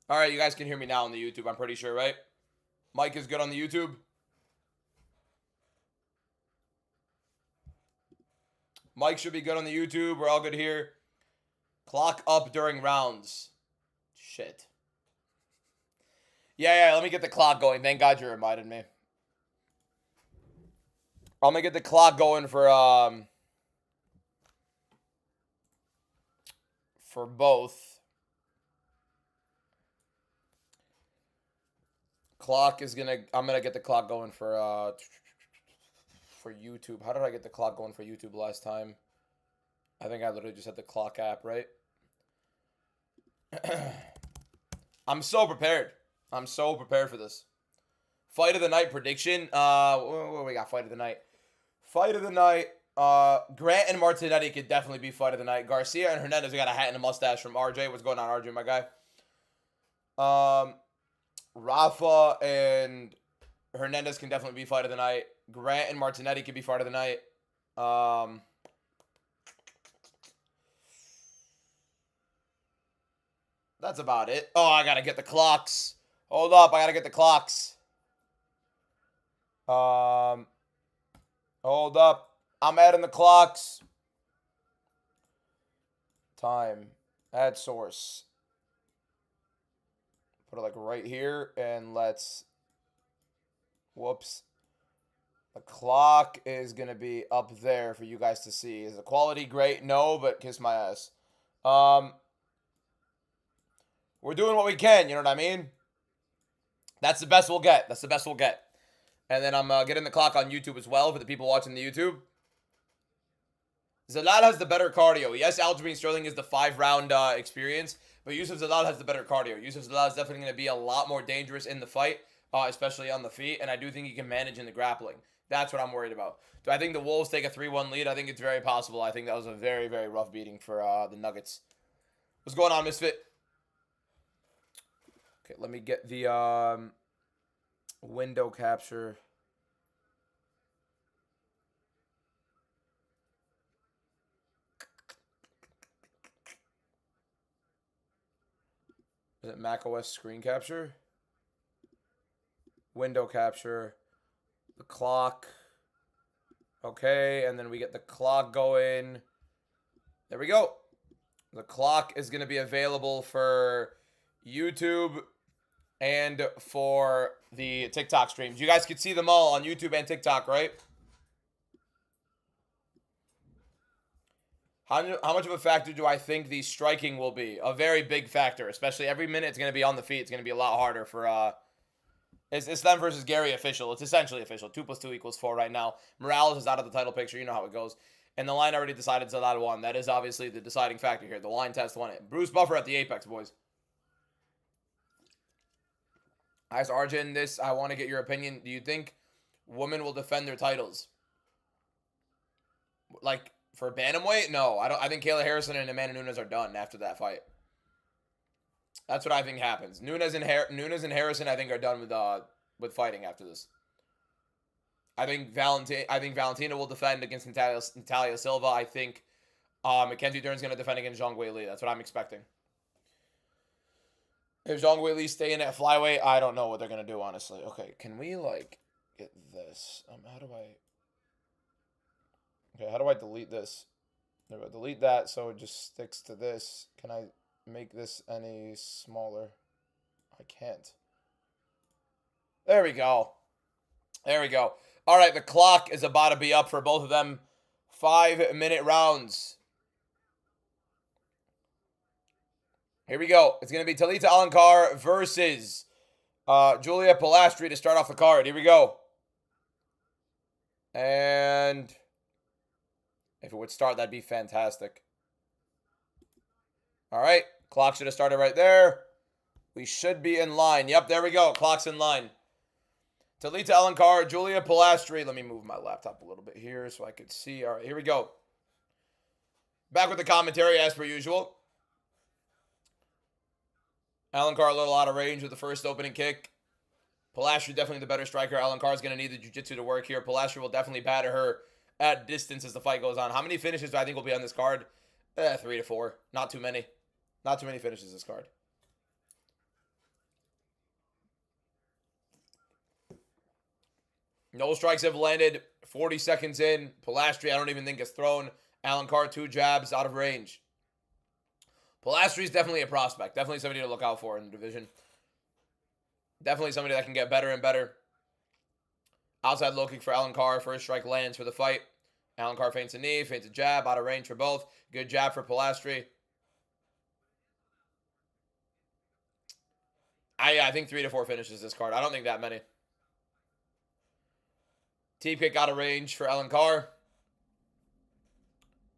All right, you guys can hear me now on the YouTube, I'm pretty sure, right? Mic is good on the YouTube. Mic should be good on the YouTube. We're all good here. Clock up during rounds. Shit. Yeah, let me get the clock going. Thank God you reminded me. I'm gonna get the clock going for both. I'm gonna get the clock going for YouTube. How did I get the clock going for YouTube last time? I think I literally just had the clock app, right? I'm so prepared. I'm so prepared for this. Fight of the night prediction. What we got? Fight of the night. Fight of the night. Grant and Martinetti could definitely be fight of the night. Garcia and Hernandez got a hat and a mustache from RJ. What's going on, RJ, my guy? Rafa and Hernandez can definitely be fight of the night. Grant and Martinetti could be fight of the night. That's about it. Oh, I gotta get the clocks. Hold up, I gotta get the clocks. Hold up. I'm adding the clocks. Time. Add source. Put it like right here, and let's. Whoops. The clock is gonna be up there for you guys to see. Is the quality great? No, but kiss my ass. We're doing what we can. You know what I mean? That's the best we'll get. That's the best we'll get. And then I'm getting the clock on YouTube as well for the people watching the YouTube. Zalal has the better cardio. Yes, Aljamain Sterling is the 5-round experience, but Yusuf Zalal has the better cardio. Yusuf Zalal is definitely going to be a lot more dangerous in the fight, especially on the feet, and I do think he can manage in the grappling. That's what I'm worried about. Do I think the Wolves take a 3-1 lead? I think it's very possible. I think that was a very, very rough beating for the Nuggets. What's going on, Misfit? Okay, let me get the window capture. Is it macOS screen capture? Window capture. The clock. Okay, and then we get the clock going. There we go. The clock is going to be available for YouTube and for the TikTok streams. You guys can see them all on YouTube and TikTok, right? How much of a factor do I think the striking will be? A very big factor, especially every minute it's going to be on the feet. It's going to be a lot harder for it's them versus Gary official. It's essentially official. 2 + 2 = 4 right now. Morales is out of the title picture. You know how it goes. And the line already decided Zalal won. That is obviously the deciding factor here. The line test won it. Bruce Buffer at the Apex, boys. I asked Arjun this. I want to get your opinion. Do you think women will defend their titles? Like, for bantamweight? No. I don't. I think Kayla Harrison and Amanda Nunes are done after that fight. That's what I think happens. Nunes and Harrison, I think, are done with fighting after this. I think Valentina will defend against Natalia Silva. I think Mackenzie Dern's going to defend against Zhang Weili. That's what I'm expecting. If Zhang Weili's staying at flyweight, I don't know what they're going to do, honestly. Okay, can we, like, get this? How do I delete this? There we go. Delete that so it just sticks to this. Can I make this any smaller? I can't. There we go. There we go. All right, the clock is about to be up for both of them. 5-minute rounds. Here we go. It's going to be Talita Alankar versus Julia Pilastri to start off the card. Here we go. And if it would start, that'd be fantastic. All right. Clock should have started right there. We should be in line. Yep, there we go. Clock's in line. Talita Alankar, Julia Pilastri. Let me move my laptop a little bit here so I could see. All right, here we go. Back with the commentary as per usual. Alankar a little out of range with the first opening kick. Pilastri definitely the better striker. Alankar is going to need the jiu-jitsu to work here. Pilastri will definitely batter her at distance as the fight goes on. How many finishes do I think will be on this card? 3 to 4. Not too many. Not too many finishes this card. No strikes have landed. 40 seconds in. Pilastri, I don't even think is thrown. Alencar, 2 jabs out of range. Pilastri's definitely a prospect. Definitely somebody to look out for in the division. Definitely somebody that can get better and better. Outside low kick for Alencar. First strike lands for the fight. Alencar feints a knee, feints a jab, out of range for both. Good jab for Pilastri. I think 3 to 4 finishes this card. I don't think that many. Teep kick out of range for Alencar.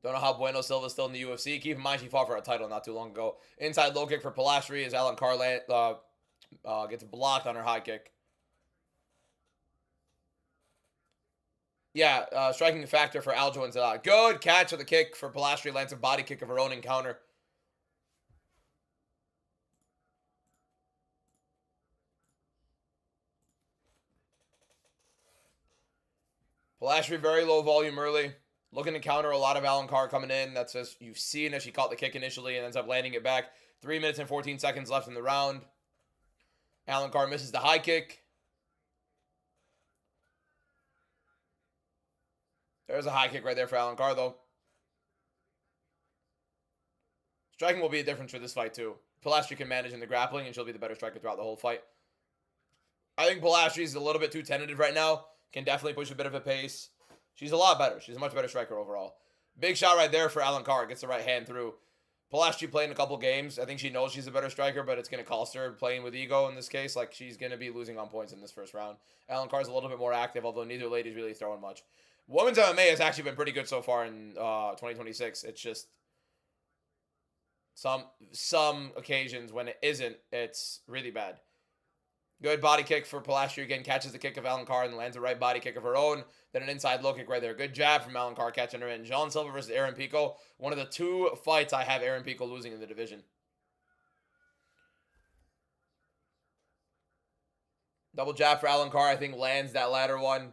Don't know how Bueno Silva's still in the UFC. Keep in mind, she fought for a title not too long ago. Inside low kick for Pilastri as Alencar gets blocked on her high kick. Yeah, striking factor for Aljo and Zalal. Good catch of the kick for Pilastri. Lands a body kick of her own encounter. Pilastri very low volume early. Looking to counter a lot of Alencar coming in. That's just, you've seen as she caught the kick initially and ends up landing it back. 3 minutes and 14 seconds left in the round. Alencar misses the high kick. There's a high kick right there for Alencar, though. Striking will be a difference for this fight, too. Pilastri can manage in the grappling, and she'll be the better striker throughout the whole fight. I think Pilastri's a little bit too tentative right now. Can definitely push a bit of a pace. She's a lot better. She's a much better striker overall. Big shot right there for Alencar. Gets the right hand through. Pilastri playing a couple games. I think she knows she's a better striker, but it's going to cost her playing with ego in this case. Like, she's going to be losing on points in this first round. Alencar's a little bit more active, although neither lady's really throwing much. Women's MMA has actually been pretty good so far in 2026. It's just some occasions when it isn't, it's really bad. Good body kick for Pilastri again. Catches the kick of Alencar and lands a right body kick of her own. Then an inside low kick right there. Good jab from Alencar catching her in. Jean Silva versus Aaron Pico. One of the 2 fights I have Aaron Pico losing in the division. Double jab for Alencar. I think lands that latter one.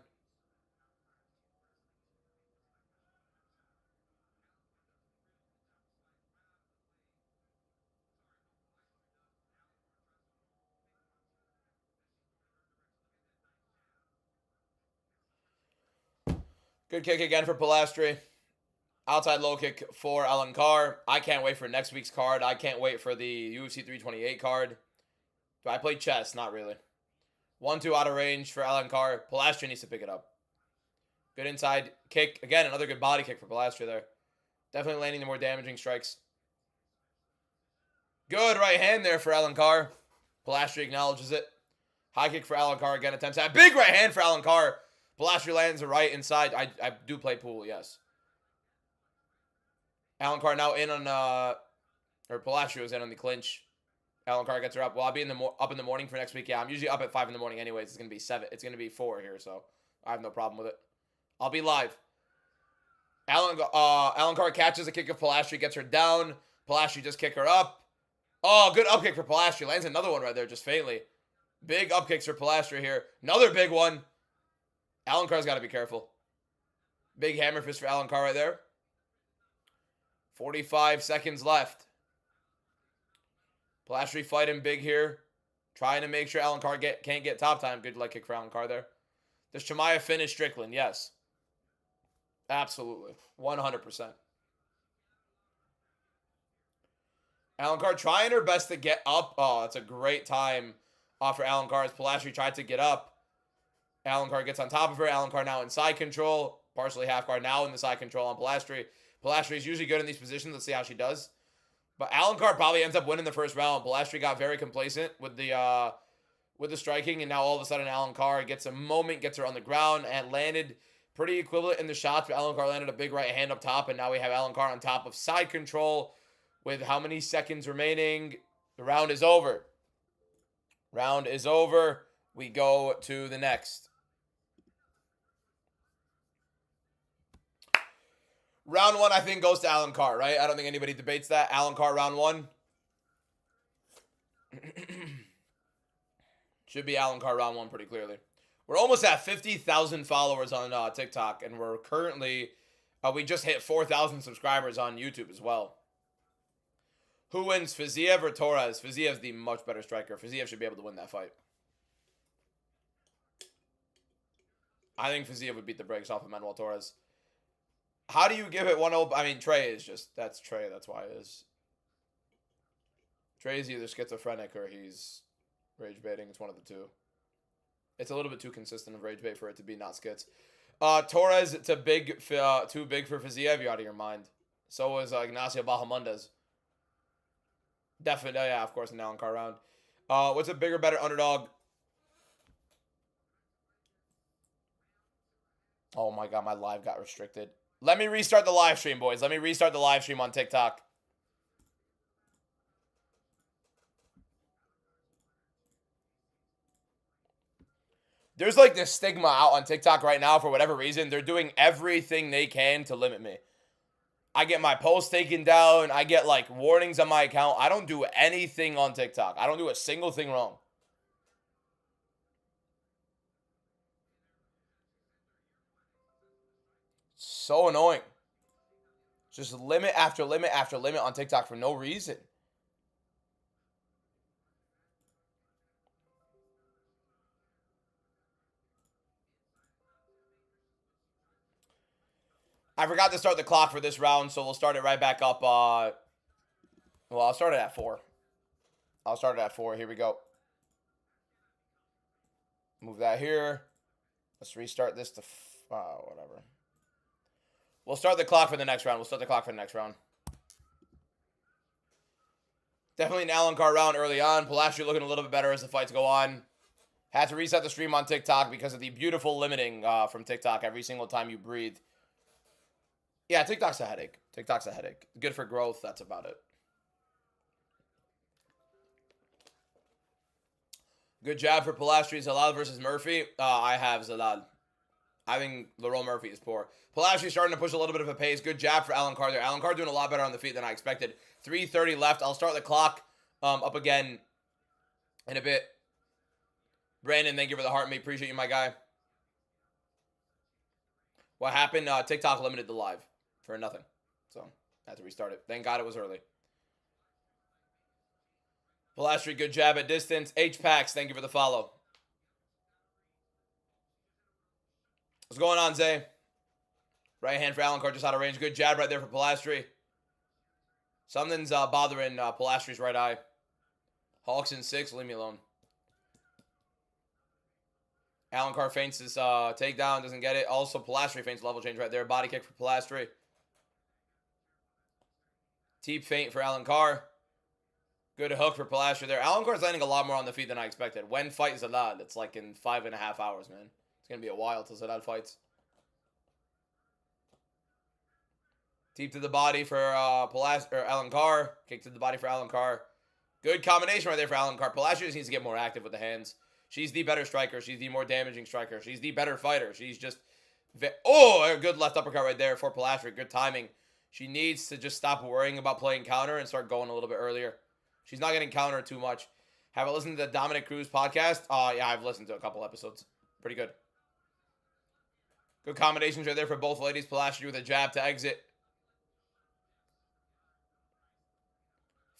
Good kick again for Pilastri. Outside low kick for Alencar. I can't wait for next week's card. I can't wait for the UFC 328 card. Do I play chess? Not really. 1-2 out of range for Alencar. Pilastri needs to pick it up. Good inside kick. Again, another good body kick for Pilastri there. Definitely landing the more damaging strikes. Good right hand there for Alencar. Pilastri acknowledges it. High kick for Alencar again. Attempts that. Big right hand for Alencar. Pilastri lands a right inside. I do play pool, yes. Alencar now in on, or Pilastri was in on the clinch. Alencar gets her up. Well, I'll be up in the morning for next week. Yeah, I'm usually up at 5 in the morning anyways. It's going to be 7. It's going to be 4 here, so I have no problem with it. I'll be live. Alencar catches a kick of Pilastri, gets her down. Pilastri just kick her up. Oh, good up kick for Pilastri. Lands another one right there, just faintly. Big up kicks for Pilastri here. Another big one. Alencar's got to be careful. Big hammer fist for Alencar right there. 45 seconds left. Pilastri fighting big here. Trying to make sure Alencar can't get top time. Good leg kick for Alencar there. Does Chimaev finish Strickland? Yes. Absolutely. 100%. Alencar trying her best to get up. Oh, that's a great time for Alencar as Pilastri tried to get up. Alencar gets on top of her. Alencar now in side control. Partially half guard now in the side control on Pilastri. Pilastri is usually good in these positions. Let's see how she does. But Alencar probably ends up winning the first round. Pilastri got very complacent with the striking, and now all of a sudden Alencar gets a moment, gets her on the ground, and landed pretty equivalent in the shots. But Alencar landed a big right hand up top, and now we have Alencar on top of side control with how many seconds remaining? The round is over. Round is over. We go to the next. Round 1, I think, goes to Alencar, right? I don't think anybody debates that. Alencar, round 1. Should be Alencar, round 1, pretty clearly. We're almost at 50,000 followers on TikTok, and we're currently, we just hit 4,000 subscribers on YouTube as well. Who wins, Fiziev or Torres? Fiziev's the much better striker. Fiziev should be able to win that fight. I think Fiziev would beat the brakes off of Manuel Torres. How do you give it 1-0? I mean, Trey is just, that's Trey. That's why it is. Trey's either schizophrenic or he's rage baiting. It's one of the two. It's a little bit too consistent of rage bait for it to be not skits. Torres too big for Fiziev. You're out of your mind. So was Ignacio Bahamondes. Definitely, yeah, of course, an Alan Carr round. What's a bigger, better underdog? Oh my god, my live got restricted. Let me restart the live stream, boys. Let me restart the live stream on TikTok. There's like this stigma out on TikTok right now for whatever reason. They're doing everything they can to limit me. I get my posts taken down. I get like warnings on my account. I don't do anything on TikTok. I don't do a single thing wrong. So annoying. Just limit after limit after limit on TikTok for no reason. I forgot to start the clock for this round, so we'll start it right back up. Well, I'll start it at 4. I'll start it at 4. Here we go. Move that here. Let's restart this to... whatever. We'll start the clock for the next round. Definitely an Alan Carr round early on. Pilastri looking a little bit better as the fights go on. Had to reset the stream on TikTok because of the beautiful limiting from TikTok every single time you breathe. Yeah, TikTok's a headache. Good for growth. That's about it. Good jab for Pilastri. Zalal versus Murphy. I have Zalal. I think Lerone Murphy is poor. Pilastri starting to push a little bit of a pace. Good jab for Alan Carr there. Alan Carr doing a lot better on the feet than I expected. 3:30 left. I'll start the clock up again in a bit. Brandon, thank you for the heart, mate. Appreciate you, my guy. What happened? TikTok limited the live for nothing. So, I had to restart it. Thank God it was early. Pilastri, good jab at distance. H-Pax, thank you for the follow. What's going on, Zay? Right hand for Alan Carr, just out of range. Good jab right there for Pilastri. Something's bothering Pilastri's right eye. Hawks in 6, leave me alone. Alan Carr feints his takedown, doesn't get it. Also, Pilastri feints level change right there. Body kick for Pilastri. Deep feint for Alan Carr. Good hook for Pilastri there. Alan Carr's landing a lot more on the feet than I expected. When fight Zalal? It's like in 5.5 hours, man. It's going to be a while till Zalal fights. Deep to the body for Alan Carr. Kick to the body for Alan Carr. Good combination right there for Alan Carr. Pilastri just needs to get more active with the hands. She's the better striker. She's the more damaging striker. She's the better fighter. She's just... a good left uppercut right there for Pilastri. Good timing. She needs to just stop worrying about playing counter and start going a little bit earlier. She's not getting countered too much. Have I listened to the Dominic Cruz podcast? Yeah, I've listened to a couple episodes. Pretty good. Good combinations right there for both ladies. Pilastri with a jab to exit.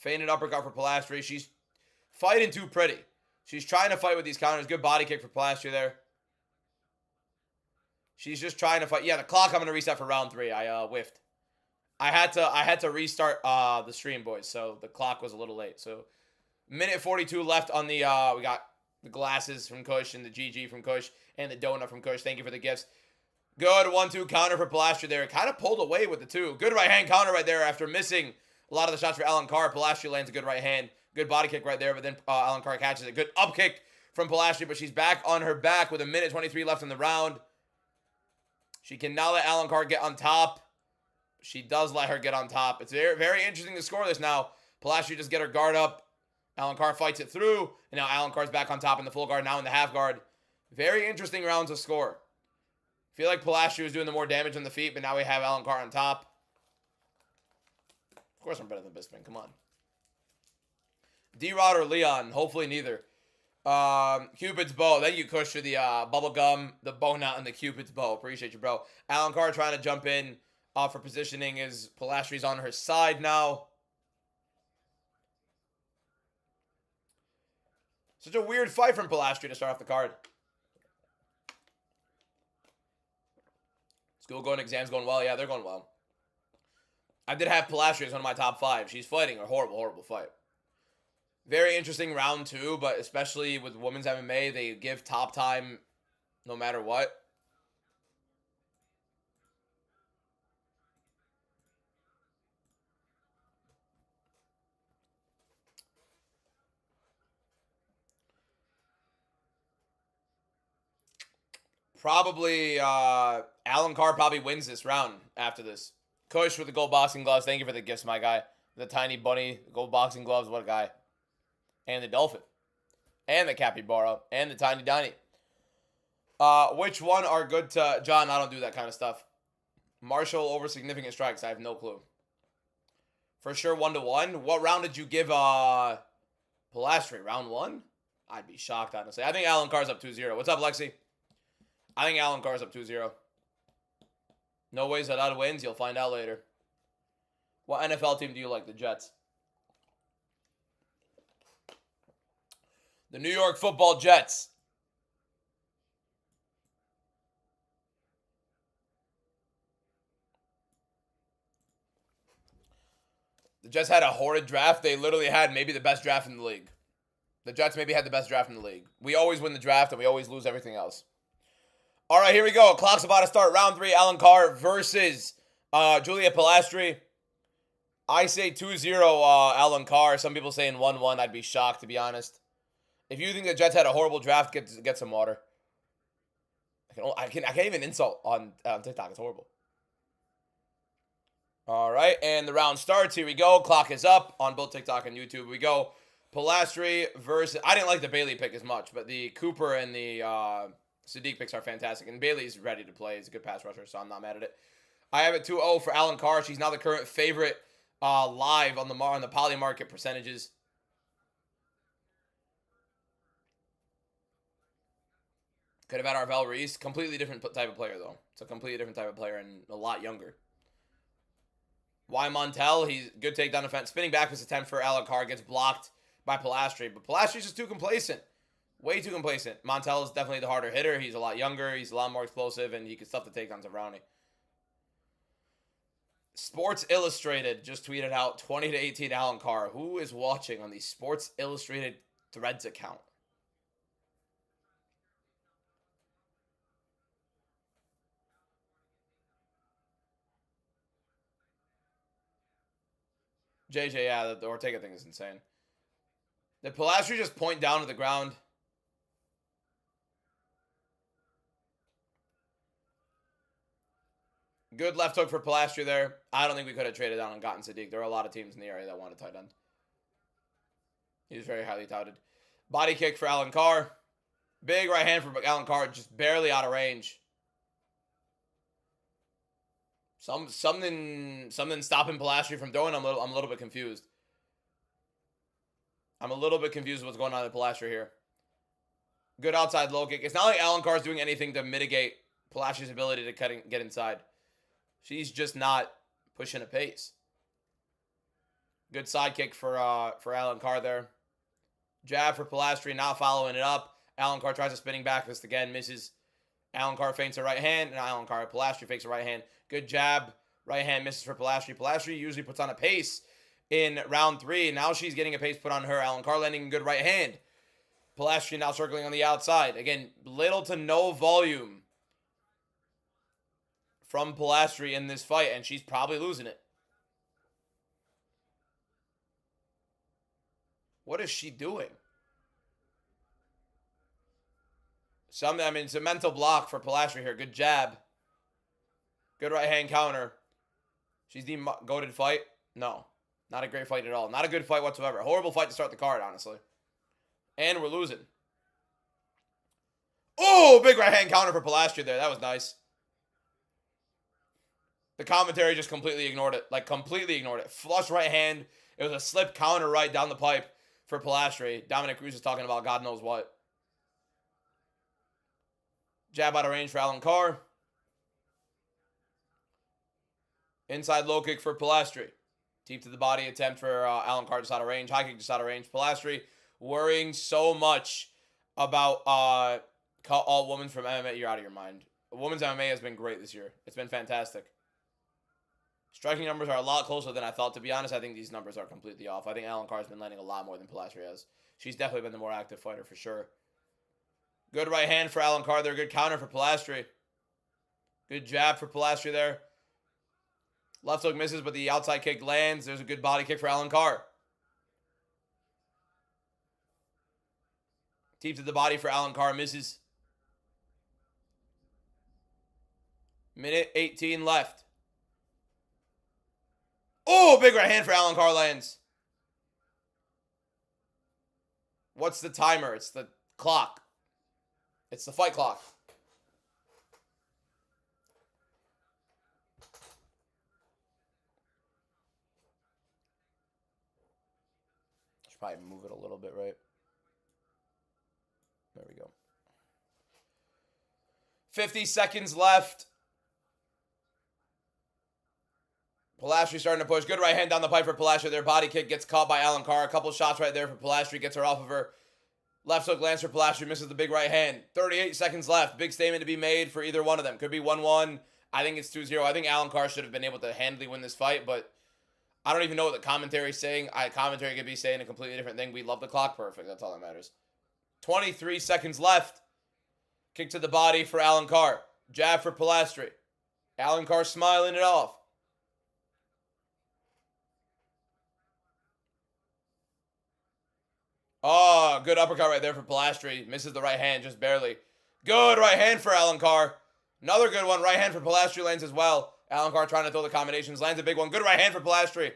Feinted uppercut for Pilastri. She's fighting too pretty. She's trying to fight with these counters. Good body kick for Pilastri there. She's just trying to fight. Yeah, the clock I'm going to reset for round 3. I whiffed. I had to restart the stream, boys, so the clock was a little late. So, minute 42 left on the, we got the glasses from Kush and the GG from Kush and the donut from Kush. Thank you for the gifts. Good 1-2 counter for Pilastri there. Kind of pulled away with the 2. Good right hand counter right there after missing a lot of the shots for Alan Carr. Pilastri lands a good right hand. Good body kick right there, but then Alan Carr catches it. Good up kick from Pilastri, but she's back on her back with a minute 23 left in the round. She can now let Alan Carr get on top. She does let her get on top. It's very, very interesting to score this now. Pilastri just get her guard up. Alan Carr fights it through, and now Alan Carr's back on top in the full guard, now in the half guard. Very interesting round to score. I feel like Pilastri was doing the more damage on the feet, but now we have Alan Carr on top. Of course I'm better than Bisping. Come on. D-Rod or Leon? Hopefully neither. Cupid's bow. Thank you, Kush, for the bubble gum, the bow knot, and the Cupid's bow. Appreciate you, bro. Alan Carr trying to jump in for positioning. Is Pilastri's on her side now. Such a weird fight from Pilastri to start off the card. School going, exams going well. Yeah, they're going well. I did have Pilastri as one of my top 5. She's fighting a horrible, horrible fight. Very interesting round 2, but especially with women's MMA, they give top time no matter what. Probably Alan Carr probably wins this round after this. Kush with the gold boxing gloves. Thank you for the gifts, my guy. The tiny bunny, gold boxing gloves. What a guy. And the dolphin. And the capybara. And the tiny Donnie. Which one are good to... John, I don't do that kind of stuff. Marshall over significant strikes. I have no clue. For sure, 1-1. What round did you give Pilastri? Round 1? I'd be shocked, honestly. I think Alan Carr's up 2-0. What's up, Lexi? I think Alan Carr's up 2-0. No ways Zalal wins. You'll find out later. What NFL team do you like? The Jets. The New York Football Jets. The Jets had a horrid draft. They literally had maybe the best draft in the league. The Jets maybe had the best draft in the league. We always win the draft and we always lose everything else. All right, here we go. Clock's about to start. Round 3, Alan Carr versus Julia Pilastri. I say 2-0 Alan Carr. Some people saying 1-1. I'd be shocked, to be honest. If you think the Jets had a horrible draft, get some water. I can't even insult on TikTok. It's horrible. All right, and the round starts. Here we go. Clock is up on both TikTok and YouTube. We go. Pilastri versus... I didn't like the Bailey pick as much, but the Cooper and the Sadiq picks are fantastic. And Bailey's ready to play. He's a good pass rusher, so I'm not mad at it. I have it 2-0 for Alan Carr. She's now the current favorite live on the poly market percentages. Could have had Arvel Reese. Completely different type of player, though. It's a completely different type of player and a lot younger. Y Montel, he's good takedown defense. Spinning back was attempt for Alan Carr. Gets blocked by Pilastri. But Pilastri's just too complacent. Way too complacent. Montel is definitely the harder hitter. He's a lot younger. He's a lot more explosive. And he can stuff the takedowns of Rowney. Sports Illustrated just tweeted out 20-18 Alan Carr. Who is watching on the Sports Illustrated Threads account? JJ, yeah, the Ortega thing is insane. Did Pilastri just point down to the ground? Good left hook for Pilastri there. I don't think we could have traded down and gotten Sadiq. There are a lot of teams in the area that want a tight end. He was very highly touted. Body kick for Alan Carr. Big right hand for Alan Carr, just barely out of range. Something stopping Pilastri from throwing. I'm a little bit confused. I'm a little bit confused with what's going on with Pilastri here. Good outside low kick. It's not like Alan Carr's doing anything to mitigate Pilastri's ability to get inside. She's just not pushing a pace. Good side kick for Alan Carr there. Jab for Pilastri, not following it up. Alan Carr tries a spinning back fist again, misses. Alan Carr feints a right hand, and Pilastri fakes a right hand. Good jab. Right hand misses for Pilastri. Pilastri usually puts on a pace in round 3. Now she's getting a pace put on her. Alan Carr landing a good right hand. Pilastri now circling on the outside. Again, little to no volume from Pilastri in this fight, and she's probably losing it. What is she doing? It's a mental block for Pilastri here. Good jab. Good right hand counter. She's the goated fight. No, not a great fight at all. Not a good fight whatsoever. Horrible fight to start the card, honestly. And we're losing. Oh, big right hand counter for Pilastri there. That was nice. The commentary just completely ignored it. Like, completely ignored it. Flush right hand. It was a slip counter right down the pipe for Pilastri. Dominic Cruz is talking about God knows what. Jab out of range for Alan Carr. Inside low kick for Pilastri. Deep to the body attempt for Alan Carr just out of range. High kick just out of range. Pilastri worrying so much about all women from MMA. You're out of your mind. women's MMA has been great this year. It's been fantastic. Striking numbers are a lot closer than I thought. To be honest, I think these numbers are completely off. I think Alan Carr's been landing a lot more than Pilastri has. She's definitely been the more active fighter for sure. Good right hand for Alan Carr there. Good counter for Pilastri. Good jab for Pilastri there. Left hook misses, but the outside kick lands. There's a good body kick for Alan Carr. Deep to the body for Alan Carr. Misses. Minute 18 left. Oh, big right hand for Alan Carr lands. What's the timer? It's the clock. It's the fight clock. Should probably move it a little bit, right? There we go. 50 seconds left. Pilastri starting to push. Good right hand down the pipe for Pilastri. Their body kick gets caught by Alan Carr. A couple shots right there for Pilastri. Gets her off of her. Left hook lands for Pilastri. Misses the big right hand. 38 seconds left. Big statement to be made for either one of them. Could be 1-1. I think it's 2-0. I think Alan Carr should have been able to handily win this fight, but I don't even know what the commentary is saying. Commentary could be saying a completely different thing. We love the clock. Perfect. That's all that matters. 23 seconds left. Kick to the body for Alan Carr. Jab for Pilastri. Alan Carr smiling it off. Oh, good uppercut right there for Pilastri. Misses the right hand just barely. Good right hand for Alan Carr. Another good one. Right hand for Pilastri lands as well. Alan Carr trying to throw the combinations. Lands a big one. Good right hand for Pilastri.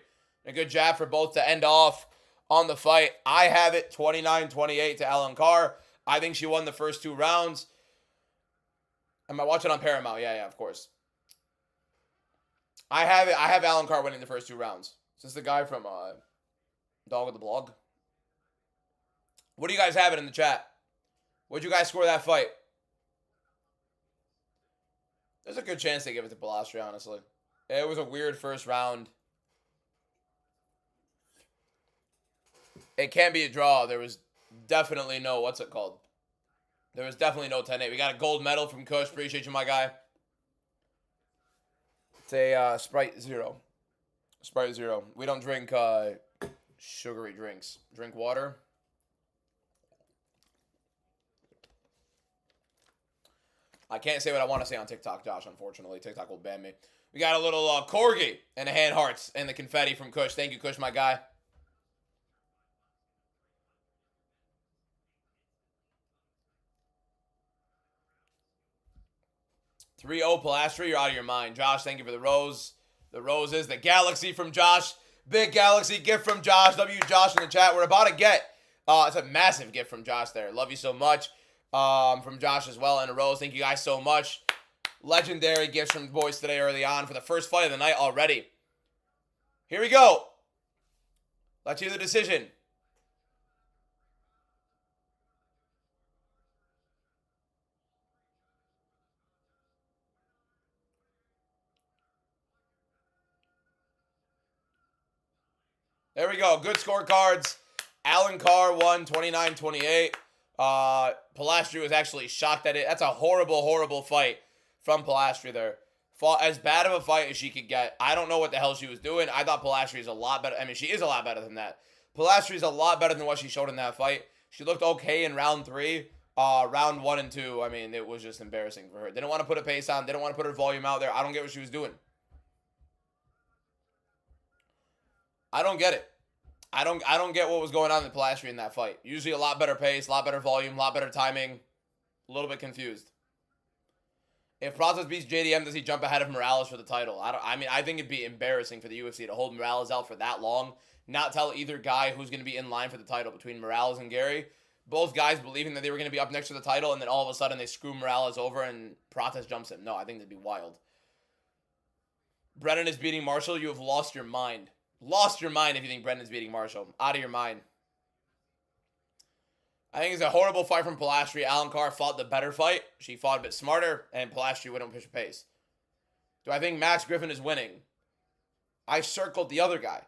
A good jab for both to end off on the fight. I have it 29-28 to Alan Carr. I think she won the first 2 rounds. Am I watching on Paramount? Yeah, of course. I have it. I have Alan Carr winning the first 2 rounds. Is this the guy from Dog with the Blog? What do you guys have it in the chat? What'd you guys score that fight? There's a good chance they give it to Pilastri, honestly. It was a weird first round. It can't be a draw. There was definitely no, what's it called? There was definitely no 10-8. We got a gold medal from Kush. Appreciate you, my guy. It's a Sprite Zero. Sprite Zero. We don't drink sugary drinks. Drink water. I can't say what I want to say on TikTok, Josh, unfortunately. TikTok will ban me. We got a little corgi and the hand hearts and the confetti from Kush. Thank you, Kush, my guy. 3-0 Pilastri, you're out of your mind. Josh, thank you for the rose. The roses, the galaxy from Josh. Big galaxy gift from Josh. W Josh in the chat. We're about to get, it's a massive gift from Josh there. Love you so much. From Josh as well, and a rose. Thank you guys so much. Legendary gifts from the boys today early on for the first fight of the night already. Here we go. Let's hear the decision. There we go. Good scorecards. Alan Carr won 29-28. Pilastri was actually shocked at it. That's a horrible, horrible fight from Pilastri there. Fought as bad of a fight as she could get. I don't know what the hell she was doing. I thought Pilastri is a lot better. I mean, she is a lot better than that. Pilastri is a lot better than what she showed in that fight. She looked okay in round 3. Round 1 and 2, I mean, it was just embarrassing for her. Didn't want to put a pace on. Didn't want to put her volume out there. I don't get what she was doing. I don't get it. I don't get what was going on in Pilastri in that fight. Usually a lot better pace, a lot better volume, a lot better timing. A little bit confused. If Pratas beats JDM, does he jump ahead of Morales for the title? I think it'd be embarrassing for the UFC to hold Morales out for that long, not tell either guy who's going to be in line for the title between Morales and Gary. Both guys believing that they were going to be up next to the title, and then all of a sudden they screw Morales over and Pratas jumps him. No, I think that'd be wild. Brennan is beating Marshall. You have lost your mind. Lost your mind if you think Brennan's beating Marshall. Out of your mind. I think it's a horrible fight from Pilastri. Alan Carr fought the better fight. She fought a bit smarter, and Pilastri wouldn't push a pace. Do I think Max Griffin is winning? I circled the other guy.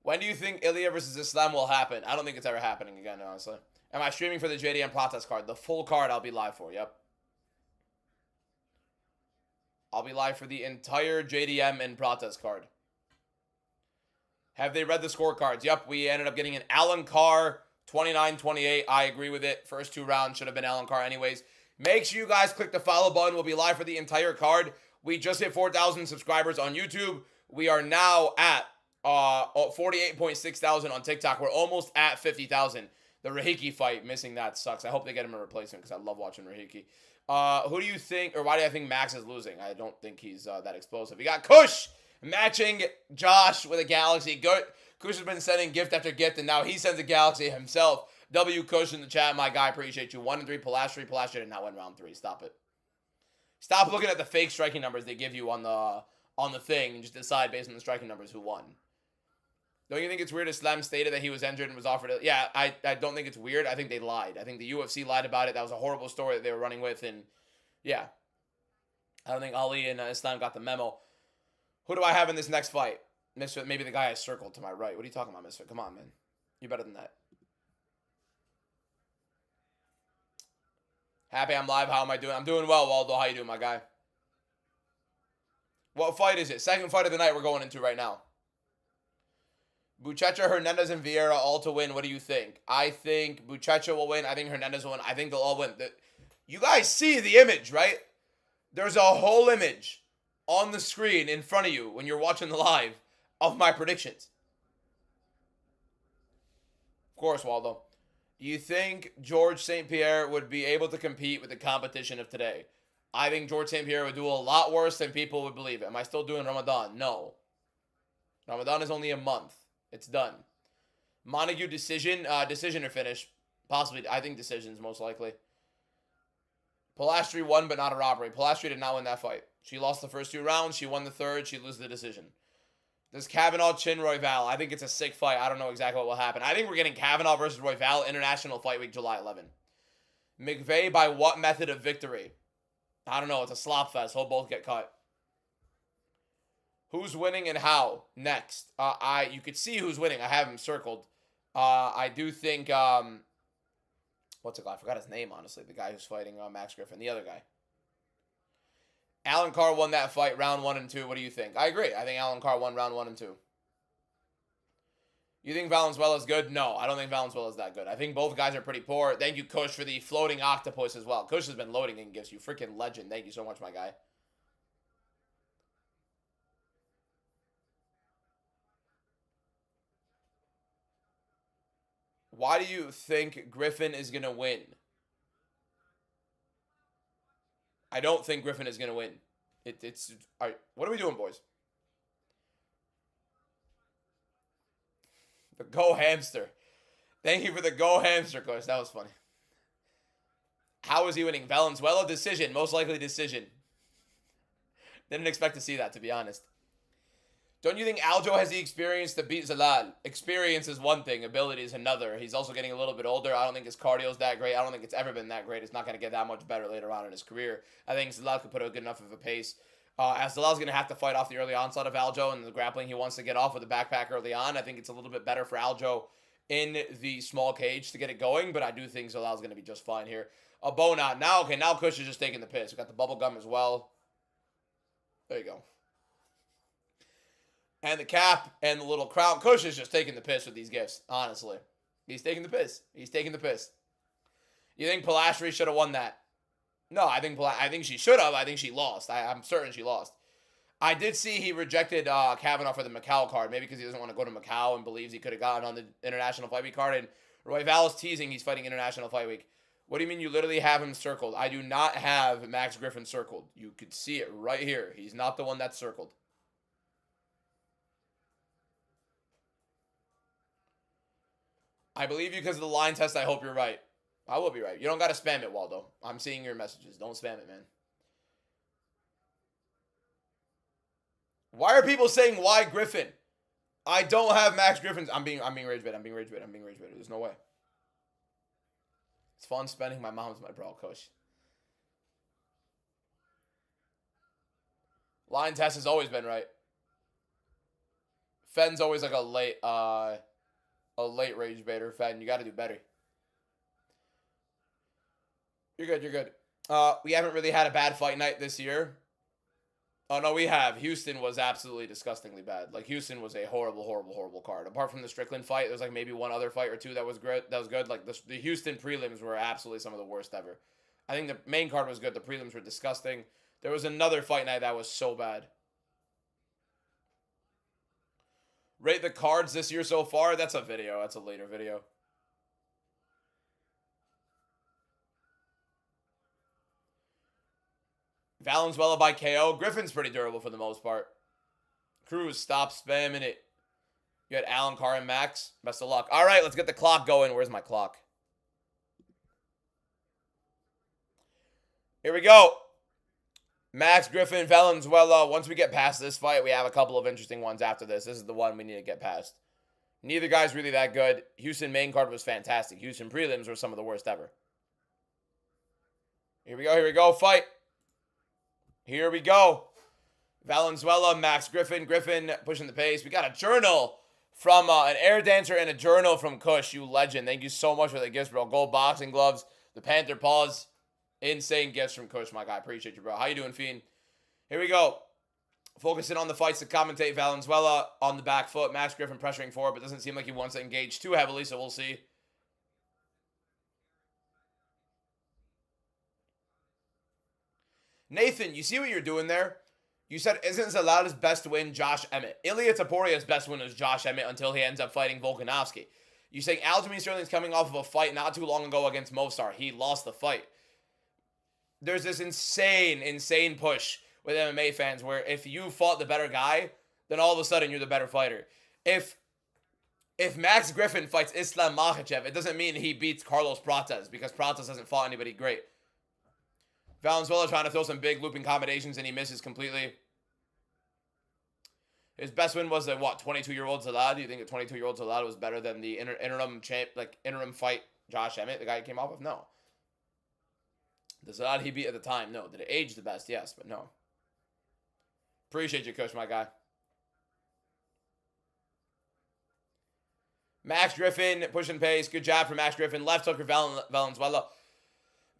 When do you think Ilya versus Islam will happen? I don't think it's ever happening again, honestly. Am I streaming for the JDM Pratas card? The full card I'll be live for, yep. I'll be live for the entire JDM and Pratas card. Have they read the scorecards? Yep, we ended up getting an Alan Carr 29-28. I agree with it. First 2 rounds should have been Alan Carr anyways. Make sure you guys click the follow button. We'll be live for the entire card. We just hit 4,000 subscribers on YouTube. We are now at 48.6 thousand on TikTok. We're almost at 50,000. The Rahiki fight, missing that sucks. I hope they get him a replacement because I love watching Rahiki. Who do you think, or why do I think Max is losing? I don't think he's that explosive. We got Kush matching Josh with a Galaxy. Kush has been sending gift after gift, and now he sends a Galaxy himself. W. Kush in the chat, my guy, appreciate you. 1 and 3, Pilastri. Pilastri did not win round 3. Stop it. Stop looking at the fake striking numbers they give you on the thing and just decide based on the striking numbers who won. Don't you think it's weird Islam stated that he was injured and was offered a... Yeah, I don't think it's weird. I think they lied. I think the UFC lied about it. That was a horrible story that they were running with, and yeah. I don't think Ali and Islam got the memo. Who do I have in this next fight? Misfit, maybe the guy I circled to my right. What are you talking about, Misfit? Come on, man. You're better than that. Happy I'm live. How am I doing? I'm doing well, Waldo. How you doing, my guy? What fight is it? Second fight of the night we're going into right now. Buchecha, Hernandez, and Vieira all to win. What do you think? I think Buchecha will win. I think Hernandez will win. I think they'll all win. You guys see the image, right? There's a whole image on the screen in front of you when you're watching the live of my predictions. Of course, Waldo. Do you think George St. Pierre would be able to compete with the competition of today? I think George St. Pierre would do a lot worse than people would believe. Am I still doing Ramadan? No. Ramadan is only a month. It's done. Montague decision. Decision or finish. Possibly. I think decisions most likely. Pilastri won, but not a robbery. Pilastri did not win that fight. She lost the first 2 rounds. She won the third. She loses the decision. Does Kavanaugh chin Royval? I think it's a sick fight. I don't know exactly what will happen. I think we're getting Kavanaugh versus Royval International Fight Week, July 11. McVeigh by what method of victory? I don't know. It's a slop fest. He'll both get cut. Who's winning and how? Next. You could see who's winning. I have him circled. I do think, what's it called? I forgot his name, honestly. The guy who's fighting Max Griffin. The other guy. Alan Carr won that fight, round 1 and 2. What do you think? I agree. I think Alan Carr won round 1 and 2. You think Valenzuela's good? No, I don't think Valenzuela's that good. I think both guys are pretty poor. Thank you, Kush, for the floating octopus as well. Kush has been loading in gifts. You freaking legend. Thank you so much, my guy. Why do you think Griffin is going to win? I don't think Griffin is going to win. It's all right. What are we doing, boys? The Go Hamster. Thank you for the Go Hamster, course. That was funny. How is he winning? Valenzuela decision. Most likely decision. Didn't expect to see that, to be honest. Don't you think Aljo has the experience to beat Zalal? Experience is one thing. Ability is another. He's also getting a little bit older. I don't think his cardio is that great. I don't think it's ever been that great. It's not going to get that much better later on in his career. I think Zalal could put a good enough of a pace. As Zalal's going to have to fight off the early onslaught of Aljo and the grappling he wants to get off with the backpack early on. I think it's a little bit better for Aljo in the small cage to get it going, but I do think Zalal's going to be just fine here. A Bonat. Now, okay, now Kush is just taking the piss. We got the bubble gum as well. There you go. And the cap and the little crown. Kush is just taking the piss with these gifts, honestly. He's taking the piss. He's taking the piss. You think Pilastri should have won that? No, I think she should have. I think she lost. I'm certain she lost. I did see he rejected Kavanaugh for the Macau card, maybe because he doesn't want to go to Macau and believes he could have gotten on the International Fight Week card. And Royval is teasing he's fighting International Fight Week. What do you mean you literally have him circled? I do not have Max Griffin circled. You could see it right here. He's not the one that's circled. I believe you because of the line test. I hope you're right. I will be right. You don't got to spam it, Waldo. I'm seeing your messages. Don't spam it, man. Why are people saying why Griffin? I don't have Max Griffin's. I'm being rage bait. I'm being rage bait. There's no way. It's fun spending my mom's my bro, coach. Line test has always been right. Fen's always like a late rage baiter. Fen, you got to do better. You're good. We haven't really had a bad fight night this year. Oh no, we have. Houston was absolutely disgustingly bad. Like Houston was a horrible, horrible, horrible card. Apart from the Strickland fight, there's like maybe one other fight or two that was good. That was good. Like the Houston prelims were absolutely some of the worst ever. I think the main card was good. The prelims were disgusting. There was another fight night that was so bad. Rate the cards this year so far. That's a video. That's a later video. Valenzuela by KO. Griffin's pretty durable for the most part. Cruz, stop spamming it. You had Alan Carr and Max. Best of luck. All right, let's get the clock going. Where's my clock? Here we go. Max, Griffin, Valenzuela. Once we get past this fight, we have a couple of interesting ones after this. This is the one we need to get past. Neither guy's really that good. Houston main card was fantastic. Houston prelims were some of the worst ever. Here we go. Here we go. Fight. Here we go. Valenzuela, Max Griffin. Griffin pushing the pace. We got a journal from an air dancer and a journal from Kush. You legend. Thank you so much for the gifts, bro. Gold boxing gloves. The Panther paws. Insane gifts from Kush, my guy. Appreciate you, bro. How you doing, Fiend? Here we go. Focusing on the fights to commentate. Valenzuela on the back foot. Max Griffin pressuring forward, but doesn't seem like he wants to engage too heavily, so we'll see. Nathan, you see what you're doing there? You said, isn't Zalala's best win Josh Emmett? Ilya Taporia's best win was Josh Emmett until he ends up fighting Volkanovski. You're saying Aljamain Sterling's coming off of a fight not too long ago against Mostar. He lost the fight. There's this insane push with MMA fans where if you fought the better guy, then all of a sudden you're the better fighter. If Max Griffin fights Islam Makhachev, it doesn't mean he beats Carlos Prates because Prates hasn't fought anybody great. Valenzuela trying to throw some big looping combinations and he misses completely. His best win was a 22-year-old Zalal. Do you think a 22-year-old Zalal was better than the interim fight Josh Emmett, the guy he came off of? No. The Zalal he beat at the time, no. Did it age the best? Yes, but no. Appreciate you, Coach, my guy. Max Griffin pushing pace. Good job for Max Griffin. Left hook for Valenzuela.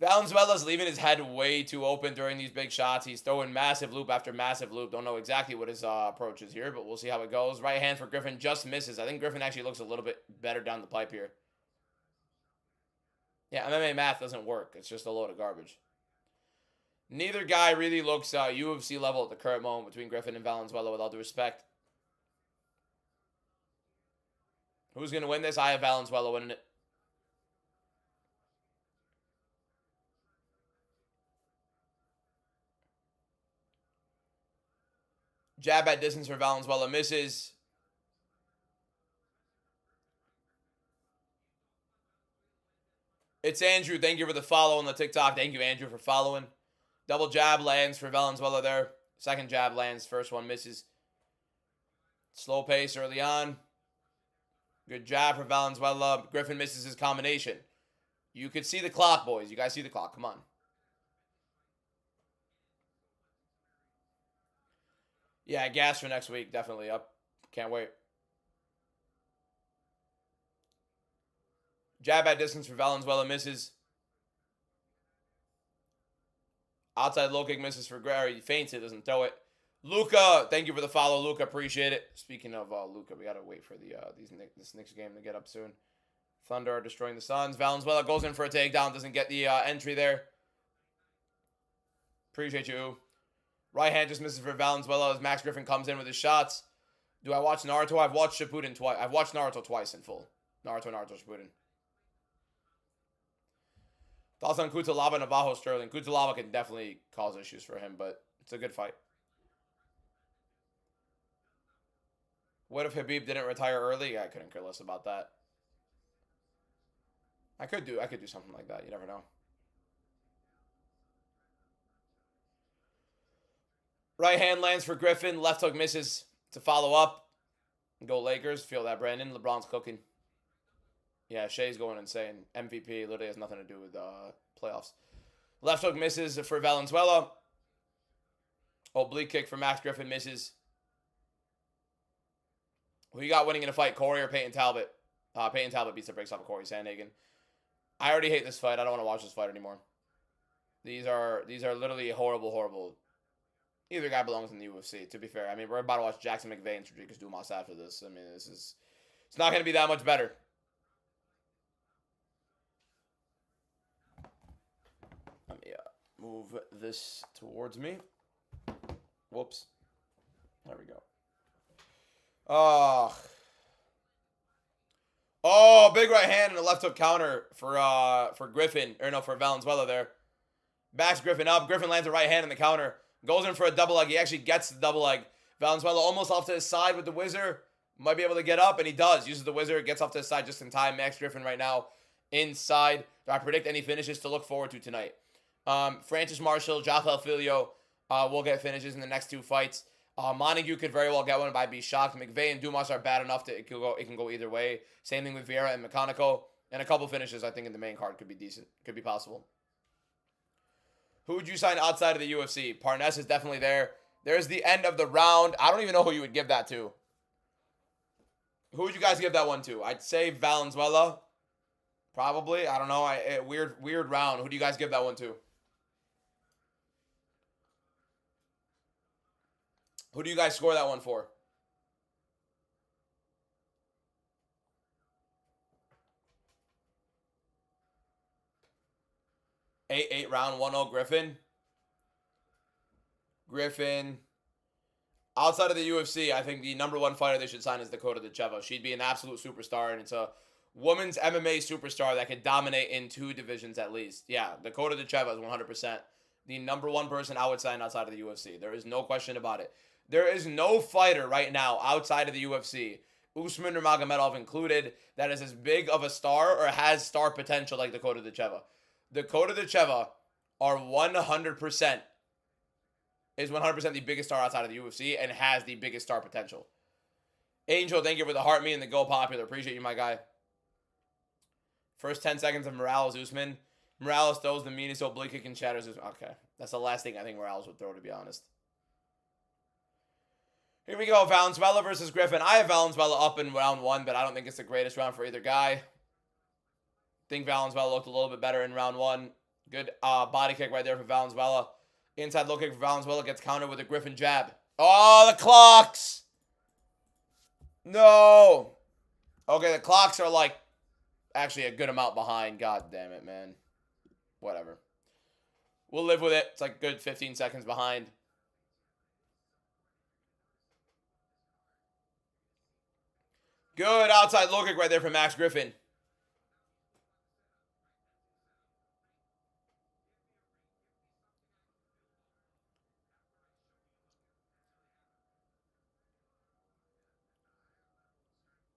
Valenzuela's leaving his head way too open during these big shots. He's throwing massive loop after massive loop. Don't know exactly what his approach is here, but we'll see how it goes. Right hand for Griffin just misses. I think Griffin actually looks a little bit better down the pipe here. Yeah, MMA math doesn't work. It's just a load of garbage. Neither guy really looks UFC level at the current moment between Griffin and Valenzuela, with all due respect. Who's going to win this? I have Valenzuela winning it. Jab at distance for Valenzuela misses. It's Andrew. Thank you for the follow on the TikTok. Thank you, Andrew, for following. Double jab lands for Valenzuela there. Second jab lands. First one misses. Slow pace early on. Good jab for Valenzuela. Griffin misses his combination. You could see the clock, boys. You guys see the clock. Come on. Yeah, gas for next week. Definitely up. Can't wait. Jab at distance for Valenzuela misses. Outside low kick misses for Gary. He feints it, doesn't throw it. Luca, thank you for the follow, Luca. Appreciate it. Speaking of Luca, we gotta wait for this Knicks game to get up soon. Thunder are destroying the Suns. Valenzuela goes in for a takedown, doesn't get the entry there. Appreciate you. Right hand just misses for Valenzuela as Max Griffin comes in with his shots. Do I watch Naruto? I've watched Shippuden twice. I've watched Naruto twice in full. Naruto Shippuden. Thoughts on Kutalaba, Navajo, Sterling. Kutalaba can definitely cause issues for him, but it's a good fight. What if Khabib didn't retire early? I couldn't care less about that. I could do something like that. You never know. Right hand lands for Griffin. Left hook misses to follow up. Go Lakers. Feel that, Brandon. LeBron's cooking. Yeah, Shea's going insane. MVP literally has nothing to do with playoffs. Left hook misses for Valenzuela. Oblique kick for Max Griffin misses. Who you got winning in a fight, Corey or Peyton Talbot? Peyton Talbot beats the brakes off of Corey Sandhagen. I already hate this fight. I don't want to watch this fight anymore. These are literally horrible, horrible Either guy belongs in the UFC, to be fair. I mean, we're about to watch Jackson McVeigh and Rodriguez Dumas after this. I mean, it's not going to be that much better. Let me move this towards me. Whoops. There we go. Oh, big right hand and a left hook counter for Griffin. Or no, for Valenzuela there. Backs Griffin up. Griffin lands a right hand in the counter. Goes in for a double leg. He actually gets the double leg. Valenzuela almost off to his side with the whizzer. Might be able to get up, and he does. Uses the whizzer, gets off to his side just in time. Max Griffin right now inside. Do I predict any finishes to look forward to tonight? Francis Marshall, Jacques Filio will get finishes in the next two fights. Montague could very well get one, but I'd be shocked. McVeigh and Dumas are bad enough that it can go either way. Same thing with Vieira and Meconico. And a couple finishes, I think, in the main card could be decent. Could be possible. Who would you sign outside of the UFC? Parnes is definitely there. There's the end of the round. I don't even know who you would give that to. Who would you guys give that one to? I'd say Valenzuela. Probably. I don't know. Weird round. Who do you guys give that one to? Who do you guys score that one for? 8-8 round, 1-0 Griffin. Griffin. Outside of the UFC, I think the number one fighter they should sign is Dakota Dacheva. She'd be an absolute superstar, and it's a women's MMA superstar that could dominate in 2 divisions at least. Yeah, Dakota Dacheva is 100% the number one person I would sign outside of the UFC. There is no question about it. There is no fighter right now outside of the UFC, Usman or Magomedov included, that is as big of a star or has star potential like Dakota Dacheva. Dakota Dacheva are 100% is 100% the biggest star outside of the UFC and has the biggest star potential. Angel, thank you for the heart me and the go popular. Appreciate you, my guy. First 10 seconds of Morales Usman. Morales throws the meanest oblique kick and shatters Usman. Okay, that's the last thing I think Morales would throw, to be honest. Here we go, Valenzuela versus Griffin. I have Valenzuela up in round 1, but I don't think it's the greatest round for either guy. Think Valenzuela looked a little bit better in round 1. Good body kick right there for Valenzuela. Inside low kick for Valenzuela, gets countered with a Griffin jab. Oh, the clocks! No! Okay, the clocks are like actually a good amount behind. God damn it, man. Whatever. We'll live with it. It's like good 15 seconds behind. Good outside low kick right there for Max Griffin.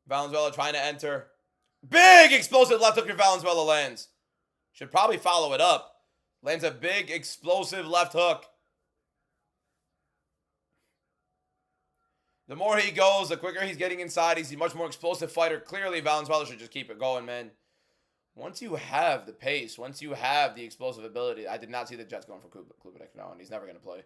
Valenzuela trying to enter. Big explosive left hook for Valenzuela lands. Should probably follow it up. Lands a big explosive left hook. The more he goes, the quicker he's getting inside. He's a much more explosive fighter. Clearly, Valenzuela should just keep it going, man. Once you have the pace, once you have the explosive ability, I did not see the Jets going for Kubek now, and he's never going to play.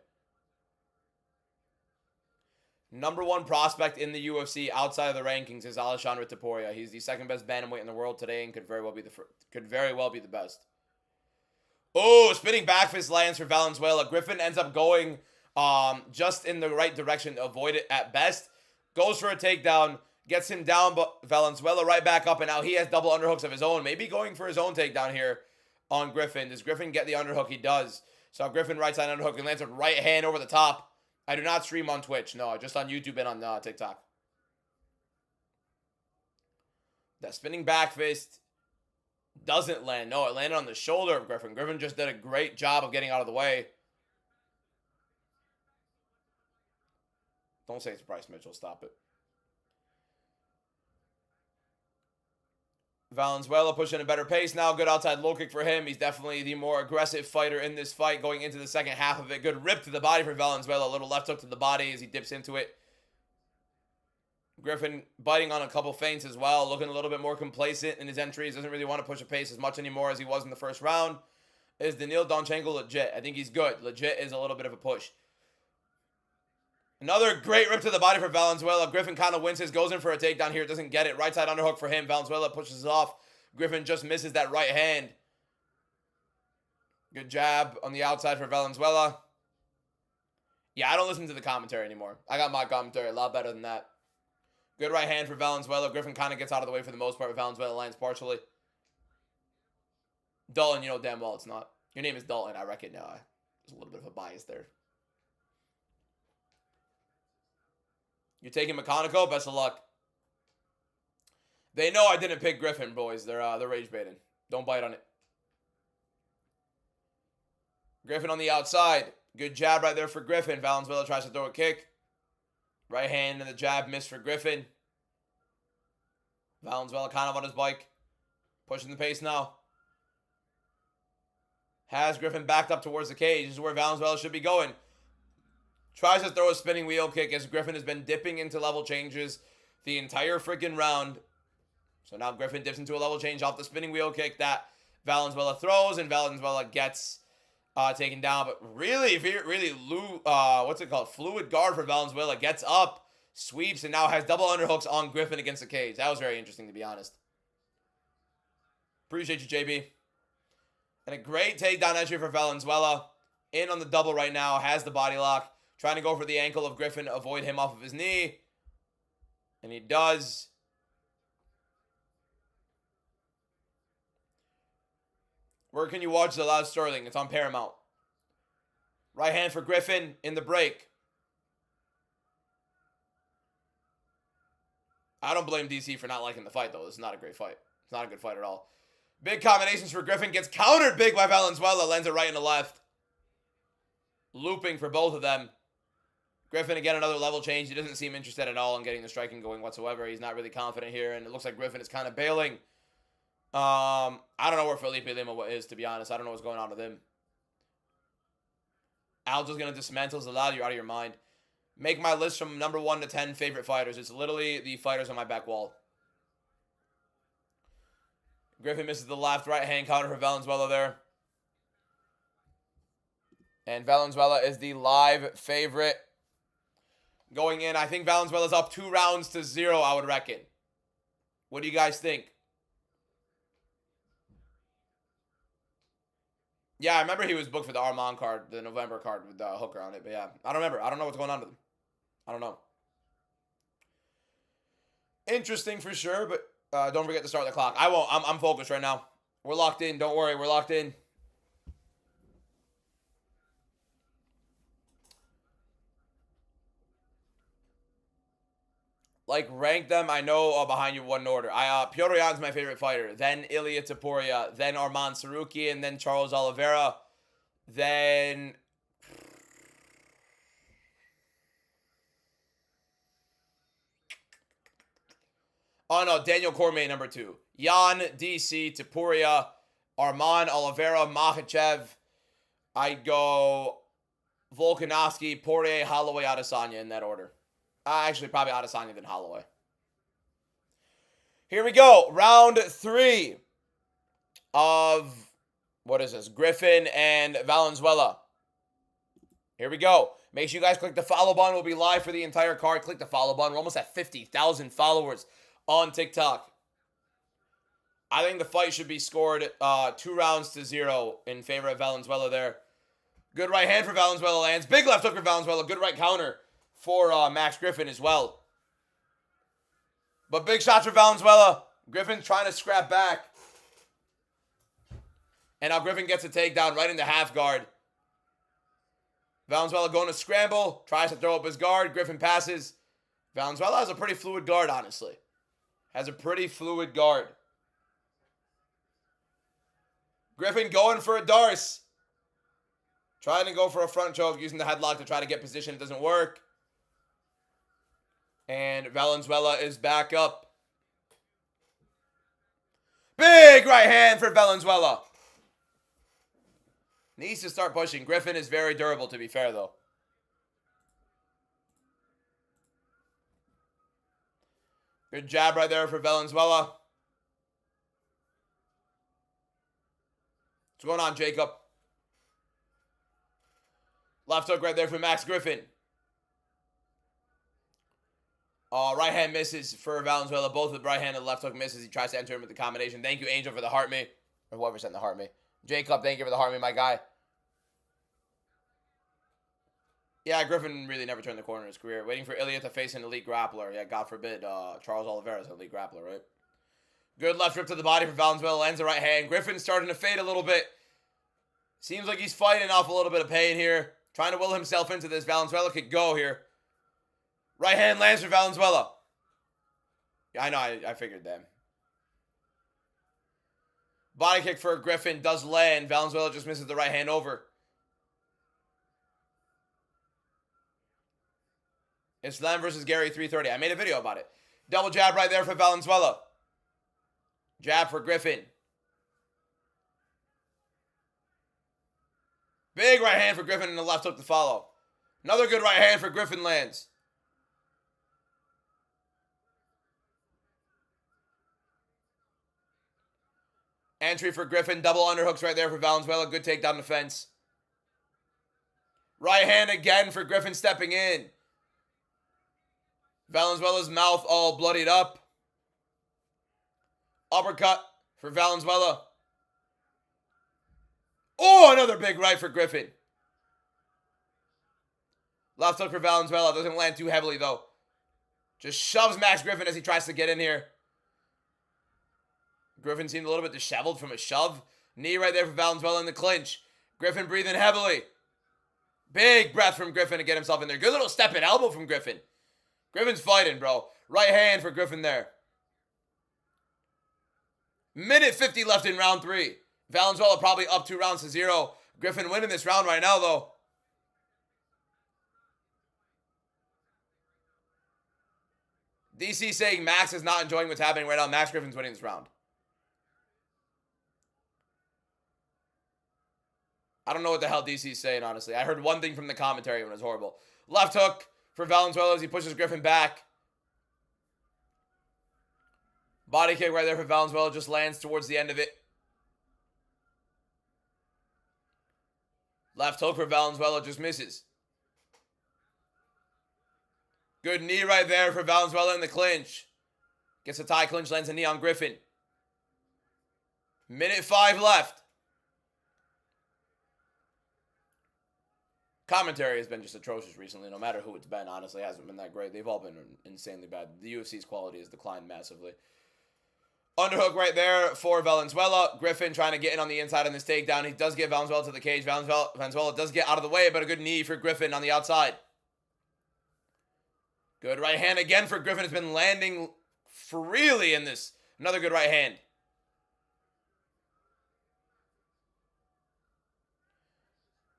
Number one prospect in the UFC outside of the rankings is Alexandre Topuria. He's the second best bantamweight in the world today and could very well be the best. Oh, spinning back fist lands for Valenzuela. Griffin ends up going just in the right direction to avoid it at best. Goes for a takedown, gets him down, but Valenzuela right back up, and now he has double underhooks of his own. Maybe going for his own takedown here on Griffin. Does Griffin get the underhook? He does. So Griffin right side underhook and lands a right hand over the top. I do not stream on Twitch. No, just on YouTube and on TikTok. That spinning back fist doesn't land. No, it landed on the shoulder of Griffin. Griffin just did a great job of getting out of the way. Don't say it's Bryce Mitchell. Stop it. Valenzuela pushing a better pace now. Good outside low kick for him. He's definitely the more aggressive fighter in this fight going into the second half of it. Good rip to the body for Valenzuela. A little left hook to the body as he dips into it. Griffin biting on a couple feints as well. Looking a little bit more complacent in his entries. Doesn't really want to push a pace as much anymore as he was in the first round. Is Daniil Donchenko legit? I think he's good. Legit is a little bit of a push. Another great rip to the body for Valenzuela. Griffin kind of wins his, goes in for a takedown here. Doesn't get it. Right side underhook for him. Valenzuela pushes it off. Griffin just misses that right hand. Good jab on the outside for Valenzuela. Yeah, I don't listen to the commentary anymore. I got my commentary a lot better than that. Good right hand for Valenzuela. Griffin kind of gets out of the way for the most part, but Valenzuela lands partially. Dalton, you know damn well it's not. Your name is Dalton. I reckon there's a little bit of a bias there. You're taking McConaughey? Best of luck. They know I didn't pick Griffin, boys. They're rage baiting. Don't bite on it. Griffin on the outside. Good jab right there for Griffin. Valenzuela tries to throw a kick. Right hand and the jab missed for Griffin. Valenzuela kind of on his bike. Pushing the pace now. Has Griffin backed up towards the cage. This is where Valenzuela should be going. Tries to throw a spinning wheel kick as Griffin has been dipping into level changes the entire freaking round. So now Griffin dips into a level change off the spinning wheel kick that Valenzuela throws, and Valenzuela gets taken down. But really, what's it called? Fluid guard for Valenzuela. Gets up, sweeps, and now has double underhooks on Griffin against the cage. That was very interesting, to be honest. Appreciate you, JB. And a great takedown entry for Valenzuela. In on the double right now. Has the body lock. Trying to go for the ankle of Griffin. Avoid him off of his knee. And he does. Where can you watch Zalal Sterling? It's on Paramount. Right hand for Griffin in the break. I don't blame DC for not liking the fight, though. This is not a great fight. It's not a good fight at all. Big combinations for Griffin. Gets countered big by Valenzuela. Lands it right in the left. Looping for both of them. Griffin, again, another level change. He doesn't seem interested at all in getting the striking going whatsoever. He's not really confident here, and it looks like Griffin is kind of bailing. I don't know where Felipe Lima is, to be honest. I don't know what's going on with him. Aljo's going to dismantle Zalal. You're out of your mind. Make my list from number 1 to 10 favorite fighters. It's literally the fighters on my back wall. Griffin misses the left, right hand counter for Valenzuela there. And Valenzuela is the live favorite. Going in, I think Valenzuela's up 2 rounds to 0, I would reckon. What do you guys think? Yeah, I remember he was booked for the Armand card, the November card with the hooker on it. But yeah, I don't remember. I don't know what's going on with him. I don't know. Interesting for sure, but don't forget to start the clock. I won't. I'm focused right now. We're locked in. Don't worry. We're locked in. Like, rank them. I know behind you one order. Piotr Jan's my favorite fighter. Then Ilya Topuria. Then Arman Sarukian. Then Charles Oliveira. Then... Oh, no. Daniel Cormier, number 2. Jan, DC, Topuria, Arman, Oliveira, Makhachev. I'd go Volkanovski, Poirier, Holloway, Adesanya in that order. Actually, probably Adesanya than Holloway. Here we go. Round 3 of, what is this? Griffin and Valenzuela. Here we go. Make sure you guys click the follow button. We'll be live for the entire card. Click the follow button. We're almost at 50,000 followers on TikTok. I think the fight should be scored 2 rounds to 0 in favor of Valenzuela there. Good right hand for Valenzuela lands. Big left hook for Valenzuela. Good right counter for Max Griffin as well. But big shots for Valenzuela. Griffin's trying to scrap back. And now Griffin gets a takedown right into half guard. Valenzuela going to scramble. Tries to throw up his guard. Griffin passes. Valenzuela has a pretty fluid guard, honestly. Has a pretty fluid guard. Griffin going for a Darce. Trying to go for a front choke. Using the headlock to try to get position. It doesn't work. And Valenzuela is back up. Big right hand for Valenzuela. Needs to start pushing. Griffin is very durable, to be fair, though. Good jab right there for Valenzuela. What's going on, Jacob? Left hook right there for Max Griffin. Right hand misses for Valenzuela. Both the right hand and left hook misses. He tries to enter him with the combination. Thank you, Angel, for the heart me. Or whoever sent the heart me. Jacob, thank you for the heart me, my guy. Yeah, Griffin really never turned the corner in his career. Waiting for Ilya to face an elite grappler. Yeah, God forbid Charles Oliveira's an elite grappler, right? Good left rip to the body for Valenzuela. Lands the right hand. Griffin's starting to fade a little bit. Seems like he's fighting off a little bit of pain here. Trying to will himself into this. Valenzuela could go here. Right hand lands for Valenzuela. Yeah, I know. I figured that. Body kick for Griffin does land. Valenzuela just misses the right hand over. Islam versus Gary 330. I made a video about it. Double jab right there for Valenzuela. Jab for Griffin. Big right hand for Griffin and the left hook to follow. Another good right hand for Griffin lands. Entry for Griffin. Double underhooks right there for Valenzuela. Good takedown defense. Right hand again for Griffin stepping in. Valenzuela's mouth all bloodied up. Uppercut for Valenzuela. Oh, another big right for Griffin. Left hook for Valenzuela. Doesn't land too heavily, though. Just shoves Max Griffin as he tries to get in here. Griffin seemed a little bit disheveled from a shove. Knee right there for Valenzuela in the clinch. Griffin breathing heavily. Big breath from Griffin to get himself in there. Good little step and elbow from Griffin. Griffin's fighting, bro. Right hand for Griffin there. Minute 50 left in round 3. Valenzuela probably up 2 rounds to 0. Griffin winning this round right now, though. DC saying Max is not enjoying what's happening right now. Max Griffin's winning this round. I don't know what the hell DC's saying, honestly. I heard one thing from the commentary when it was horrible. Left hook for Valenzuela as he pushes Griffin back. Body kick right there for Valenzuela. Just lands towards the end of it. Left hook for Valenzuela. Just misses. Good knee right there for Valenzuela in the clinch. Gets a tie clinch. Lands a knee on Griffin. Minute 5 left. Commentary has been just atrocious recently, no matter who it's been, honestly. It hasn't been that great. They've all been insanely bad. The UFC's quality has declined massively. Underhook right there for Valenzuela. Griffin trying to get in on the inside on this takedown. He does get Valenzuela to the cage. Valenzuela does get out of the way, but a good knee for Griffin on the outside. Good right hand again for Griffin. Has been landing freely in this. Another good right hand.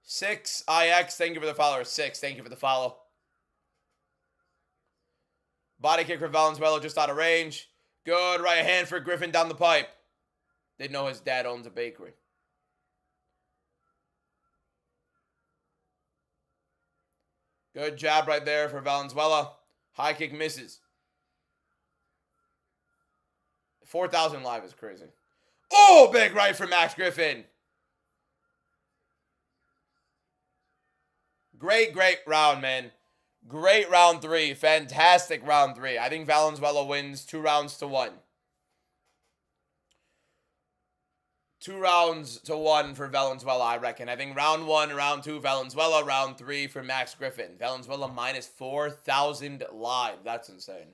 Six IX, thank you for the follower. 6, thank you for the follow. Body kick for Valenzuela just out of range. Good right hand for Griffin down the pipe. Didn't know his dad owns a bakery. Good jab right there for Valenzuela. High kick misses. 4,000 live is crazy. Oh, big right for Max Griffin. Great round, man. Great round 3. Fantastic round 3. I think Valenzuela wins 2 rounds to 1. 2 rounds to 1 for Valenzuela, I reckon. I think round 1, round 2, Valenzuela. Round 3 for Max Griffin. Valenzuela minus 4,000 live. That's insane.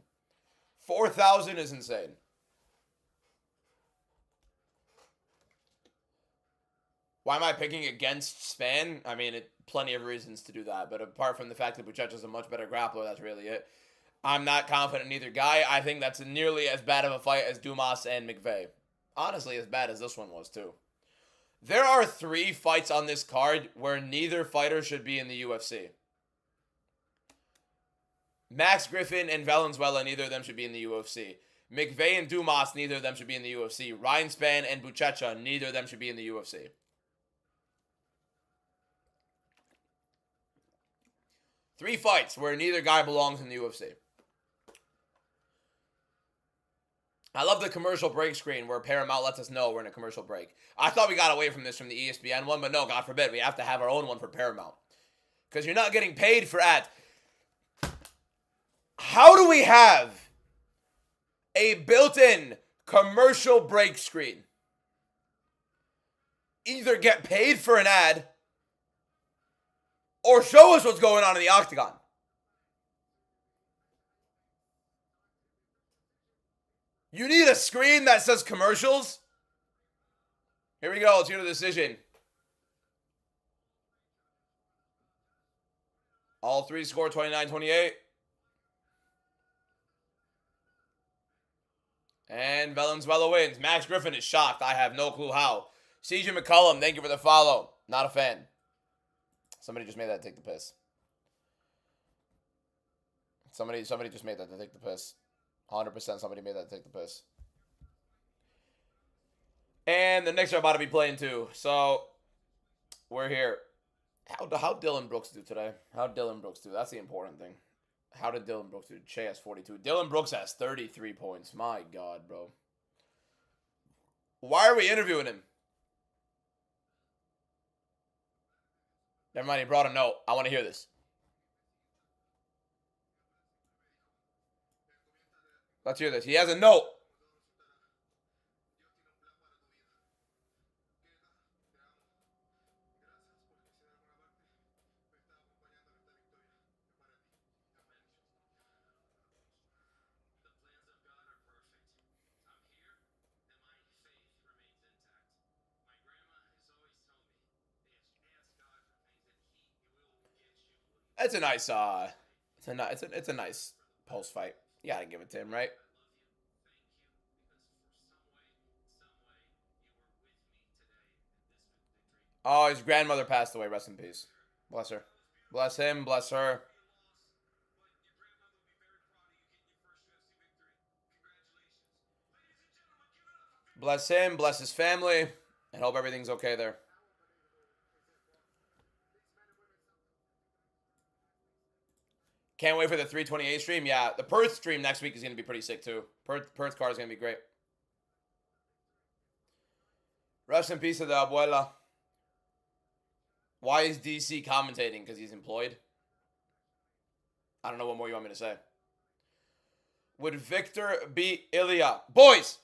4,000 is insane. Why am I picking against Span? I mean, plenty of reasons to do that. But apart from the fact that Buchecha's a much better grappler, that's really it. I'm not confident in either guy. I think that's nearly as bad of a fight as Dumas and McVeigh. Honestly, as bad as this one was, too. There are 3 fights on this card where neither fighter should be in the UFC. Max Griffin and Valenzuela, neither of them should be in the UFC. McVeigh and Dumas, neither of them should be in the UFC. Ryan Spann and Buchecha, neither of them should be in the UFC. 3 fights where neither guy belongs in the UFC. I love the commercial break screen where Paramount lets us know we're in a commercial break. I thought we got away from this from the ESPN one, but no, God forbid, we have to have our own one for Paramount. Because you're not getting paid for ads. How do we have a built-in commercial break screen? Either get paid for an ad Or show us what's going on in the octagon. You need a screen that says commercials? Here we go. Let's hear the decision. All three score 29-28. And Valenzuela wins. Max Griffin is shocked. I have no clue how. CJ McCollum, thank you for the follow. Not a fan. Somebody just made that take the piss. Somebody just made that to take the piss. 100% somebody made that to take the piss. And the Knicks are about to be playing too. So, we're here. How Dylan Brooks do today? How Dylan Brooks do? That's the important thing. How did Dylan Brooks do? Shea has 42. Dylan Brooks has 33 points. My God, bro. Why are we interviewing him? Never mind, he brought a note. I want to hear this. Let's hear this. He has a note. It's a nice it's a nice post fight. You gotta give it to him, right? Oh, his grandmother passed away. Rest in peace. Bless her. Bless him. Bless her. Bless him. Bless his family. And hope everything's okay there. Can't wait for the 328 stream. Yeah, the Perth stream next week is going to be pretty sick too. Perth card is going to be great. Rest in peace to the abuela. Why is DC commentating? Because he's employed? I don't know what more you want me to say. Would Victor beat Ilya? Boys,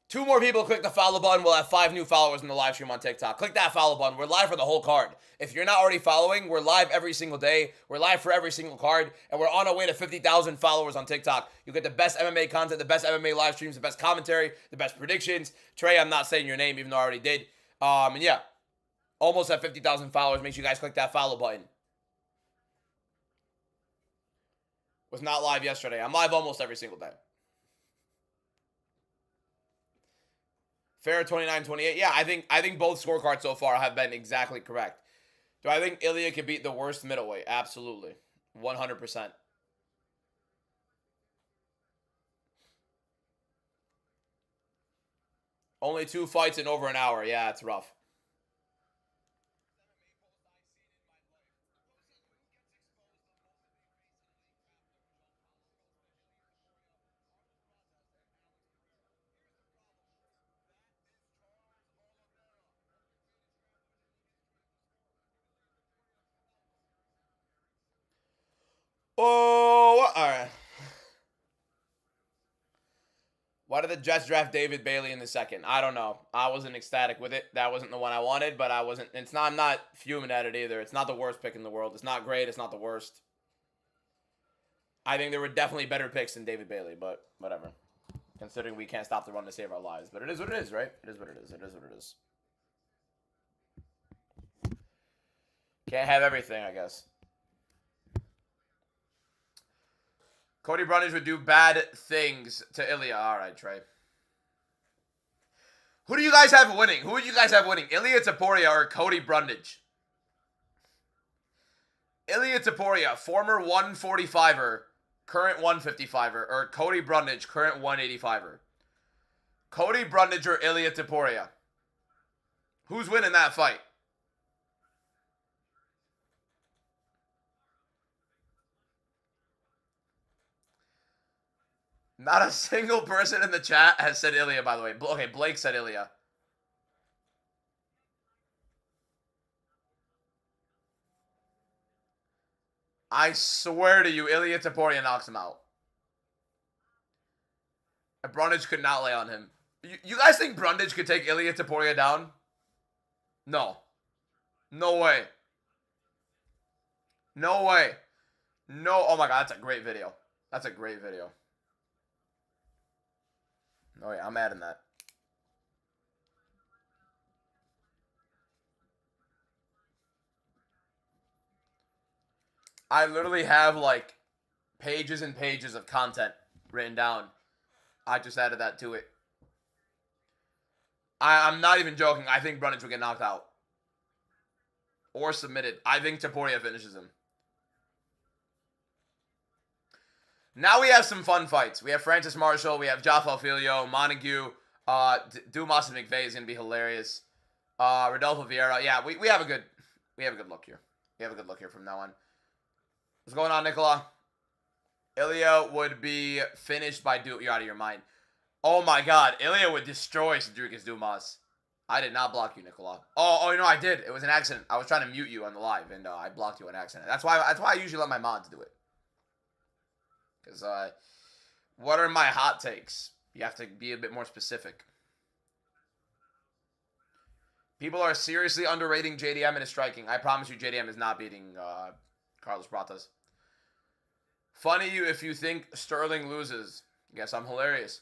2 more people click the follow button. We'll have 5 new followers in the live stream on TikTok. Click that follow button. We're live for the whole card. If you're not already following, we're live every single day. We're live for every single card. And we're on our way to 50,000 followers on TikTok. You'll get the best MMA content, the best MMA live streams, the best commentary, the best predictions. Trey, I'm not saying your name, even though I already did. And yeah, almost at 50,000 followers. Make sure you guys click that follow button. Was not live yesterday. I'm live almost every single day. Fair 29-28. Yeah, I think both scorecards so far have been exactly correct. Do I think Ilya could beat the worst middleweight? Absolutely. 100%. Only 2 fights in over an hour. Yeah, it's rough. Oh, all right. Why did the Jets draft David Bailey in the second? I don't know. I wasn't ecstatic with it. That wasn't the one I wanted, but I wasn't. It's not. I'm not fuming at it either. It's not the worst pick in the world. It's not great. It's not the worst. I think there were definitely better picks than David Bailey, but whatever. Considering we can't stop the run to save our lives, but it is what it is, right? It is what it is. It is what it is. Can't have everything, I guess. Cody Brundage would do bad things to Ilya. All right, Trey. Who do you guys have winning? Who would you guys have winning? Ilya Taporia or Cody Brundage? Ilya Taporia, former 145er, current 155er, or Cody Brundage, current 185er? Cody Brundage or Ilya Taporia? Who's winning that fight? Not a single person in the chat has said Ilya, by the way. Okay, Blake said Ilya. I swear to you, Ilya Taporia knocks him out. Brundage could not lay on him. You guys think Brundage could take Ilya Taporia down? No. No way. No way. No. Oh my god, that's a great video. That's a great video. Oh yeah, I'm adding that. I literally have like pages and pages of content written down. I just added that to it. I'm not even joking. I think Brunich will get knocked out. Or submitted. I think Topuria finishes him. Now we have some fun fights. We have Francis Marshall. We have Jaffa Filio, Montague. Dumas and McVeigh is going to be hilarious. Rodolfo Vieira. Yeah, we have a good look here. We have a good look here from now on. What's going on, Nicola? Ilya would be finished by You're out of your mind. Oh my god. Ilya would destroy Cedricus Dumas. I did not block you, Nicola. Oh, I did. It was an accident. I was trying to mute you on the live, and I blocked you on accident. That's why I usually let my mods do it. Because, what are my hot takes? You have to be a bit more specific. People are seriously underrating JDM in his striking. I promise you JDM is not beating Carlos Pratas. Funny if you think Sterling loses. Guess I'm hilarious.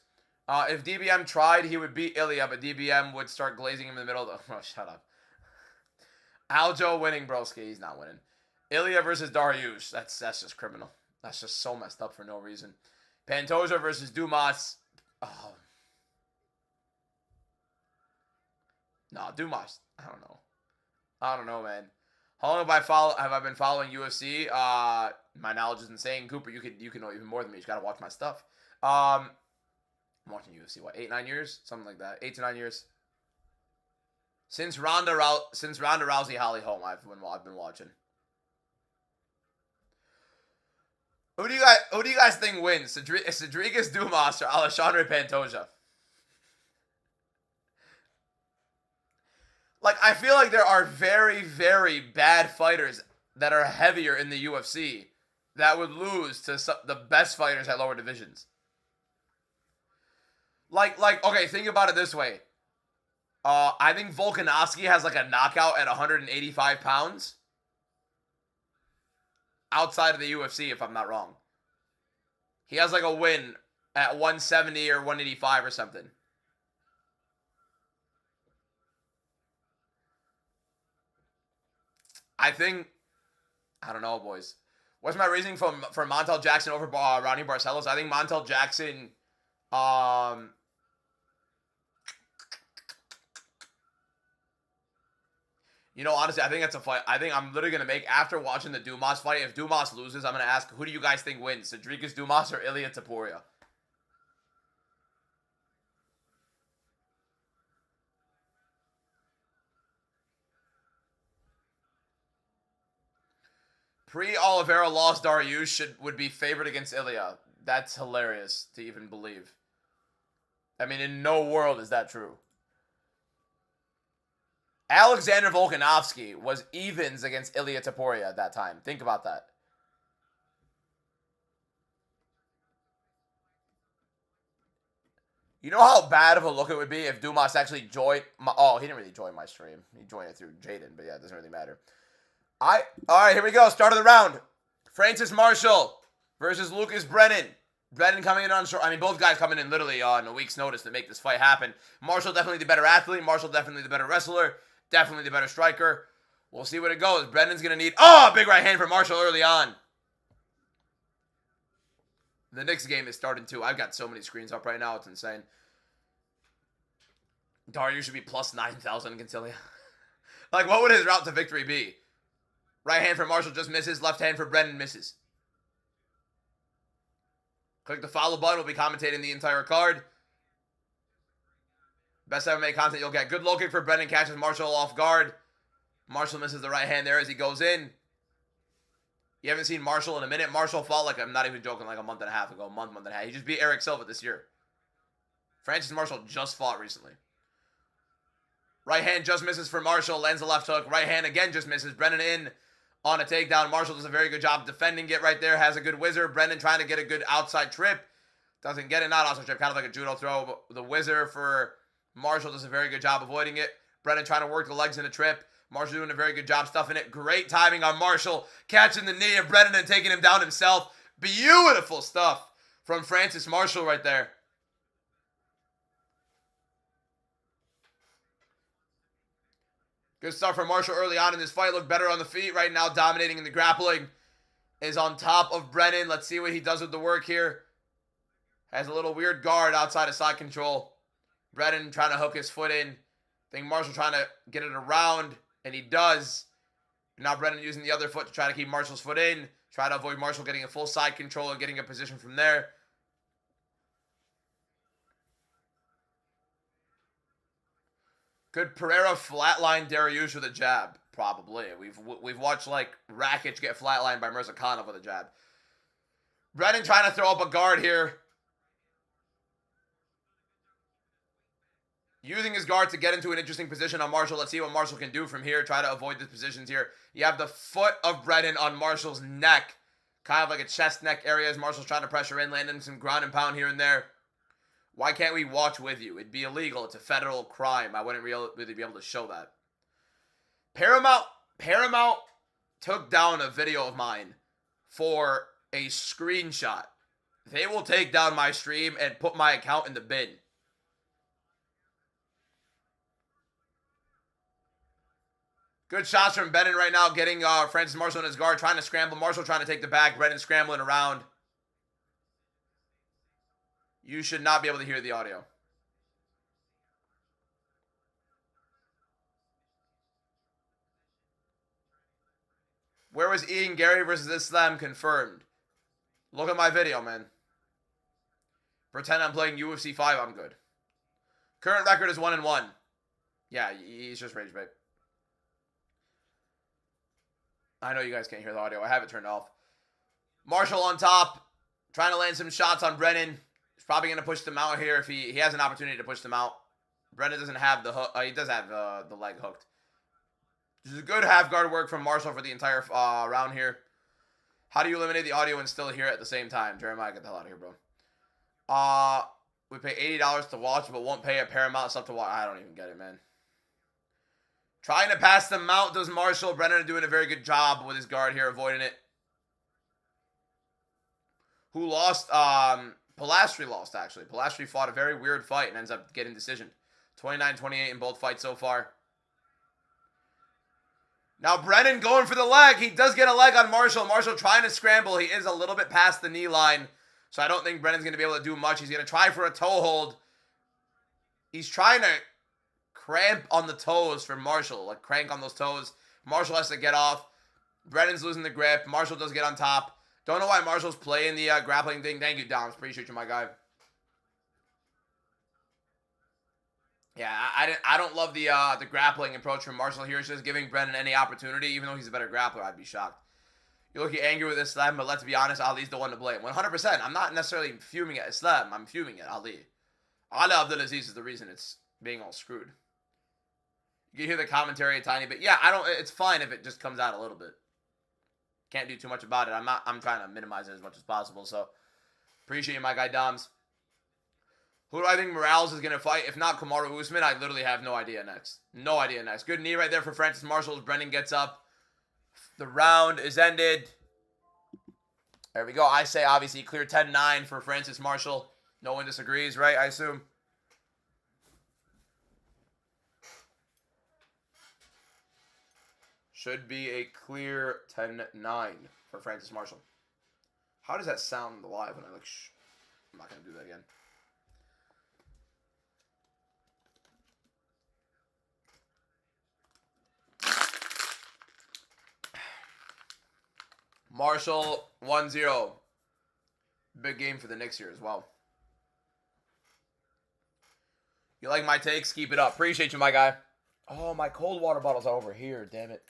If DBM tried, he would beat Ilya, but DBM would start glazing him in the middle of the... Oh, shut up. Aljo winning, broski. He's not winning. Ilya versus Dariush. That's just criminal. That's just so messed up for no reason. Pantoja versus Dumas. Oh. No, Dumas. I don't know, man. How long have I been following UFC? My knowledge is insane. Cooper, you can know even more than me. You just gotta watch my stuff. I'm watching UFC, 8, 9 years? Something like that. 8 to 9 years. Since Ronda Rousey Holly Holm, I've been watching. Who do you guys think wins? Cedricus Dumas or Alexandre Pantoja? Like, I feel like there are very, very bad fighters that are heavier in the UFC that would lose to the best fighters at lower divisions. Like, okay, think about it this way. I think Volkanovski has like a knockout at 185 pounds. Outside of the UFC, if I'm not wrong. He has like a win at 170 or 185 or something. I don't know, boys. What's my reasoning for Montel Jackson over Ronnie Barcelos? I think Montel Jackson, honestly, I think that's a fight. I think I'm literally going to make, after watching the Dumas fight, if Dumas loses, I'm going to ask, who do you guys think wins? Cedricus Dumas or Ilya Topuria? Pre-Oliveira lost Dariush would be favored against Ilya. That's hilarious to even believe. I mean, in no world is that true. Alexander Volkanovski was evens against Ilya Topuria at that time. Think about that. You know how bad of a look it would be if Dumas actually joined he didn't really join my stream. He joined it through Jaden, but yeah, it doesn't really matter. All right, here we go. Start of the round. Francis Marshall versus Lucas Brennan. Brennan coming in on short. I mean, both guys coming in literally on a week's notice to make this fight happen. Marshall definitely the better athlete. Marshall definitely the better wrestler. Definitely the better striker. We'll see what it goes. Brennan's going to need... big right hand for Marshall early on. The Knicks game is starting too. I've got so many screens up right now. It's insane. Darius should be plus 9,000 against Ilya. Like, what would his route to victory be? Right hand for Marshall just misses. Left hand for Brennan misses. Click the follow button. We'll be commentating the entire card. Best MMA content you'll get. Good low kick for Brennan. Catches Marshall off guard. Marshall misses the right hand there as he goes in. You haven't seen Marshall in a minute. Marshall fought like, I'm not even joking, like a month and a half ago. Month and a half. He just beat Eric Silva this year. Francis Marshall just fought recently. Right hand just misses for Marshall. Lands the left hook. Right hand again just misses. Brennan in on a takedown. Marshall does a very good job defending it right there. Has a good whizzer. Brennan trying to get a good outside trip. Doesn't get it. Not outside trip. Kind of like a judo throw. But the whizzer for Marshall does a very good job avoiding it. Brennan trying to work the legs in a trip. Marshall doing a very good job stuffing it. Great timing on Marshall, catching the knee of Brennan and taking him down himself. Beautiful stuff from Francis Marshall right there. Good stuff from Marshall early on in this fight. Looked better on the feet right now, dominating in the grappling. Is on top of Brennan. Let's see what he does with the work here. Has a little weird guard outside of side control. Brennan trying to hook his foot in. I think Marshall trying to get it around, and he does. Now Brennan using the other foot to try to keep Marshall's foot in. Try to avoid Marshall getting a full side control and getting a position from there. Could Pereira flatline Dariush with a jab? Probably. We've watched like Rakic get flatlined by Mirzakhanov with a jab. Brennan trying to throw up a guard here. Using his guard to get into an interesting position on Marshall. Let's see what Marshall can do from here. Try to avoid the positions here. You have the foot of Brennan on Marshall's neck. Kind of like a chest neck area as Marshall's trying to pressure in, landing some ground and pound here and there. Why can't we watch with you? It'd be illegal. It's a federal crime. I wouldn't really be able to show that. Paramount took down a video of mine for a screenshot. They will take down my stream and put my account in the bin. Good shots from Brennan right now, getting Francis Marshall in his guard, trying to scramble. Marshall trying to take the back. Brennan scrambling around. You should not be able to hear the audio. Where was Ian Gary versus Islam confirmed? Look at my video, man. Pretend I'm playing UFC 5, I'm good. Current record is 1-1. Yeah, he's just rage bait. I know you guys can't hear the audio. I have it turned off. Marshall on top, trying to land some shots on Brennan. He's probably going to push them out here if he has an opportunity to push them out. Brennan doesn't have the hook. He does have the leg hooked. This is good half guard work from Marshall for the entire round here. How do you eliminate the audio and still hear it at the same time? Jeremiah, get the hell out of here, bro. We pay $80 to watch, but won't pay a Paramount stuff to watch. I don't even get it, man. Trying to pass the mount does Marshall. Brennan doing a very good job with his guard here, avoiding it. Who lost? Pilastri lost, actually. Pilastri fought a very weird fight and ends up getting decisioned. 29-28 in both fights so far. Now Brennan going for the leg. He does get a leg on Marshall. Marshall trying to scramble. He is a little bit past the knee line. So I don't think Brennan's going to be able to do much. He's going to try for a toe hold. He's trying to cramp on the toes for Marshall. Like crank on those toes. Marshall has to get off. Brennan's losing the grip. Marshall does get on top. Don't know why Marshall's playing the grappling thing. Thank you, Dom. Appreciate you, my guy. Yeah, I don't love the grappling approach from Marshall here. It's just giving Brennan any opportunity. Even though he's a better grappler, I'd be shocked. You look angry with Islam, but let's be honest, Ali's the one to blame. 100%. I'm not necessarily fuming at Islam. I'm fuming at Ali. Ali Abdulaziz is the reason it's being all screwed. You can hear the commentary a tiny bit. Yeah, it's fine if it just comes out a little bit. Can't do too much about it. I'm trying to minimize it as much as possible. So appreciate you, my guy Doms. Who do I think Morales is going to fight? If not Kamaru Usman, I literally have no idea next. No idea next. Good knee right there for Francis Marshall as Brennan gets up. The round is ended. There we go. I say obviously clear 10-9 for Francis Marshall. No one disagrees, right? I assume. Should be a clear 10-9 for Francis Marshall. How does that sound live when I shh. I'm not going to do that again. Marshall 1-0. Big game for the Knicks here as well. You like my takes? Keep it up. Appreciate you, my guy. Oh, my cold water bottle's over here. Damn it.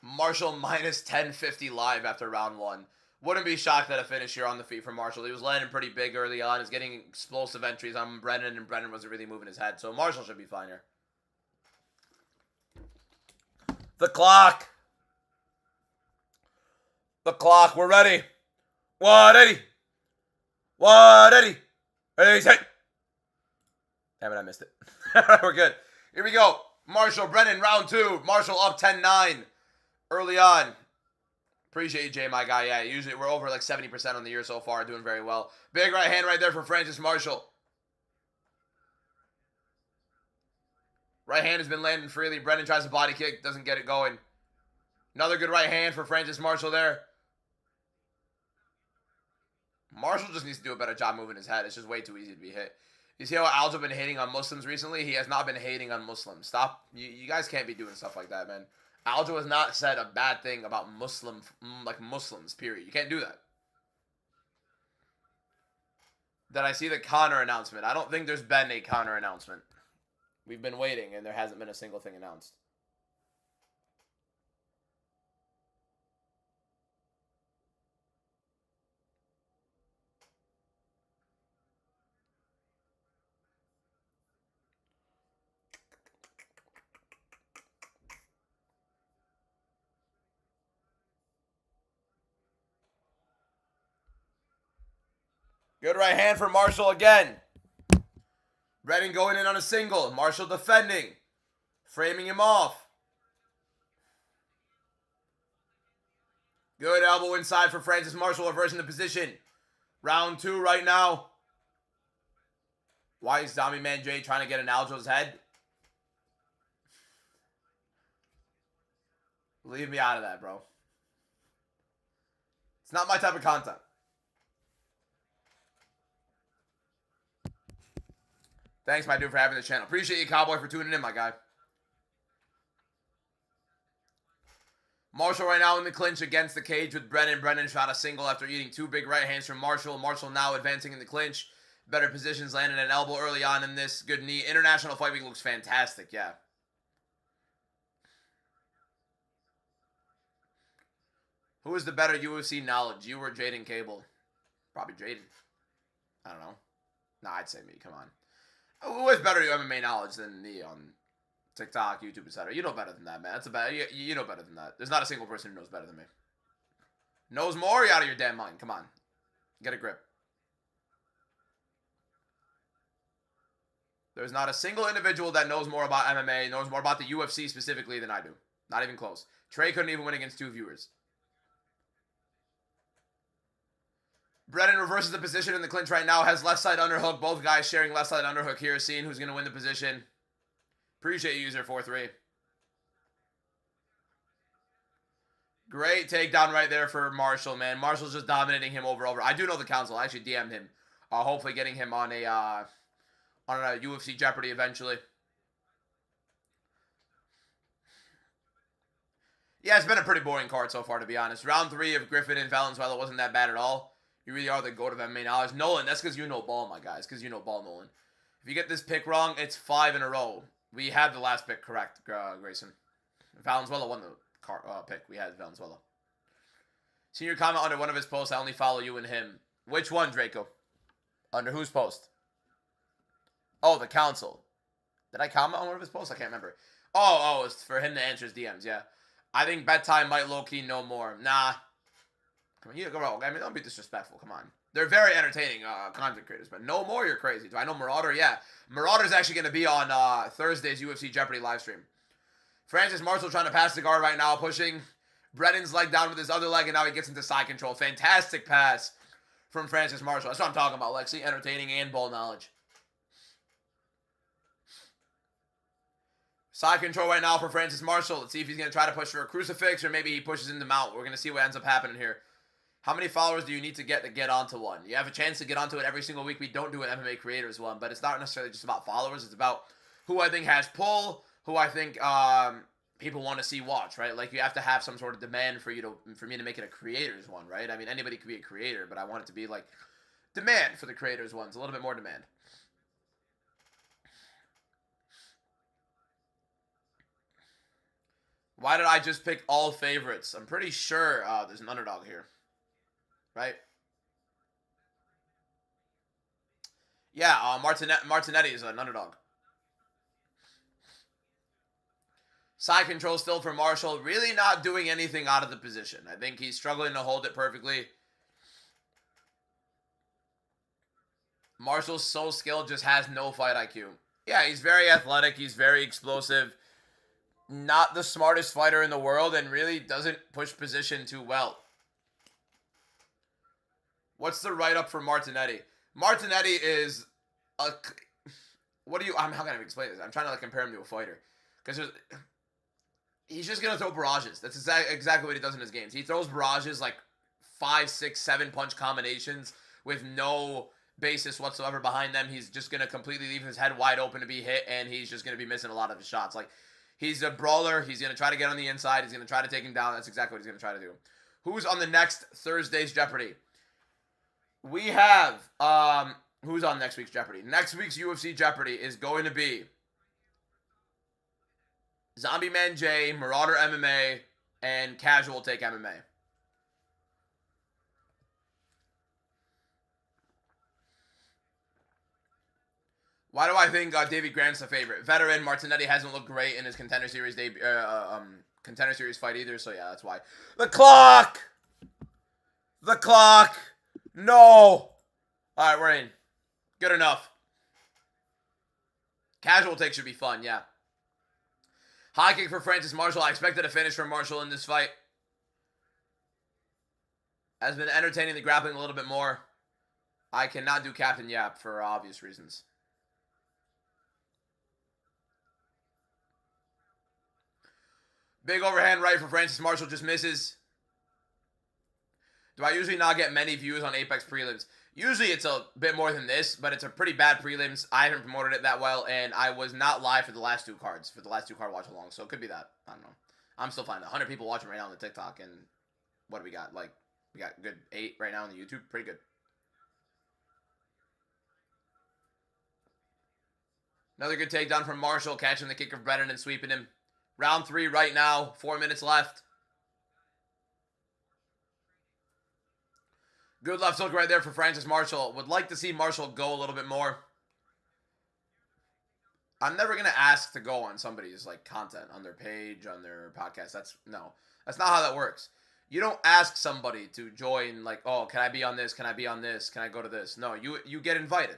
Marshall minus 1050 live after round one. Wouldn't be shocked at a finish here on the feet for Marshall. He was landing pretty big early on. He's getting explosive entries on Brennan, and Brennan wasn't really moving his head. So Marshall should be fine here. The clock. The clock. We're ready. 180. 180. Ready, set. Damn it, I missed it. We're good. Here we go. Marshall, Brennan, round 2. Marshall up 10-9 early on. Appreciate you, Jay, my guy. Yeah, usually we're over like 70% on the year so far. Doing very well. Big right hand right there for Francis Marshall. Right hand has been landing freely. Brennan tries a body kick. Doesn't get it going. Another good right hand for Francis Marshall there. Marshall just needs to do a better job moving his head. It's just way too easy to be hit. You see how Al's been hating on Muslims recently? He has not been hating on Muslims. Stop. You guys can't be doing stuff like that, man. Aljo has not said a bad thing about Muslims, period. You can't do that. Did I see the Connor announcement? I don't think there's been a Connor announcement. We've been waiting, and there hasn't been a single thing announced. Good right hand for Marshall again. Brennan going in on a single. Marshall defending. Framing him off. Good elbow inside for Francis Marshall, reversing the position. Round 2 right now. Why is Zombie Man Jay trying to get in Aljo's head? Leave me out of that, bro. It's not my type of content. Thanks, my dude, for having the channel. Appreciate you, Cowboy, for tuning in, my guy. Marshall right now in the clinch against the cage with Brennan. Brennan shot a single after eating 2 big right hands from Marshall. Marshall now advancing in the clinch. Better positions, landing an elbow early on in this. Good knee. International Fight Week looks fantastic, yeah. Who is the better UFC knowledge, you or Jaden Cable? Probably Jaden. I don't know. Nah, I'd say me. Come on. Who has better MMA knowledge than me on TikTok, YouTube, etc.? You know better than that, man. That's about you know better than that. There's not a single person who knows better than me. Knows more? You're out of your damn mind. Come on. Get a grip. There's not a single individual that knows more about MMA, knows more about the UFC specifically than I do. Not even close. Trey couldn't even win against 2 viewers. Brennan reverses the position in the clinch right now. Has left side underhook. Both guys sharing left side underhook here. Seeing who's going to win the position. Appreciate you, user 43. Great takedown right there for Marshall, man. Marshall's just dominating him over. I do know the counsel. I actually DM'd him. Hopefully getting him on a UFC Jeopardy eventually. Yeah, it's been a pretty boring card so far, to be honest. Round 3 of Griffin and Valenzuela wasn't that bad at all. You really are the GOAT of MMA knowledge. Nolan, that's because you know ball, my guys. Because you know ball, Nolan. If you get this pick wrong, it's 5 in a row. We had the last pick correct, Grayson. Valenzuela won the pick. We had Valenzuela. See your comment under one of his posts. I only follow you and him. Which one, Draco? Under whose post? Oh, the council. Did I comment on one of his posts? I can't remember. Oh, it's for him to answer his DMs, yeah. I think Bedtime might low-key know more. Nah. Come on, you go wrong. I mean, don't be disrespectful. Come on. They're very entertaining content creators, but no more, you're crazy. Do I know Marauder? Yeah. Marauder's actually going to be on Thursday's UFC Jeopardy livestream. Francis Marshall trying to pass the guard right now, pushing Brennan's leg down with his other leg, and now he gets into side control. Fantastic pass from Francis Marshall. That's what I'm talking about, Lexi. Entertaining and ball knowledge. Side control right now for Francis Marshall. Let's see if he's going to try to push for a crucifix, or maybe he pushes in the mount. We're going to see what ends up happening here. How many followers do you need to get onto one? You have a chance to get onto it every single week. We don't do an MMA creators one, but it's not necessarily just about followers. It's about who I think has pull, who I think people want to see watch, right? Like, you have to have some sort of demand for me to make it a creators one, right? I mean, anybody could be a creator, but I want it to be like demand for the creators ones, a little bit more demand. Why did I just pick all favorites? I'm pretty sure there's an underdog here. Right? Yeah, Martinetti is an underdog. Side control still for Marshall. Really not doing anything out of the position. I think he's struggling to hold it perfectly. Marshall's so skilled, just has no fight IQ. Yeah, he's very athletic. He's very explosive. Not the smartest fighter in the world and really doesn't push position too well. What's the write-up for Martinetti? Martinetti is a... What do you... How can I explain this? I'm trying to compare him to a fighter. Because he's just going to throw barrages. That's exactly what he does in his games. He throws barrages like 5, 6, 7 punch combinations with no basis whatsoever behind them. He's just going to completely leave his head wide open to be hit, and he's just going to be missing a lot of his shots. Like, he's a brawler. He's going to try to get on the inside. He's going to try to take him down. That's exactly what he's going to try to do. Who's on the next Thursday's Jeopardy? We have, who's on next week's Jeopardy? Next week's UFC Jeopardy is going to be Zombie Man J, Marauder MMA, and Casual Take MMA. Why do I think Davey Grant's the favorite? Veteran Martinetti hasn't looked great in his Contender Series Contender Series fight either, so yeah, that's why. The clock! The clock! No! All right, we're in. Good enough. Casual Take should be fun, yeah. High kick for Francis Marshall. I expected a finish from Marshall in this fight. Has been entertaining the grappling a little bit more. I cannot do Captain Yap for obvious reasons. Big overhand right for Francis Marshall, just misses. Do I usually not get many views on Apex prelims? Usually it's a bit more than this, but it's a pretty bad prelims. I haven't promoted it that well, and I was not live for the last 2 cards, for the last 2 card watch along, so it could be that. I don't know. I'm still fine. 100 people watching right now on the TikTok, and what do we got? Like, we got good 8 right now on the YouTube. Pretty good. Another good takedown from Marshall, catching the kick of Brennan and sweeping him. Round 3 right now, 4 minutes left. Good left hook right there for Francis Marshall. Would like to see Marshall go a little bit more. I'm never going to ask to go on somebody's content, on their page, on their podcast. That's not how that works. You don't ask somebody to join, oh, can I be on this? Can I be on this? Can I go to this? No, you get invited.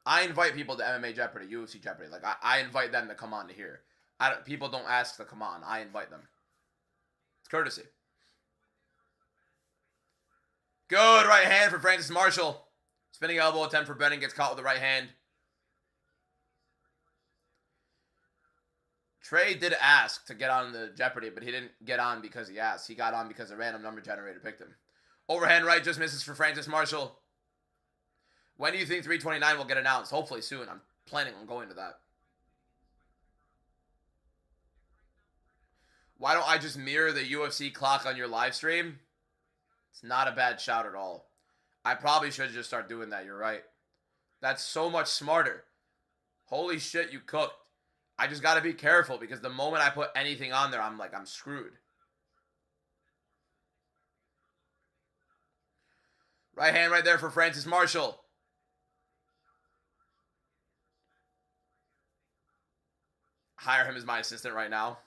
I invite people to MMA Jeopardy, UFC Jeopardy. I invite them to come on to here. People don't ask to come on. I invite them. It's courtesy. Good right hand for Francis Marshall. Spinning elbow attempt for Brennan, gets caught with the right hand. Trey did ask to get on the Jeopardy, but he didn't get on because he asked. He got on because a random number generator picked him. Overhand right just misses for Francis Marshall. When do you think 329 will get announced? Hopefully soon. I'm planning on going to that. Why don't I just mirror the UFC clock on your live stream? It's not a bad shout at all. I probably should just start doing that. You're right. That's so much smarter. Holy shit, you cooked. I just got to be careful because the moment I put anything on there, I'm screwed. Right hand right there for Francis Marshall. Hire him as my assistant right now.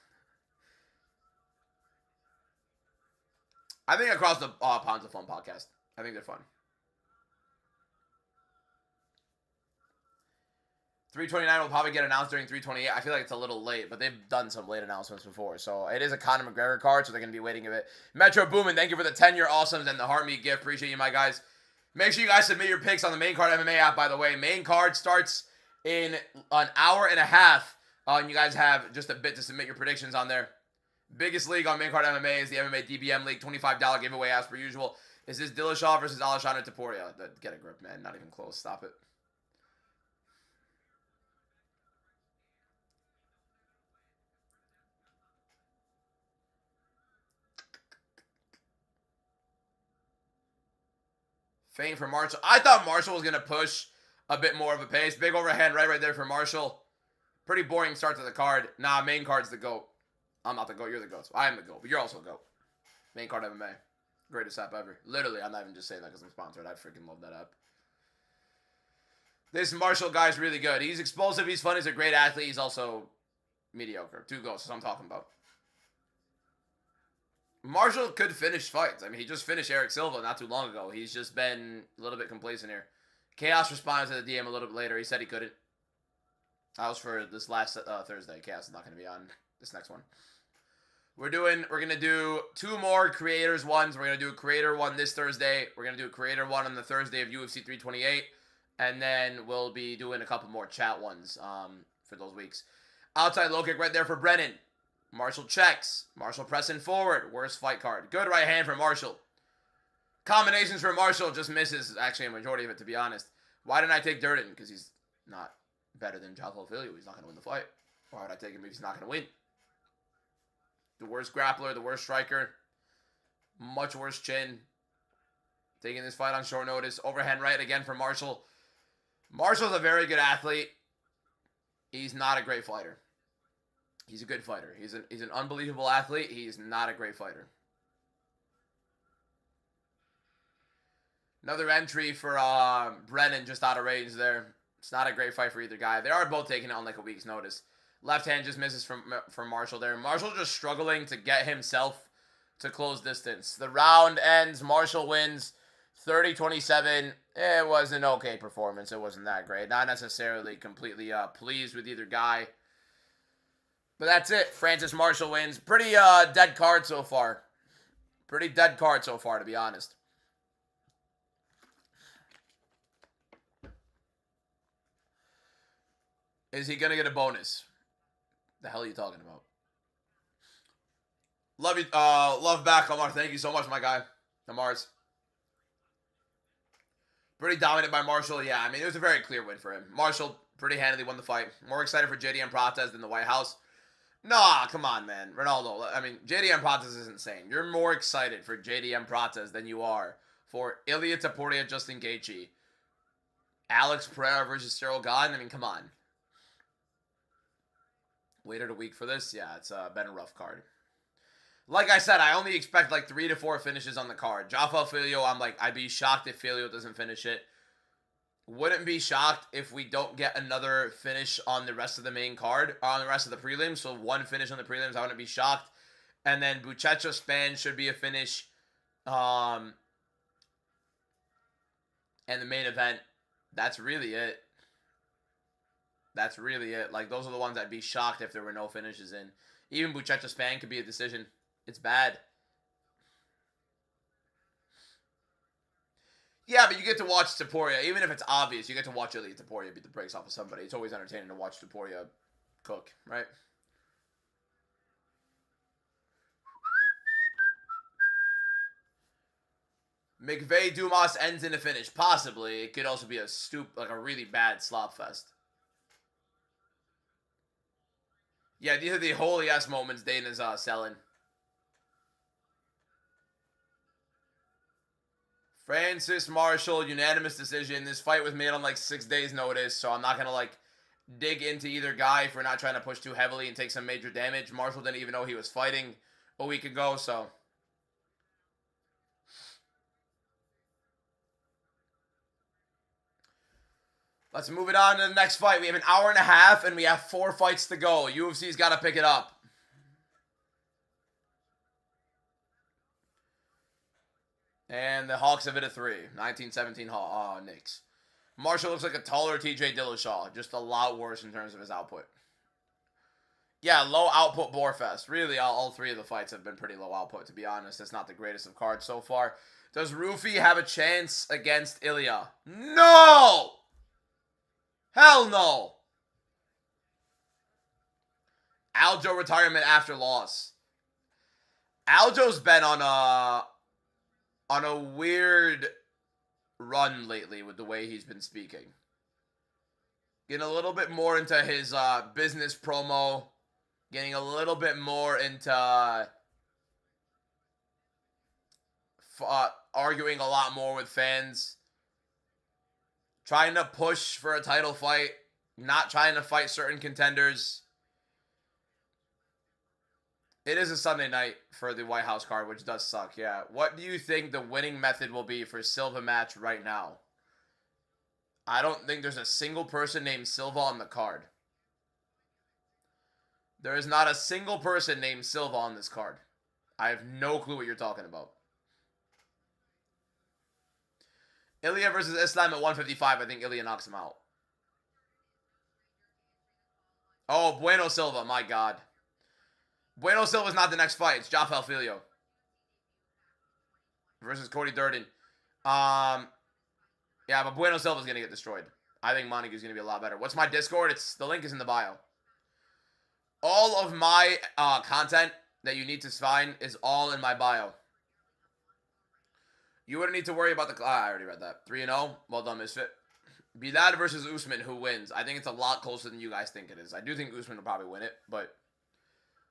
I think across the Ponds of Fun podcast. I think they're fun. 329 will probably get announced during 328. I feel like it's a little late, but they've done some late announcements before. So it is a Conor McGregor card, so they're going to be waiting a bit. Metro Boomin, thank you for the 10-year awesomes and the heart meat gift. Appreciate you, my guys. Make sure you guys submit your picks on the Main Card MMA app, by the way. Main card starts in an hour and a half. And you guys have just a bit to submit your predictions on there. Biggest league on Main Card MMA is the MMA DBM League. $25 giveaway as per usual. Is this Dillashaw versus Alexander Topuria? Get a grip, man. Not even close. Stop it. Feint for Marshall. I thought Marshall was going to push a bit more of a pace. Big overhand right there for Marshall. Pretty boring start to the card. Nah, Main Card's the GOAT. I'm not the GOAT. You're the GOAT. So I am the GOAT, but you're also a GOAT. Main Card MMA. Greatest app ever. Literally, I'm not even just saying that because I'm sponsored. I freaking love that app. This Marshall guy's really good. He's explosive. He's fun. He's a great athlete. He's also mediocre. 2 goals. That's what I'm talking about. Marshall could finish fights. I mean, he just finished Eric Silva not too long ago. He's just been a little bit complacent here. Chaos responded to the DM a little bit later. He said he couldn't. That was for this last Thursday. Chaos is not going to be on this next one. We're going to do 2 more creators ones. We're going to do a creator one this Thursday. We're going to do a creator one on the Thursday of UFC 328. And then we'll be doing a couple more chat ones for those weeks. Outside low kick right there for Brennan. Marshall checks. Marshall pressing forward. Worst fight card. Good right hand for Marshall. Combinations for Marshall just misses actually a majority of it, to be honest. Why didn't I take Durden? Because he's not better than Jocko Filio. He's not going to win the fight. Why would I take him if he's not going to win? The worst grappler, the worst striker. Much worse chin. Taking this fight on short notice. Overhand right again for Marshall. Marshall's a very good athlete. He's not a great fighter. He's a good fighter. He's an unbelievable athlete. He's not a great fighter. Another entry for Brennan just out of range there. It's not a great fight for either guy. They are both taking it on like a week's notice. Left hand just misses from Marshall there. Marshall just struggling to get himself to close distance. The round ends. Marshall wins 30-27. It was an okay performance. It wasn't that great. Not necessarily completely pleased with either guy. But that's it. Francis Marshall wins. Pretty dead card so far. Pretty dead card so far, to be honest. Is he going to get a bonus? The hell are you talking about? Love you. Love back, Omar. Thank you so much, my guy. Amar's. Pretty dominant by Marshall. Yeah, I mean, it was a very clear win for him. Marshall pretty handily won the fight. More excited for JDM Prates than the White House. Nah, come on, man. Ronaldo. I mean, JDM Prates is insane. You're more excited for JDM Prates than you are for Ilia Topuria, Justin Gaethje, Alex Pereira versus Cyril Gane. I mean, come on. Waited a week for this? Yeah, it's been a rough card. Like I said, I only expect like 3 to 4 finishes on the card. Jaffa Filio, I'd be shocked if Filio doesn't finish it. Wouldn't be shocked if we don't get another finish on the rest of the main card, on the rest of the prelims. So 1 finish on the prelims, I wouldn't be shocked. And then Buchecha Span should be a finish. And the main event, that's really it. That's really it. Like, those are the ones I'd be shocked if there were no finishes in. Even Buchecha Span could be a decision. It's bad. Yeah, but you get to watch Topuria. Even if it's obvious, you get to watch Ilia Topuria beat the brakes off of somebody. It's always entertaining to watch Topuria cook, right? McVeigh Dumas ends in a finish. Possibly. It could also be like a really bad slop fest. Yeah, these are the holy-ass moments Dana's selling. Francis Marshall, unanimous decision. This fight was made on like 6 days' notice, so I'm not going to like dig into either guy if we're not trying to push too heavily and take some major damage. Marshall didn't even know he was fighting a week ago, so... Let's move it on to the next fight. We have an hour and a half, and we have 4 fights to go. UFC's got to pick it up. And the Hawks have hit a 3. 1917 Knicks. Marshall looks like a taller TJ Dillashaw. Just a lot worse in terms of his output. Yeah, low output Borefest. Really, all 3 of the fights have been pretty low output, to be honest. It's not the greatest of cards so far. Does Rufi have a chance against Ilia? No! Hell no! Aljo retirement after loss. Aljo's been on a weird run lately with the way he's been speaking. Getting a little bit more into his business promo. Getting a little bit more into arguing a lot more with fans. Trying to push for a title fight. Not trying to fight certain contenders. It is a Sunday night for the White House card, which does suck, yeah. What do you think the winning method will be for Silva match right now? I don't think there's a single person named Silva on the card. There is not a single person named Silva on this card. I have no clue what you're talking about. Ilya versus Islam at 155. I think Ilya knocks him out. Oh, Bueno Silva. My God. Bueno Silva's not the next fight. It's Jafel Filio versus Cody Durden. Yeah, but Bueno Silva's going to get destroyed. I think Montague's going to be a lot better. What's my Discord? The link is in the bio. All of my content that you need to find is all in my bio. You wouldn't need to worry about the... I already read that. 3-0. Well done, Misfit. Bilal versus Usman, who wins? I think it's a lot closer than you guys think it is. I do think Usman will probably win it, but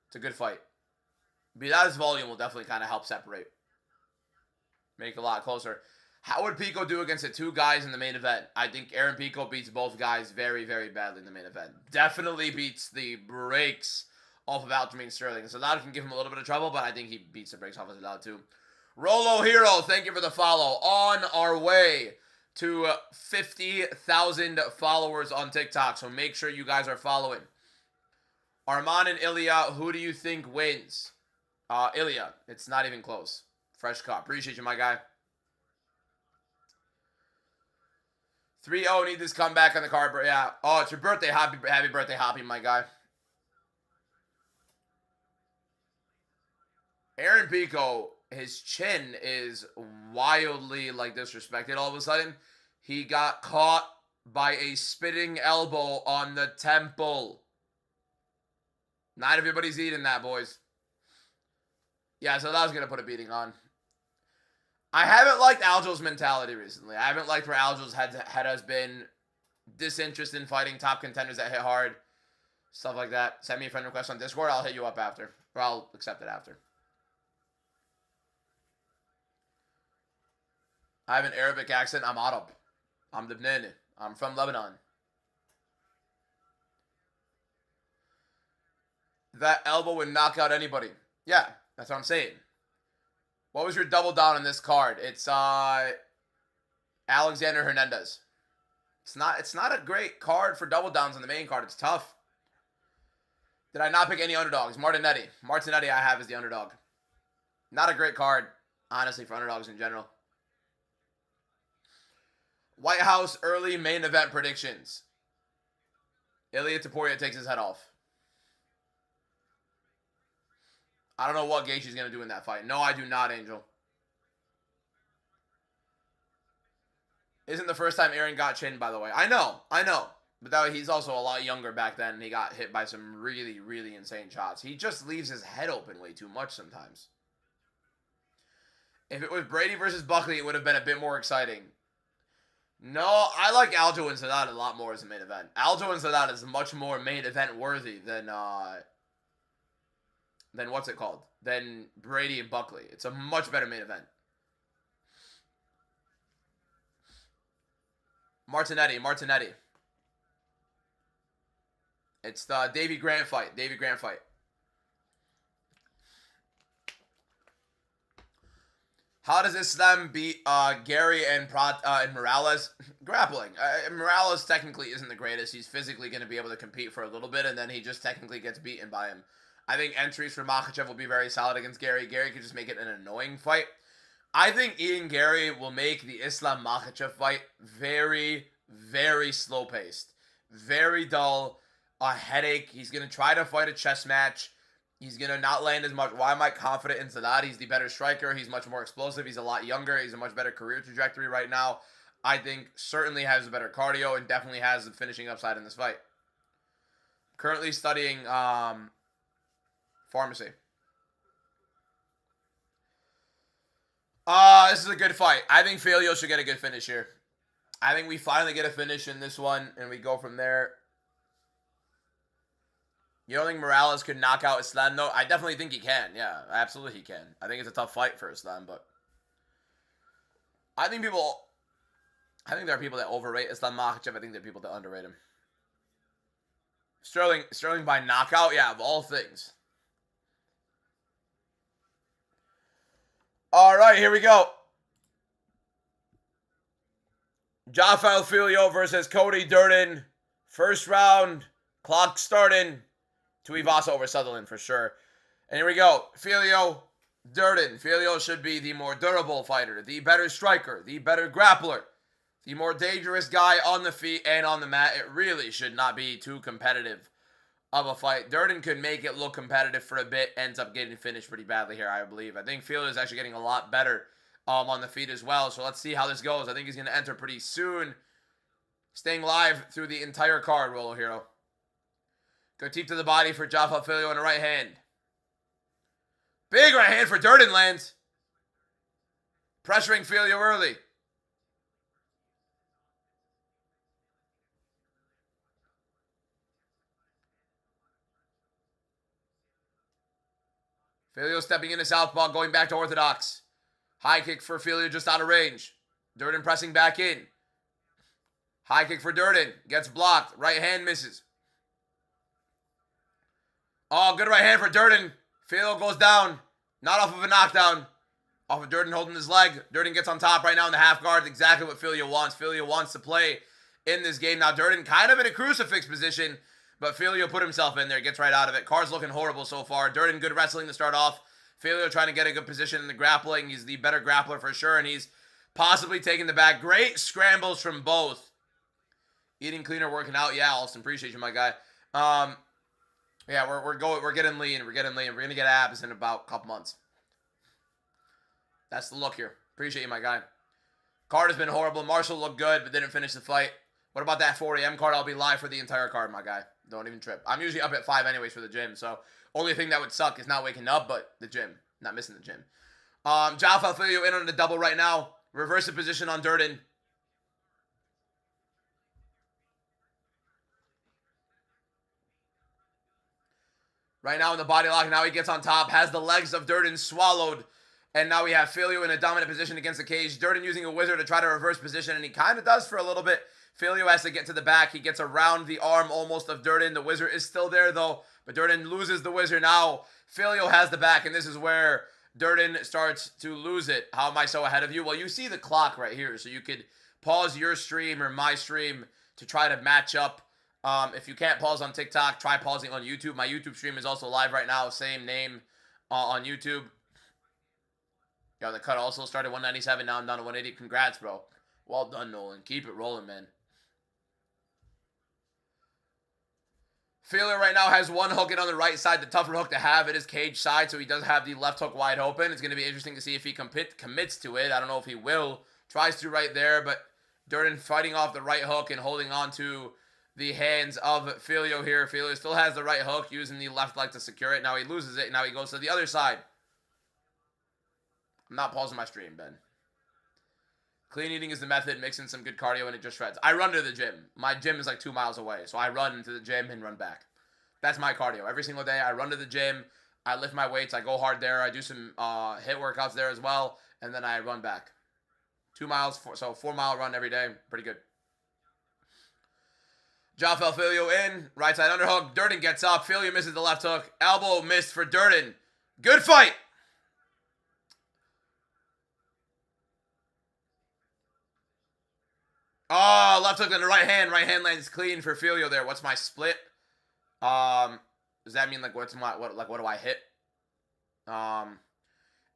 it's a good fight. Bilal's volume will definitely kind of help separate. Make it a lot closer. How would Pico do against the two guys in the main event? I think Aaron Pico beats both guys very, very badly in the main event. Definitely beats the brakes off of Aljamain Sterling. Zalal can give him a little bit of trouble, but I think he beats the brakes off of Zalal too. Rolo Hero, thank you for the follow. On our way to 50,000 followers on TikTok, so make sure you guys are following. Arman and Ilya, who do you think wins? Ilya. It's not even close. Fresh cut. Appreciate you, my guy. 3-0, need this comeback on the card. Yeah. Oh, it's your birthday. Happy birthday, Hoppy, my guy. Aaron Pico, his chin is wildly, disrespected all of a sudden. He got caught by a spitting elbow on the temple. Not everybody's eating that, boys. Yeah, so that was going to put a beating on. I haven't liked Aljo's mentality recently. I haven't liked where Aljo's head has been disinterested in fighting top contenders that hit hard. Stuff like that. Send me a friend request on Discord. I'll hit you up after. Or I'll accept it after. I have an Arabic accent. I'm Arab. I'm Lebanese. I'm from Lebanon. That elbow would knock out anybody. Yeah, that's what I'm saying. What was your double down on this card? It's Alexander Hernandez. It's not a great card for double downs on the main card. It's tough. Did I not pick any underdogs? Martinetti. Martinetti I have as the underdog. Not a great card, honestly, for underdogs in general. White House early main event predictions. Ilya Taporia takes his head off. I don't know what Gaethje's going to do in that fight. No, I do not, Angel. Isn't the first time Aaron got chinned, by the way. I know. But he's also a lot younger back then, and he got hit by some really, really insane shots. He just leaves his head open way too much sometimes. If it was Brady versus Buckley, it would have been a bit more exciting. No, I like Aljo and Sadat a lot more as a main event. Aljo and Sadat is much more main event worthy than what's it called? Than Brady and Buckley. It's a much better main event. Martinetti. It's the Davy Grant fight. How does Islam beat Gary and Morales? Grappling. Morales technically isn't the greatest. He's physically going to be able to compete for a little bit, and then he just technically gets beaten by him. I think entries for Makhachev will be very solid against Gary. Gary could just make it an annoying fight. I think Ian Gary will make the Islam Makhachev fight very, very slow-paced. Very dull. A headache. He's going to try to fight a chess match. He's going to not land as much. Why am I confident in Sadat? He's the better striker. He's much more explosive. He's a lot younger. He's a much better career trajectory right now. I think certainly has a better cardio and definitely has the finishing upside in this fight. Currently studying pharmacy. This is a good fight. I think Filio should get a good finish here. I think we finally get a finish in this one, and we go from there. You don't think Morales could knock out Islam, though? I definitely think he can. Yeah, absolutely he can. I think it's a tough fight for Islam, but I think there are people that overrate Islam Makhachev. I think there are people that underrate him. Sterling by knockout? Yeah, of all things. All right, here we go. Jafel Filio versus Cody Durden. First round. Clock starting. Tuivasa over Sutherland for sure. And here we go. Filio, Durden. Filio should be the more durable fighter, the better striker, the better grappler. the more dangerous guy on the feet and on the mat. It really should not be too competitive of a fight. Durden could make it look competitive for a bit, ends up getting finished pretty badly here, I believe. I think Fielder is actually getting a lot better on the feet as well, so let's see how this goes. I think he's going to enter pretty soon. Staying live through the entire card, Roller Hero. Go deep to the body for Jaffa Filio on the right hand. Big right hand for Durden lands. Pressuring Filio early. Filio stepping into southpaw, going back to orthodox. High kick for Filio just out of range. Durden pressing back in. High kick for Durden. Gets blocked. Right hand misses. Oh, good right hand for Durden. Filio goes down. Not off of a knockdown. Off of Durden holding his leg. Durden gets on top right now in the half guard. Exactly what Filio wants. Filio wants to play in this game. Now Durden kind of in a crucifix position, but Filio put himself in there. Gets right out of it. Card's looking horrible so far. Durden good wrestling to start off. Filio trying to get a good position in the grappling. He's the better grappler for sure, and he's possibly taking the back. Great scrambles from both. Eating cleaner, working out. Yeah, Austin, appreciate you, my guy. Yeah, we're getting lean. We're getting lean. We're gonna get abs in about a couple months. That's the look here. Appreciate you, my guy. Card has been horrible. Marshall looked good, but didn't finish the fight. What about that 4 a.m. card? I'll be live for the entire card, my guy. Don't even trip. I'm usually up at 5 anyways for the gym, so only thing that would suck is not waking up, but the gym. Not missing the gym. Jaffa Filio in on the double right now. Reverse the position on Durden. Right now in the body lock. Now he gets on top. Has the legs of Durden swallowed. And now we have Filio in a dominant position against the cage. Durden using a wizard to try to reverse position. And he kind of does for a little bit. Filio has to get to the back. He gets around the arm almost of Durden. The wizard is still there though. But Durden loses the wizard. Now Filio has the back. And this is where Durden starts to lose it. How am I so ahead of you? Well, you see the clock right here. So you could pause your stream or my stream to try to match up. If you can't pause on TikTok, try pausing on YouTube. My YouTube stream is also live right now. Same name on YouTube. Yo, the cut also started 197. Now I'm down to 180. Congrats, bro. Well done, Nolan. Keep it rolling, man. Feeler right now has one hook in on the right side. The tougher hook to have. It is cage side, so he does have the left hook wide open. It's going to be interesting to see if he commits to it. I don't know if he will. Tries to right there, but Durden fighting off the right hook and holding on to the hands of Filio here. Filio still has the right hook, using the left leg to secure it. Now he loses it. Now he goes to the other side. I'm not pausing my stream, Ben. Clean eating is the method. Mix in some good cardio and it just shreds. I run to the gym. My gym is like 2 miles away. So I run to the gym and run back. That's my cardio. Every single day I run to the gym. I lift my weights. I go hard there. I do some HIIT workouts there as well. And then I run back. 2 miles, so 4-mile run every day. Pretty good. Jaffa Filio in. Right side underhook. Durden gets up. Filio misses the left hook. Elbow missed for Durden. Good fight. Oh, left hook on the right hand. Right hand lands clean for Filio there. What's my split? Does that mean like what do I hit? I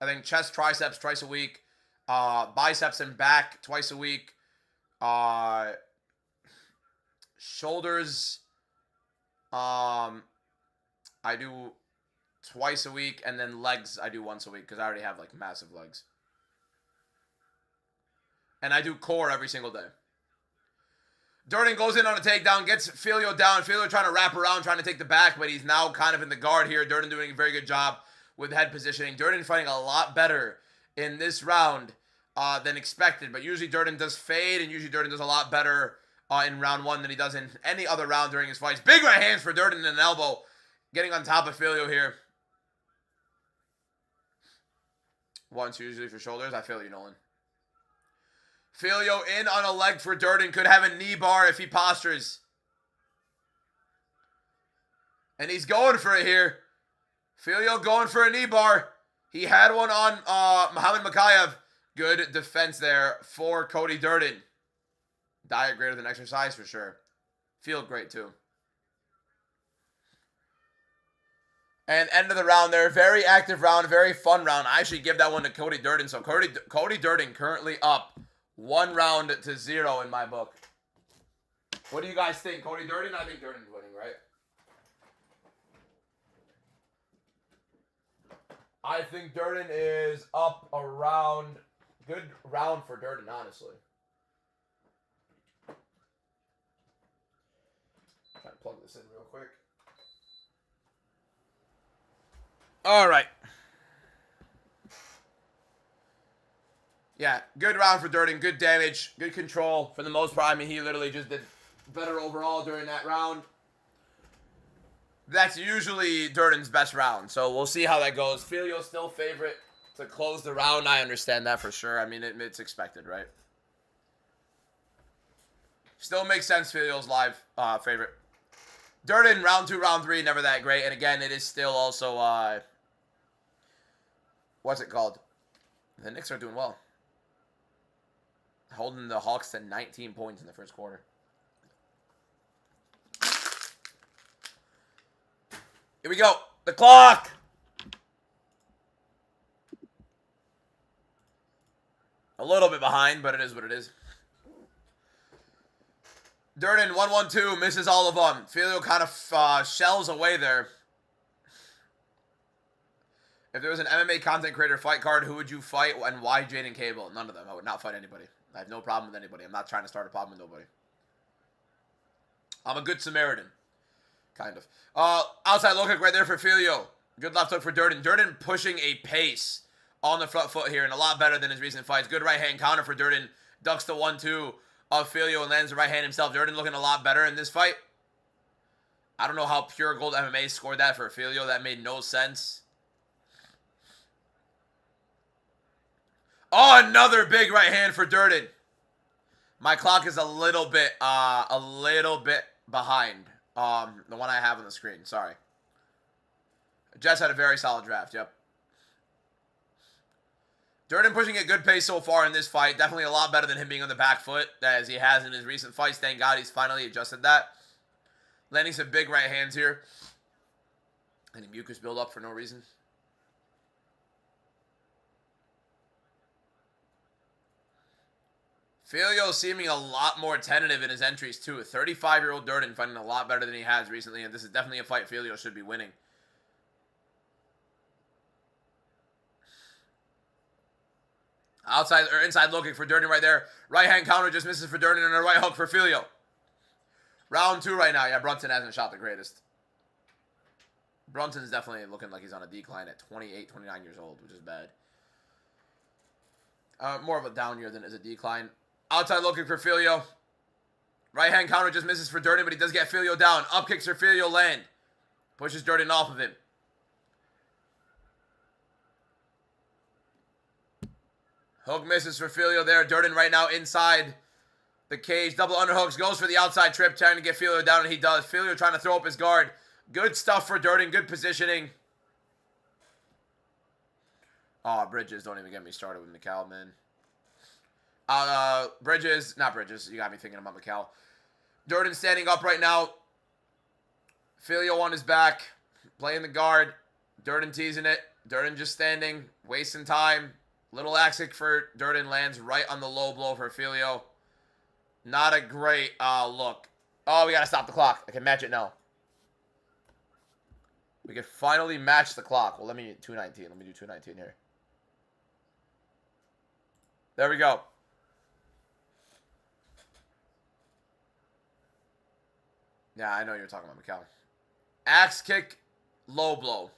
think chest, triceps twice a week. Biceps and back twice a week. Shoulders. I do twice a week, and then legs I do once a week because I already have like massive legs. And I do core every single day. Durden goes in on a takedown, gets Filio down. Filio trying to wrap around, trying to take the back, but he's now kind of in the guard here. Durden doing a very good job with head positioning. Durden fighting a lot better in this round than expected, but usually Durden does fade, and usually Durden does a lot better in round one than he does in any other round during his fights. Big right hands for Durden and an elbow. Getting on top of Filio here. Once usually for shoulders. I feel you, Nolan. Filio in on a leg for Durden. Could have a knee bar if he postures. And he's going for it here. Filio going for a knee bar. He had one on Muhammad Makayev. Good defense there for Cody Durden. Diet greater than exercise for sure. Feel great too. And end of the round there. Very active round. Very fun round. I actually give that one to Cody Durden. So Cody Durden currently up 1 round to 0 in my book. What do you guys think? Cody Durden? I think Durden's winning, right? I think Durden is up around... Good round for Durden, honestly. Try to plug this in real quick. All right. Yeah, good round for Durden. Good damage. Good control for the most part. I mean, he literally just did better overall during that round. That's usually Durden's best round, so we'll see how that goes. Filio's still favorite to close the round. I understand that for sure. I mean, it's expected, right? Still makes sense, Filio's live favorite. Durden, round 2, round 3, never that great. And again, it is still also, what's it called? The Knicks are doing well. Holding the Hawks to 19 points in the first quarter. Here we go. The clock. A little bit behind, but it is what it is. Durden, 1-1-2, misses all of them. Filio kind of shells away there. If there was an MMA content creator fight card, who would you fight and why Jaden Cable? None of them. I would not fight anybody. I have no problem with anybody. I'm not trying to start a problem with nobody. I'm a good Samaritan. Kind of. Outside low kick right there for Filio. Good left hook for Durden. Durden pushing a pace on the front foot here and a lot better than his recent fights. Good right hand counter for Durden. Ducks the 1-2 of Filio and lands the right hand himself. Durden looking a lot better in this fight. I don't know how Pure Gold MMA scored that for Filio. That made no sense. Oh, another big right hand for Durden. My clock is a little bit behind. The one I have on the screen. Sorry. Jets had a very solid draft. Yep. Durden pushing a good pace so far in this fight. Definitely a lot better than him being on the back foot as he has in his recent fights. Thank God he's finally adjusted that. Landing some big right hands here. Any mucus build up for no reason. Filio seeming a lot more tentative in his entries, too. A 35-year-old Durden fighting a lot better than he has recently, and this is definitely a fight Filio should be winning. Outside or inside looking for Durden right there. Right hand counter just misses for Durden and a right hook for Filio. Round 2 right now. Yeah, Brunson hasn't shot the greatest. Brunson's definitely looking like he's on a decline at 28, 29 years old, which is bad. More of a down year than is a decline. Outside looking for Filio. Right hand counter just misses for Durden, but he does get Filio down. Up kicks for Filio land. Pushes Durden off of him. Hook misses for Filio there. Durden right now inside the cage. Double underhooks. Goes for the outside trip, trying to get Filio down, and he does. Filio trying to throw up his guard. Good stuff for Durden. Good positioning. Oh, Bridges. Don't even get me started with Mikal, man. Bridges. Not Bridges. You got me thinking about Mikal. Durden standing up right now. Filio on his back. Playing the guard. Durden teasing it. Durden just standing. Wasting time. Little axe kick for Durden lands right on the low blow for Filio. Not a great look. Oh, we got to stop the clock. I can match it now. We can finally match the clock. Well, let me do 219. Let me do 219 here. There we go. Yeah, I know you're talking about Mikal. Axe kick, low blow.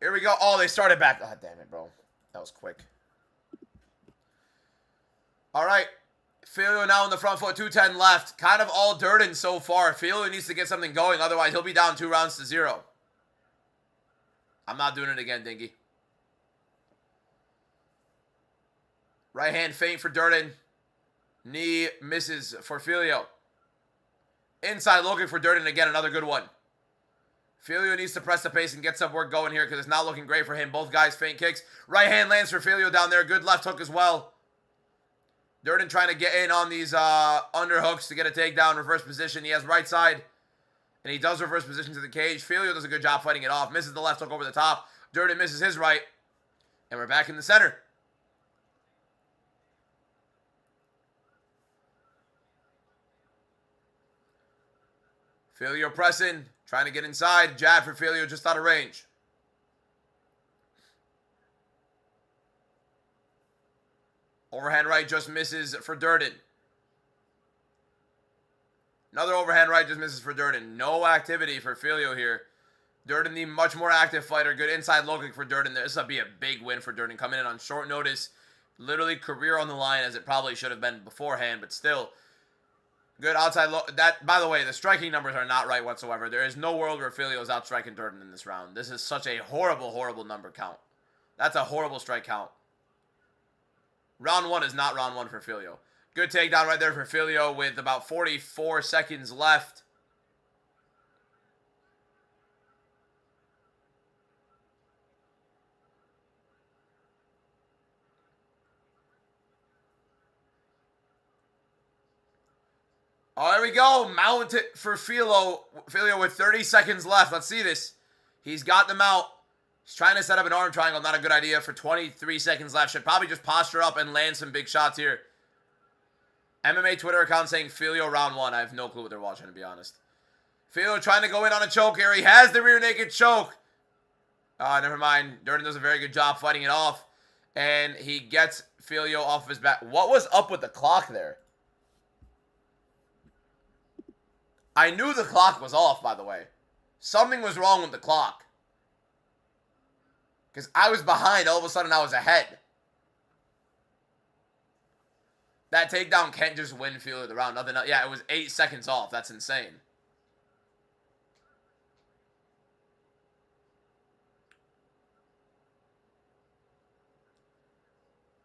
Here we go. Oh, they started back. Oh, damn it, bro. That was quick. All right. Filio now in the front foot. 2:10 left. Kind of all Durden so far. Filio needs to get something going. Otherwise, he'll be down 2 rounds to 0. I'm not doing it again, Dinky. Right hand feint for Durden. Knee misses for Filio. Inside looking for Durden again. Another good one. Filio needs to press the pace and get some work going here because it's not looking great for him. Both guys feint kicks. Right hand lands for Filio down there. Good left hook as well. Durden trying to get in on these underhooks to get a takedown. Reverse position. He has right side And he does reverse position to the cage. Filio does a good job fighting it off. Misses the left hook over the top. Durden misses his right. And we're back in the center. Filio pressing. Trying to get inside. Jab for Filio just out of range. Overhand right just misses for Durden. Another overhand right just misses for Durden. No activity for Filio here. Durden, the much more active fighter. Good inside low kick for Durden. This will be a big win for Durden. Coming in on short notice. Literally career on the line as it probably should have been beforehand. But still, good outside low. That, by the way, the striking numbers are not right whatsoever. There is no world where Filio is outstriking Durden in this round. This is such a horrible, horrible number count. That's a horrible strike count. Round 1 is not round 1 for Filio. Good takedown right there for Filio with about 44 seconds left. Oh, there we go. Mount it for Filio with 30 seconds left. Let's see this. He's got the mount. He's trying to set up an arm triangle. Not a good idea for 23 seconds left. Should probably just posture up and land some big shots here. MMA Twitter account saying Filio round 1. I have no clue what they're watching, to be honest. Filio trying to go in on a choke here. He has the rear naked choke. Never mind. Durden does a very good job fighting it off. And he gets Filio off of his back. What was up with the clock there? I knew the clock was off, by the way. Something was wrong with the clock. Because I was behind. All of a sudden, I was ahead. That takedown can't just win Filio the round. Nothing else. Yeah, it was 8 seconds off. That's insane.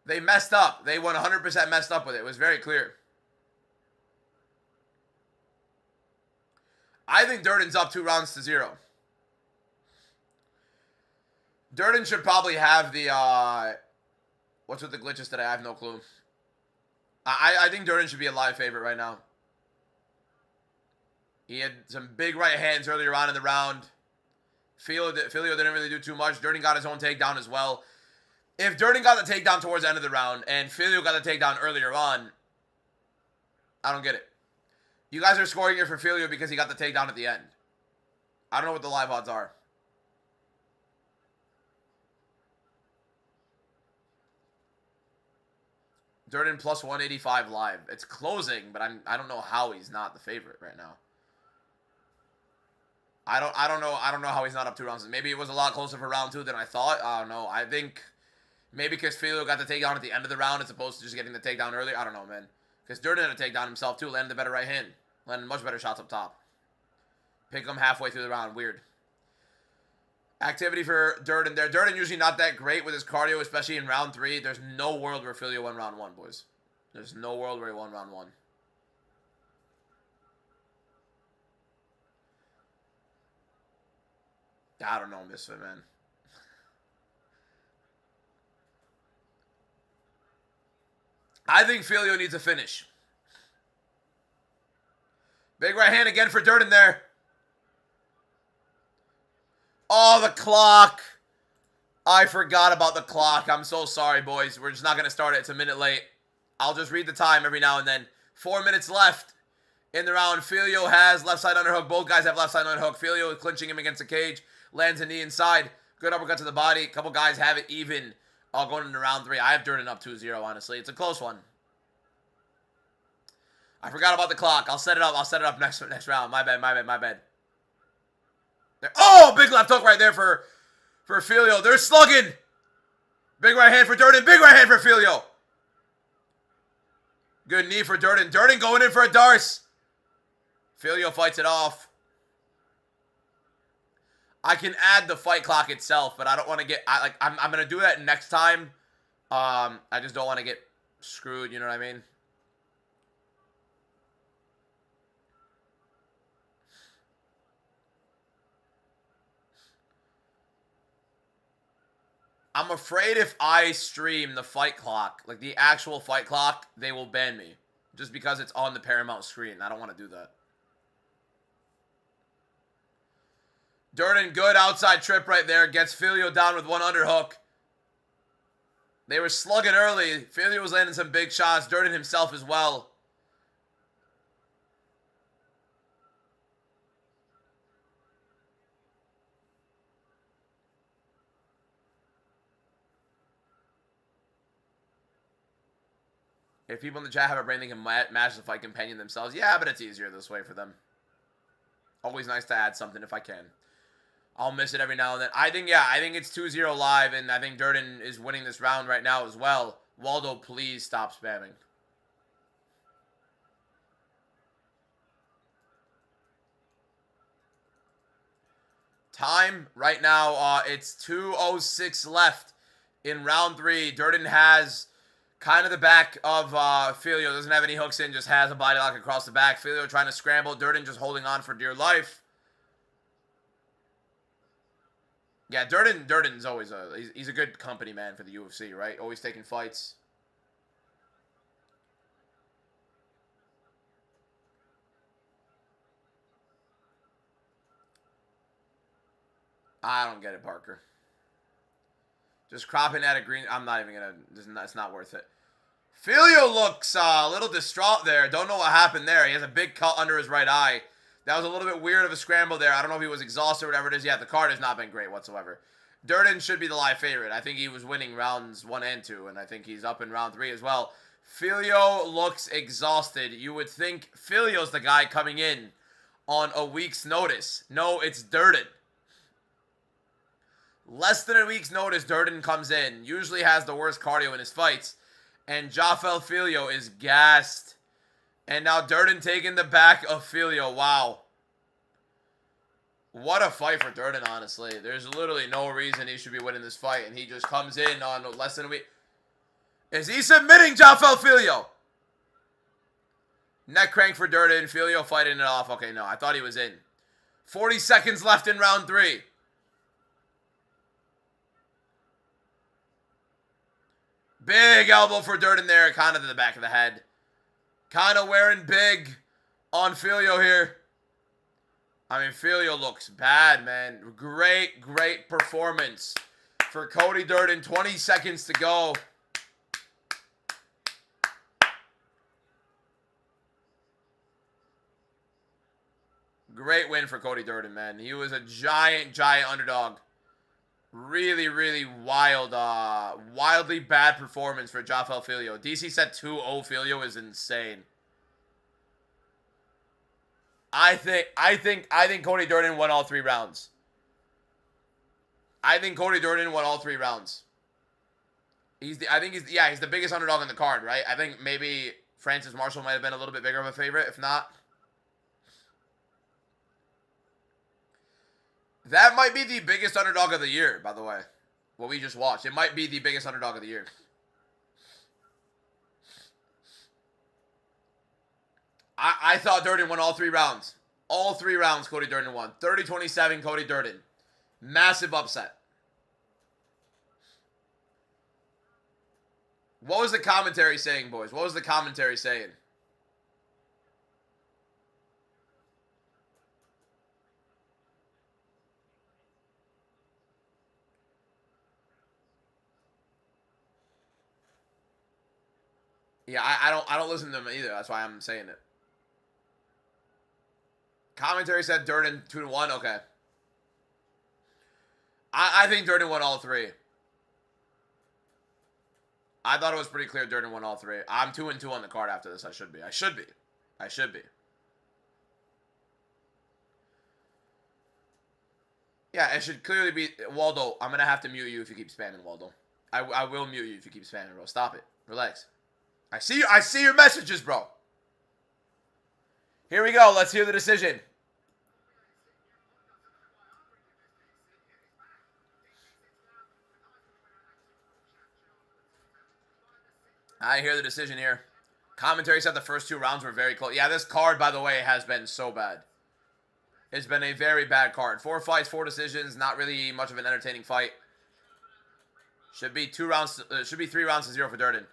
They messed up. They 100% messed up with it. It was very clear. I think Durden's up 2-0. Durden should probably have the, what's with the glitches today? I have no clue. I think Durden should be a live favorite right now. He had some big right hands earlier on in the round. Filio didn't really do too much. Durden got his own takedown as well. If Durden got the takedown towards the end of the round and Filio got the takedown earlier on, I don't get it. You guys are scoring here for Filio because he got the takedown at the end. I don't know what the live odds are. Durden plus 185 live. It's closing, but I don't know how he's not the favorite right now. I don't know how he's not up 2 rounds. Maybe it was a lot closer for round 2 than I thought. I don't know. I think maybe because Filio got the takedown at the end of the round as opposed to just getting the takedown early. I don't know, man. Because Durden had a takedown himself too, landed the better right hand. Landed much better shots up top. Pick him halfway through the round. Weird. Activity for Durden there. Durden usually not that great with his cardio, especially in round 3. There's no world where Filio won round 1, boys. There's no world where he won round 1. I don't know, Misfit, man. I think Filio needs a finish. Big right hand again for Durden there. Oh, the clock. I forgot about the clock. I'm so sorry, boys. We're just not going to start it. It's a minute late. I'll just read the time every now and then. 4 minutes left in the round. Filio has left side underhook. Both guys have left side underhook. Filio is clinching him against the cage. Lands a knee inside. Good uppercut to the body. A couple guys have it even. All going into round 3. I have Durden up 2-0, honestly. It's a close one. I forgot about the clock. I'll set it up. I'll set it up next round. My bad. There. Oh, big left hook right there for Filio. They're slugging. Big right hand for Durden. Big right hand for Filio. Good knee for Durden. Durden going in for a Darce. Filio fights it off. I can add the fight clock itself, but I don't want to get... I'm going to do that next time. I just don't want to get screwed, you know what I mean? I'm afraid if I stream the fight clock, like the actual fight clock, they will ban me. Just because it's on the Paramount screen. I don't want to do that. Durden, good outside trip right there. Gets Filio down with one underhook. They were slugging early. Filio was landing some big shots. Durden himself as well. If people in the chat have a brain, they can match the fight companion themselves. Yeah, but it's easier this way for them. Always nice to add something if I can. I'll miss it every now and then. I think it's 2-0 live, and I think Durden is winning this round right now as well. Waldo, please stop spamming. Time right now, it's 2:06 left in round 3. Durden has kind of the back of Filio. Doesn't have any hooks in, just has a body lock across the back. Filio trying to scramble. Durden just holding on for dear life. Yeah, Durden's always he's a good company man for the UFC, right? Always taking fights. I don't get it, Parker. Just cropping at a green. I'm not even gonna. It's not worth it. Filio looks a little distraught there. Don't know what happened there. He has a big cut under his right eye. That was a little bit weird of a scramble there. I don't know if he was exhausted or whatever it is. Yeah, the card has not been great whatsoever. Durden should be the live favorite. I think he was winning rounds 1 and 2, and I think he's up in round 3 as well. Filio looks exhausted. You would think Filio's the guy coming in on a week's notice. No, it's Durden. Less than a week's notice, Durden comes in. Usually has the worst cardio in his fights. And Jafel Filio is gassed. And now Durden taking the back of Filio. Wow. What a fight for Durden, honestly. There's literally no reason he should be winning this fight. And he just comes in on less than a week. Is he submitting Jafel Filio? Neck crank for Durden. Filio fighting it off. Okay, no. I thought he was in. 40 seconds left in round 3. Big elbow for Durden there, kind of to the back of the head. Kind of wearing big on Filio here. I mean, Filio looks bad, man. Great performance for Cody Durden. 20 seconds to go. Great win for Cody Durden, man. He was a giant underdog. Really wild, wildly bad performance for Jafel Filio. DC said 2-0 Filio is insane. I think Cody Durden won all 3 rounds. I think Cody Durden won all 3 rounds. He's the biggest underdog in the card, right? I think maybe Francis Marshall might have been a little bit bigger of a favorite, if not. That might be the biggest underdog of the year, by the way. What we just watched. It might be the biggest underdog of the year. I thought Durden won all 3 rounds. All 3 rounds Cody Durden won. 30-27 Cody Durden. Massive upset. What was the commentary saying, boys? What was the commentary saying? Yeah, I don't listen to them either. That's why I'm saying it. Commentary said Durden 2-1. Okay. I think Durden won all 3. I thought it was pretty clear Durden won all 3. I'm 2-2 on the card after this. I should be. Yeah, it should clearly be Waldo. I'm gonna have to mute you if you keep spamming, Waldo. I will mute you if you keep spamming, bro. Stop it. Relax. I see your messages, bro. Here we go. Let's hear the decision. I hear the decision here. Commentary said the first 2 rounds were very close. Yeah, this card, by the way, has been so bad. It's been a very bad card. 4 fights, 4 decisions. Not really much of an entertaining fight. Should be 3 rounds to 0 for Durden.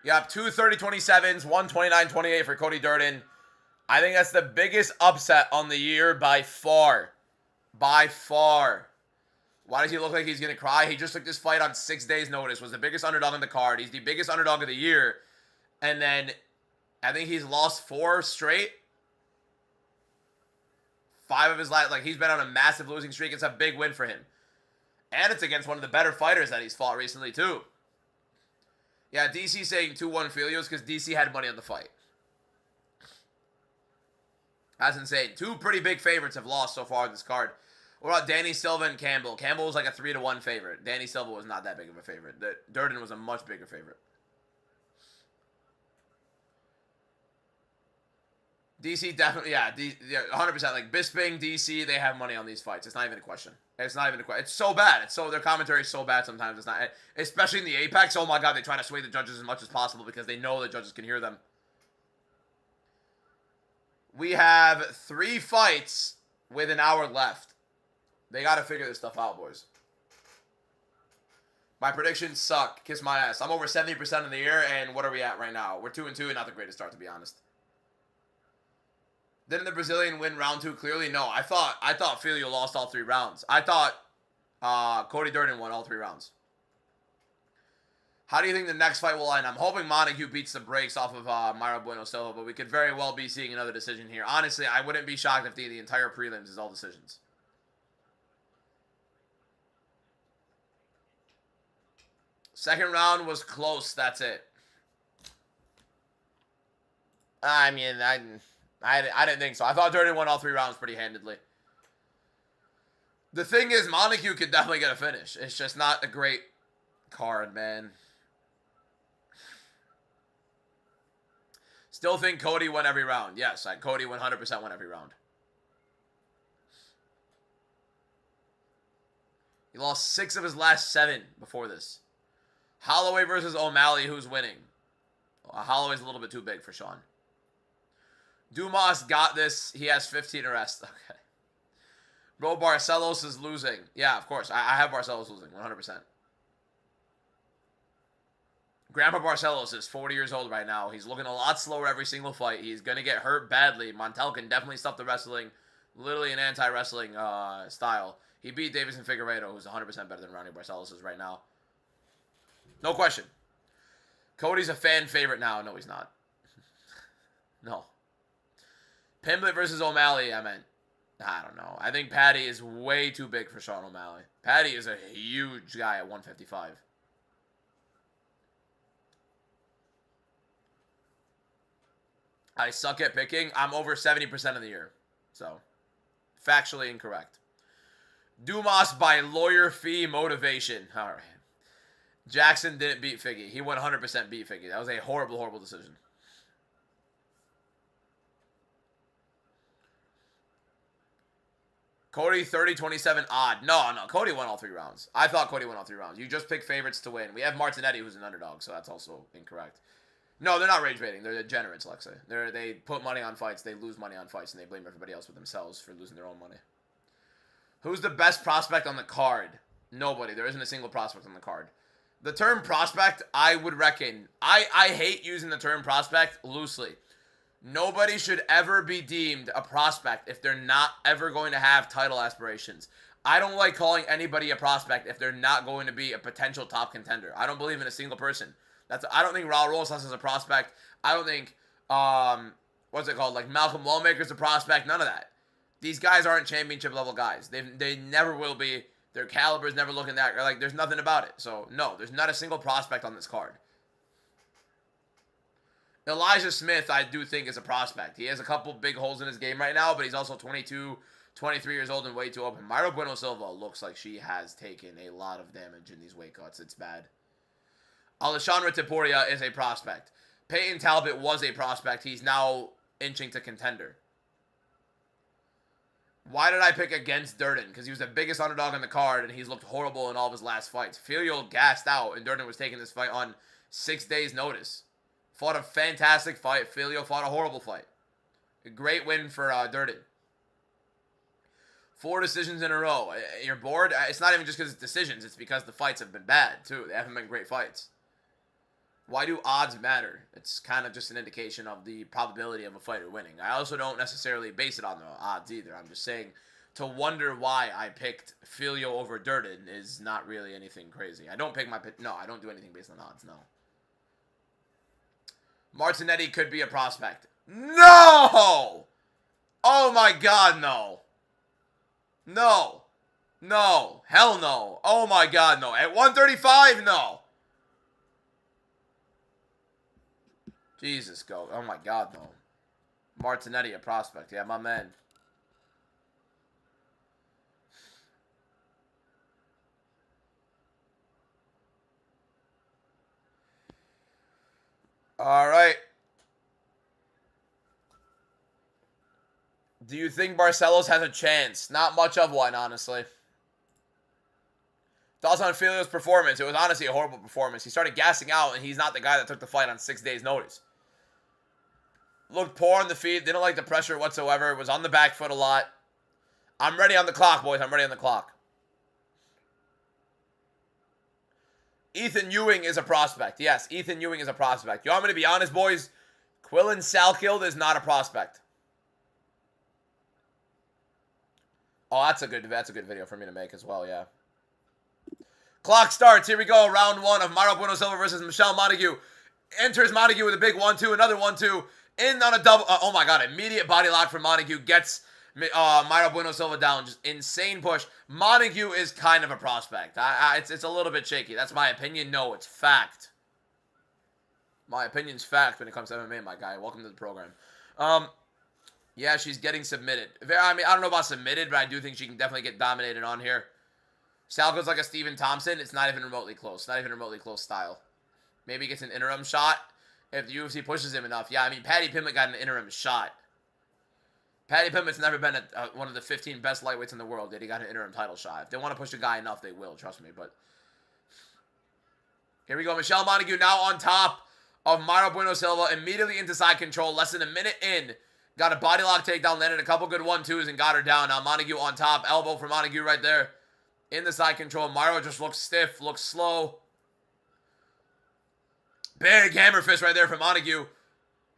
You have two 30-27s, one 29-28 for Cody Durden. I think that's the biggest upset on the year by far. By far. Why does he look like he's going to cry? He just took this fight on 6 days' notice, was the biggest underdog on the card. He's the biggest underdog of the year. And then I think he's lost 4 straight. 5 of his last, like, he's been on a massive losing streak. It's a big win for him. And it's against one of the better fighters that he's fought recently, too. Yeah, DC saying 2-1 Filios because DC had money on the fight. That's insane. 2 pretty big favorites have lost so far in this card. What about Danny Silva and Campbell? Campbell was like a 3-1 favorite. Danny Silva was not that big of a favorite. Durden was a much bigger favorite. DC definitely, yeah, 100%. Like Bisping, DC, they have money on these fights. It's not even a question. It's not even a question. It's so bad. It's so, their commentary is so bad sometimes. It's not, especially in the Apex. Oh my God, they try to sway the judges as much as possible because they know the judges can hear them. We have 3 fights with an hour left. They got to figure this stuff out, boys. My predictions suck. Kiss my ass. I'm over 70% of the year, and what are we at right now? We're 2-2, and not the greatest start, to be honest. Didn't the Brazilian win round 2 clearly? No, I thought Filio lost all 3 rounds. I thought Cody Durden won all 3 rounds. How do you think the next fight will end? I'm hoping Montague beats the brakes off of Mayra Bueno Silva, but we could very well be seeing another decision here. Honestly, I wouldn't be shocked if the entire prelims is all decisions. Second round was close. That's it. I mean, I didn't think so. I thought Durden won all 3 rounds pretty handedly. The thing is, Montague could definitely get a finish. It's just not a great card, man. Still think Cody won every round. Yes, Cody 100% won every round. He lost 6 of his last 7 before this. Holloway versus O'Malley, who's winning? Holloway's a little bit too big for Sean. Dumas got this. He has 15 arrests. Okay. Bro, Barcelos is losing. Yeah, of course. I have Barcelos losing, 100%. Grandpa Barcelos is 40 years old right now. He's looking a lot slower every single fight. He's going to get hurt badly. Montel can definitely stop the wrestling. Literally an anti-wrestling style. He beat Davison Figueiredo, who's 100% better than Ronnie Barcelos is right now. No question. Cody's a fan favorite now. No, he's not. No. Pimblett versus O'Malley, I don't know. I think Patty is way too big for Sean O'Malley. Patty is a huge guy at 155. I suck at picking. I'm over 70% of the year. So, factually incorrect. Dumas by lawyer fee motivation. All right. Jackson didn't beat Figgy. He 100% beat Figgy. That was a horrible, horrible decision. Cody 30-27 odd. No. Cody won all 3 rounds. I thought Cody won all 3 rounds. You just pick favorites to win. We have Martinetti, who's an underdog, so that's also incorrect. No, they're not rage baiting. They're degenerates, Lexi. They put money on fights. They lose money on fights, and they blame everybody else with themselves for losing their own money. Who's the best prospect on the card? Nobody. There isn't a single prospect on the card. The term prospect, I would reckon, I hate using the term prospect loosely. Nobody should ever be deemed a prospect if they're not ever going to have title aspirations. I don't like calling anybody a prospect if they're not going to be a potential top contender. I don't believe in a single person. I don't think Raul Rosas is a prospect. I don't think, what's it called? Like Malcolm Lawmaker's a prospect. None of that. These guys aren't championship level guys. They never will be. Their caliber's never looking that, like, there's nothing about it. So, no, there's not a single prospect on this card. Elijah Smith, I do think, is a prospect. He has a couple big holes in his game right now, but he's also 22, 23 years old and way too open. Mayra Bueno Silva looks like she has taken a lot of damage in these weight cuts. It's bad. Alexandra Taporia is a prospect. Peyton Talbot was a prospect. He's now inching to contender. Why did I pick against Durden? Because he was the biggest underdog on the card, and he's looked horrible in all of his last fights. Filio gassed out, and Durden was taking this fight on 6 days' notice. Fought a fantastic fight. Filio fought a horrible fight. A great win for Durden. 4 decisions in a row. You're bored? It's not even just because it's decisions. It's because the fights have been bad, too. They haven't been great fights. Why do odds matter? It's kind of just an indication of the probability of a fighter winning. I also don't necessarily base it on the odds either. I'm just saying to wonder why I picked Filio over Durden is not really anything crazy. I don't pick my pick. No, I don't do anything based on odds. No. Martinetti could be a prospect. No! Oh my God, no. No. No. Hell no. Oh my God, no. At 135, no. Jesus, go. Oh my God, no. Martinetti, a prospect. Yeah, my man. All right. Do you think Barcelos has a chance? Not much of one, honestly. Thoughts on Filio's performance? It was honestly a horrible performance. He started gassing out, and he's not the guy that took the fight on 6 days' notice. Looked poor on the feet. Didn't like the pressure whatsoever. Was on the back foot a lot. I'm ready on the clock, boys. I'm ready on the clock. Ethan Ewing is a prospect. Yes, Ethan Ewing is a prospect. You want me to be honest, boys? Quillen Salkild is not a prospect. Oh, that's a good video for me to make as well, yeah. Clock starts. Here we go. Round one of Mauro Bueno Silva versus Michelle Montague. Enters Montague with a big 1-2. Another 1-2. In on a double. Oh, my God. Immediate body lock from Montague. Gets Mauro Bueno Silva down. Just insane push. Montague is kind of a prospect. It's a little bit shaky. That's my opinion. No, it's fact. My opinion's fact when it comes to MMA, my guy. Welcome to the program. Yeah, she's getting submitted. I mean, I don't know about submitted, but I do think she can definitely get dominated on here. Salgo's like a Steven Thompson. It's not even remotely close. Not even remotely close style. Maybe he gets an interim shot if the UFC pushes him enough. Yeah, I mean, Paddy Pimblett got an interim shot. Paddy Pimblett's never been one of the 15 best lightweights in the world. Yet he got an interim title shot. If they want to push a guy enough, they will. Trust me. But here we go. Michelle Montague now on top of Mauro Bueno Silva. Immediately into side control. Less than a minute in. Got a body lock takedown. Landed a couple good 1-2s and got her down. Now Montague on top. Elbow for Montague right there. In the side control. Mauro just looks stiff. Looks slow. Big hammer fist right there for Montague.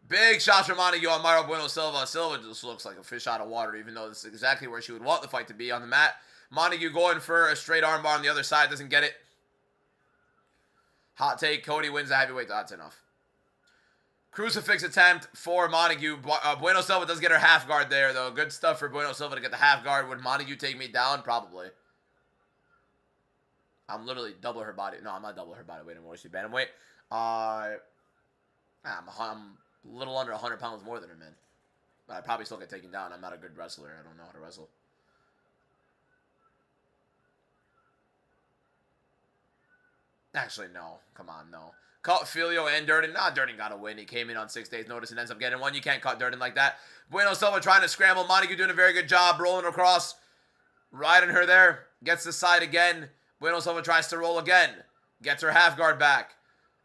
Big shots from Montague on Mauro Bueno Silva. Silva just looks like a fish out of water, even though this is exactly where she would want the fight to be on the mat. Montague going for a straight armbar on the other side. Doesn't get it. Hot take. Cody wins the heavyweight. That's enough. Crucifix attempt for Montague. Bueno Silva does get her half guard there, though. Good stuff for Bueno Silva to get the half guard. Would Montague take me down? Probably. I'm literally double her body. No, I'm not double her body weight anymore. She's bantamweight. I'm a little under 100 pounds more than her, man. But I'd probably still get taken down. I'm not a good wrestler. I don't know how to wrestle. Actually, no. Come on, no. Caught Filio and Durden. Nah, Durden got a win. He came in on 6 days' notice and ends up getting one. You can't cut Durden like that. Bueno Silva trying to scramble. Montague doing a very good job. Rolling across. Riding her there. Gets the side again. Bueno Silva tries to roll again. Gets her half guard back.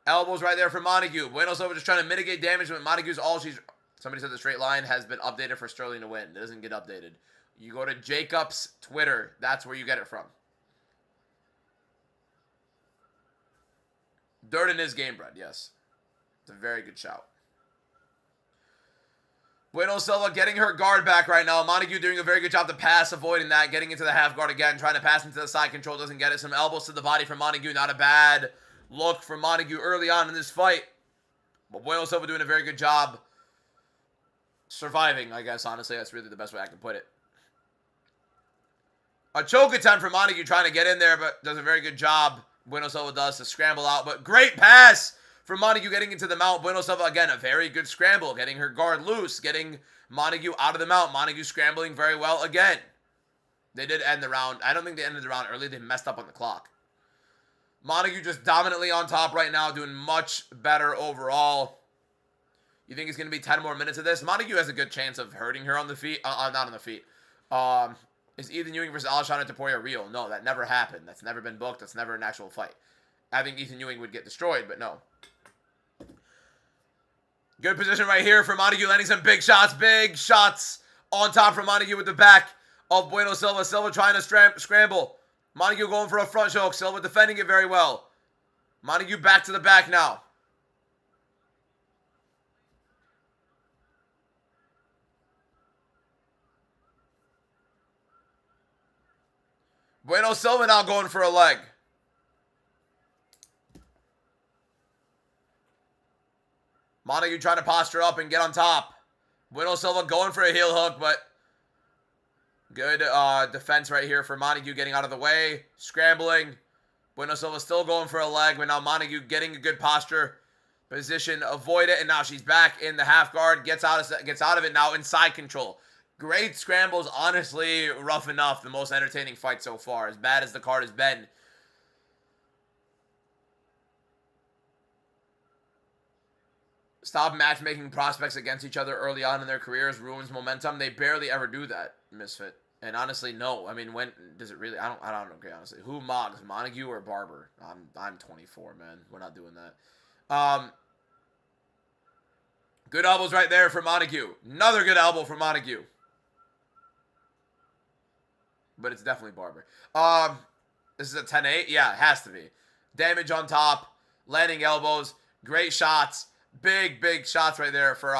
Elbows right there for Montague. Bueno Silva just trying to mitigate damage when Montague's all she's... Somebody said the straight line has been updated for Sterling to win. It doesn't get updated. You go to Jacob's Twitter. That's where you get it from. Durden is game bred, yes. It's a very good shout. Bueno Silva getting her guard back right now. Montague doing a very good job to pass, avoiding that. Getting into the half guard again. Trying to pass into the side control. Doesn't get it. Some elbows to the body for Montague. Not a bad look for Montague early on in this fight. But Bueno Silva doing a very good job surviving, I guess. Honestly, that's really the best way I can put it. A choke attempt for Montague trying to get in there, but does a very good job. Bueno Silva does to scramble out. But great pass for Montague getting into the mount. Bueno Silva, again, a very good scramble. Getting her guard loose. Getting Montague out of the mount. Montague scrambling very well again. They did end the round. I don't think they ended the round early. They messed up on the clock. Montague just dominantly on top right now. Doing much better overall. You think it's going to be 10 more minutes of this? Montague has a good chance of hurting her on the feet. Not on the feet. Is Ethan Ewing versus Alexandre Taporia real? No, that never happened. That's never been booked. That's never an actual fight. I think Ethan Ewing would get destroyed, but no. Good position right here for Montague, landing some big shots. Big shots on top for Montague with the back of Bueno Silva. Silva trying to scramble. Montague going for a front choke. Silva defending it very well. Montague back to the back now. Bueno Silva now going for a leg. Montague trying to posture up and get on top. Bueno Silva going for a heel hook, but good defense right here for Montague getting out of the way. Scrambling. Bueno Silva still going for a leg, but now Montague getting a good posture position. Avoid it, and now she's back in the half guard. Gets out of it now in side control. Great scrambles. Honestly, rough enough. The most entertaining fight so far. As bad as the card has been. Stop matchmaking prospects against each other early on in their careers. Ruins momentum. They barely ever do that, Misfit. And honestly, no. I mean, when does it really? I don't know. Okay, honestly, who mogs, Montague or Barber? I'm 24, man. We're not doing that. Good elbows right there for Montague. Another good elbow for Montague. But it's definitely Barber. This is a 10-8. Yeah, it has to be. Damage on top, landing elbows, great shots, big shots right there for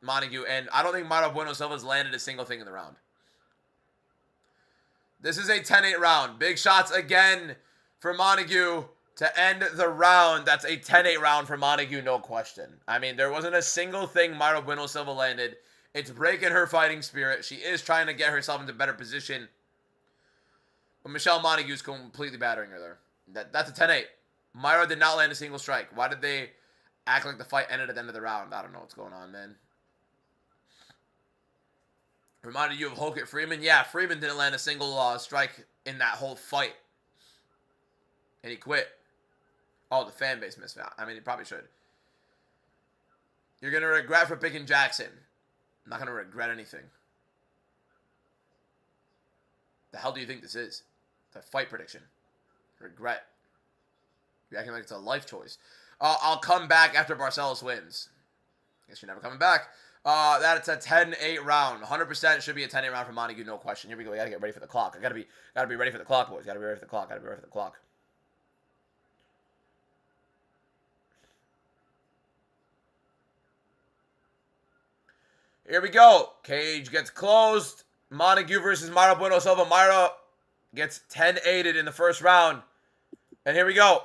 Montague. And I don't think Mayra Bueno Silva's landed a single thing in the round. This is a 10-8 round. Big shots again for Montague to end the round. That's a 10-8 round for Montague, no question. I mean, there wasn't a single thing Mayra Bueno Silva landed. It's breaking her fighting spirit. She is trying to get herself into better position. But Michelle Montague's completely battering her there. That's a 10-8. Mayra did not land a single strike. Why did they act like the fight ended at the end of the round? I don't know what's going on, man. Reminded you of Hulk at Freeman? Yeah, Freeman didn't land a single strike in that whole fight. And he quit. Oh, the fan base missed out. I mean, he probably should. You're going to regret for picking Jackson. I'm not going to regret anything. The hell do you think this is? It's a fight prediction. Regret. You're acting like it's a life choice. I'll come back after Barcelos wins. Guess you're never coming back. That's a 10-8 round. 100% should be a 10-8 round for Montague, no question. Here we go. We gotta get ready for the clock. Gotta be ready for the clock, boys. Gotta be ready for the clock. Gotta be ready for the clock. Here we go. Cage gets closed. Montague versus Mayra Bueno Silva. Mayra gets 10-8'd in the first round. And here we go.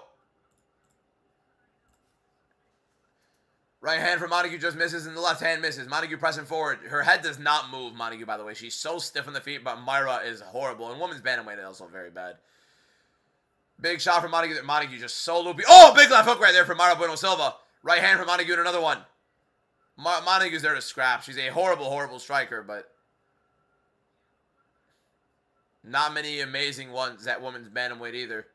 Right hand for Montague just misses, and the left hand misses. Montague pressing forward. Her head does not move, Montague, by the way. She's so stiff on the feet, but Mayra is horrible. And women's bantamweight is also very bad. Big shot for Montague. Montague just so loopy. Oh, big left hook right there for Mayra Bueno Silva. Right hand for Montague and another one. Montague's there to scrap. She's a horrible striker, but not many amazing ones at women's bantamweight either.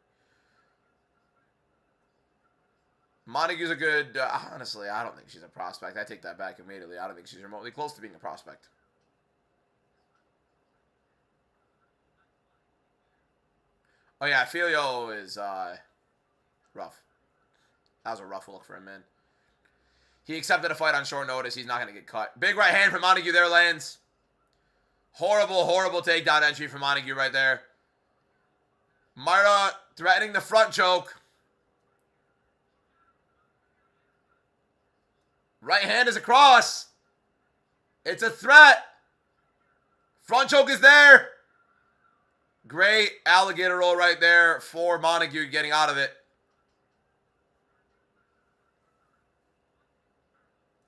Montague's a good, honestly, I don't think she's a prospect. I take that back immediately. I don't think she's remotely close to being a prospect. Oh yeah, Filio is rough. That was a rough look for him, man. He accepted a fight on short notice. He's not going to get cut. Big right hand from Montague there lands. Horrible takedown entry from Montague right there. Mayra threatening the front choke. Right hand is across. It's a threat. Front choke is there. Great alligator roll right there for Montague getting out of it.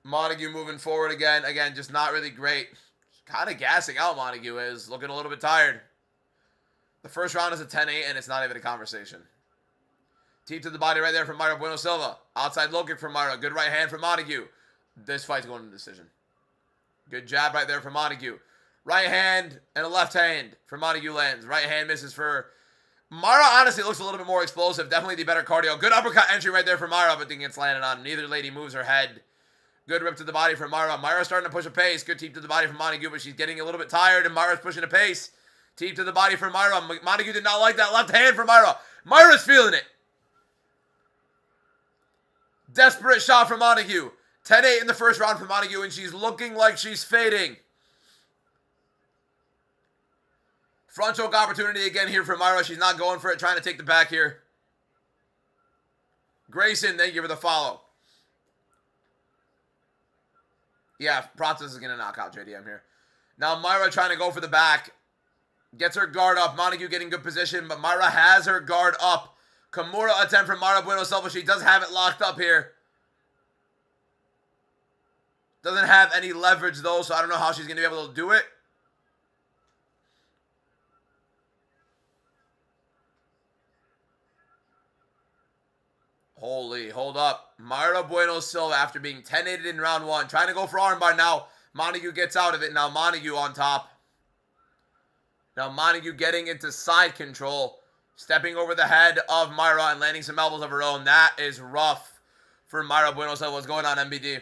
Montague moving forward again. Again, just not really great. Kind of gassing out, Montague is. Looking a little bit tired. The first round is a 10-8, and it's not even a conversation. Teep to the body right there from Mayra Bueno Silva. Outside low kick from Mayra. Good right hand from Montague. This fight's going to decision. Good jab right there from Montague. Right hand and a left hand for Montague lands. Right hand misses for Mayra. Honestly looks a little bit more explosive. Definitely the better cardio. Good uppercut entry right there for Mayra, but then gets landed on. Neither lady moves her head. Good rip to the body from Mayra. Mayra's starting to push a pace. Good teep to the body from Montague, but she's getting a little bit tired, and Mayra's pushing a pace. Teep to the body from Mayra. Montague did not like that left hand from Mayra. Mayra's feeling it. Desperate shot from Montague. 10-8 in the first round for Montague, and she's looking like she's fading. Front choke opportunity again here for Mayra. She's not going for it, trying to take the back here. Grayson, thank you for the follow. Yeah, Pratos is going to knock out JDM here. Now Mayra trying to go for the back. Gets her guard up. Montague getting good position, but Myra has her guard up. Kimura attempt from Myra Bueno Silva. She does have it locked up here. Doesn't have any leverage, though, so I don't know how she's going to be able to do it. Holy, hold up. Myra Bueno Silva, after being 10-8 in round 1, trying to go for armbar now. Montague gets out of it. Now Montague on top. Now Montague getting into side control. Stepping over the head of Myra and landing some elbows of her own. That is rough for Myra Bueno Silva. What's going on, MBD?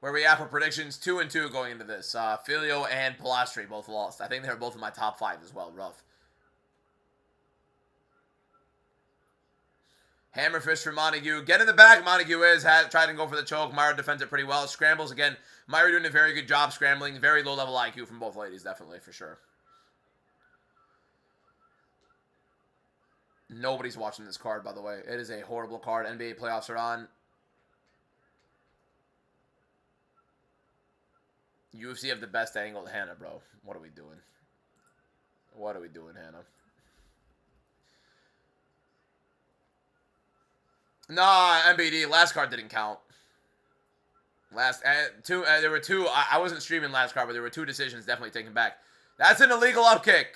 Where we at for predictions? 2-2 going into this. Filio and Pilastri both lost. I think they were both in my top 5 as well. Rough. Hammer fist for Montague. Get in the back. Montague has tried to go for the choke. Myra defends it pretty well. Scrambles again. Myra doing a very good job scrambling. Very low level IQ from both ladies, definitely, for sure. Nobody's watching this card, by the way. It is a horrible card. NBA playoffs are on. UFC have the best angle. Hannah, bro. What are we doing? What are we doing, Hannah? Nah, MBD. Last card didn't count. There were two. I wasn't streaming last card, but there were 2 decisions definitely taken back. That's an illegal upkick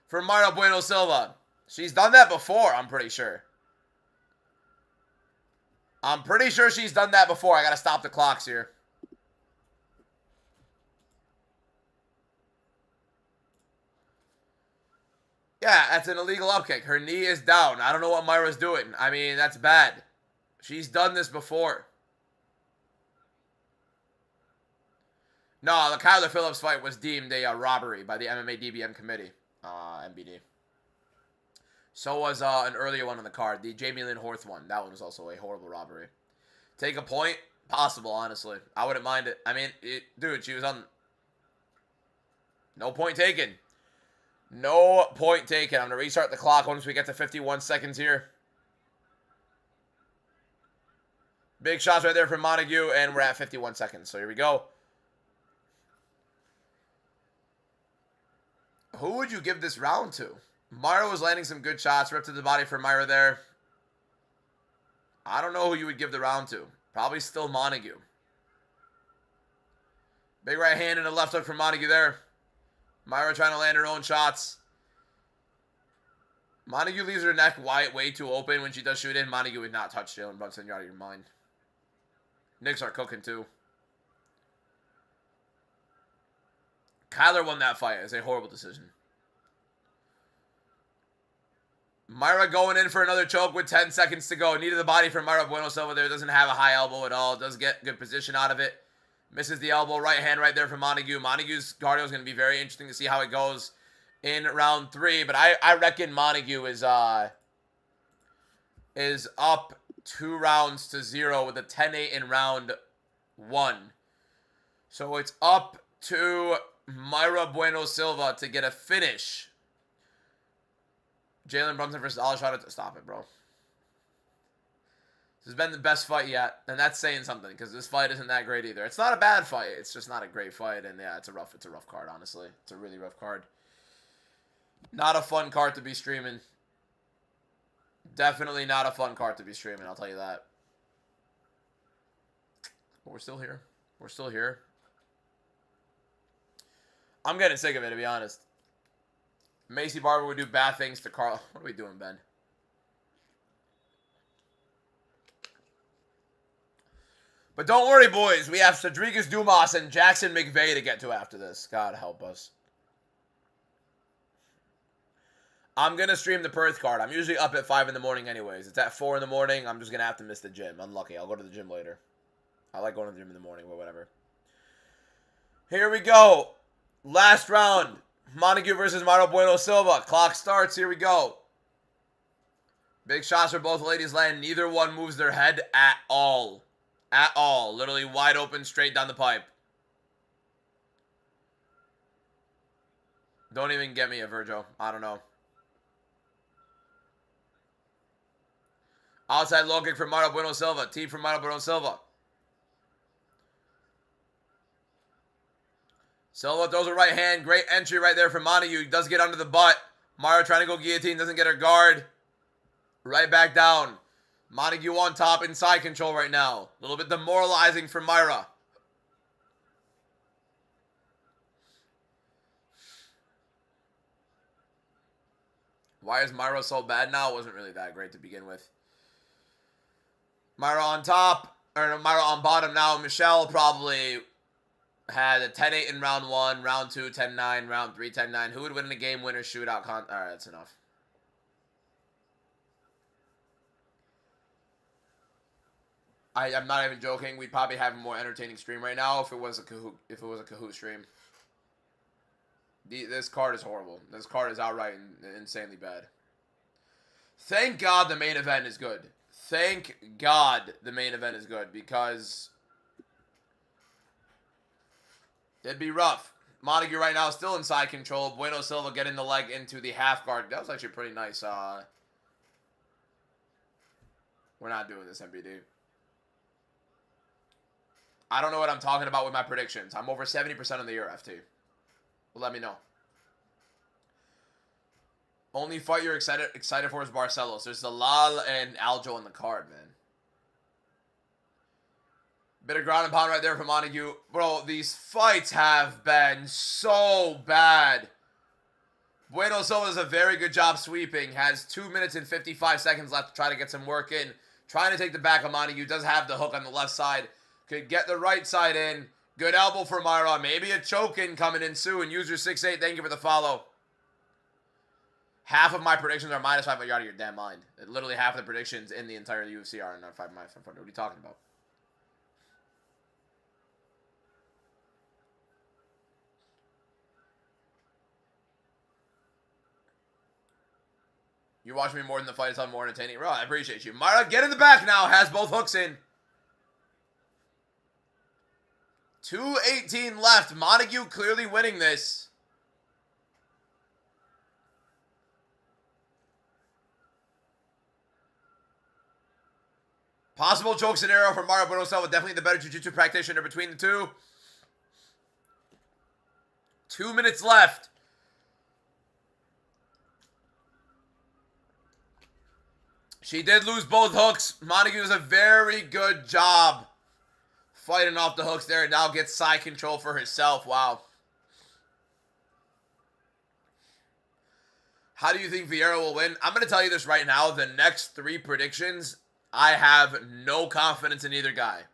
for Myra Bueno Silva. She's done that before, I'm pretty sure. I'm pretty sure she's done that before. I gotta stop the clocks here. Yeah, that's an illegal upkick. Her knee is down. I don't know what Myra's doing. I mean, that's bad. She's done this before. No, the Kyler Phillips fight was deemed a robbery by the MMA DBM committee. MBD. So was an earlier one on the card. The Jamie Lynn Horth one. That one was also a horrible robbery. Take a point? Possible, honestly. I wouldn't mind it. I mean, dude, she was on... No point taken. No point taken. I'm going to restart the clock once we get to 51 seconds here. Big shots right there from Montague, and we're at 51 seconds. So here we go. Who would you give this round to? Myra was landing some good shots. Ripped to the body for Myra there. I don't know who you would give the round to. Probably still Montague. Big right hand and a left hook from Montague there. Myra trying to land her own shots. Montague leaves her neck way too open when she does shoot in. Montague would not touch Jalen Brunson. You're out of your mind. Knicks are cooking too. Kyler won that fight. It's a horrible decision. Myra going in for another choke with 10 seconds to go. Knee to the body for Myra Bueno Silva there. Doesn't have a high elbow at all. Does get good position out of it. Misses the elbow. Right hand right there for Montague. Montague's cardio is going to be very interesting to see how it goes in round 3. But I reckon Montague is up 2 rounds to 0 with a 10-8 in round 1. So it's up to Myra Bueno Silva to get a finish. Jalen Brunson versus Zalal. Stop it, bro. This has been the best fight yet, and that's saying something because this fight isn't that great either. It's not a bad fight. It's just not a great fight, and yeah, it's a rough card, honestly. It's a really rough card. Not a fun card to be streaming. Definitely not a fun card to be streaming, I'll tell you that. But we're still here. We're still here. I'm getting sick of it, to be honest. Macy Barber would do bad things to Carl. What are we doing, Ben? But don't worry, boys. We have Cedric Dumas and Jackson McVeigh to get to after this. God help us. I'm going to stream the Perth card. I'm usually up at 5 in the morning anyways. It's at 4 in the morning. I'm just going to have to miss the gym. Unlucky. I'll go to the gym later. I like going to the gym in the morning or whatever. Here we go. Last round. Montague versus Myra Bueno Silva. Clock starts. Here we go. Big shots for both ladies land. Neither one moves their head at all. At all. Literally wide open, straight down the pipe. Don't even get me a Virgil. I don't know. Outside low kick for Myra Bueno Silva. T from Myra Bueno Silva. Silva throws a right hand. Great entry right there from Montague. He does get under the butt. Myra trying to go guillotine. Doesn't get her guard. Right back down. Montague on top. Inside control right now. A little bit demoralizing for Myra. Why is Myra so bad now? It wasn't really that great to begin with. Myra on top. Or no, Myra on bottom now. Michelle probably had a 10-8 in round 1. Round 2, 10-9. Round 3, 10-9. Who would win in a game winner shootout? Alright, that's enough. I'm not even joking. We'd probably have a more entertaining stream right now if it was a Kahoot stream. This card is horrible. This card is outright insanely bad. Thank God the main event is good. Thank God the main event is good, because it'd be rough. Montague right now is still inside control. Bueno Silva getting the leg into the half guard. That was actually pretty nice. We're not doing this, MBD. I don't know what I'm talking about with my predictions. I'm over 70% on the year, FT. Well, let me know. Only fight you're excited for is Barcelos. There's Zalal and Aljo on the card, man. Bit of ground and pound right there for Montague. Bro, these fights have been so bad. Bueno Silva does a very good job sweeping. Has 2 minutes and 55 seconds left to try to get some work in. Trying to take the back of Montague. Does have the hook on the left side. Could get the right side in. Good elbow for Myra. Maybe a choke in coming in soon. User 68, thank you for the follow. Half of my predictions are -5, but you're out of your damn mind. Literally half of the predictions in the entire UFC are not 5 -5. What are you talking about? You watch me more than the fight itself, more entertaining. Bro, I appreciate you. Myra, get in the back now. Has both hooks in. 2:18 left. Montague clearly winning this. Possible choke scenario for Myra Bueno Silva. Definitely the better jiu-jitsu practitioner between the two. 2 minutes left. She did lose both hooks. Montague does a very good job fighting off the hooks there, and now gets side control for herself. Wow. How do you think Vieira will win? I'm going to tell you this right now. The next 3 predictions, I have no confidence in either guy.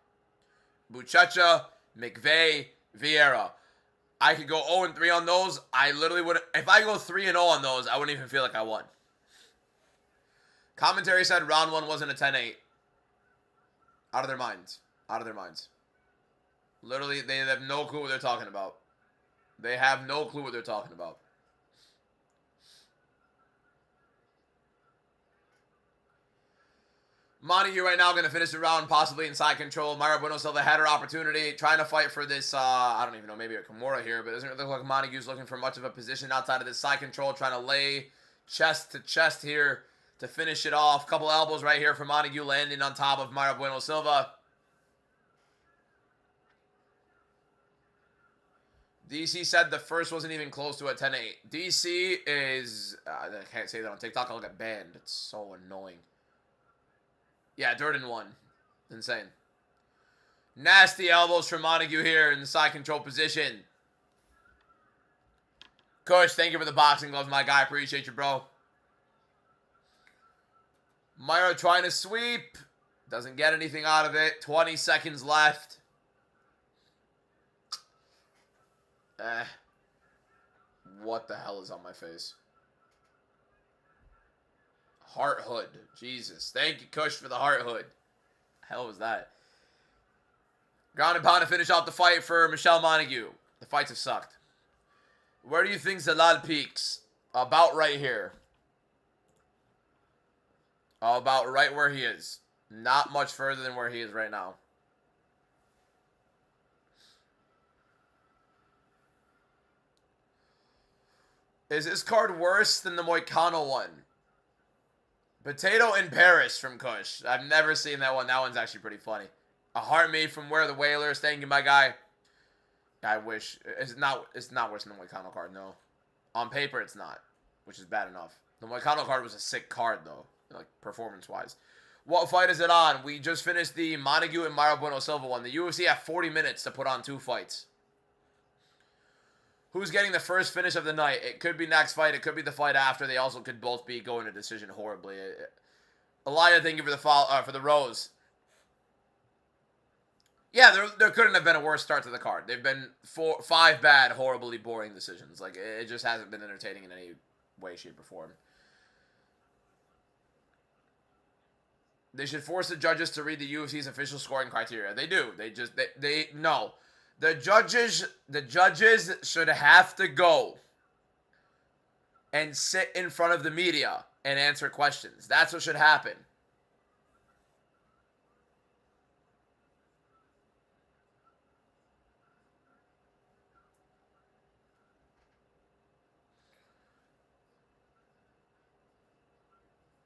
Buchecha, McVeigh, Vieira. I could go 0-3 on those. I literally would. If I go 3-0 on those, I wouldn't even feel like I won. Commentary said round 1 wasn't a 10-8. Out of their minds. Out of their minds. Literally, they have no clue what they're talking about. They have no clue what they're talking about. Montague right now going to finish the round possibly inside control. Myra Bueno Silva had her opportunity, trying to fight for this, I don't even know, maybe a Kimura here, but it doesn't look like Montague's looking for much of a position outside of this side control, trying to lay chest to chest here to finish it off. Couple elbows right here for Montague, landing on top of Myra Bueno Silva. DC said the first wasn't even close to a 10-8. DC is, I can't say that on TikTok, I'll get banned. It's so annoying. Yeah, Durden won. Insane. Nasty elbows from Montague here in the side control position. Kush, thank you for the boxing gloves, my guy. Appreciate you, bro. Myra trying to sweep. Doesn't get anything out of it. 20 seconds left. What the hell is on my face? Heart hood. Jesus. Thank you, Kush, for the heart hood. The hell was that? Ground and pound to finish off the fight for Michelle Montague. The fights have sucked. Where do you think Zalal peaks? About right here. About right where he is. Not much further than where he is right now. Is this card worse than the Moicano one? Potato in Paris from Kush. I've never seen that one. That one's actually pretty funny. A heart made from Where the Whalers. Thank you, my guy. I wish it's not. It's not worse than the Moicano card. No, on paper it's not, which is bad enough. The Moicano card was a sick card though, like performance wise. What fight is it on? We just finished the Montague and Mario Bueno Silva one. The UFC had 40 minutes to put on 2 fights. Who's getting the first finish of the night? It could be next fight. It could be the fight after. They also could both be going to decision horribly. Elijah, thank you for the for the rose. Yeah, there couldn't have been a worse start to the card. They've been 5 bad, horribly boring decisions. Like, it just hasn't been entertaining in any way, shape, or form. They should force the judges to read the UFC's official scoring criteria. They do. They no. The judges should have to go and sit in front of the media and answer questions. That's what should happen.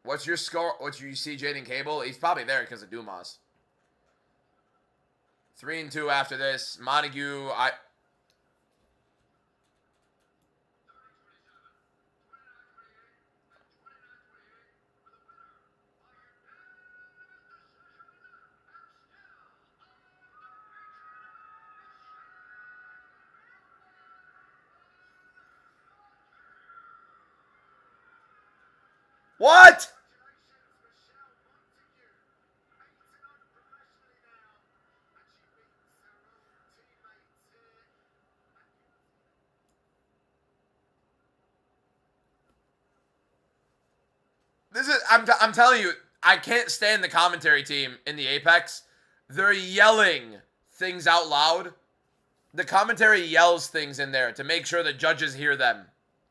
What's your score? What's you see Jaden Cable? He's probably there because of Dumas. 3-2 after this. Montague, What? This is I'm telling you, I can't stand the commentary team in the Apex. They're yelling things out loud. The commentary yells things in there to make sure the judges hear them.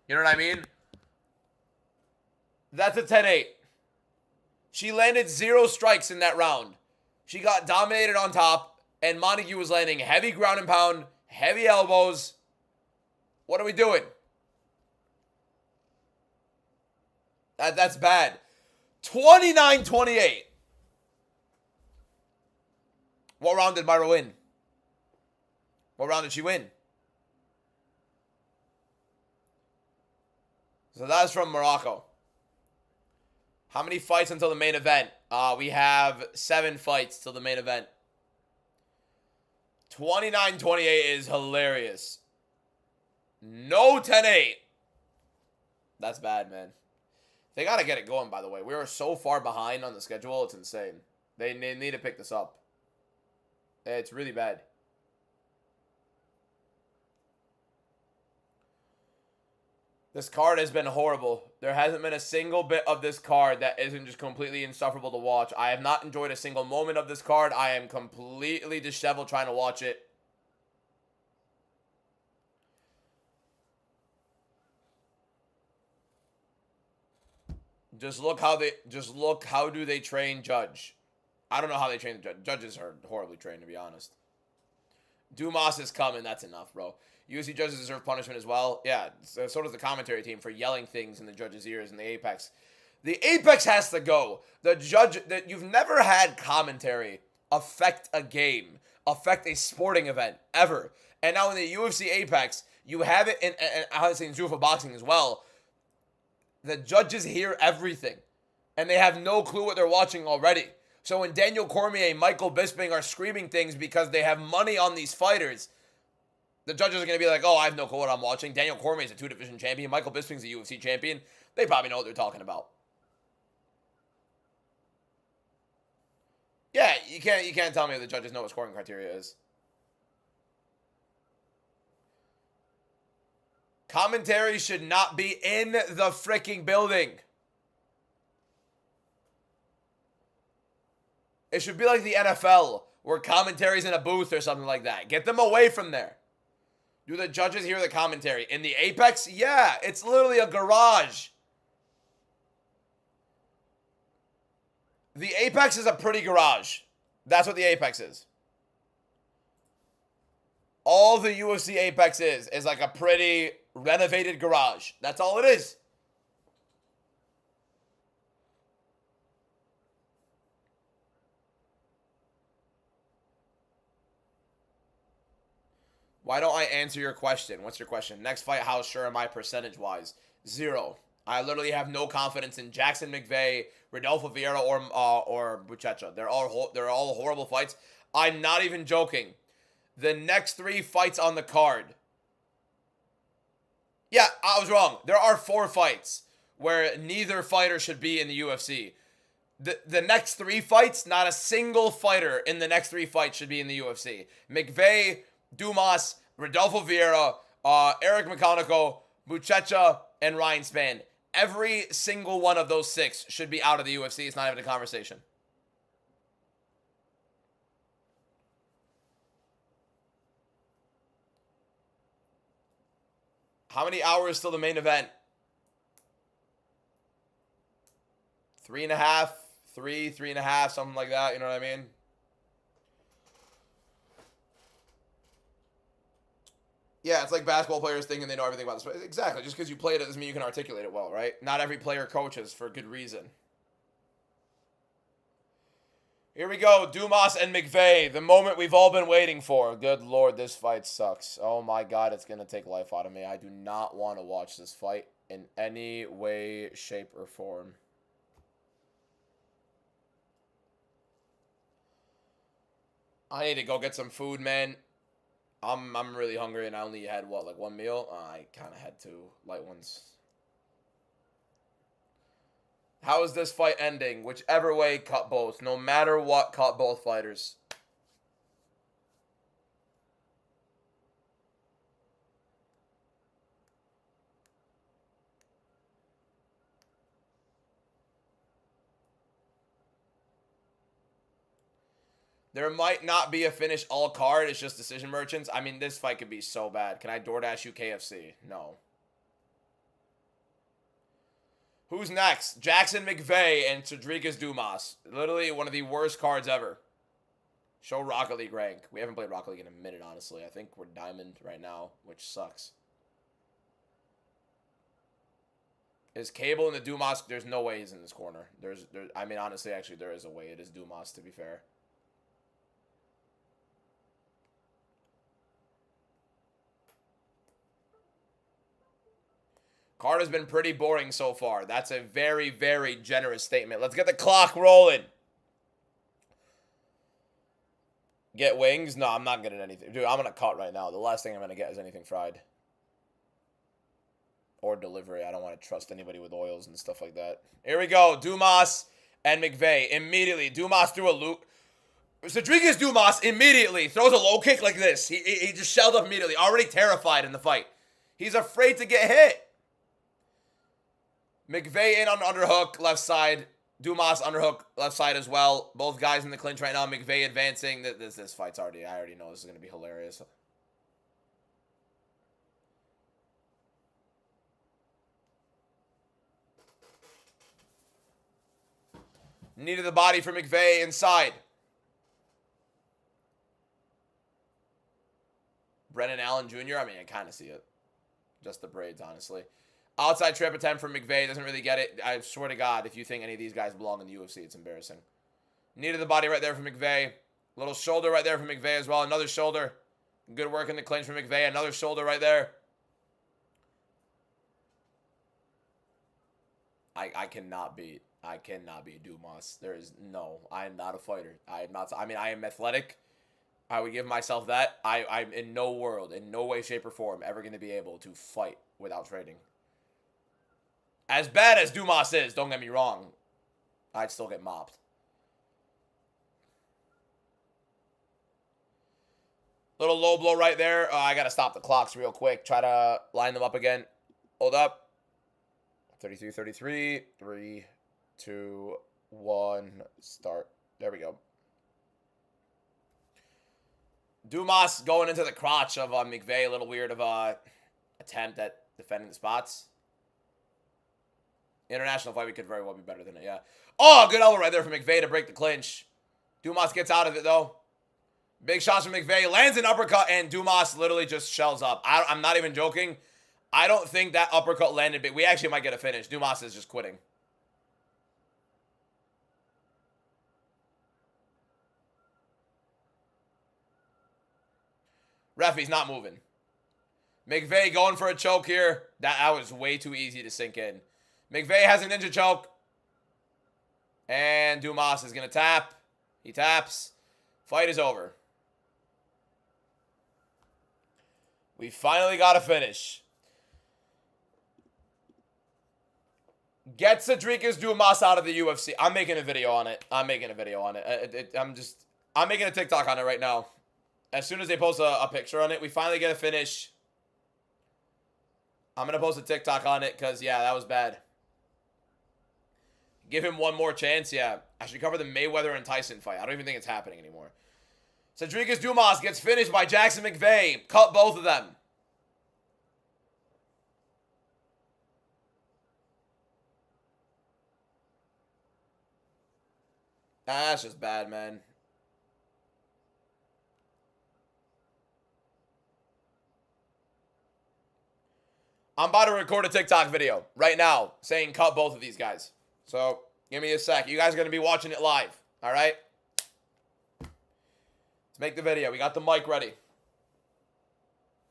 You know what I mean? That's a 10-8. She landed 0 strikes in that round. She got dominated on top, and Montague was landing heavy ground and pound, heavy elbows. What are we doing? That's bad. 29-28. What round did Myra win? What round did she win? So that's from Morocco. How many fights until the main event? We have 7 fights till the main event. 29-28 is hilarious. No 10-8. That's bad, man. They got to get it going, by the way. We are so far behind on the schedule. It's insane. They need to pick this up. It's really bad. This card has been horrible. There hasn't been a single bit of this card that isn't just completely insufferable to watch. I have not enjoyed a single moment of this card. I am completely disheveled trying to watch it. Just look how do they train Judge. I don't know how they train the judge. Judges are horribly trained, to be honest. Dumas is coming. That's enough, bro. UFC judges deserve punishment as well. Yeah, so does the commentary team for yelling things in the judges' ears in the Apex. The Apex has to go. The judge that you've never had commentary affect a game, affect a sporting event ever. And now in the UFC Apex, you have it in honestly in Zuffa boxing as well. The judges hear everything, and they have no clue what they're watching already. So when Daniel Cormier and Michael Bisping are screaming things because they have money on these fighters, the judges are going to be like, oh, I have no clue what I'm watching. Daniel Cormier is a 2-division champion. Michael Bisping's a UFC champion. They probably know what they're talking about. Yeah, you can't tell me the judges know what scoring criteria is. Commentary should not be in the freaking building. It should be like the NFL, where commentary's in a booth or something like that. Get them away from there. Do the judges hear the commentary? In the Apex? Yeah, it's literally a garage. The Apex is a pretty garage. That's what the Apex is. All the UFC Apex is like a pretty renovated garage. That's all it is. Why don't I answer your question? What's your question? Next fight, how sure am I percentage-wise? 0. I literally have no confidence in Jackson McVeigh, Rodolfo Vieira, or Buchecha. They're all horrible fights. I'm not even joking. The next 3 fights on the card. Yeah, I was wrong. There are 4 fights where neither fighter should be in the UFC. The next 3 fights, not a single fighter in the next 3 fights should be in the UFC. McVeigh, Dumas, Rodolfo Vieira, Eric McConaughey, Buchecha, and Ryan Spann. Every single one of those 6 should be out of the UFC. It's not even a conversation. How many hours till the main event? 3.5, 3.5, something like that. You know what I mean? Yeah, it's like basketball players thinking they know everything about this. Exactly. Just because you played it doesn't mean you can articulate it well, right? Not every player coaches for good reason. Here we go. Dumas and McVeigh. The moment we've all been waiting for. Good Lord, this fight sucks. Oh my God, it's going to take life out of me. I do not want to watch this fight in any way, shape, or form. I need to go get some food, man. I'm really hungry, and I only had, what, like 1 meal? I kind of had 2 light ones. How is this fight ending? Whichever way, cut both. No matter what, cut both fighters. There might not be a finish all card. It's just decision merchants. I mean, this fight could be so bad. Can I DoorDash you KFC? No. Who's next? Jackson McVeigh and Cedric Dumas. Literally one of the worst cards ever. Show Rocket League rank. We haven't played Rocket League in a minute, honestly. I think we're Diamond right now, which sucks. Is Cable in the Dumas? There's no way he's in this corner. I mean, honestly, actually, there is a way. It is Dumas, to be fair. Card has been pretty boring so far. That's a very, very generous statement. Let's get the clock rolling. Get wings? No, I'm not getting anything. Dude, I'm going to cut right now. The last thing I'm going to get is anything fried. Or delivery. I don't want to trust anybody with oils and stuff like that. Here we go. Dumas and McVeigh. Immediately. Dumas threw a loop. Cedric Dumas immediately throws a low kick like this. He just shelled up immediately. Already terrified in the fight. He's afraid to get hit. McVeigh in on underhook, left side. Dumas underhook, left side as well. Both guys in the clinch right now. McVeigh advancing. This fight's I already know this is going to be hilarious. Knee to the body for McVeigh inside. Brennan Allen Jr., I mean, I kind of see it. Just the braids, honestly. Outside trip attempt from McVeigh. Doesn't really get it. I swear to God, if you think any of these guys belong in the UFC, it's embarrassing. Knee to the body right there from McVeigh. Little shoulder right there from McVeigh as well. Another shoulder. Good work in the clinch from McVeigh. Another shoulder right there. I cannot beat Dumas. There is no. I am not a fighter. I am not. I mean, I am athletic. I would give myself that. I'm in no world, in no way, shape, or form, ever going to be able to fight without trading. As bad as Dumas is, don't get me wrong, I'd still get mopped. Little low blow right there. I got to stop the clocks real quick. Try to line them up again. Hold up. 33, 33. 3, 2, 1. Start. There we go. Dumas going into the crotch of McVeigh. A little weird of a attempt at defending the spots. International fight, we could very well be better than it, yeah. Oh, good elbow right there from McVeigh to break the clinch. Dumas gets out of it, though. Big shots from McVeigh. Lands an uppercut, and Dumas literally just shells up. I'm not even joking. I don't think that uppercut landed big. We actually might get a finish. Dumas is just quitting. Ref, he's not moving. McVeigh going for a choke here. That was way too easy to sink in. McVeigh has a ninja choke. And Dumas is going to tap. He taps. Fight is over. We finally got a finish. Get Cedricus Dumas out of the UFC. I'm making a video on it. I'm making a TikTok on it right now. As soon as they post a picture on it, we finally get a finish. I'm going to post a TikTok on it because, yeah, that was bad. Give him one more chance, yeah. I should cover the Mayweather and Tyson fight. I don't even think it's happening anymore. Cedricus Dumas gets finished by Jackson McVeigh. Cut both of them. That's just bad, man. I'm about to record a TikTok video right now saying cut both of these guys. So, give me a sec. You guys are going to be watching it live. All right? Let's make the video. We got the mic ready.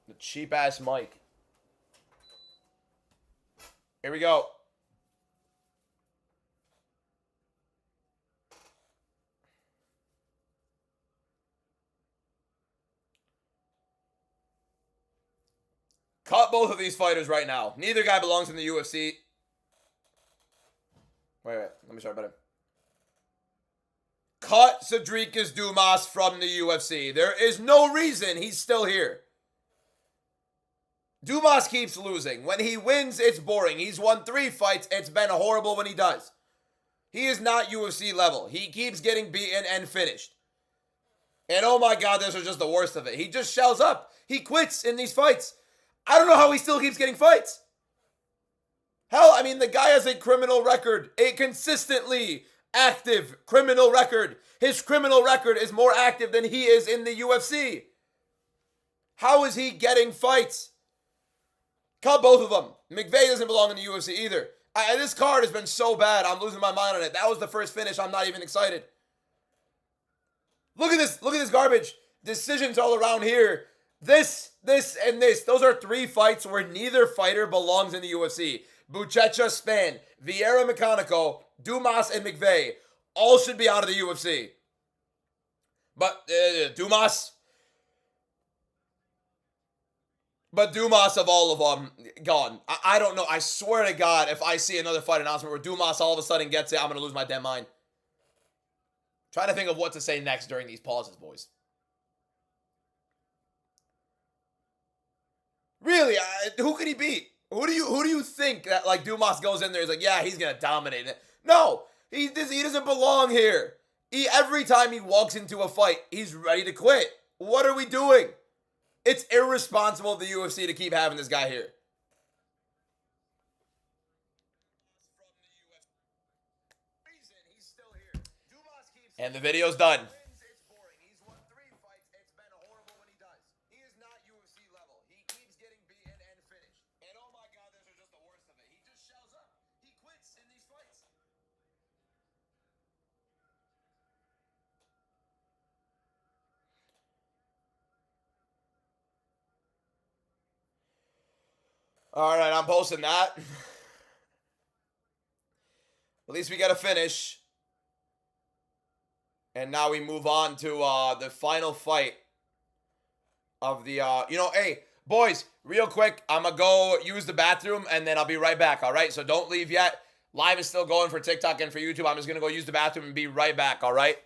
The cheap-ass mic. Here we go. Cut both of these fighters right now. Neither guy belongs in the UFC. Wait. Let me start better. Cut Cedricus Dumas from the UFC. There is no reason he's still here. Dumas keeps losing. When he wins, it's boring. He's won 3 fights. It's been horrible when he does. He is not UFC level. He keeps getting beaten and finished. And oh my God, this is just the worst of it. He just shells up. He quits in these fights. I don't know how he still keeps getting fights. Hell, I mean, the guy has a criminal record. A consistently active criminal record. His criminal record is more active than he is in the UFC. How is he getting fights? Cut both of them. McVeigh doesn't belong in the UFC either. This card has been so bad, I'm losing my mind on it. That was the first finish. I'm not even excited. Look at this. Look at this garbage. Decisions all around here. This, and this. Those are 3 fights where neither fighter belongs in the UFC. Buchecha, Span, Vieira, Mecanico, Dumas, and McVeigh all should be out of the UFC. But Dumas of all of them, gone. I don't know. I swear to God, if I see another fight announcement where Dumas all of a sudden gets it, I'm going to lose my damn mind. Trying to think of what to say next during these pauses, boys. Really, who could he beat? Who do you think that like Dumas goes in there? He's like, yeah, he's gonna dominate it. No, he doesn't belong here. Every time he walks into a fight, he's ready to quit. What are we doing? It's irresponsible of the UFC to keep having this guy here. And the video's done. All right, I'm posting that. At least we got a finish. And now we move on to the final fight of the, hey, boys, real quick, I'm going to go use the bathroom, and then I'll be right back, all right? So don't leave yet. Live is still going for TikTok and for YouTube. I'm just going to go use the bathroom and be right back, all right?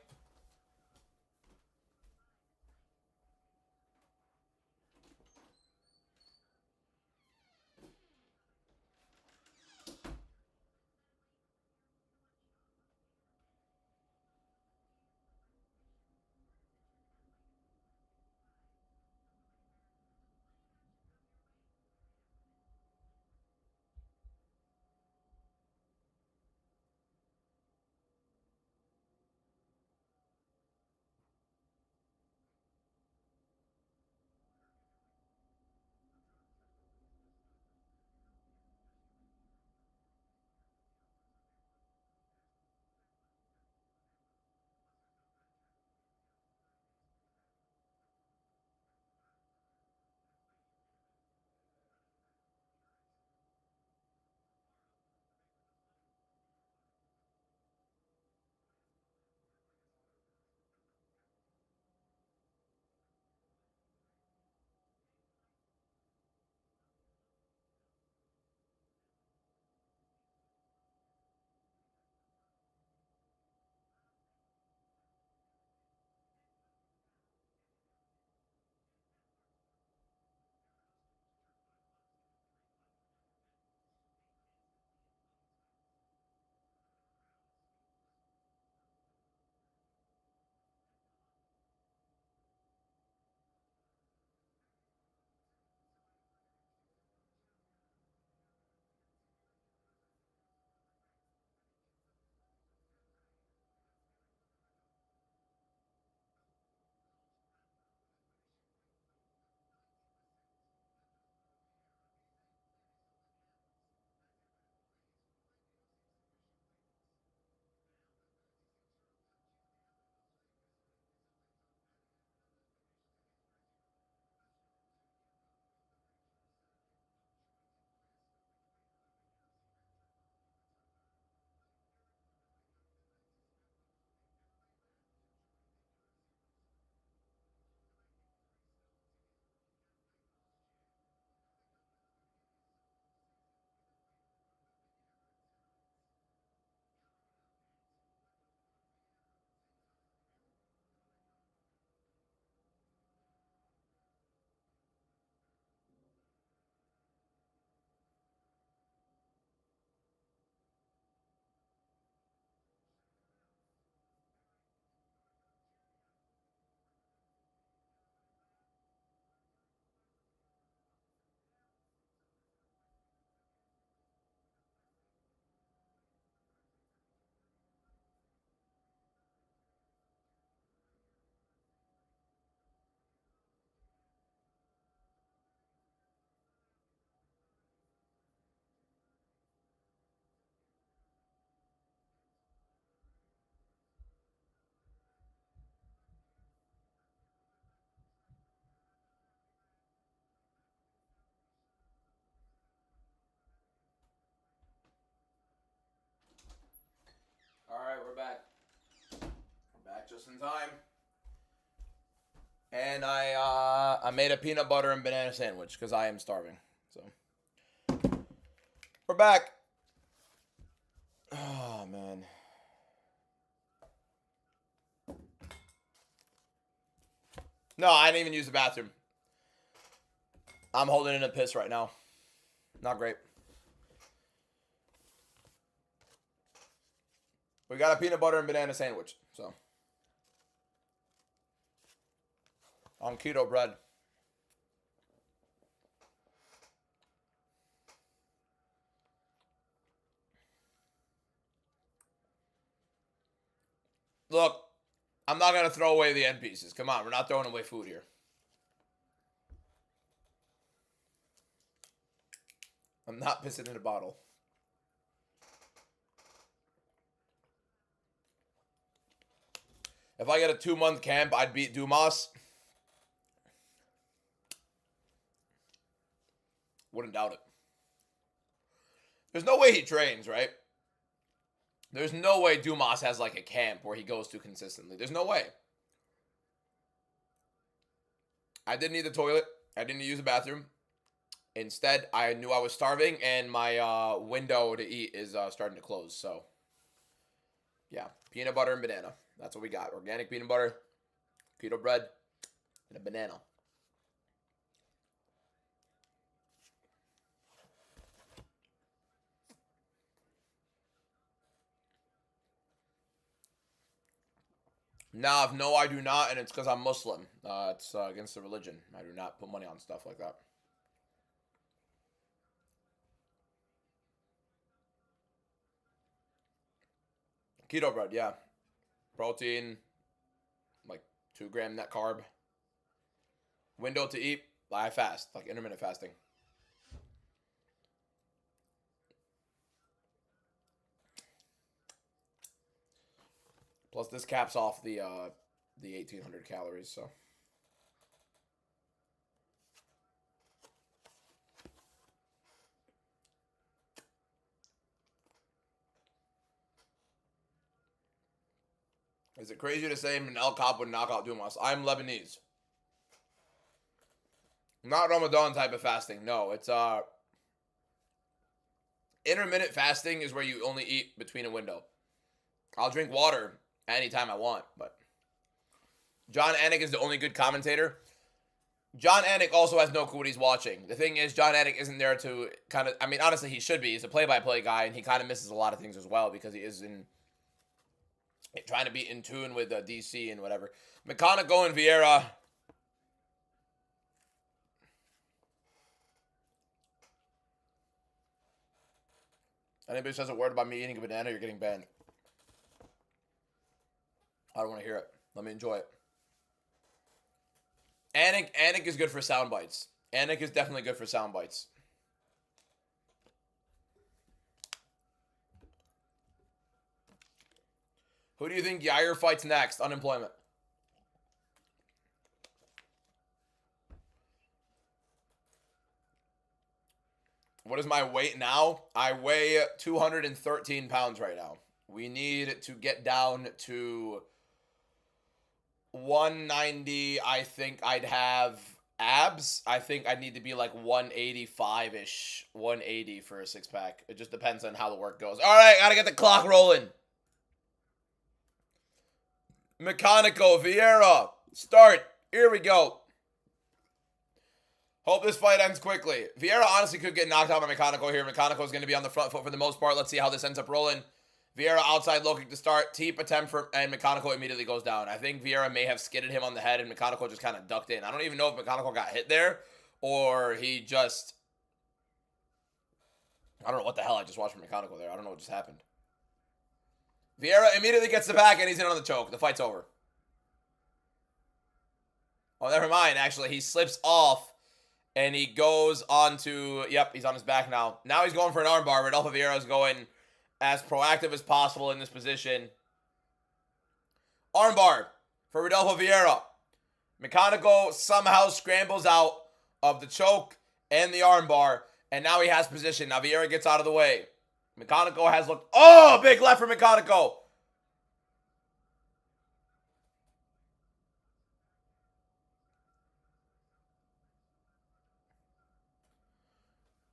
just in time. And I made a peanut butter and banana sandwich because I am starving. So we're back. Oh man. No, I didn't even use the bathroom. I'm holding in a piss right now. Not great. We got a peanut butter and banana sandwich, so. On keto bread. Look, I'm not going to throw away the end pieces. Come on, we're not throwing away food here. I'm not pissing in a bottle. If I get a 2-month camp, I'd beat Dumas. Wouldn't doubt it. There's no way he trains, right? There's no way Dumas has like a camp where he goes to consistently. There's no way. I didn't need the toilet. I didn't use the bathroom. Instead, I knew I was starving and my window to eat is starting to close. So, yeah, peanut butter and banana. That's what we got. Organic peanut butter, keto bread, and a banana. Nah, no, I do not, and it's because I'm Muslim. It's against the religion. I do not put money on stuff like that. Keto bread, yeah. Protein, like 2-gram net carb. Window to eat, I fast, like intermittent fasting. Plus, this caps off the 1,800 calories, so. Is it crazy to say Manel Cop would knock out Dumas? I'm Lebanese. Not Ramadan type of fasting. No, it's intermittent fasting is where you only eat between a window. I'll drink water anytime I want, but John Anik is the only good commentator. John Anik also has no clue what he's watching. The thing is, John Anik isn't there to kind of, I mean, honestly, he should be. He's a play-by-play guy, and he kind of misses a lot of things as well because he is trying to be in tune with DC and whatever. McConaughey and Vieira. Anybody says a word about me eating a banana, you're getting banned. I don't want to hear it. Let me enjoy it. Anik is good for sound bites. Anik is definitely good for sound bites. Who do you think Yair fights next? Unemployment. What is my weight now? I weigh 213 pounds right now. We need to get down to 190. I think I'd have abs. I think I need to be like 185-ish. 180 for a six-pack. It just depends on how the work goes. All right, gotta get the clock rolling. Mecanico, Vieira, start. Here we go. Hope this fight ends quickly. Vieira honestly could get knocked out by Mecanico here. Mecanico is going to be on the front foot for the most part. Let's see how this ends up rolling. Vieira outside looking to start. Teep attempt and Mecanico immediately goes down. I think Vieira may have skidded him on the head and Mecanico just kind of ducked in. I don't even know if Mecanico got hit there or he just... I don't know what the hell I just watched from Mecanico there. I don't know what just happened. Vieira immediately gets the back and he's in on the choke. The fight's over. Oh, never mind. Actually, he slips off and he goes on to... Yep, he's on his back now. Now he's going for an armbar. Rodolfo Vieira is going as proactive as possible in this position. Armbar for Rodolfo Vieira. Mecanico somehow scrambles out of the choke and the armbar. And now he has position. Now Vieira gets out of the way. Mecanico has looked... Oh, big left for Mecanico.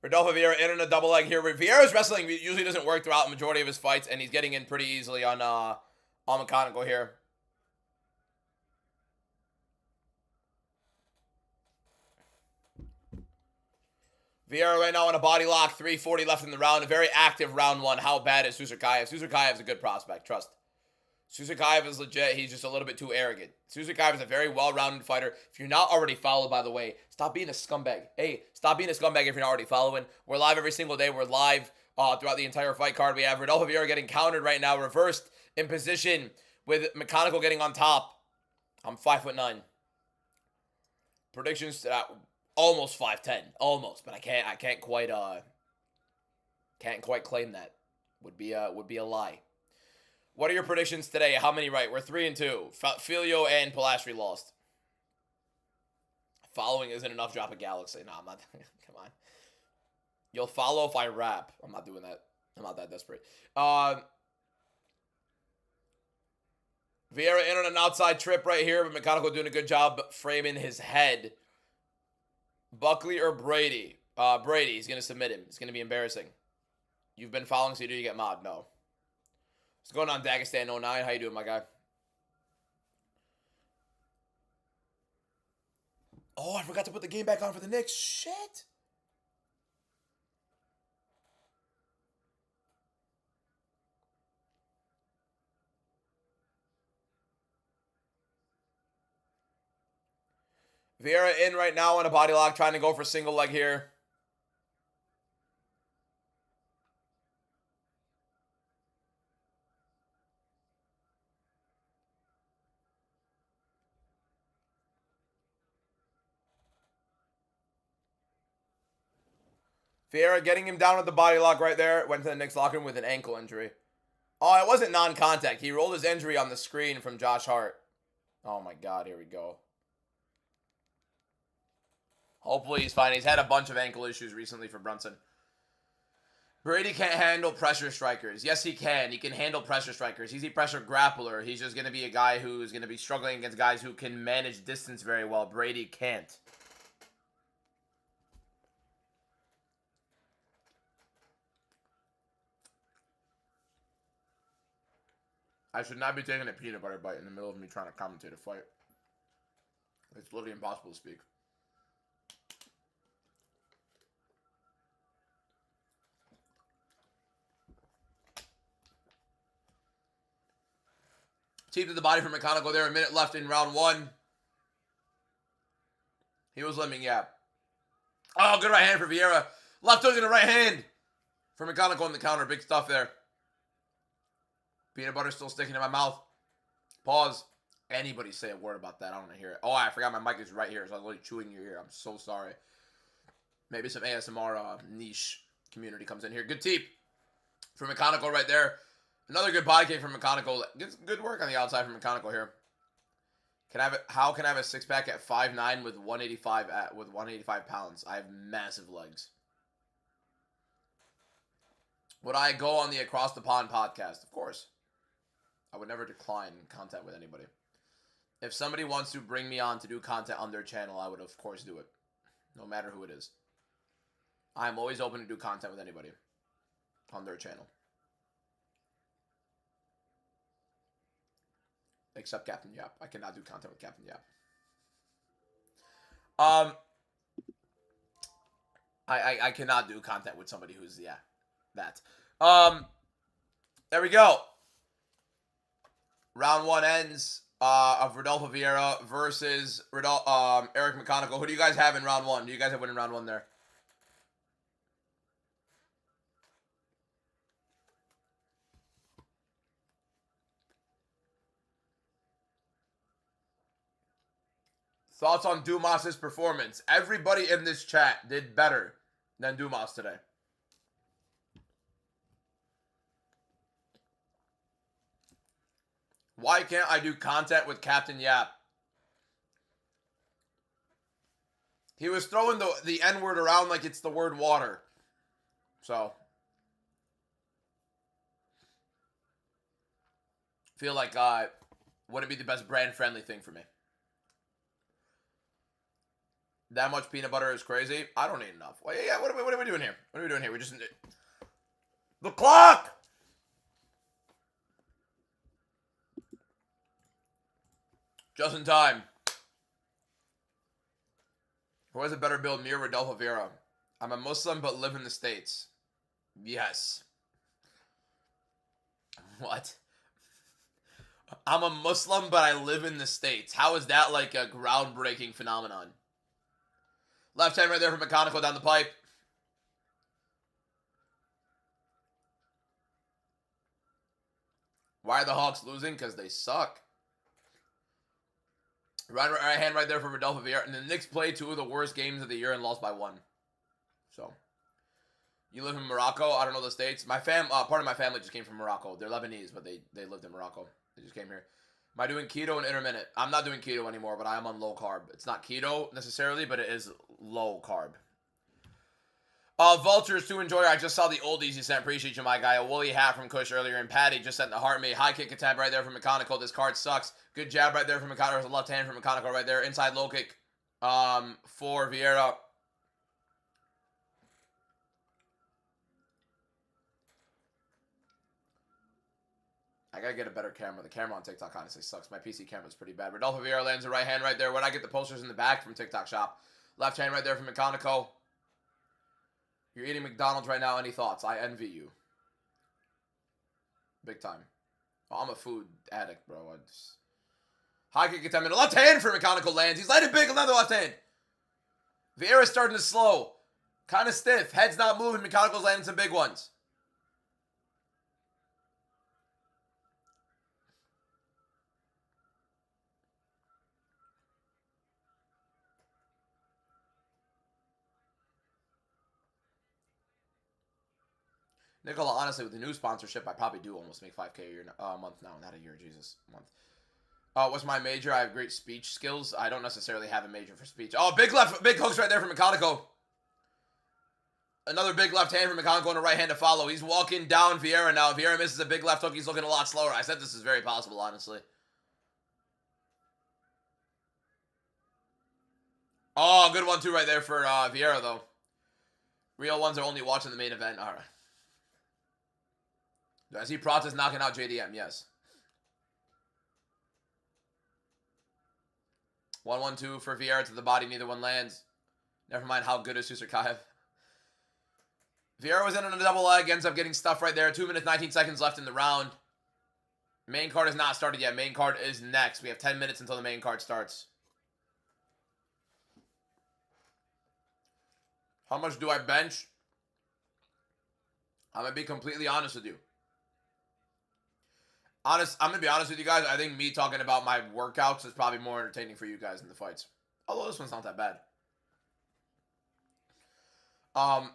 Rodolfo Vieira in a double leg here. Vieira's wrestling usually doesn't work throughout the majority of his fights, and he's getting in pretty easily on McConaughey here. Vieira right now on a body lock, 3:40 left in the round. A very active round one. How bad is Susakayev? Susakayev's a good prospect, trust. Susakayev is legit. He's just a little bit too arrogant. Susakayev is a very well-rounded fighter. If you're not already followed, by the way, stop being a scumbag. Hey, stop being a scumbag if you're not already following. We're live every single day. We're live throughout the entire fight card. We have Rodolfo Vieira getting countered right now, reversed in position with McConaughey getting on top. I'm 5'9". Predictions almost 5'10", almost, but I can't quite claim that. Would be a lie. What are your predictions today? How many right? We're 3-2. Filio and Pilastri lost. Following isn't enough. Drop a galaxy. No, I'm not. Come on. You'll follow if I rap. I'm not doing that. I'm not that desperate. Vieira in on an outside trip right here, but McConaughey doing a good job framing his head. Buckley or Brady? Brady. He's going to submit him. It's going to be embarrassing. You've been following, so do you get mod? No. What's going on, Dagestan 09? How you doing, my guy? Oh, I forgot to put the game back on for the Knicks. Shit. Vieira in right now on a body lock, trying to go for single leg here. Vieira getting him down with the body lock right there. Went to the Knicks locker room with an ankle injury. Oh, it wasn't non-contact. He rolled his injury on the screen from Josh Hart. Oh my God, here we go. Hopefully he's fine. He's had a bunch of ankle issues recently for Brunson. Brady can't handle pressure strikers. Yes, he can. He can handle pressure strikers. He's a pressure grappler. He's just going to be a guy who's going to be struggling against guys who can manage distance very well. Brady can't. I should not be taking a peanut butter bite in the middle of me trying to commentate a fight. It's literally impossible to speak. Teep to the body from McConaughey there. A minute left in round one. He was limping, yeah. Oh, good right hand for Vieira. Left hook and a right hand for McConaughey on the counter. Big stuff there. Peanut butter still sticking in my mouth. Pause. Anybody say a word about that? I don't want to hear it. Oh, I forgot my mic is right here, so I'm literally chewing your ear. I'm so sorry. Maybe some ASMR niche community comes in here. Good teep for McConaughey right there. Another good body kick from McConaughey. Gets good work on the outside from McConaughey here. How can I have a six-pack at 5'9" with 185 pounds? I have massive legs. Would I go on the Across the Pond podcast? Of course. I would never decline content with anybody. If somebody wants to bring me on to do content on their channel, I would of course do it. No matter who it is. I'm always open to do content with anybody on their channel. Except Captain Yap. I cannot do content with Captain Yap. I cannot do content with somebody who's, yeah, that. There we go. Round one ends of Rodolfo Vieira versus Eric McConaughey. Who do you guys have in round one? Do you guys have winning round one there? Thoughts on Dumas's performance? Everybody in this chat did better than Dumas today. Why can't I do content with Captain Yap? He was throwing the N-word around like it's the word water. So. Feel like, would it be the best brand-friendly thing for me? That much peanut butter is crazy. I don't need enough. Well, yeah, what are we doing here? What are we doing here? We just... The clock! Just in time. Who has a better build, me or Rodolfo Vieira? I'm a Muslim but live in the States. Yes. What? I'm a Muslim but I live in the States. How is that like a groundbreaking phenomenon? Left hand right there from McConaughey down the pipe. Why are the Hawks losing? Because they suck. Right hand right there for Rodolfo Vieira. And the Knicks played 2 of the worst games of the year and lost by 1. So, you live in Morocco. I don't know the states. My part of my family just came from Morocco. They're Lebanese, but they lived in Morocco. They just came here. Am I doing keto and intermittent? I'm not doing keto anymore, but I am on low carb. It's not keto necessarily, but it is low carb. Vultures to enjoy. I just saw the oldies you sent. Appreciate you, my guy. A woolly hat from Kush earlier. And Patty just sent the heart me. High kick attempt right there from McConaughey. This card sucks. Good jab right there from McConaughey. There's a left hand from McConaughey right there. Inside low kick for Vieira. I gotta get a better camera. The camera on TikTok honestly sucks. My PC camera's pretty bad. Rodolfo Vieira lands a right hand right there. Where'd I get the posters in the back from TikTok shop? Left hand right there from McConaughey. You're eating McDonald's right now. Any thoughts? I envy you. Big time. Oh, I'm a food addict, bro. High kick attempt. A left hand for McConaughey lands. He's landing big. Another left hand. Vieira's starting to slow. Kind of stiff. Head's not moving. McConaughey's landing some big ones. Nicola, honestly, with the new sponsorship, I probably do almost make 5K a month now. Not a year, Jesus. A month. What's my major? I have great speech skills. I don't necessarily have a major for speech. Oh, big hooks right there from McConaughey. Another big left hand from McConaughey and a right hand to follow. He's walking down Vieira now. Vieira misses a big left hook. He's looking a lot slower. I said this is very possible, honestly. Oh, good 1-2 right there for Vieira, though. Real ones are only watching the main event. All right. Do I see Pratas knocking out JDM? Yes. 1-1-2 for Vieira to the body. Neither one lands. Never mind how good is Susarkayev. Vieira was in on a double leg. Ends up getting stuffed right there. 2 minutes, 19 seconds left in the round. Main card has not started yet. Main card is next. We have 10 minutes until the main card starts. How much do I bench? I'm going to be completely honest with you. I'm going to be honest with you guys. I think me talking about my workouts is probably more entertaining for you guys than the fights. Although this one's not that bad. I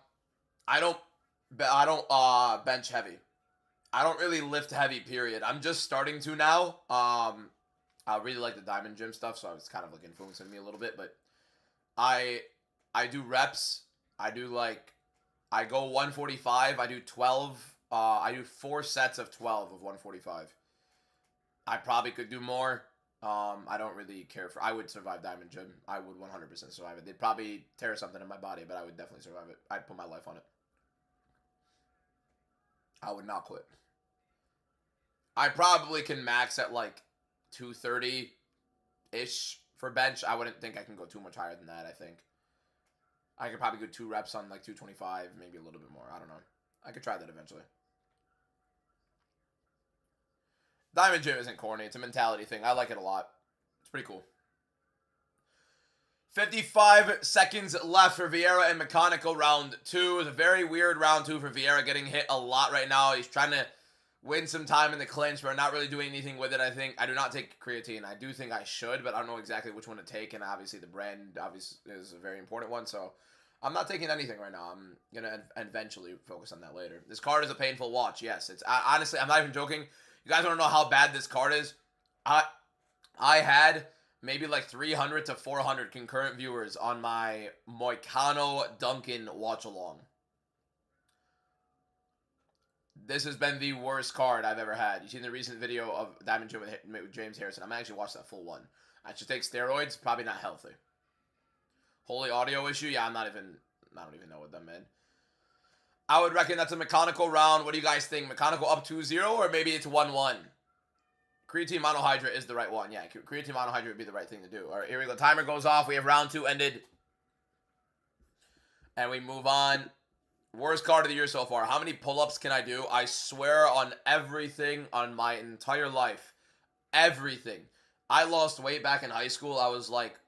don't bench heavy. I don't really lift heavy, period. I'm just starting to now. I really like the Diamond Gym stuff, so it's kind of like influencing me a little bit. But I do reps. I go 145. I do 12. I do 4 sets of 12 of 145. I probably could do more. I don't really care for... I would survive Diamond Gym. I would 100% survive it. They'd probably tear something in my body, but I would definitely survive it. I'd put my life on it. I would not quit. I probably can max at like 230-ish for bench. I wouldn't think I can go too much higher than that, I think. I could probably go 2 reps on like 225, maybe a little bit more. I don't know. I could try that eventually. Diamond Gym isn't corny. It's a mentality thing. I like it a lot. It's pretty cool. 55 seconds left for Vieira and McConaughey round 2. It was a very weird round 2 for Vieira, getting hit a lot right now. He's trying to win some time in the clinch, but not really doing anything with it, I think. I do not take creatine. I do think I should, but I don't know exactly which one to take, and obviously the brand obviously is a very important one, so I'm not taking anything right now. I'm going to eventually focus on that later. This card is a painful watch, yes. Honestly, I'm not even joking. You guys want to know how bad this card is? I had maybe like 300 to 400 concurrent viewers on my Moicano Duncan watch-along. This has been the worst card I've ever had. You seen the recent video of Diamond Gym with James Harrison? I'm actually watched that full one. I should take steroids. Probably not healthy. Holy audio issue? Yeah, I don't even know what that meant. I would reckon that's a mechanical round. What do you guys think? Mechanical up 2-0 or maybe it's 1-1? Creatine monohydrate is the right one. Yeah, creatine monohydrate would be the right thing to do. All right, here we go. Timer goes off. We have round 2 ended. And we move on. Worst card of the year so far. How many pull-ups can I do? I swear on everything on my entire life. Everything. I lost weight back in high school. I was like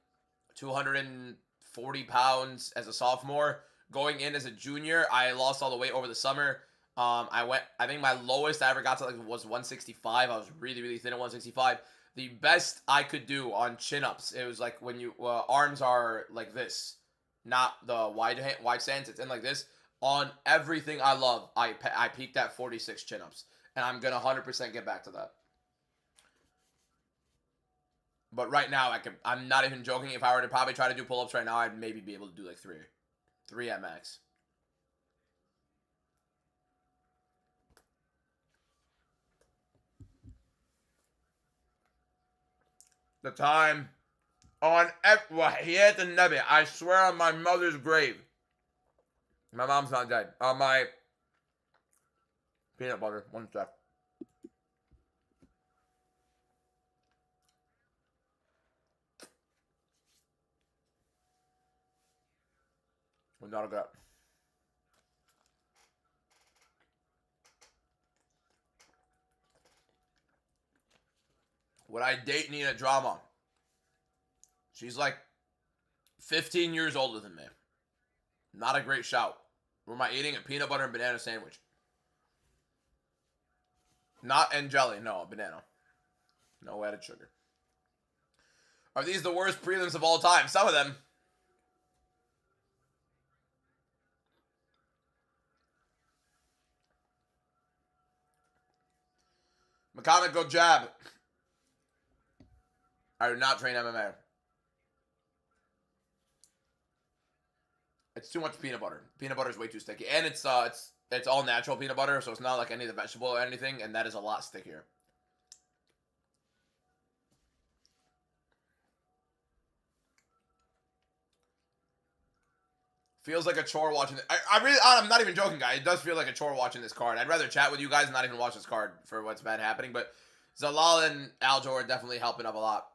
240 pounds as a sophomore. Going in as a junior, I lost all the weight over the summer. I think my lowest I ever got to was 165. I was really, really thin at 165. The best I could do on chin-ups, it was like when you arms are like this, not the wide stance. It's in like this. On everything I love, I peaked at 46 chin-ups, and I'm gonna 100% get back to that. But right now, I'm not even joking. If I were to probably try to do pull-ups right now, I'd maybe be able to do like 3 at max. The time on he had the nebby. I swear on my mother's grave. My mom's not dead. On my peanut butter. 1 sec. Not a good. Would I date Nina Drama? She's like 15 years older than me. Not a great shout. Or am I eating a peanut butter and banana sandwich? Not and jelly. No, a banana. No added sugar. Are these the worst prelims of all time? Some of them. Mechanical jab. I do not train MMA. It's too much peanut butter. Peanut butter is way too sticky, and it's all natural peanut butter, so it's not like any of the vegetable or anything, and that is a lot stickier. Feels like a chore watching it. I'm not even joking, guys. It does feel like a chore watching this card. I'd rather chat with you guys and not even watch this card for what's been happening, but Zalal and Aljo are definitely helping up a lot.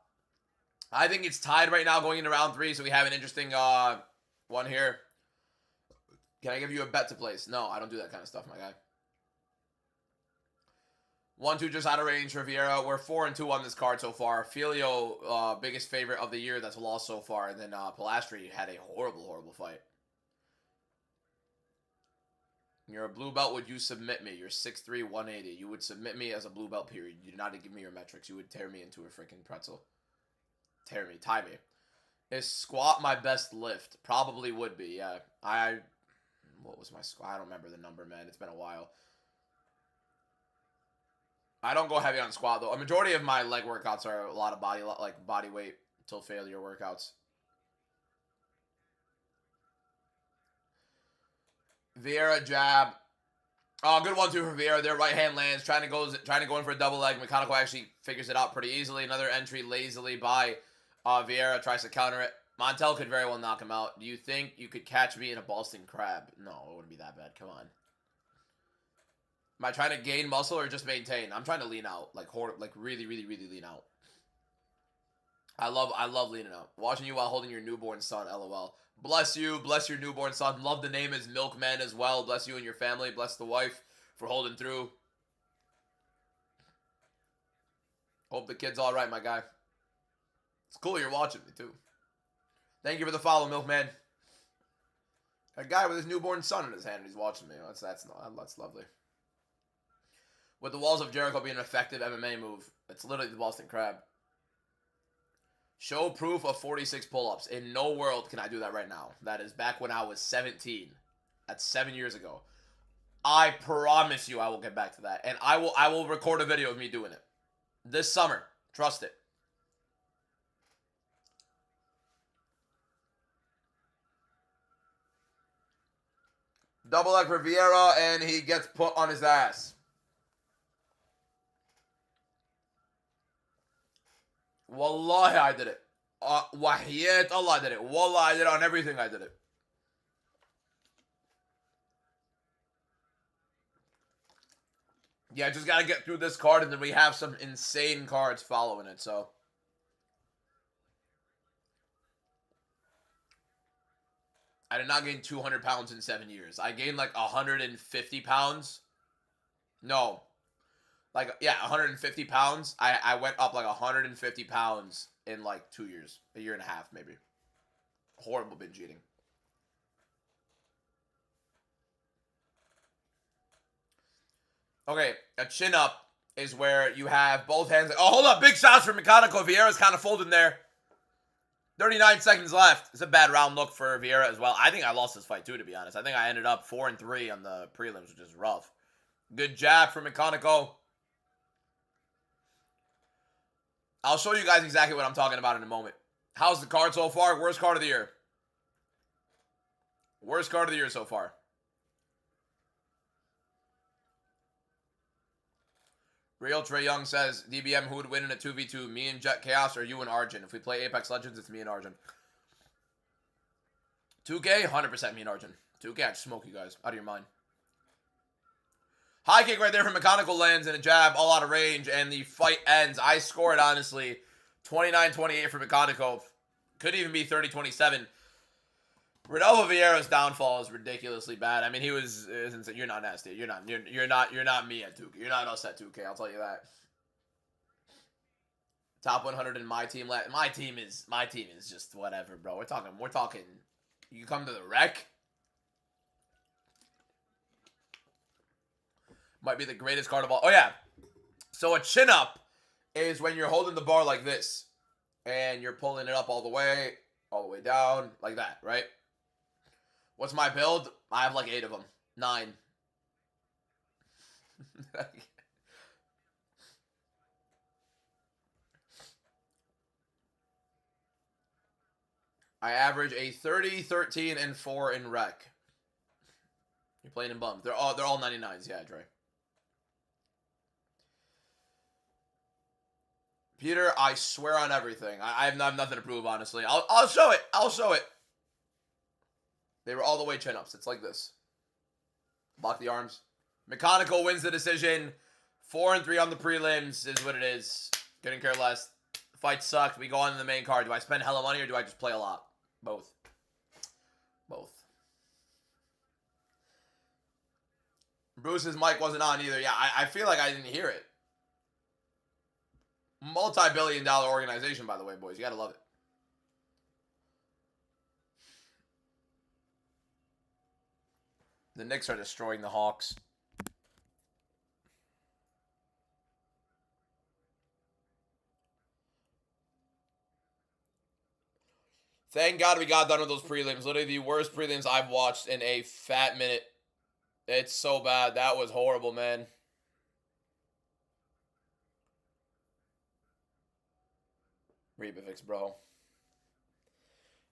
I think it's tied right now going into round 3, so we have an interesting one here. Can I give you a bet to place? No, I don't do that kind of stuff, my guy. 1-2 just out of range for Vieira. We're 4-2 on this card so far. Filio, biggest favorite of the year that's lost so far. And then Pilastri had a horrible fight. You're a blue belt. Would you submit me? You're 6'3", 180. You would submit me as a blue belt, period. You do not give me your metrics. You would tear me into a freaking pretzel. Tear me. Tie me. Is squat my best lift? Probably would be, yeah. What was my squat? I don't remember the number, man. It's been a while. I don't go heavy on squat, though. A majority of my leg workouts are a lot of body weight till failure workouts. Vieira jab. Oh, good 1-2 for Vieira. Their right hand lands, trying to go in for a double leg. Mechanical actually figures it out pretty easily. Another entry lazily by Vieira, tries to counter it. Montel could very well knock him out. Do you think you could catch me in a Boston Crab? No, it wouldn't be that bad. Come on. Am I trying to gain muscle or just maintain? I'm trying to lean out, like really lean out. I love leaning out. Watching you while holding your newborn son. LOL. Bless you. Bless your newborn son. Love the name is Milkman as well. Bless you and your family. Bless the wife for holding through. Hope the kid's all right, my guy. It's cool you're watching me too. Thank you for the follow, Milkman. A guy with his newborn son in his hand and he's watching me. That's lovely. With the walls of Jericho being an effective MMA move, it's literally the Boston Crab. Show proof of 46 pull-ups. In no world can I do that right now. That is back when I was 17. That's 7 years ago. I promise you I will get back to that. And I will record a video of me doing it. This summer. Trust it. Double leg for Vieira, and he gets put on his ass. Wallahi, I did it. Wahiyat Allah, I did it. Wallah, I did it on everything. I did it. Yeah, just gotta get through this card, and then we have some insane cards following it. So I did not gain 200 pounds in 7 years. I gained like 150 pounds. No, like, yeah, 150 pounds. I went up like 150 pounds in like 2 years, a year and a half maybe. Horrible binge eating. Okay, a chin up is where you have both hands. Oh, hold up. Big shots for Mechanical. Vieira's kind of folding there. 39 seconds left. It's a bad round look for Vieira as well. I think I lost this fight too, to be honest. I think I ended up 4-3 on the prelims, which is rough. Good jab for Mechanical. I'll show you guys exactly what I'm talking about in a moment. How's the card so far? Worst card of the year. Worst card of the year so far. Real Trey Young says, DBM, who would win in a 2v2? Me and Jet Chaos or you and Arjun? If we play Apex Legends, it's me and Arjun. 2K, 100% me and Arjun. 2K, I'd smoke you guys. Out of your mind. High kick right there from Mechanical lands and a jab all out of range, and the fight ends. I scored, honestly, 29-28 for Mechanical. Could even be 30-27. Rodolfo Vieira's downfall is ridiculously bad. I mean, he was insane. You're not nasty. You're not me at 2K. You're not us at 2K. I'll tell you that. Top 100 in my team. My team is just whatever, bro. We're talking. You come to the rec. Might be the greatest card of all. Oh yeah. So a chin up is when you're holding the bar like this, and you're pulling it up all the way down like that, right? What's my build? I have like 8 of them. 9. I average a 30, 13, and 4 in rec. You're playing in bums. They're all 99s, yeah, Dre. Peter, I swear on everything. I have nothing to prove, honestly. I'll show it. I'll show it. They were all the way chin-ups. It's like this. Block the arms. Mechanical wins the decision. 4-3 on the prelims is what it is. Couldn't care less. The fight sucked. We go on to the main card. Do I spend hella money or do I just play a lot? Both. Both. Bruce's mic wasn't on either. Yeah, I feel like I didn't hear it. Multi-billion-dollar organization, by the way, boys. You gotta love it. The Knicks are destroying the Hawks. Thank God we got done with those prelims. Literally the worst prelims I've watched in a fat minute. It's so bad. That was horrible, man. Rebifix, bro.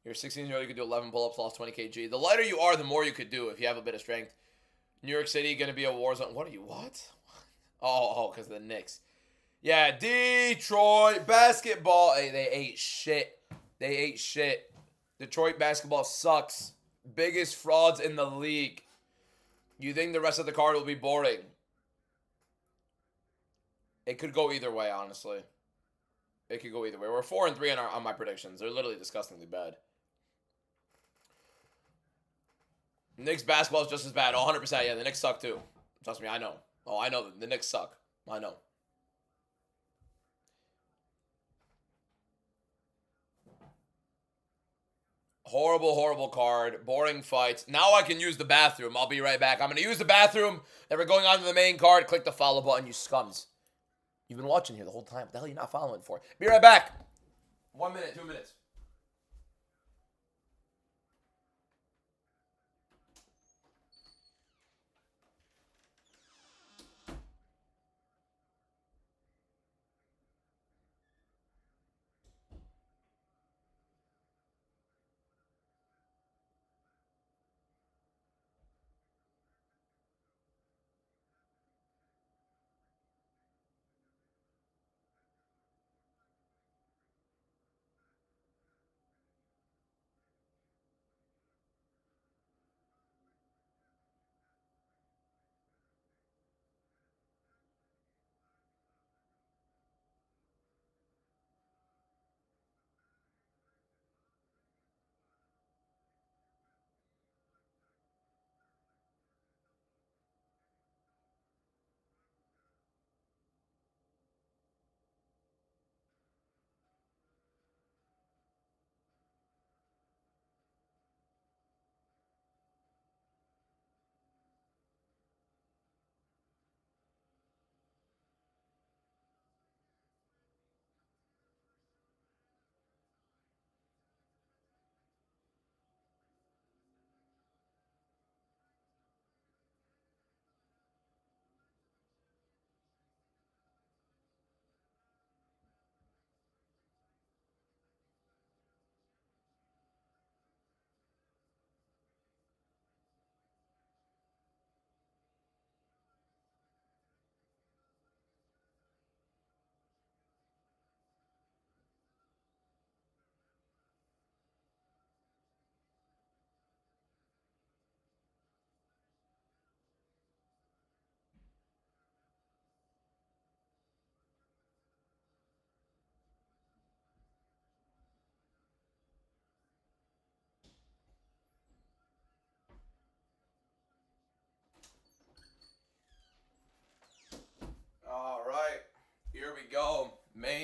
You're 16-year-old, you could do 11 pull-ups, lost 20 kg. The lighter you are, the more you could do if you have a bit of strength. New York City, going to be a war zone. What are you, what? Oh, because of the Knicks. Yeah, Detroit basketball. Hey, they ate shit. They ate shit. Detroit basketball sucks. Biggest frauds in the league. You think the rest of the card will be boring? It could go either way, honestly. It could go either way. We're 4-3 on my predictions. They're literally disgustingly bad. Knicks basketball is just as bad. 100%. Yeah, the Knicks suck too. Trust me, I know. Oh, I know. The Knicks suck. I know. Horrible, horrible card. Boring fights. Now I can use the bathroom. I'll be right back. I'm going to use the bathroom. Then we're going on to the main card. Click the follow button, you scums. You've been watching here the whole time. What the hell are you not following for? Be right back. 1 minute, 2 minutes.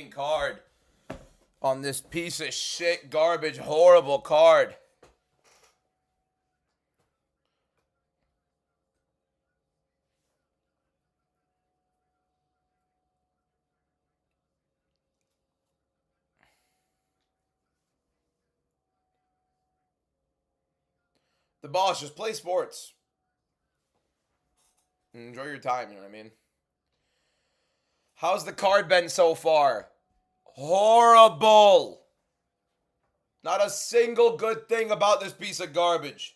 main card on this piece of shit, garbage, horrible card. The boss, just play sports. Enjoy your time, you know what I mean? How's the card been so far? Horrible. Not a single good thing about this piece of garbage.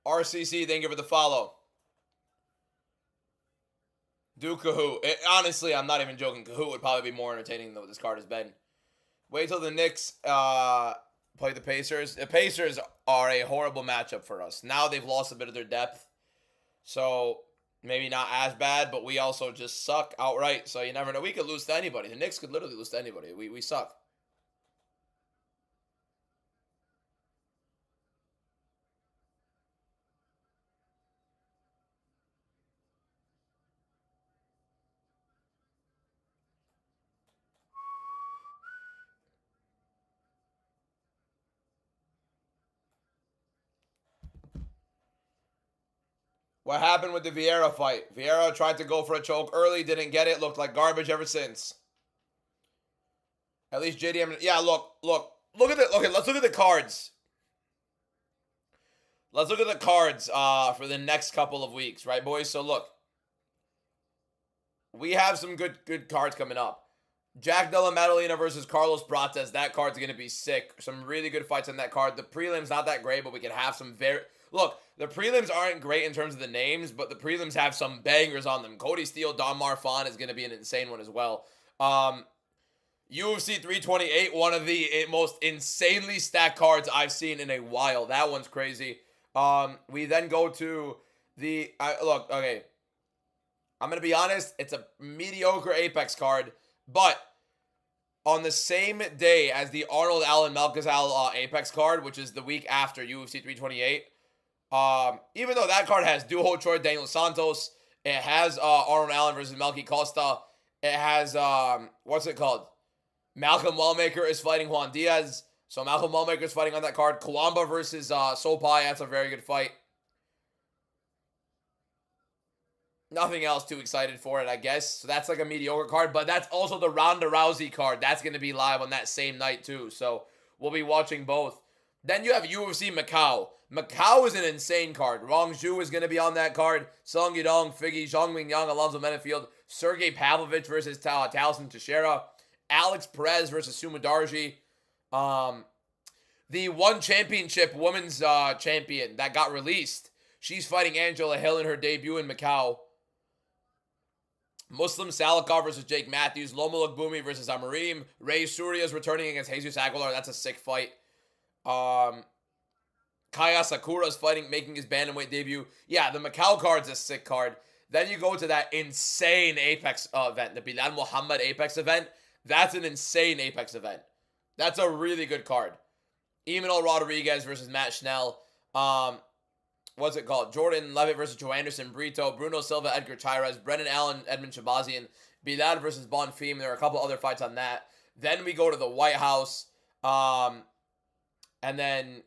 RCC, thank you for the follow. Do Kahoot. Honestly, I'm not even joking. Kahoot would probably be more entertaining than what this card has been. Wait till the Knicks play the Pacers. The Pacers are a horrible matchup for us. Now they've lost a bit of their depth. So maybe not as bad, but we also just suck outright. So you never know. We could lose to anybody. The Knicks could literally lose to anybody. We suck. What happened with the Vieira fight? Vieira tried to go for a choke early, didn't get it, looked like garbage ever since. At least JDM. Yeah, look at the. Okay, let's look at the cards. Let's look at the cards for the next couple of weeks, right, boys? So look, we have some good cards coming up. Jack Della Maddalena versus Carlos Prates. That card's going to be sick. Some really good fights on that card. The prelims not that great, but we can have some very... Look, the prelims aren't great in terms of the names, but the prelims have some bangers on them. Cody Steele, Don Marfan is going to be an insane one as well. UFC 328, one of the most insanely stacked cards I've seen in a while. That one's crazy. We then go to the... look, okay. I'm going to be honest. It's a mediocre Apex card. But on the same day as the Arnold Allen Malcazal Apex card, which is the week after UFC 328, even though that card has Duho Troy Daniel Santos, it has Arnold Allen versus Melky Costa, it has, what's it called? Malcolm Wellmaker is fighting Juan Diaz. So Malcolm Wellmaker is fighting on that card. Kawamba versus Sopai, that's a very good fight. Nothing else too excited for it, I guess. So that's like a mediocre card. But that's also the Ronda Rousey card. That's going to be live on that same night too. So we'll be watching both. Then you have UFC Macau. Macau is an insane card. Rong Zhu is going to be on that card. Song Yudong, Figgy, Zhang Mingyang, Alonzo Menefield, Sergey Pavlovich versus Taliesin Teixeira, Alex Perez versus Sumadarji. The one championship women's champion that got released. She's fighting Angela Hill in her debut in Macau. Muslim Salikov versus Jake Matthews. Loma Lookboonmee versus Amarim. Ray Surya is returning against Jesus Aguilar. That's a sick fight. Kaya Sakura is making his bantamweight debut. Yeah, the Macau card's a sick card. Then you go to that insane Apex event, the Bilal Muhammad Apex event. That's an insane Apex event. That's a really good card. Emmanuel Rodriguez versus Matt Schnell. What's it called? Jordan Levitt versus Joe Anderson Brito. Bruno Silva, Edgar Chairez. Brennan Allen, Edmund Shabazian. Bilal versus Bonfim. There are a couple other fights on that. Then we go to the White House. And then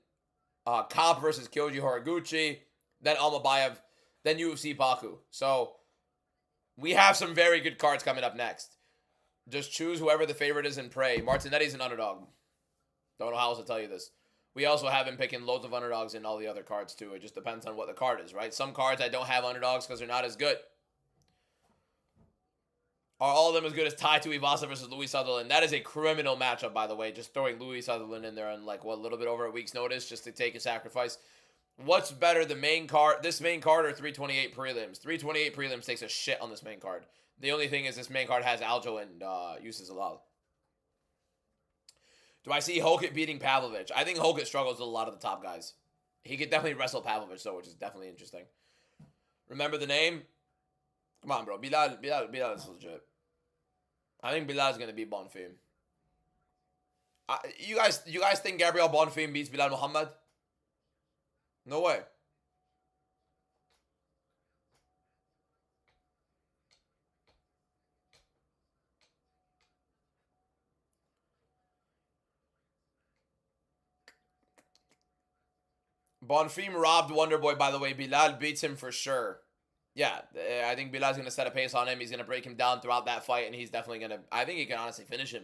Kopp versus Kyoji Horiguchi. Then Almabayev. Then UFC Baku. So we have some very good cards coming up next. Just choose whoever the favorite is and pray. Martinetti's an underdog. Don't know how else to tell you this. We also have been picking loads of underdogs in all the other cards too. It just depends on what the card is, right? Some cards I don't have underdogs because they're not as good. Are all of them as good as Tai Tuivasa versus Louis Sutherland? That is a criminal matchup, by the way. Just throwing Louis Sutherland in there on like, what, a little bit over a week's notice just to take a sacrifice. What's better, the main card, this main card, or 328 prelims? 328 prelims takes a shit on this main card. The only thing is this main card has Aljo and Yusuf Zalal. Do I see Hokit beating Pavlovich? I think Hokit struggles with a lot of the top guys. He could definitely wrestle Pavlovich, though, which is definitely interesting. Remember the name? Come on, bro. Bilal is legit. I think Bilal is going to beat Bonfim. You guys think Gabriel Bonfim beats Bilal Muhammad? No way. Bonfim robbed Wonderboy, by the way. Bilal beats him for sure. Yeah, I think Bilal's going to set a pace on him. He's going to break him down throughout that fight, and he's definitely going to... I think he can honestly finish him.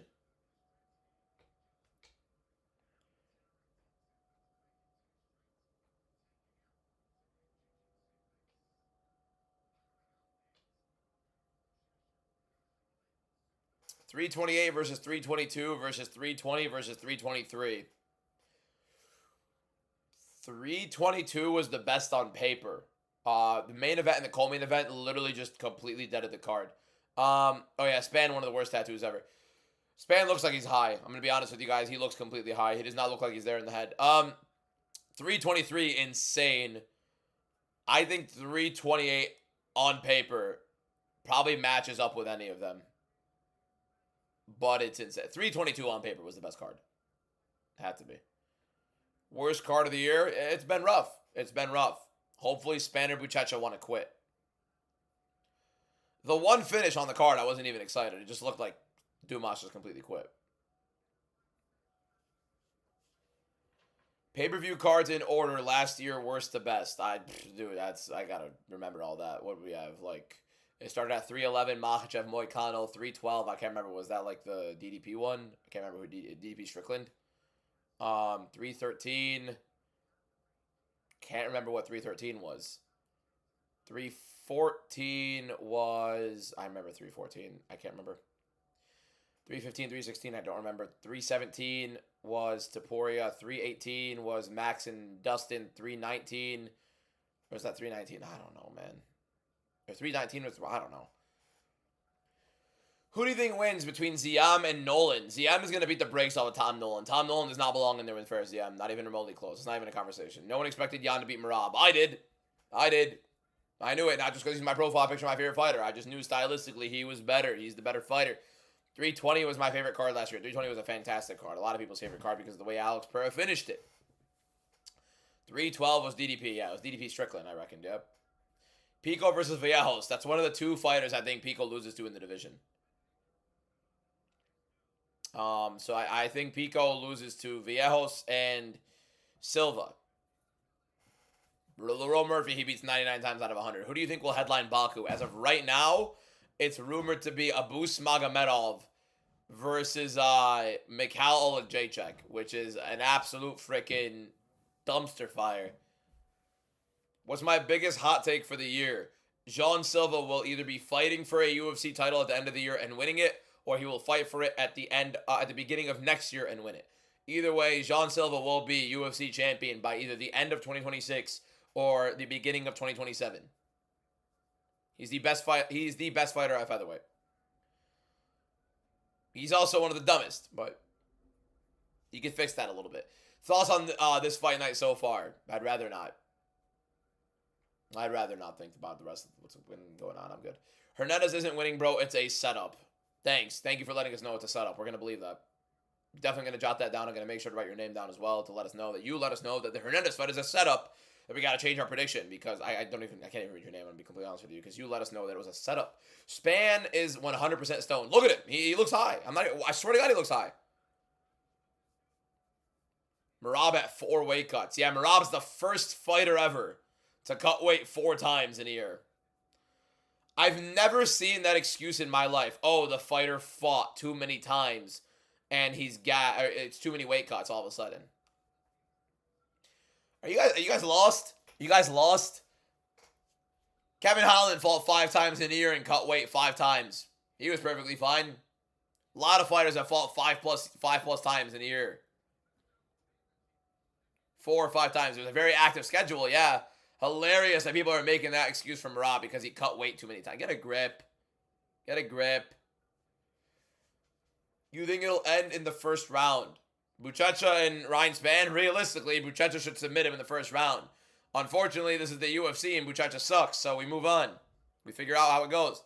$328 versus $322 versus $320 versus $323. $322 was the best on paper. The main event and the co-main event literally just completely deaded the card. Oh yeah, Span, one of the worst tattoos ever. Span looks like he's high. I'm gonna be honest with you guys. He looks completely high. He does not look like he's there in the head. 323, insane. I think 328 on paper probably matches up with any of them. But it's insane. 322 on paper was the best card. Had to be. Worst card of the year? It's been rough. It's been rough. Hopefully Spanner Buchecha want to quit. The one finish on the card, I wasn't even excited. It just looked like Dumas just completely quit. Pay-per-view cards in order last year, worst to best. I gotta remember all that. What do we have? Like, it started at 311, Makhachev, Moicano, 312. I can't remember. Was that like the DDP one? I can't remember who DDP Strickland. 313. Can't remember what 313 was. 314 was... I remember 314. I can't remember. 315, 316, I don't remember. 317 was Taporia. 318 was Max and Dustin. 319... Or was that 319? I don't know, man. Or 319 was... I don't know. Who do you think wins between Ziam and Nolan? Ziam is going to beat the brakes off of Tom Nolan. Tom Nolan does not belong in there with Ferris Ziam. Not even remotely close. It's not even a conversation. No one expected Jan to beat Merab. I did. I knew it. Not just because he's my profile picture, my favorite fighter. I just knew stylistically he was better. He's the better fighter. 320 was my favorite card last year. 320 was a fantastic card. A lot of people's favorite card because of the way Alex Pereira finished it. 312 was DDP. Yeah, it was DDP Strickland, I reckon. Yep. Pico versus Vallejos. That's one of the two fighters I think Pico loses to in the division. So I think Pico loses to Vallejos and Silva. Leroy Murphy, he beats 99 times out of 100. Who do you think will headline Baku? As of right now, it's rumored to be Abus Magomedov versus Mikhail Olajaychuk, which is an absolute freaking dumpster fire. What's my biggest hot take for the year? Jean Silva will either be fighting for a UFC title at the end of the year and winning it, or he will fight for it at the beginning of next year and win it. Either way, Jean Silva will be UFC champion by either the end of 2026 or the beginning of 2027. He's the best fighter at featherweight. He's also one of the dumbest, but you can fix that a little bit. Thoughts on this fight night so far? I'd rather not. I'd rather not think about the rest of what's been going on. I'm good. Hernandez isn't winning, bro. It's a setup. Thanks. Thank you for letting us know it's a setup. We're going to believe that. Definitely going to jot that down. I'm going to make sure to write your name down as well to let us know that you let us know that the Hernandez fight is a setup, that we got to change our prediction because I can't even read your name. I'm going to be completely honest with you because you let us know that it was a setup. Span is 100% stone. Look at him. He looks high. I swear to God, he looks high. Merab at 4 weight cuts. Yeah, Merab's the first fighter ever to cut weight 4 times in a year. I've never seen that excuse in my life. Oh, the fighter fought too many times and it's too many weight cuts all of a sudden. Are you guys lost? You guys lost? Kevin Holland fought 5 times in a year and cut weight 5 times. He was perfectly fine. A lot of fighters have fought 5 plus times in a year. 4 or 5 times. It was a very active schedule, yeah. Hilarious that people are making that excuse from Rob because he cut weight too many times. Get a grip. Get a grip. You think it'll end in the first round? Buchecha and Ryan Spann, realistically, Buchecha should submit him in the first round. Unfortunately, this is the UFC and Buchecha sucks, so we move on. We figure out how it goes.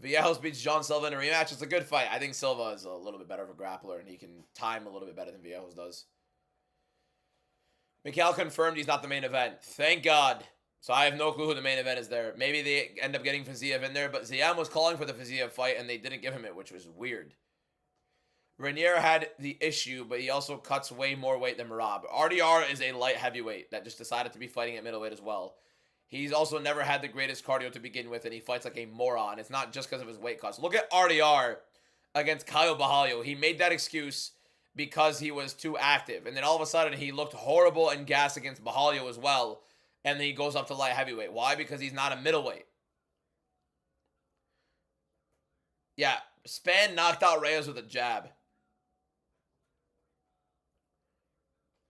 Vallejos beats John Silva in a rematch. It's a good fight. I think Silva is a little bit better of a grappler, and he can time a little bit better than Vallejos does. Mikhail confirmed he's not the main event. Thank God. So I have no clue who the main event is there. Maybe they end up getting Fiziev in there, but Ziam was calling for the Fiziev fight, and they didn't give him it, which was weird. Renier had the issue, but he also cuts way more weight than Merab. RDR is a light heavyweight that just decided to be fighting at middleweight as well. He's also never had the greatest cardio to begin with, and he fights like a moron. It's not just because of his weight cuts. Look at RDR against Caio Borralho. He made that excuse because he was too active. And then all of a sudden, he looked horrible and gassed against Borralho as well. And then he goes up to light heavyweight. Why? Because he's not a middleweight. Yeah, Span knocked out Reyes with a jab.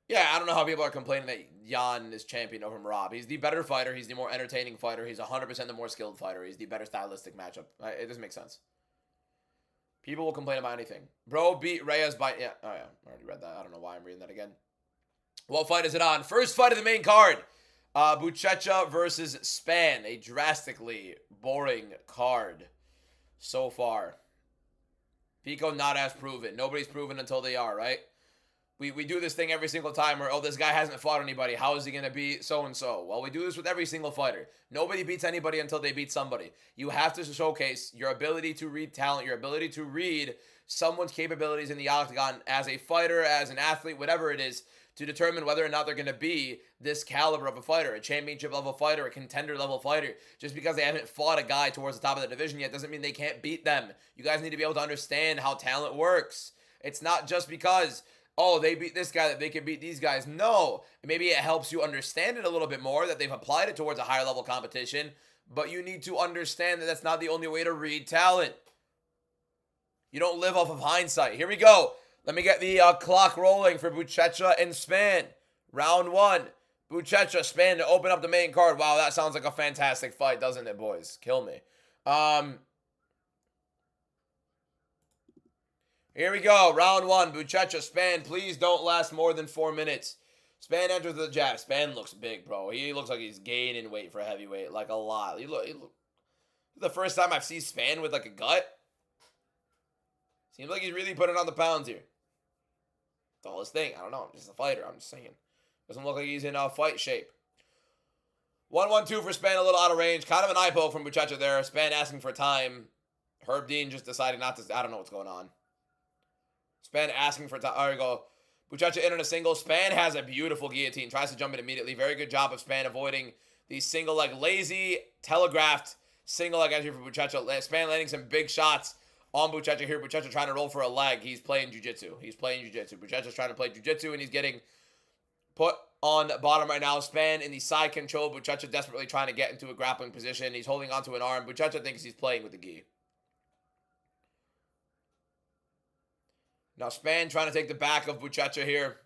Yeah, I don't know how people are complaining that Jan is champion over Merab. He's the better fighter. He's the more entertaining fighter. He's 100% the more skilled fighter. He's the better stylistic matchup. It doesn't make sense. People will complain about anything. Bro beat Reyes by... Yeah, oh yeah, I already read that. I don't know why I'm reading that again. What fight is it on? First fight of the main card. Buchecha versus Span. A drastically boring card so far. Pico not as proven. Nobody's proven until they are, right? We do this thing every single time where, oh, this guy hasn't fought anybody. How is he going to beat so-and-so? Well, we do this with every single fighter. Nobody beats anybody until they beat somebody. You have to showcase your ability to read talent, your ability to read someone's capabilities in the octagon as a fighter, as an athlete, whatever it is, to determine whether or not they're going to be this caliber of a fighter, a championship-level fighter, a contender-level fighter. Just because they haven't fought a guy towards the top of the division yet doesn't mean they can't beat them. You guys need to be able to understand how talent works. It's not just because... oh, they beat this guy that they can beat these guys. No. Maybe it helps you understand it a little bit more, that they've applied it towards a higher level competition, but you need to understand that that's not the only way to read talent. You don't live off of hindsight. Here we go. Let me get the clock rolling for Buchecha and Span. Round one. Buchecha, Span to open up the main card. Wow, that sounds like a fantastic fight, doesn't it, boys? Kill me. Here we go. Round one. Buchecha, Span. Please don't last more than 4 minutes. Span enters the jab. Span looks big, bro. He looks like he's gaining weight for heavyweight. Like a lot. He look, the first time I've seen Span with like a gut. Seems like he's really putting on the pounds here. That's all his thing. I don't know. He's a fighter. I'm just saying. Doesn't look like he's in fight shape. 1-1-2 for Span. A little out of range. Kind of an eye poke from Buchecha there. Span asking for time. Herb Dean just decided not to. I don't know what's going on. Span asking for time. There we go. Buchecha in on a single. Span has a beautiful guillotine. Tries to jump in immediately. Very good job of Span avoiding the single leg. Lazy, telegraphed single leg entry for Buchecha. Span landing some big shots on Buchecha here. Buchecha trying to roll for a leg. He's playing jiu-jitsu. Buchecha's trying to play jiu-jitsu, and he's getting put on the bottom right now. Span in the side control. Buchecha desperately trying to get into a grappling position. He's holding onto an arm. Buchecha thinks he's playing with the gi. Now Span trying to take the back of Buchecha here.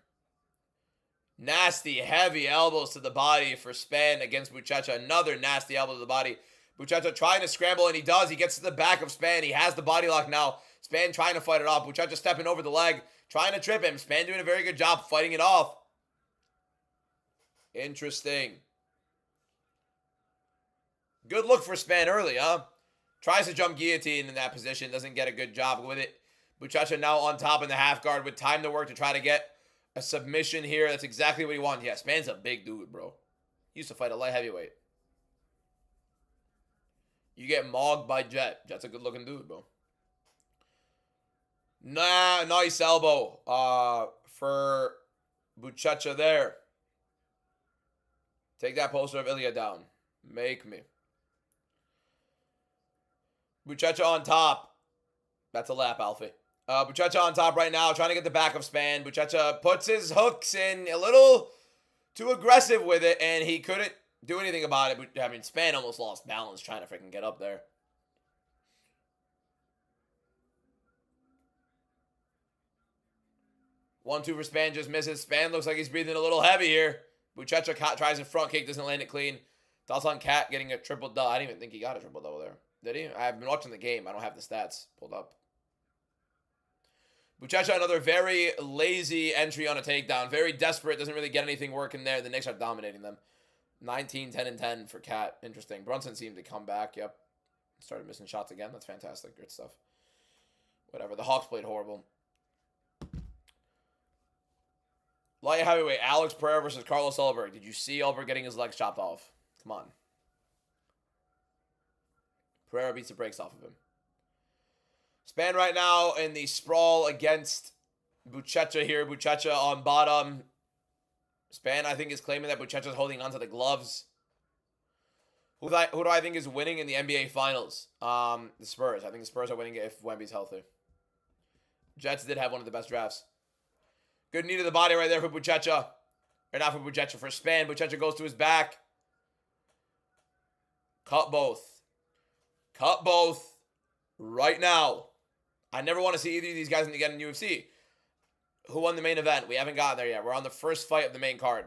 Nasty, heavy elbows to the body for Span against Buchecha. Another nasty elbow to the body. Buchecha trying to scramble, and he does. He gets to the back of Span. He has the body lock now. Span trying to fight it off. Buchecha stepping over the leg, trying to trip him. Span doing a very good job fighting it off. Interesting. Good look for Span early, huh? Tries to jump guillotine in that position. Doesn't get a good job with it. Buchecha now on top in the half guard with time to work to try to get a submission here. That's exactly what he wanted. Yeah, Span's a big dude, bro. He used to fight a light heavyweight. You get mogged by Jet. Jet's a good-looking dude, bro. Nah, nice elbow for Buchecha there. Take that poster of Ilya down. Make me. Buchecha on top. That's a lap, Alfie. Buchecha on top right now, trying to get the back of Span. Buchecha puts his hooks in a little too aggressive with it, and he couldn't do anything about it. I mean, Span almost lost balance trying to freaking get up there. One-two for Span, just misses. Span looks like he's breathing a little heavy here. Buchecha tries a front kick, doesn't land it clean. Dalton Cat getting a triple double. I didn't even think he got a triple double there. Did he? I've been watching the game. I don't have the stats pulled up. Buchecha, another very lazy entry on a takedown. Very desperate. Doesn't really get anything working there. The Knicks are dominating them. 19, 10, and 10 for Cat. Interesting. Brunson seemed to come back. Yep. Started missing shots again. That's fantastic. Good stuff. Whatever. The Hawks played horrible. Light heavyweight. Alex Pereira versus Carlos Ulberg. Did you see Ulberg getting his legs chopped off? Come on. Pereira beats the brakes off of him. Span right now in the sprawl against Buchecha here. Buchecha on bottom. Span, I think, is claiming that Buchecha's holding onto the gloves. Who do I think is winning in the NBA Finals? The Spurs. I think the Spurs are winning it if Wemby's healthy. Jets did have one of the best drafts. Good knee to the body right there for Buchecha. Or not for Buchecha, for Span. Buchecha goes to his back. Cut both. Cut both. Right now. I never want to see either of these guys again in UFC. Who won the main event? We haven't gotten there yet. We're on the first fight of the main card.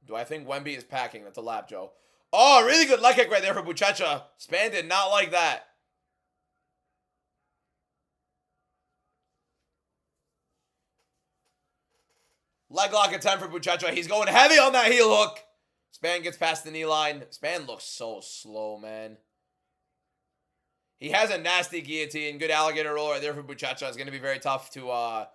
Do I think Wemby is packing? That's a lap, Joe. Oh, really good leg kick right there for Buchecha. Span did not like that. Leg lock attempt for Buchecha. He's going heavy on that heel hook. Span gets past the knee line. Span looks so slow, man. He has a nasty guillotine. Good alligator roll right there for Buchecha. It's going to be very tough to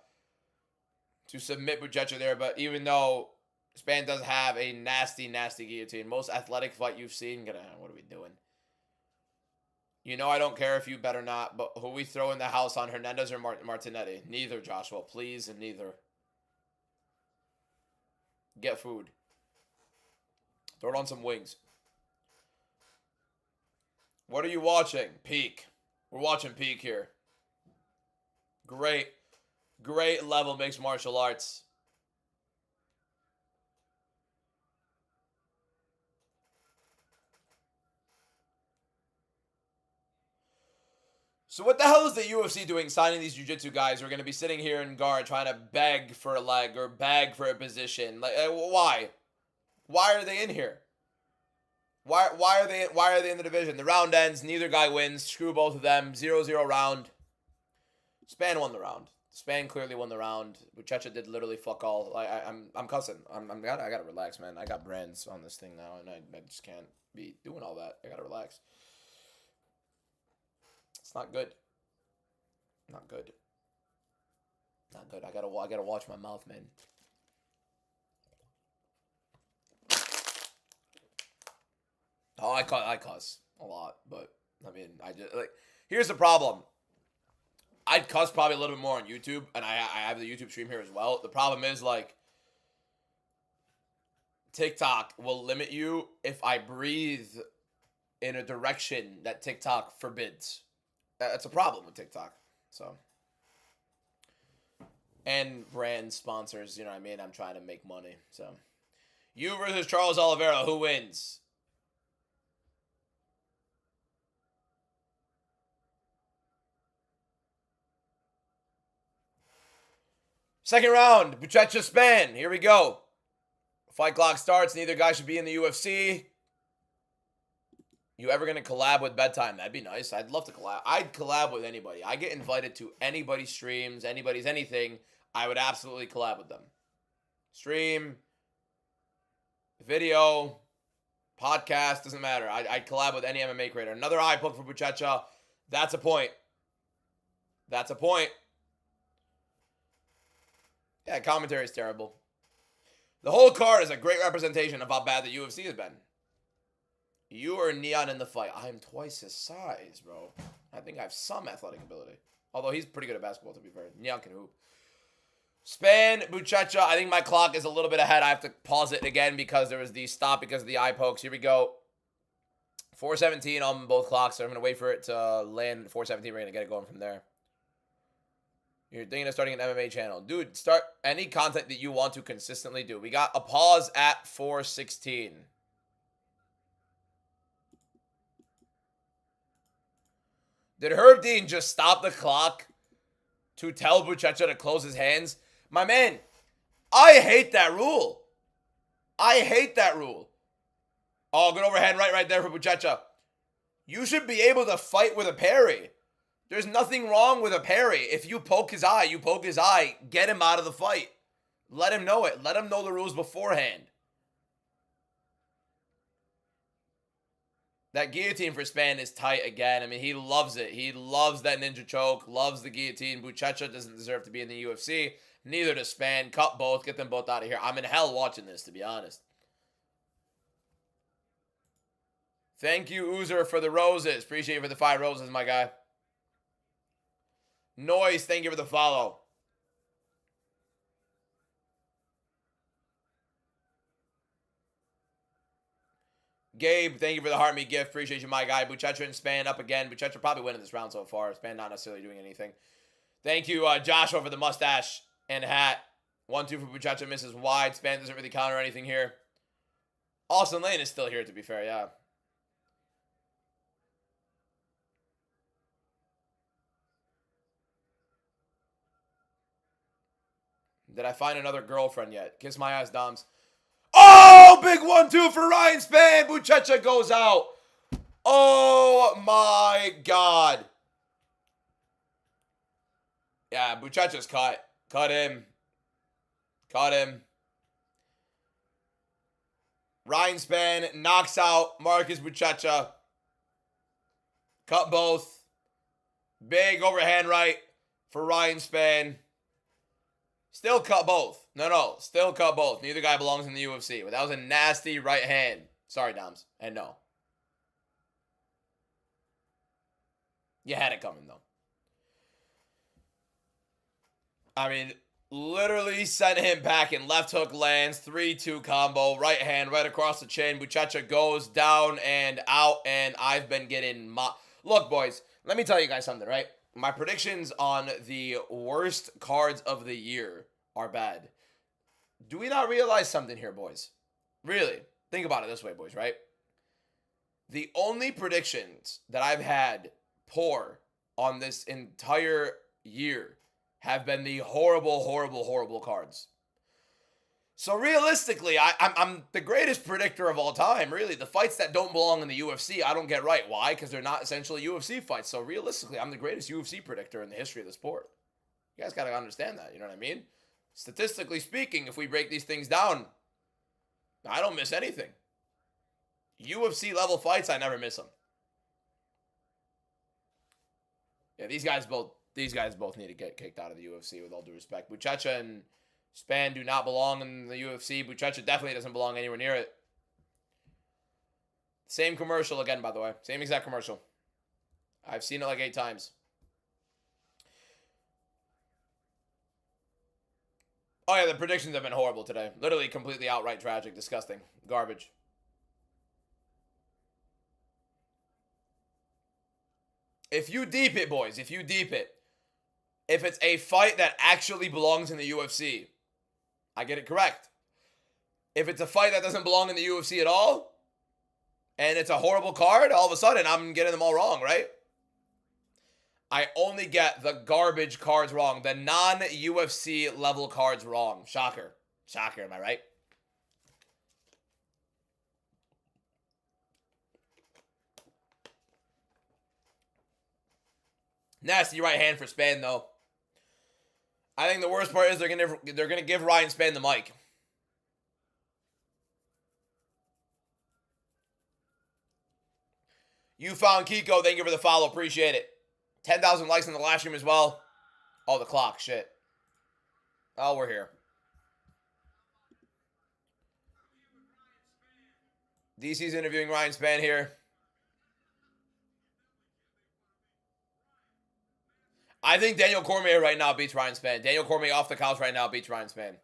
submit Buchecha there. But even though Span does have a nasty, nasty guillotine, most athletic fight you've seen. What are we doing? You know I don't care if you bet or not, but who we throw in the house on, Hernandez or Martinetti? Neither, Joshua. Please, and neither. Get food. Throw it on some wings. What are you watching? Peak. We're watching Peak here. Great. Great level mixed martial arts. So what the hell is the UFC doing signing these jiu-jitsu guys who are going to be sitting here in guard trying to beg for a leg or beg for a position? Like, why? Why are they in here? Why are they in the division? The round ends, neither guy wins. Screw both of them. 0-0 round. Span won the round. Span clearly won the round. Buchecha did literally fuck all. I'm cussing. I gotta relax, man. I got brands on this thing now, and I just can't be doing all that. I gotta relax. It's not good. Not good. Not good. I gotta watch my mouth, man. Oh, I cuss a lot, but I mean, I just like. Here's the problem. I'd cuss probably a little bit more on YouTube, and I have the YouTube stream here as well. The problem is, like, TikTok will limit you if I breathe in a direction that TikTok forbids. That's a problem with TikTok. So, and brand sponsors, you know what I mean? I'm trying to make money. So, you versus Charles Oliveira, who wins? Second round, Buchecha Span. Here we go. Fight clock starts. Neither guy should be in the UFC. You ever going to collab with Bedtime? That'd be nice. I'd love to collab. I'd collab with anybody. I get invited to anybody's streams, anybody's anything. I would absolutely collab with them. Stream, video, podcast, doesn't matter. I'd collab with any MMA creator. Another eye poke for Buchecha. That's a point. That's a point. Yeah, commentary is terrible. The whole card is a great representation of how bad the UFC has been. You are Neon in the fight. I am twice his size, bro. I think I have some athletic ability. Although he's pretty good at basketball, to be fair. Neon can hoop. Span, Buchecha. I think my clock is a little bit ahead. I have to pause it again because there was the stop because of the eye pokes. Here we go. 4:17 on both clocks. So I'm going to wait for it to land at 4:17. We're going to get it going from there. You're thinking of starting an MMA channel. Dude, start any content that you want to consistently do. We got a pause at 4:16. Did Herb Dean just stop the clock to tell Buchecha to close his hands? My man, I hate that rule. I hate that rule. Oh, good overhand right there for Buchecha. You should be able to fight with a parry. There's nothing wrong with a parry. If you poke his eye, you poke his eye. Get him out of the fight. Let him know it. Let him know the rules beforehand. That guillotine for Span is tight again. I mean, he loves it. He loves that ninja choke. Loves the guillotine. Buchecha doesn't deserve to be in the UFC. Neither does Span. Cut both. Get them both out of here. I'm in hell watching this, to be honest. Thank you, Oozer, for the roses. Appreciate you for the 5 roses, my guy. Noise, thank you for the follow. Gabe, thank you for the heart me gift. Appreciate you, my guy. Buchecha and Span up again. Buchecha probably winning this round so far. Span not necessarily doing anything. Thank you, Joshua, for the mustache and hat. 1-2 for Buchecha, misses wide. Span doesn't really counter anything here. Austin Lane is still here, to be fair, yeah. Did I find another girlfriend yet? Kiss my ass, Doms. Oh, big 1-2 for Ryan Span. Buchecha goes out. Oh, my God. Yeah, Buchecha's cut. Cut him. Cut him. Ryan Span knocks out Marcus Buchecha. Cut both. Big overhand right for Ryan Span. Still cut both. No. Still cut both. Neither guy belongs in the UFC. But that was a nasty right hand. Sorry, Doms. And no. You had it coming, though. I mean, literally sent him back and left hook lands. 3-2 combo. Right hand right across the chin. Buchecha goes down and out. And I've been getting... Look, boys. Let me tell you guys something, right? My predictions on the worst cards of the year are bad. Do we not realize something here, boys? Really? Think about it this way, boys, right? The only predictions that I've had poor on this entire year have been the horrible cards. So realistically, I'm the greatest predictor of all time, really. The fights that don't belong in the UFC, I don't get right. Why? Because they're not essentially UFC fights. So realistically, I'm the greatest UFC predictor in the history of the sport. You guys got to understand that. You know what I mean? Statistically speaking, if we break these things down, I don't miss anything. UFC level fights, I never miss them. Yeah, these guys both need to get kicked out of the UFC with all due respect. Buchecha and Span do not belong in the UFC. Buchecha definitely doesn't belong anywhere near it. Same commercial again, by the way. Same exact commercial. I've seen it like 8 times. Oh, yeah, the predictions have been horrible today. Literally completely outright tragic, disgusting, garbage. If you deep it, boys, if you deep it, if it's a fight that actually belongs in the UFC, I get it correct. If it's a fight that doesn't belong in the UFC at all, and it's a horrible card, all of a sudden I'm getting them all wrong, right? I only get the garbage cards wrong, the non-UFC level cards wrong. Shocker. Shocker, am I right? Nasty right hand for Span, though. I think the worst part is they're gonna give Ryan Span the mic. You found Kiko. Thank you for the follow. Appreciate it. 10,000 likes in the live stream as well. Oh, the clock. Shit. Oh, we're here. DC's interviewing Ryan Span here. I think Daniel Cormier right now beats Ryan Span. Daniel Cormier off the couch right now beats Ryan Span.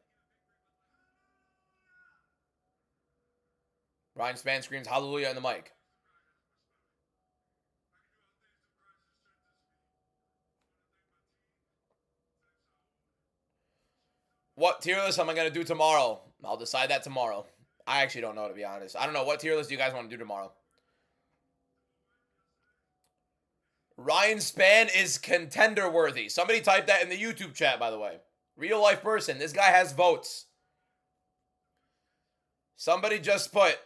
Ryan Span screams hallelujah in the mic. What tier list am I going to do tomorrow? I'll decide that tomorrow. I actually don't know, to be honest. I don't know. What tier list do you guys want to do tomorrow? Ryan Span is contender worthy. Somebody type that in the YouTube chat, by the way. Real life person. This guy has votes. Somebody just put...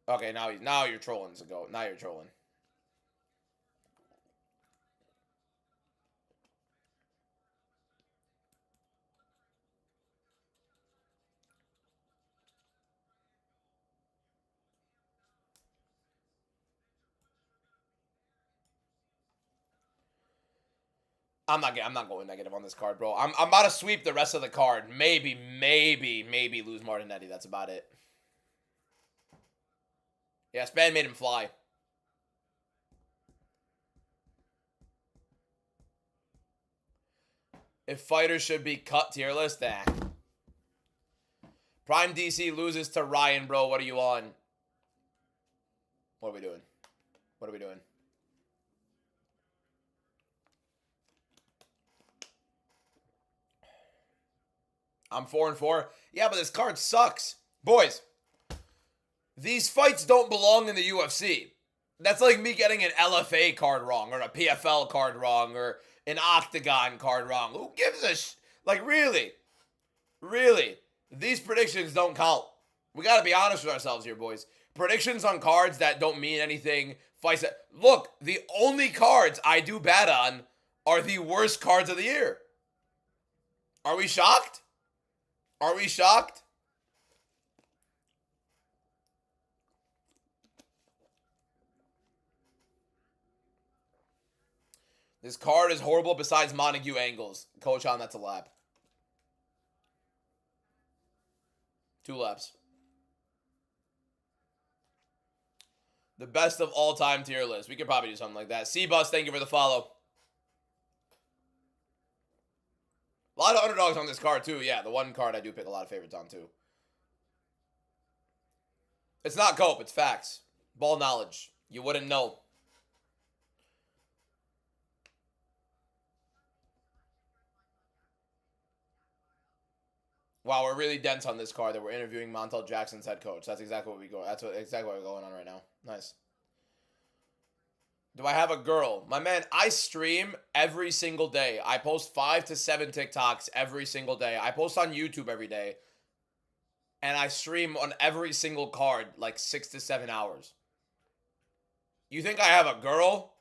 Okay, now you're trolling, Zago. Now you're trolling. I'm not going negative on this card, bro. I'm about to sweep the rest of the card. Maybe lose Martinetti. That's about it. Yeah, Span made him fly. If fighters should be cut tier list, Prime DC loses to Ryan, bro. What are you on? What are we doing? What are we doing? I'm 4-4. Yeah, but this card sucks. Boys, these fights don't belong in the UFC. That's like me getting an LFA card wrong, or a PFL card wrong, or an Octagon card wrong. Who gives a like, really? Really? These predictions don't count. We got to be honest with ourselves here, boys. Predictions on cards that don't mean anything. Fights that... Look, the only cards I do bad on are the worst cards of the year. Are we shocked? Are we shocked? This card is horrible besides Montague angles. Coach on, that's a lap. 2 laps. The best of all time tier list. We could probably do something like that. C-Bus, thank you for the follow. A lot of underdogs on this card, too. Yeah, the one card I do pick a lot of favorites on, too. It's not cope, it's facts. Ball knowledge. You wouldn't know. Wow, we're really dense on this card that we're interviewing Montel Jackson's head coach. That's exactly what we go. Exactly what we're going on right now. Nice. Do I have a girl? My man, I stream every single day. I post 5 to 7 TikToks every single day. I post on YouTube every day. And I stream on every single card like 6 to 7 hours. You think I have a girl?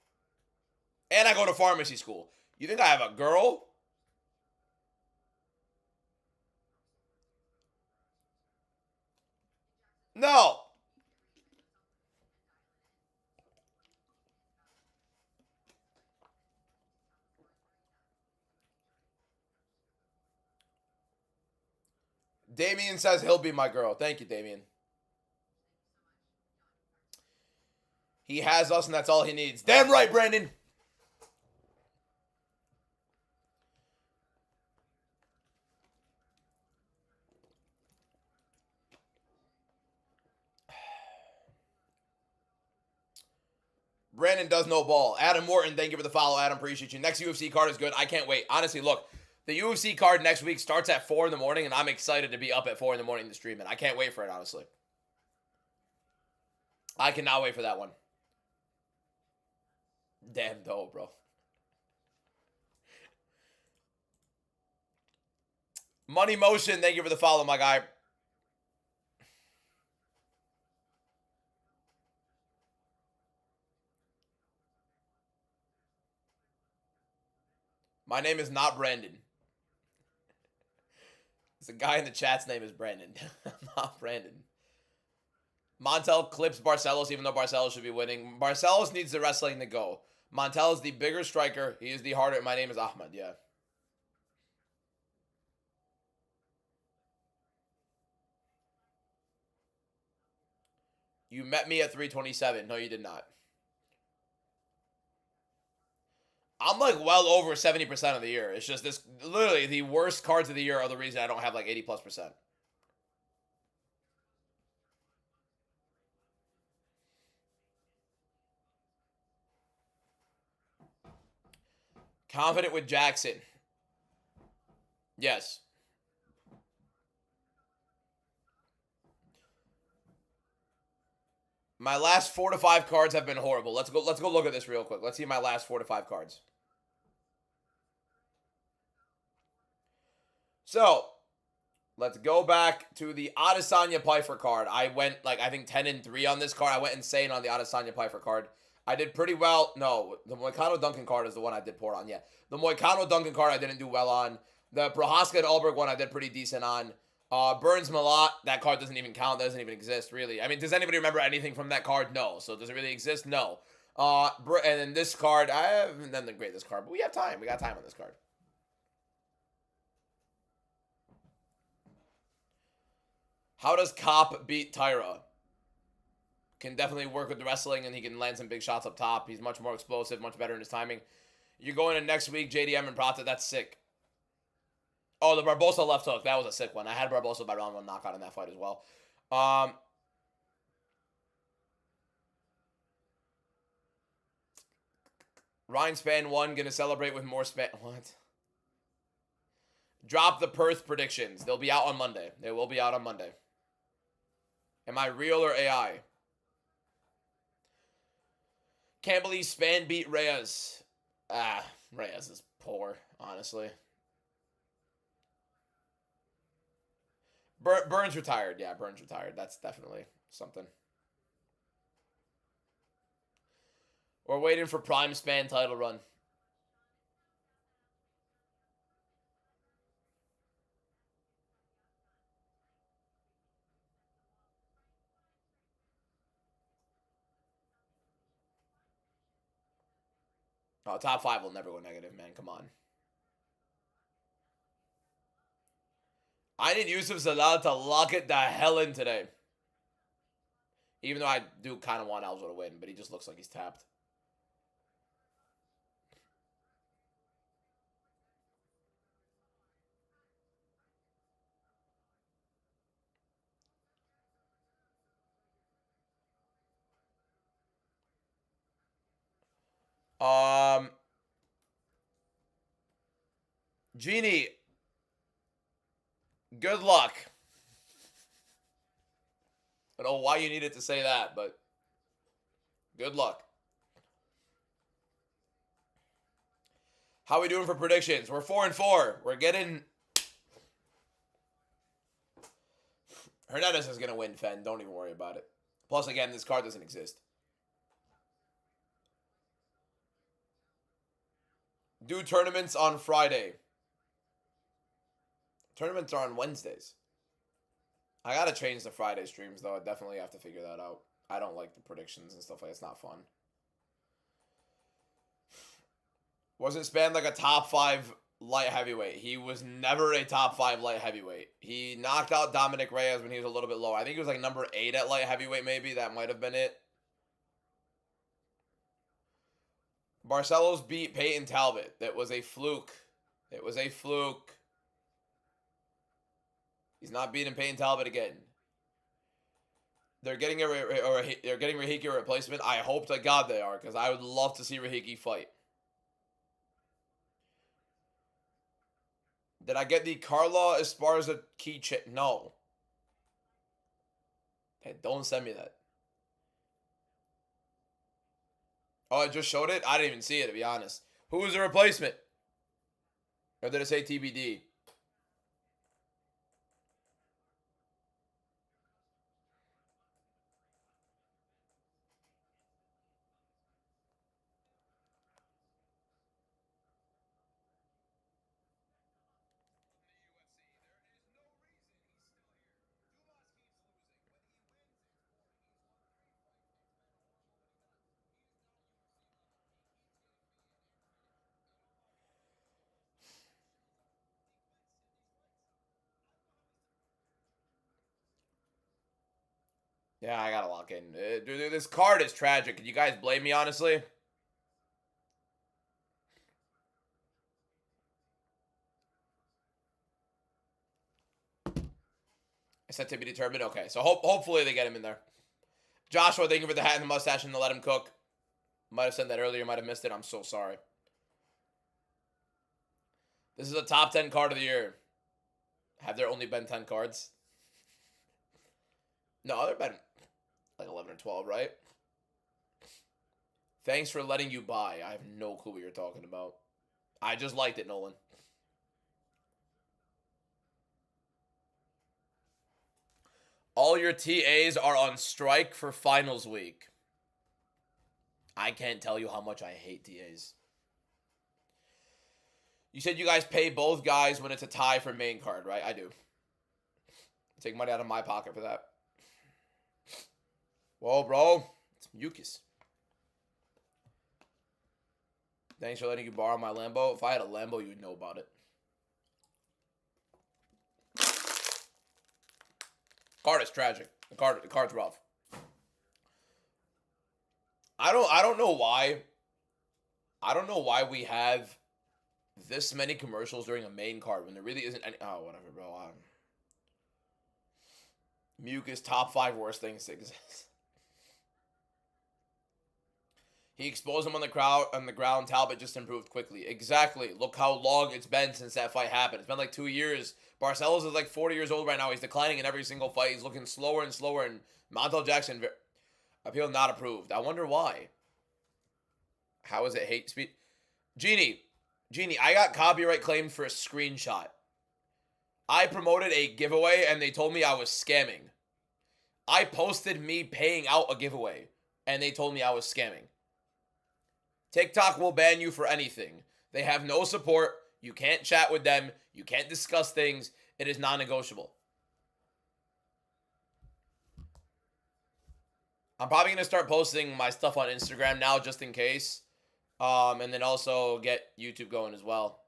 And I go to pharmacy school. You think I have a girl? No. Damien says he'll be my girl. Thank you, Damien. He has us, and that's all he needs. Damn right, Brandon. Brandon does no ball. Adam Morton, thank you for the follow. Adam, appreciate you. Next UFC card is good. I can't wait. Honestly, look, the UFC card next week starts at 4 in the morning, and I'm excited to be up at 4 in the morning to stream it. I can't wait for it, honestly. I cannot wait for that one. Damn dope, bro. Money Motion, thank you for the follow, my guy. My name is not Brandon. The guy in the chat's name is Brandon. I'm not Brandon. Montel clips Barcelos, even though Barcelos should be winning. Barcelos needs the wrestling to go. Montel is the bigger striker. He is the harder. My name is Ahmed, yeah. You met me at 327. No, you did not. I'm like well over 70% of the year. It's just this, literally, the worst cards of the year are the reason I don't have like 80+%. Confident with Jackson. Yes. My last 4 to 5 cards have been horrible. Let's go look at this real quick. Let's see my last 4 to 5 cards. So, let's go back to the Adesanya Piper card. I went like, I think 10-3 on this card. I went insane on the Adesanya Piper card. I did pretty well. No, the Moicano Duncan card is the one I did poor on. Yeah, the Moicano Duncan card I didn't do well on. The Prohaska and Ulberg one I did pretty decent on. Burns Malat, that card doesn't even count. That doesn't even exist, really. I mean, does anybody remember anything from that card? No. So does it really exist? No. And then this card, I haven't done the greatest card, but we have time. We got time on this card. How does Cop beat Tyra? Can definitely work with the wrestling, and he can land some big shots up top. He's much more explosive, much better in his timing. You're going to next week, JDM and Prata. That's sick. Oh, the Barbosa left hook. That was a sick one. I had Barbosa by round 1 knockout in that fight as well. Ryan Span 1 gonna celebrate with more Span. What? Drop the Perth predictions. They'll be out on Monday. They will be out on Monday. Am I real or AI? Can't believe Span beat Reyes. Reyes is poor, honestly. Burns retired. Yeah, Burns retired. That's definitely something. We're waiting for Prime Span title run. Oh, top 5 will never go negative, man. Come on. I need Yusuf Zalal to lock it the hell in today. Even though I do kind of want Aljo to win, but he just looks like he's tapped. Genie, good luck. I don't know why you needed to say that, but good luck. How are we doing for predictions? We're 4-4. We're getting... Hernandez is going to win, Fen. Don't even worry about it. Plus, again, this card doesn't exist. Do tournaments on Friday. Tournaments are on Wednesdays. I got to change the Friday streams, though. I definitely have to figure that out. I don't like the predictions and stuff like that. It's not fun. Wasn't Span like a top 5 light heavyweight? He was never a top 5 light heavyweight. He knocked out Dominic Reyes when he was a little bit lower. I think he was like number 8 at light heavyweight, maybe. That might have been it. Barcelos beat Peyton Talbot. That was a fluke. It was a fluke. He's not beating Peyton Talbot again. They're getting they're getting Rahiki a replacement. I hope to God they are, because I would love to see Rahiki fight. Did I get the Carla Esparza keychain? No. Hey, don't send me that. Oh, I just showed it? I didn't even see it, to be honest. Who was the replacement? Or did it say TBD? Yeah, I gotta lock in. Dude, this card is tragic. Can you guys blame me, honestly? I said to be determined. Okay, so hopefully they get him in there. Joshua, thank you for the hat and the mustache and the let him cook. Might have said that earlier. Might have missed it. I'm so sorry. This is a top 10 card of the year. Have there only been 10 cards? No, there have been like 11 or 12, right? Thanks for letting you buy. I have no clue what you're talking about. I just liked it, Nolan. All your TAs are on strike for finals week. I can't tell you how much I hate TAs. You said you guys pay both guys when it's a tie for main card, right? I do. Take money out of my pocket for that. Whoa, bro. It's mucus. Thanks for letting you borrow my Lambo. If I had a Lambo, you would know about it. Card is tragic. The card's rough. I don't know why. I don't know why we have This many commercials during a main card when there really isn't any. Oh, whatever, bro. Mucus top 5 worst things to exist. He exposed him on the ground. Talbot just improved quickly. Exactly. Look how long it's been since that fight happened. It's been like 2 years. Barcelos is like 40 years old right now. He's declining in every single fight. He's looking slower and slower. And Montel Jackson, appeal not approved. I wonder why. How is it hate speech? Genie, I got copyright claimed for a screenshot. I promoted a giveaway and they told me I was scamming. I posted me paying out a giveaway and they told me I was scamming. TikTok will ban you for anything. They have no support. You can't chat with them. You can't discuss things. It is non-negotiable. I'm probably going to start posting my stuff on Instagram now just in case. And then also get YouTube going as well.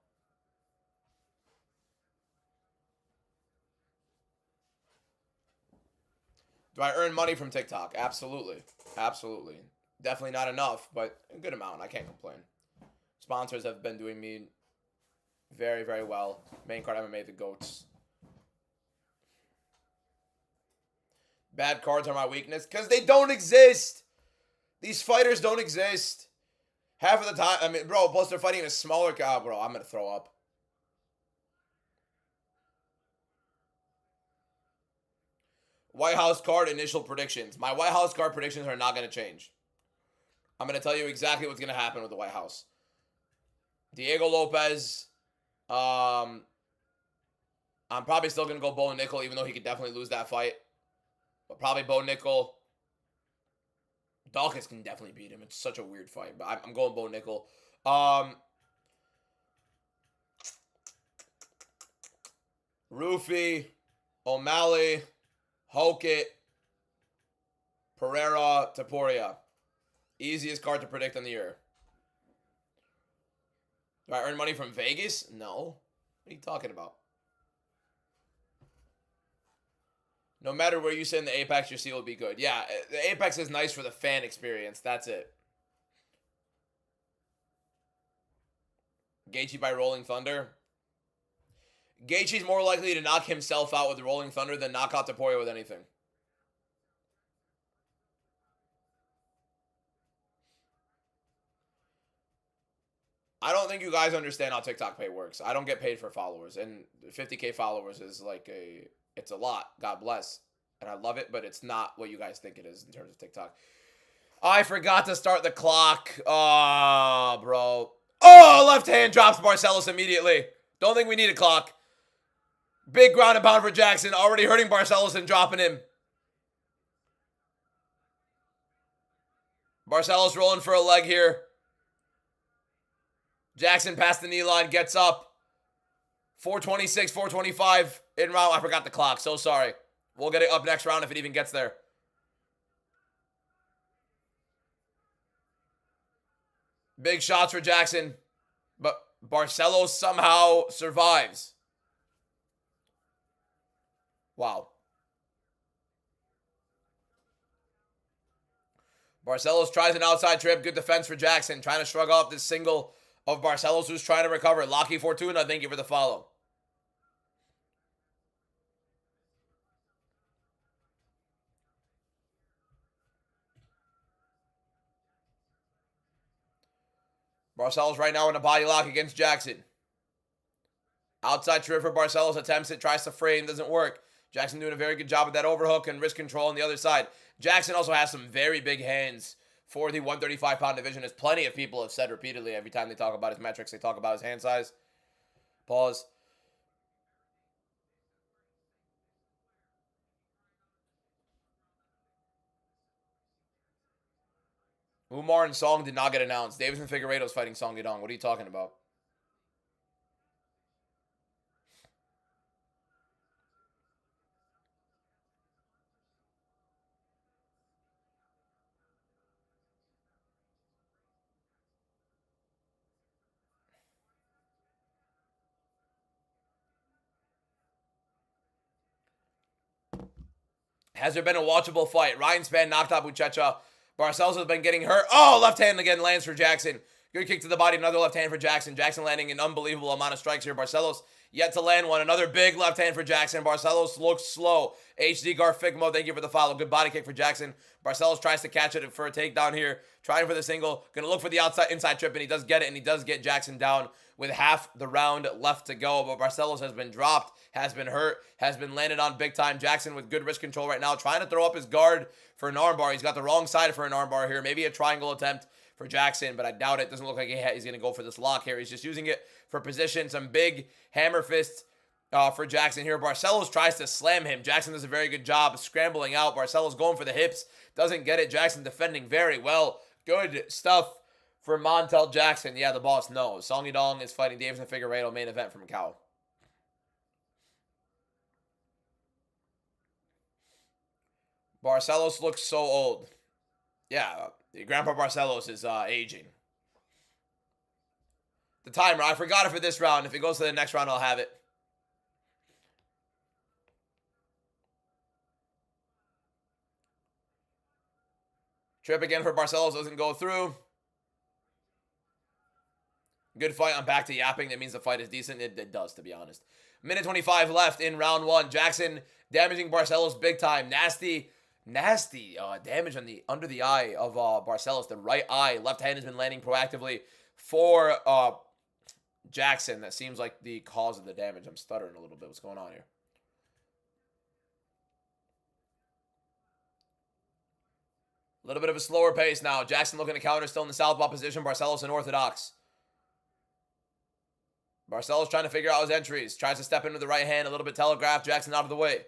Do I earn money from TikTok? Absolutely. Absolutely. Definitely not enough, but a good amount. I can't complain. Sponsors have been doing me very, very well. Main card MMA, the GOATs. Bad cards are my weakness because they don't exist. These fighters don't exist. Half of the time, I mean, bro, plus they're fighting a smaller guy. Bro, I'm going to throw up. White House card initial predictions. My White House card predictions are not going to change. I'm going to tell you exactly what's going to happen with the White House. Diego Lopez. I'm probably still going to go Bo Nickel, even though he could definitely lose that fight. But probably Bo Nickel. Dawkins can definitely beat him. It's such a weird fight, but I'm going Bo Nickel. Rufy, O'Malley, Hokit, Pereira, Taporia. Easiest card to predict in the year. Do I earn money from Vegas? No. What are you talking about? No matter where you sit in the Apex, your seal will be good. Yeah, the Apex is nice for the fan experience. That's it. Gaethje by Rolling Thunder. Gaethje's more likely to knock himself out with the Rolling Thunder than knock out Taporia with anything. I don't think you guys understand how TikTok pay works. I don't get paid for followers, and 50K followers is like it's a lot. God bless. And I love it, but it's not what you guys think it is in terms of TikTok. I forgot to start the clock. Oh, bro. Oh, left hand drops Barcelos immediately. Don't think we need a clock. Big ground and pound for Jackson. Already hurting Barcelos and dropping him. Barcelos rolling for a leg here. Jackson past the knee line, gets up. 426, 425 in round. I forgot the clock. So sorry. We'll get it up next round if it even gets there. Big shots for Jackson. But Barcelos somehow survives. Wow. Barcelos tries an outside trip. Good defense for Jackson. Trying to shrug off this single of Barcelos, who's trying to recover. Locky Fortuna, thank you for the follow. Barcelos right now in a body lock against Jackson. Outside trip for Barcelos, attempts it, tries to frame, doesn't work. Jackson doing a very good job with that overhook and wrist control on the other side. Jackson also has some very big hands for the 135-pound division, as plenty of people have said repeatedly every time they talk about his metrics, they talk about his hand size. Pause. Umar and Song did not get announced. Davidson Figueiredo's fighting Song Yadong. What are you talking about? Has there been a watchable fight? Ryan Spann knocked out Buchecha. Barcelos has been getting hurt. Oh, left hand again lands for Jackson. Good kick to the body, another left hand for Jackson. Jackson landing an unbelievable amount of strikes here. Barcelos yet to land one. Another big left hand for Jackson. Barcelos looks slow. HD Garfigmo, thank you for the follow. Good body kick for Jackson. Barcelos tries to catch it for a takedown here. Trying for the single. Going to look for the inside trip, and he does get it, and he does get Jackson down with half the round left to go. But Barcelos has been dropped, has been hurt, has been landed on big time. Jackson with good wrist control right now, trying to throw up his guard for an armbar. He's got the wrong side for an armbar here. Maybe a triangle attempt for Jackson, but I doubt it. Doesn't look like he's going to go for this lock here. He's just using it for position. Some big hammer fists for Jackson here. Barcelos tries to slam him. Jackson does a very good job scrambling out. Barcelos going for the hips. Doesn't get it. Jackson defending very well. Good stuff for Montel Jackson. Yeah, the boss knows. Song Yadong is fighting Davison Figueiredo, main event from Macau. Barcelos looks so old. Yeah, Grandpa Barcelos is aging. The timer, I forgot it for this round. If it goes to the next round, I'll have it. Trip again for Barcelos, doesn't go through. Good fight. I'm back to yapping. That means the fight is decent. It does, to be honest. Minute 25 left in round one. Jackson damaging Barcelos big time. Nasty damage on the under the eye of Barcelos. The right eye. Left hand has been landing proactively for Jackson. That seems like the cause of the damage. I'm stuttering a little bit. What's going on here? A little bit of a slower pace now. Jackson looking to counter, still in the southpaw position. Barcelos unorthodox. Barcelos trying to figure out his entries. Tries to step into the right hand, a little bit telegraphed. Jackson out of the way.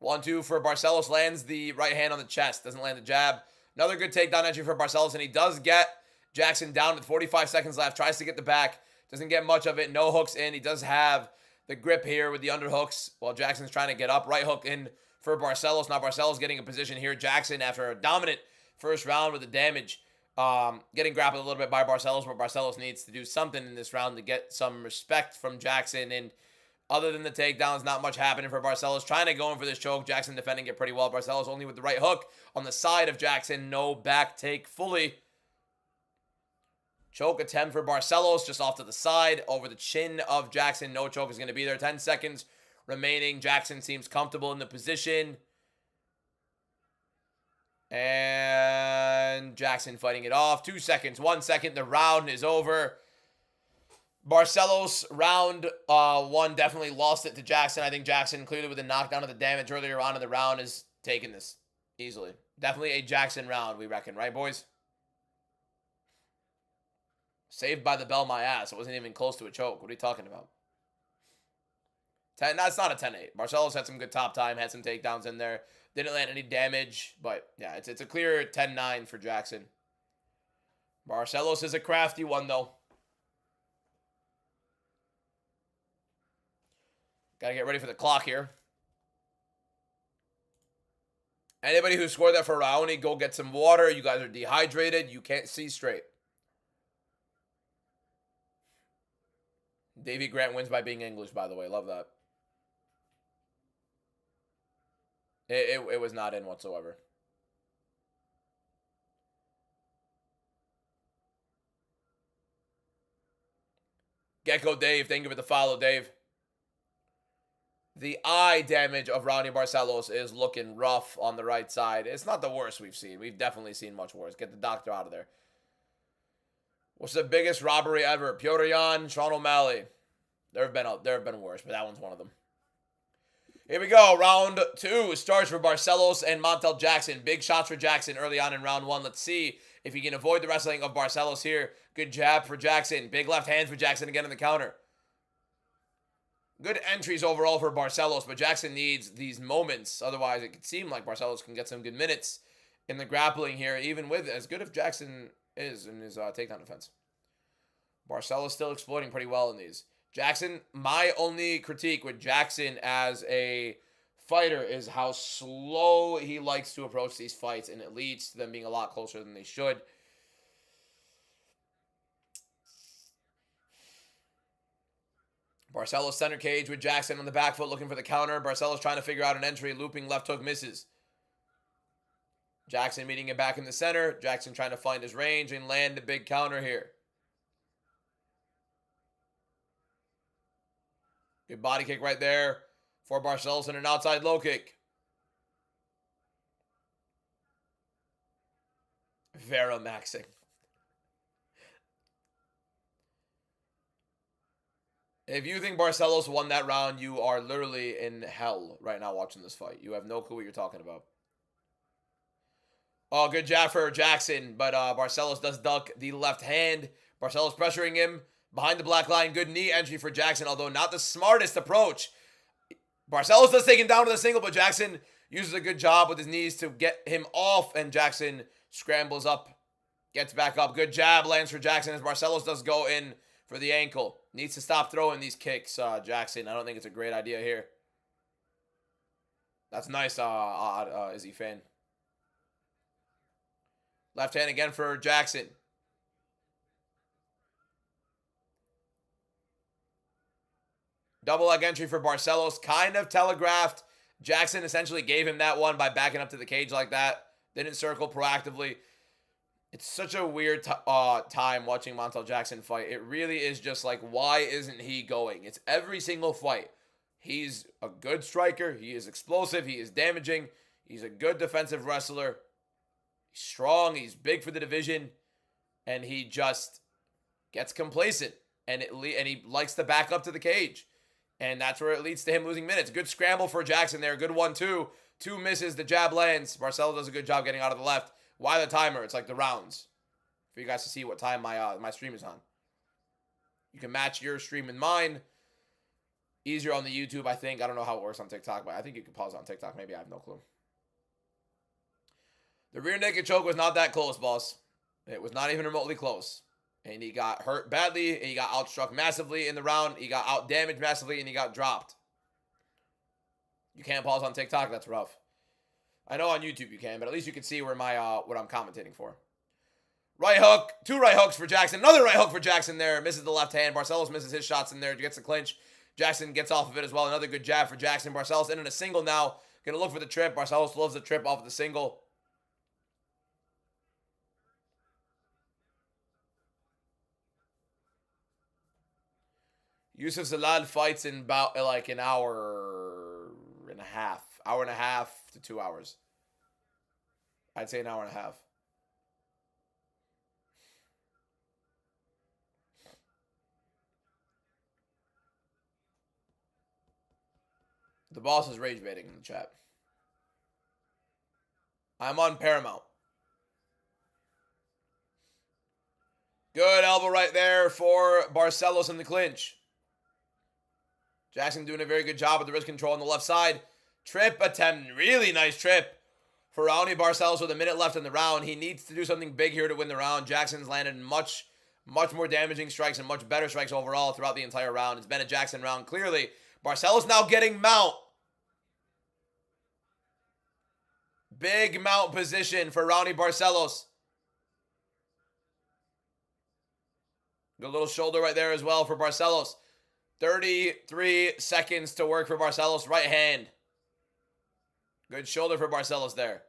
1-2 for Barcelos. Lands the right hand on the chest. Doesn't land the jab. Another good takedown entry for Barcelos, and he does get Jackson down with 45 seconds left. Tries to get the back. Doesn't get much of it. No hooks in. He does have the grip here with the underhooks while Jackson's trying to get up. Right hook in for Barcelos. Now Barcelos getting a position here. Jackson, after a dominant first round with the damage, getting grappled a little bit by Barcelos, but Barcelos needs to do something in this round to get some respect from Jackson. And other than the takedowns, not much happening for Barcelos. Trying to go in for this choke. Jackson defending it pretty well. Barcelos only with the right hook on the side of Jackson. No back take fully. Choke attempt for Barcelos just off to the side over the chin of Jackson. No choke is going to be there. 10 seconds remaining. Jackson seems comfortable in the position. And Jackson fighting it off. 2 seconds. 1 second. The round is over. Barcelos, round one, definitely lost it to Jackson. I think Jackson, clearly with the knockdown of the damage earlier on in the round, is taking this easily. Definitely a Jackson round, we reckon. Right, boys? Saved by the bell, my ass. It wasn't even close to a choke. What are you talking about? No, it's not a 10-8. Barcelos had some good top time, had some takedowns in there. Didn't land any damage, but yeah, it's a clear 10-9 for Jackson. Barcelos is a crafty one, though. Gotta get ready for the clock here. Anybody who scored that for Raoni, go get some water. You guys are dehydrated. You can't see straight. Davey Grant wins by being English, by the way. Love that. It was not in whatsoever. Gecko Dave, thank you for the follow, Dave. The eye damage of Ronnie Barcelos is looking rough on the right side. It's not the worst we've seen. We've definitely seen much worse. Get the doctor out of there. What's the biggest robbery ever? Piotr Jan, Sean O'Malley. There have been worse, but that one's one of them. Here we go. Round two starts for Barcelos and Montel Jackson. Big shots for Jackson early on in round one. Let's see if he can avoid the wrestling of Barcelos here. Good jab for Jackson. Big left hand for Jackson again in the counter. Good entries overall for Barcelos, but Jackson needs these moments. Otherwise, it could seem like Barcelos can get some good minutes in the grappling here, even with as good as Jackson is in his takedown defense. Barcelos still exploiting pretty well in these. Jackson, my only critique with Jackson as a fighter is how slow he likes to approach these fights, and it leads to them being a lot closer than they should. Barcelos center cage with Jackson on the back foot looking for the counter. Barcelos trying to figure out an entry. Looping left hook misses. Jackson meeting it back in the center. Jackson trying to find his range and land the big counter here. Good body kick right there for Barcelos and an outside low kick. Vera maxing. If you think Barcelos won that round, you are literally in hell right now watching this fight. You have no clue what you're talking about. Oh, good jab for Jackson, but Barcelos does duck the left hand. Barcelos pressuring him behind the black line. Good knee entry for Jackson, although not the smartest approach. Barcelos does take him down to the single, but Jackson uses a good job with his knees to get him off, and Jackson scrambles up, gets back up. Good jab lands for Jackson as Barcelos does go in for the ankle. Needs to stop throwing these kicks, Jackson. I don't think it's a great idea here. That's nice, Izzy fan. Left hand again for Jackson. Double leg entry for Barcelos. Kind of telegraphed. Jackson essentially gave him that one by backing up to the cage like that. Didn't circle proactively. It's such a weird time watching Montel Jackson fight. It really is just like, why isn't he going? It's every single fight. He's a good striker. He is explosive. He is damaging. He's a good defensive wrestler. He's strong. He's big for the division. And he just gets complacent. And he likes to back up to the cage. And that's where it leads to him losing minutes. Good scramble for Jackson there. Good 1-2. 2 misses. The jab lands. Barcelo does a good job getting out of the left. Why the timer? It's like the rounds. For you guys to see what time my stream is on. You can match your stream and mine. Easier on the YouTube, I think. I don't know how it works on TikTok, but I think you can pause on TikTok. Maybe I have no clue. The rear naked choke was not that close, boss. It was not even remotely close. And he got hurt badly, and he got outstruck massively in the round. He got out-damaged massively, and he got dropped. You can't pause on TikTok. That's rough. I know on YouTube you can, but at least you can see where what I'm commentating for. Right hook. 2 right hooks for Jackson. Another right hook for Jackson there. Misses the left hand. Barcelos misses his shots in there. Gets the clinch. Jackson gets off of it as well. Another good jab for Jackson. Barcelos in a single now. Going to look for the trip. Barcelos loves the trip off of the single. Yusuf Zalal fights in about like an hour and a half. Hour and a half to 2 hours. I'd say an hour and a half. The boss is rage baiting in the chat. I'm on Paramount. Good elbow right there for Barcelos in the clinch. Jackson doing a very good job with the wrist control on the left side. Trip attempt. Really nice trip for Raoni Barcelos with a minute left in the round. He needs to do something big here to win the round. Jackson's landed much more damaging strikes and much better strikes overall throughout the entire round. It's been a Jackson round, clearly. Barcelos now getting mount. Big mount position for Raoni Barcelos. Good little shoulder right there as well for Barcelos. 33 seconds to work for Barcelos. Right hand. Good shoulder for Barcelos there.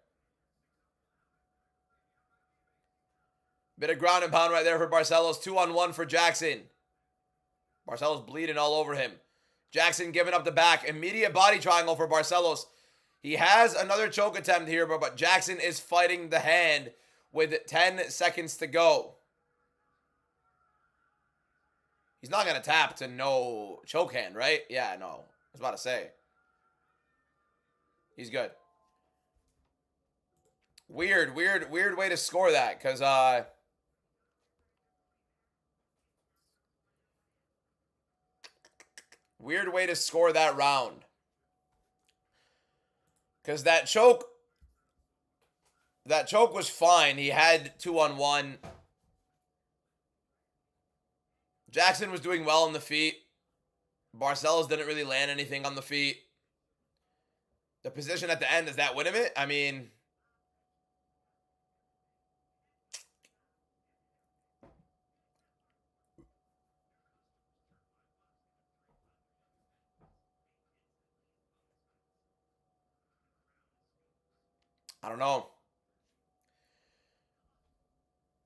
Bit of ground and pound right there for Barcelos. 2-on-1 for Jackson. Barcelos bleeding all over him. Jackson giving up the back. Immediate body triangle for Barcelos. He has another choke attempt here, but Jackson is fighting the hand with 10 seconds to go. He's not going to tap to no choke hand, right? Yeah, no. I was about to say. He's good. Weird way to score that, because, weird way to score that round. Because that choke was fine. He had 2-on-1. Jackson was doing well on the feet. Barcelos didn't really land anything on the feet. The position at the end, does that win him it? I mean, I don't know.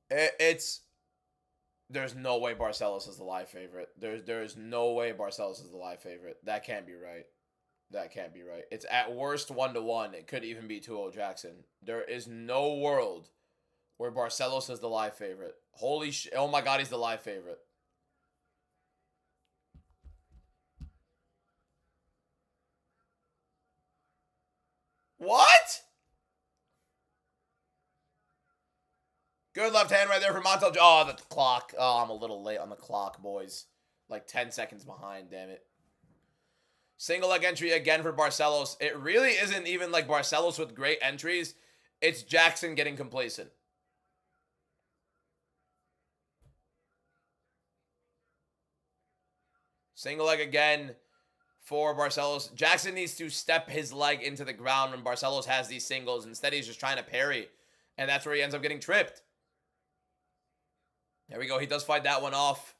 It's there's no way Barcelos is the live favorite. There's no way Barcelos is the live favorite. That can't be right. That can't be right. It's at worst 1-1. It could even be 2-0 Jackson. There is no world where Barcelos is the live favorite. Holy shit. Oh my god, he's the live favorite. What? Good left hand right there for Montel. Oh, the clock. Oh, I'm a little late on the clock, boys. Like 10 seconds behind, damn it. Single leg entry again for Barcelos. It really isn't even like Barcelos with great entries. It's Jackson getting complacent. Single leg again for Barcelos. Jackson needs to step his leg into the ground when Barcelos has these singles. Instead, he's just trying to parry. And that's where he ends up getting tripped. There we go. He does fight that one off.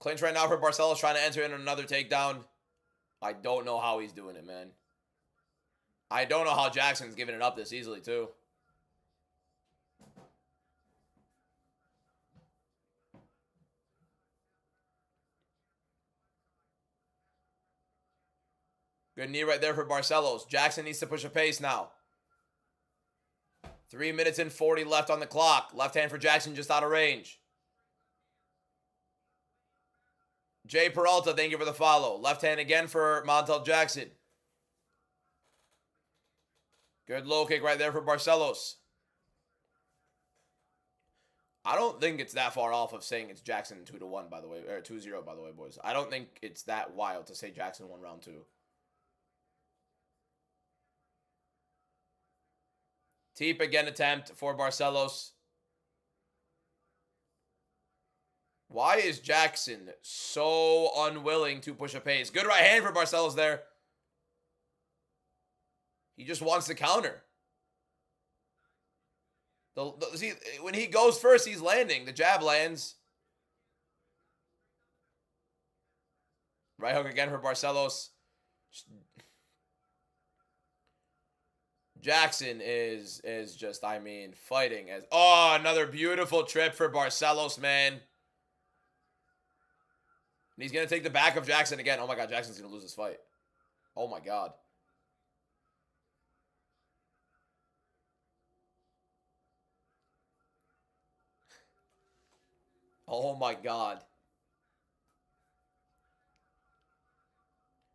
Clinch right now for Barcelos, trying to enter in another takedown. I don't know how he's doing it, man. I don't know how Jackson's giving it up this easily, too. Good knee right there for Barcelos. Jackson needs to push a pace now. 3 minutes and 40 left on the clock. Left hand for Jackson, just out of range. Jay Peralta, thank you for the follow. Left hand again for Montel Jackson. Good low kick right there for Barcelos. I don't think it's that far off of saying it's Jackson 2-1, by the way, or 2-0, by the way, boys. I don't think it's that wild to say Jackson won round 2. Teep again attempt for Barcelos. Why is Jackson so unwilling to push a pace? Good right hand for Barcelos there. He just wants to counter. See, when he goes first, he's landing. The jab lands. Right hook again for Barcelos. Jackson is just, I mean, fighting as... Oh, another beautiful trip for Barcelos, man. And he's going to take the back of Jackson again. Oh, my God. Jackson's going to lose this fight. Oh, my God. Oh, my God.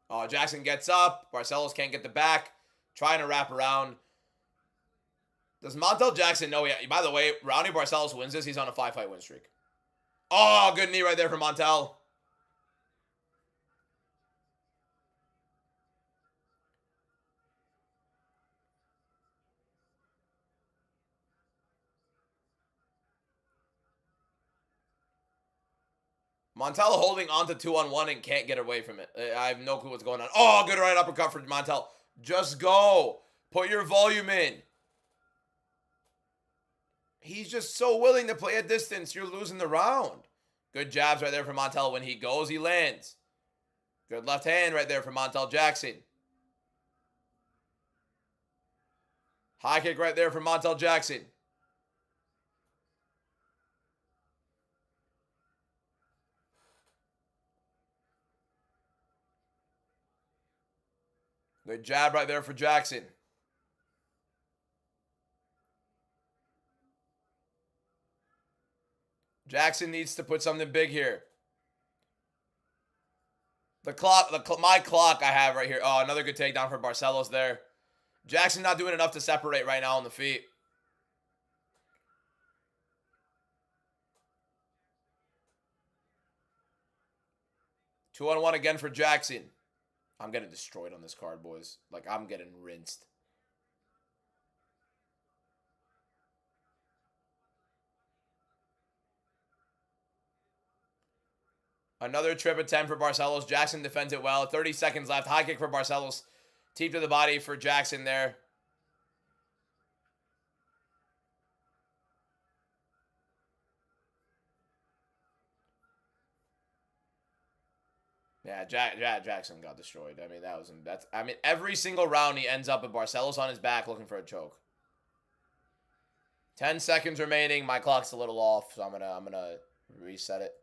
Oh, Jackson gets up. Barcelos can't get the back. Trying to wrap around. Does Montel Jackson know? Yeah. By the way, Ronnie Barcelos wins this. He's on a 5-fight win streak. Oh, good knee right there for Montel. Montel holding on to 2-on-1 and can't get away from it. I have no clue what's going on. Oh, good right uppercut for Montel. Just go. Put your volume in. He's just so willing to play a distance. You're losing the round. Good jabs right there for Montel. When he goes, he lands. Good left hand right there for Montel Jackson. High kick right there for Montel Jackson. Good jab right there for Jackson. Jackson needs to put something big here. My clock I have right here. Oh, another good takedown for Barcelos there. Jackson not doing enough to separate right now on the feet. Two on one again for Jackson. I'm getting destroyed on this card, boys. Like, I'm getting rinsed. Another trip attempt for Barcelos. Jackson defends it well. 30 seconds left. High kick for Barcelos. Teep to the body for Jackson there. Yeah, Jackson got destroyed. I mean, I mean, every single round he ends up with Barcelos on his back looking for a choke. 10 seconds remaining. My clock's a little off, so I'm gonna reset it.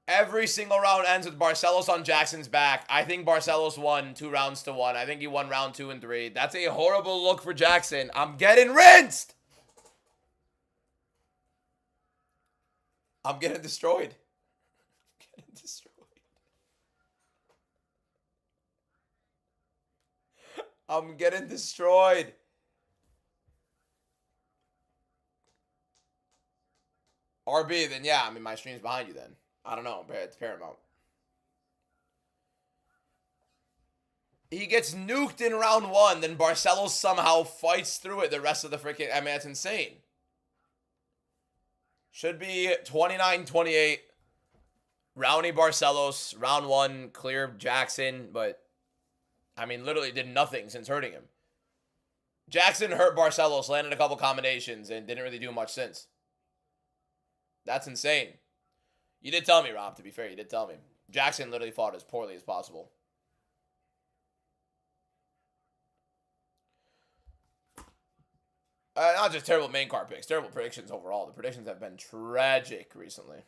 Every single round ends with Barcelos on Jackson's back. I think Barcelos won 2-1. I think he won round 2 and 3. That's a horrible look for Jackson. I'm getting rinsed. I'm getting destroyed. Getting destroyed. I'm getting destroyed. RB, then yeah, I mean, my stream's behind you then. I don't know. It's Paramount. He gets nuked in round 1, then Barcelos somehow fights through it the rest of the freaking... I mean, that's insane. Should be 29-28. Rowney Barcelos, round 1, clear Jackson, but... I mean, literally did nothing since hurting him. Jackson hurt Barcelos, landed a couple combinations, and didn't really do much since. That's insane. You did tell me, Rob, to be fair. You did tell me. Jackson literally fought as poorly as possible. Not just terrible main card picks. Terrible predictions overall. The predictions have been tragic recently.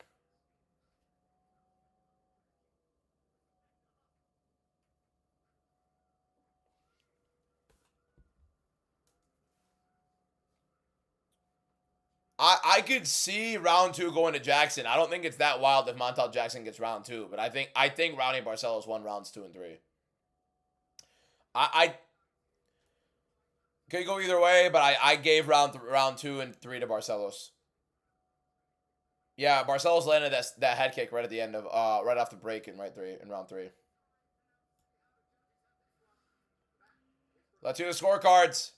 I could see round 2 going to Jackson. I don't think it's that wild if Montel Jackson gets round 2, but I think Rowney Barcelos won rounds 2 and 3. I could go either way, but I gave round 2 and 3 to Barcelos. Yeah, Barcelos landed that head kick right at the end of right off the break in round 3. Let's do the scorecards.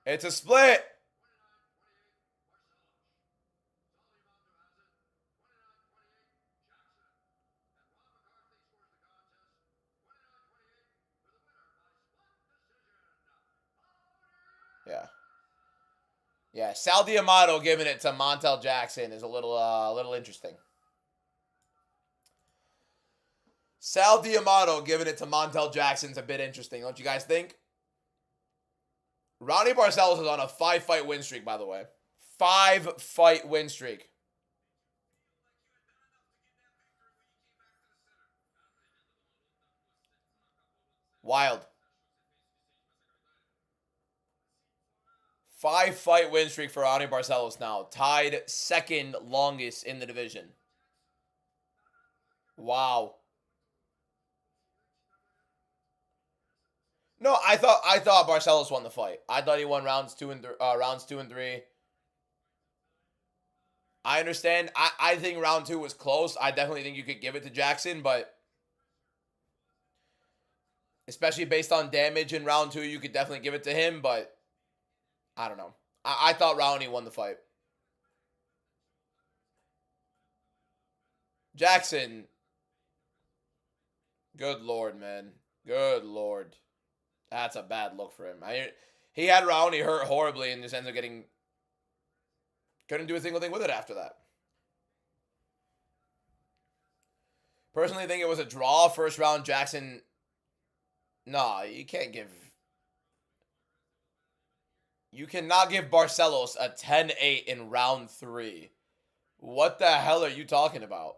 It's a split. Yeah. Yeah, Sal D'Amato giving it to Montel Jackson is a little interesting. Sal D'Amato giving it to Montel Jackson's a bit interesting, don't you guys think? Rowney Barcelos is on a 5-fight win streak, by the way. 5-fight win streak. Wild. 5-fight win streak for Rowney Barcelos now. Tied second longest in the division. Wow. No, I thought Barcelos won the fight. I thought he won rounds 2 and 3. I understand. I think round 2 was close. I definitely think you could give it to Jackson, but especially based on damage in round 2, you could definitely give it to him, but I don't know. I thought Rowney won the fight. Jackson. Good Lord, man. Good Lord. That's a bad look for him. He had Rowney hurt horribly and just ends up getting... Couldn't do a single thing with it after that. Personally, think it was a draw. First round, Jackson... Nah, you can't give... You cannot give Barcelos a 10-8 in round 3. What the hell are you talking about?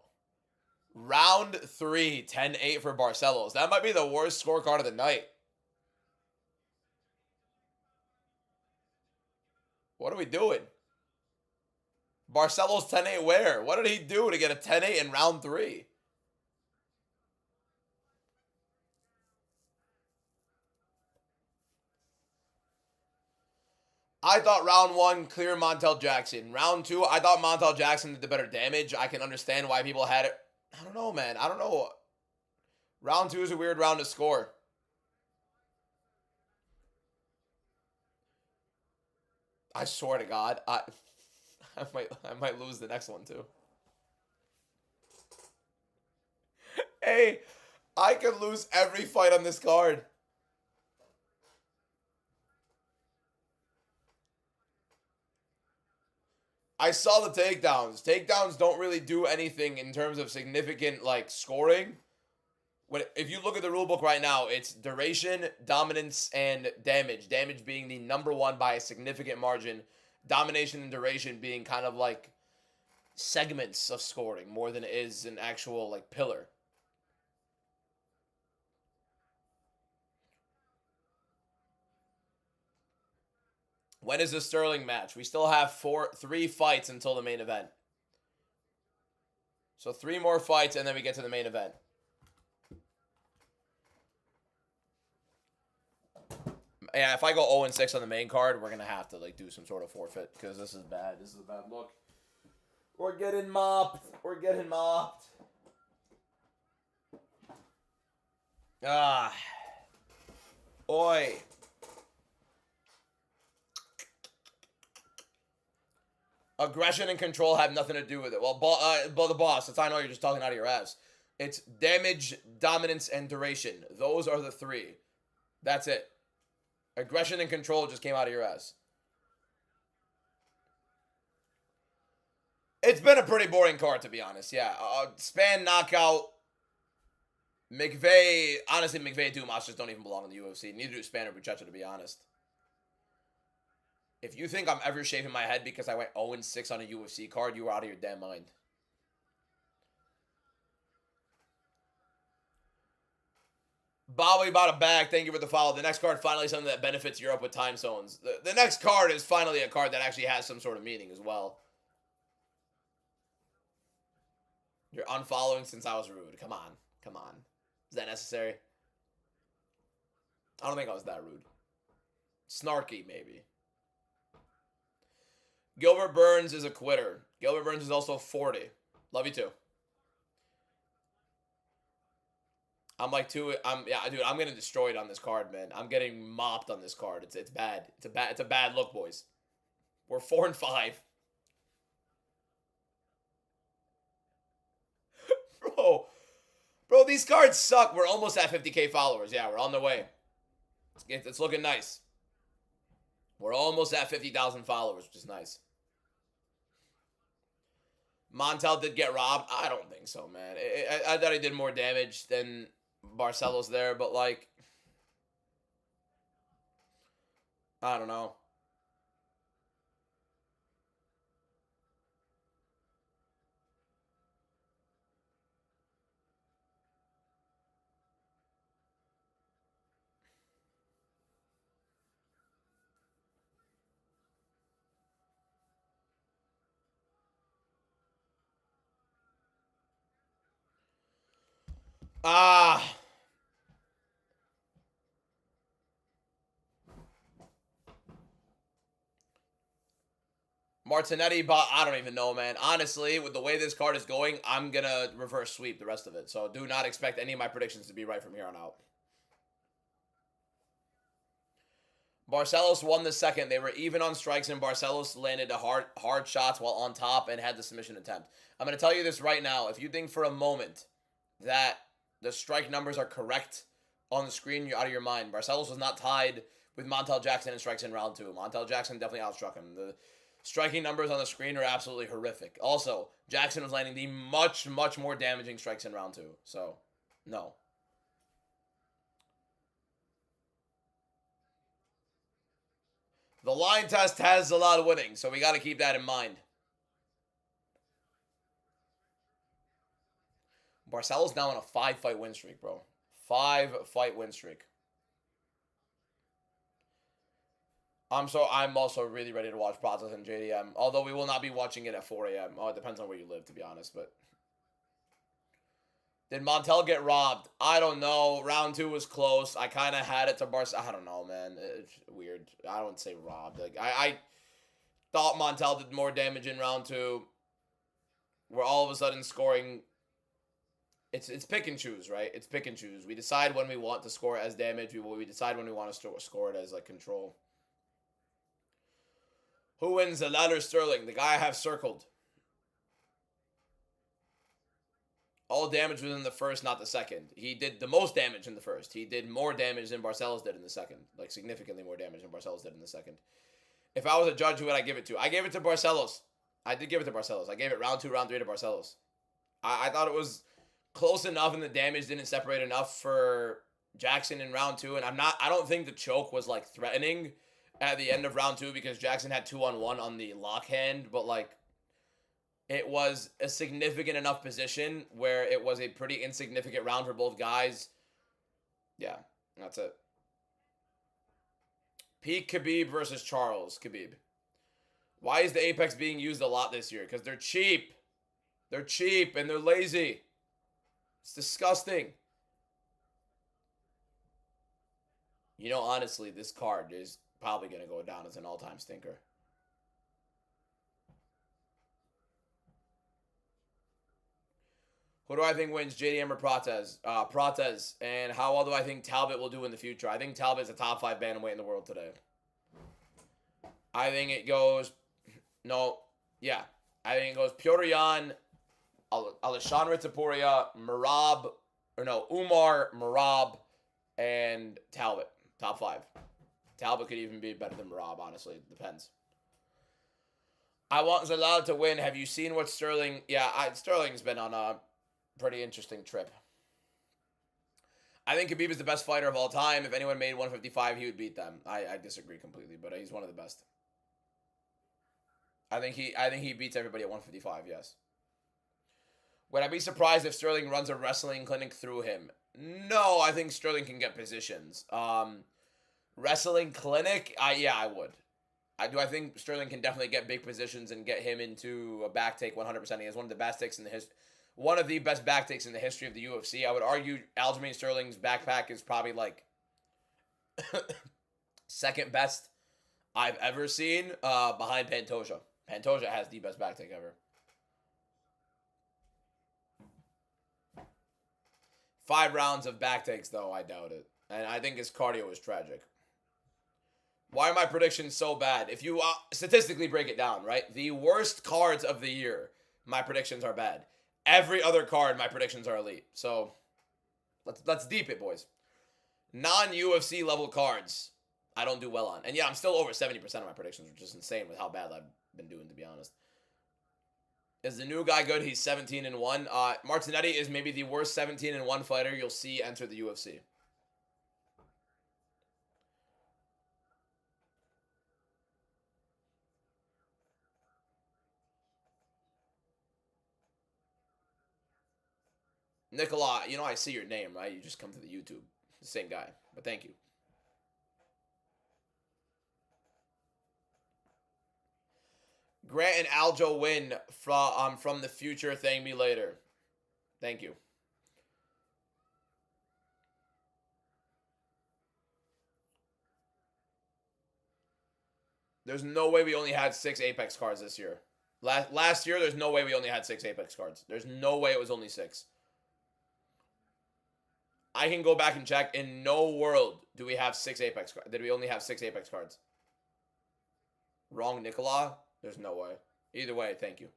Round 3, 10-8 for Barcelos. That might be the worst scorecard of the night. What are we doing? Barcelos 10-8 where? What did he do to get a 10-8 in round 3? I thought round 1, clear Montel Jackson. Round 2, I thought Montel Jackson did the better damage. I can understand why people had it. I don't know, man. I don't know. Round 2 is a weird round to score. I swear to God, I might lose the next one too. Hey, I could lose every fight on this card. I saw the takedowns. Takedowns don't really do anything in terms of significant like scoring. If you look at the rule book right now, it's duration, dominance, and damage. Damage being the number one by a significant margin. Domination and duration being kind of like segments of scoring more than it is an actual like pillar. When is the Sterling match? We still have 3 fights until the main event. So 3 more fights and then we get to the main event. Yeah, if I go 0-6 on the main card, we're going to have to like do some sort of forfeit because this is bad. This is a bad look. We're getting mopped. We're getting mopped. Ah. Oi. Aggression and control have nothing to do with it. Well, the boss, it's I know you're just talking out of your ass. It's damage, dominance, and duration. Those are the 3. That's it. Aggression and control just came out of your ass. It's been a pretty boring card, to be honest. Yeah. Span knockout. McVeigh. Honestly, McVeigh Dumas just don't even belong in the UFC. Neither do Span or Buchecha, to be honest. If you think I'm ever shaving my head because I went 0-6 on a UFC card, you were out of your damn mind. Bobby bought a bag. Thank you for the follow. The next card finally something that benefits Europe with time zones. The next card is finally a card that actually has some sort of meaning as well. You're unfollowing since I was rude. Come on. Come on. Is that necessary? I don't think I was that rude. Snarky, maybe. Gilbert Burns is a quitter. Gilbert Burns is also 40. Love you too. I'm getting destroyed on this card, man. I'm getting mopped on this card. It's bad. It's a bad look, boys. We're 4-5. Bro, these cards suck. We're almost at 50K followers. Yeah, we're on the way. It's looking nice. We're almost at 50,000 followers, which is nice. Montel did get robbed. I don't think so, man. I thought he did more damage than Barcelos there, but like, I don't know. Martinetti, but I don't even know, man. Honestly, with the way this card is going, I'm going to reverse sweep the rest of it. So do not expect any of my predictions to be right from here on out. Barcelos won the second. They were even on strikes, and Barcelos landed a hard shots while on top and had the submission attempt. I'm going to tell you this right now. If you think for a moment that the strike numbers are correct on the screen, you're out of your mind. Barcelos was not tied with Montel Jackson in strikes in round 2. Montel Jackson definitely outstruck him. The striking numbers on the screen are absolutely horrific. Also, Jackson was landing the much, much more damaging strikes in round 2. So, no. The line test has a lot of winning, so we got to keep that in mind. Barcelos now on a 5-fight win streak, bro. 5-fight win streak. I'm also really ready to watch Brazos and JDM. Although we will not be watching it at 4 a.m. Oh, it depends on where you live, to be honest. But did Montel get robbed? I don't know. Round 2 was close. I kind of had it to Barca. I don't know, man. It's weird. I don't say robbed. Like I thought Montel did more damage in round 2. We're all of a sudden scoring. It's pick and choose, right? It's pick and choose. We decide when we want to score it as damage. We decide when we want to score it as like control. Who wins, Zalal or Sterling? The guy I have circled. All damage was in the first, not the second. He did the most damage in the first. He did more damage than Barcelos did in the second. Like, significantly more damage than Barcelos did in the second. If I was a judge, who would I give it to? I gave it to Barcelos. I did give it to Barcelos. I gave it round 2, round 3 to Barcelos. I thought it was close enough and the damage didn't separate enough for Jackson in round 2. And I don't think the choke was like threatening at the end of round 2 because Jackson had 2-on-1 on the lock hand. But like, it was a significant enough position where it was a pretty insignificant round for both guys. Yeah, that's it. Peak Khabib versus Charles Khabib. Why is the Apex being used a lot this year? Because they're cheap. They're cheap and they're lazy. It's disgusting. You know, honestly, this card is probably going to go down as an all-time stinker. Who do I think wins, JDM or Prates? Prates. And how well do I think Talbot will do in the future? I think Talbot's a top 5 bantamweight in the world today. I think it goes... No. Yeah. I think it goes Petr Yan, Alexandre Topuria, Umar, Merab, and Talbot. Top 5. Talbot could even be better than Merab, honestly. It depends. I want Zalal to win. Have you seen what Sterling... Yeah, Sterling's been on a pretty interesting trip. I think Khabib is the best fighter of all time. If anyone made 155, he would beat them. I disagree completely, but he's one of the best. I think he beats everybody at 155, yes. Would I be surprised if Sterling runs a wrestling clinic through him? No, I think Sterling can get positions. Wrestling clinic? Yeah, I would. I think Sterling can definitely get big positions and get him into a back take 100%. He has one of the best takes in the one of the best back takes in the history of the UFC. I would argue Aljamain Sterling's backpack is probably like second best I've ever seen, behind Pantoja. Pantoja has the best back take ever. 5 rounds of back takes, though, I doubt it. And I think his cardio is tragic. Why are my predictions so bad? If you statistically break it down, right? The worst cards of the year, my predictions are bad. Every other card, my predictions are elite. So, let's deep it, boys. Non-UFC level cards, I don't do well on. And yeah, I'm still over 70% of my predictions, which is insane with how bad I've been doing, to be honest. Is the new guy good? He's 17-1. Martinetti is maybe the worst 17-1 fighter you'll see enter the UFC. Nicola, you know I see your name, right? You just come to the YouTube. The same guy. But thank you. Grant and Aljo win from the future. Thank me later. Thank you. There's no way we only had 6 Apex cards this year. Last year, there's no way we only had 6 Apex cards. There's no way it was only 6. I can go back and check. In no world do we have 6 Apex cards. Did we only have 6 Apex cards? Wrong, Nicola? There's no way. Either way, thank you.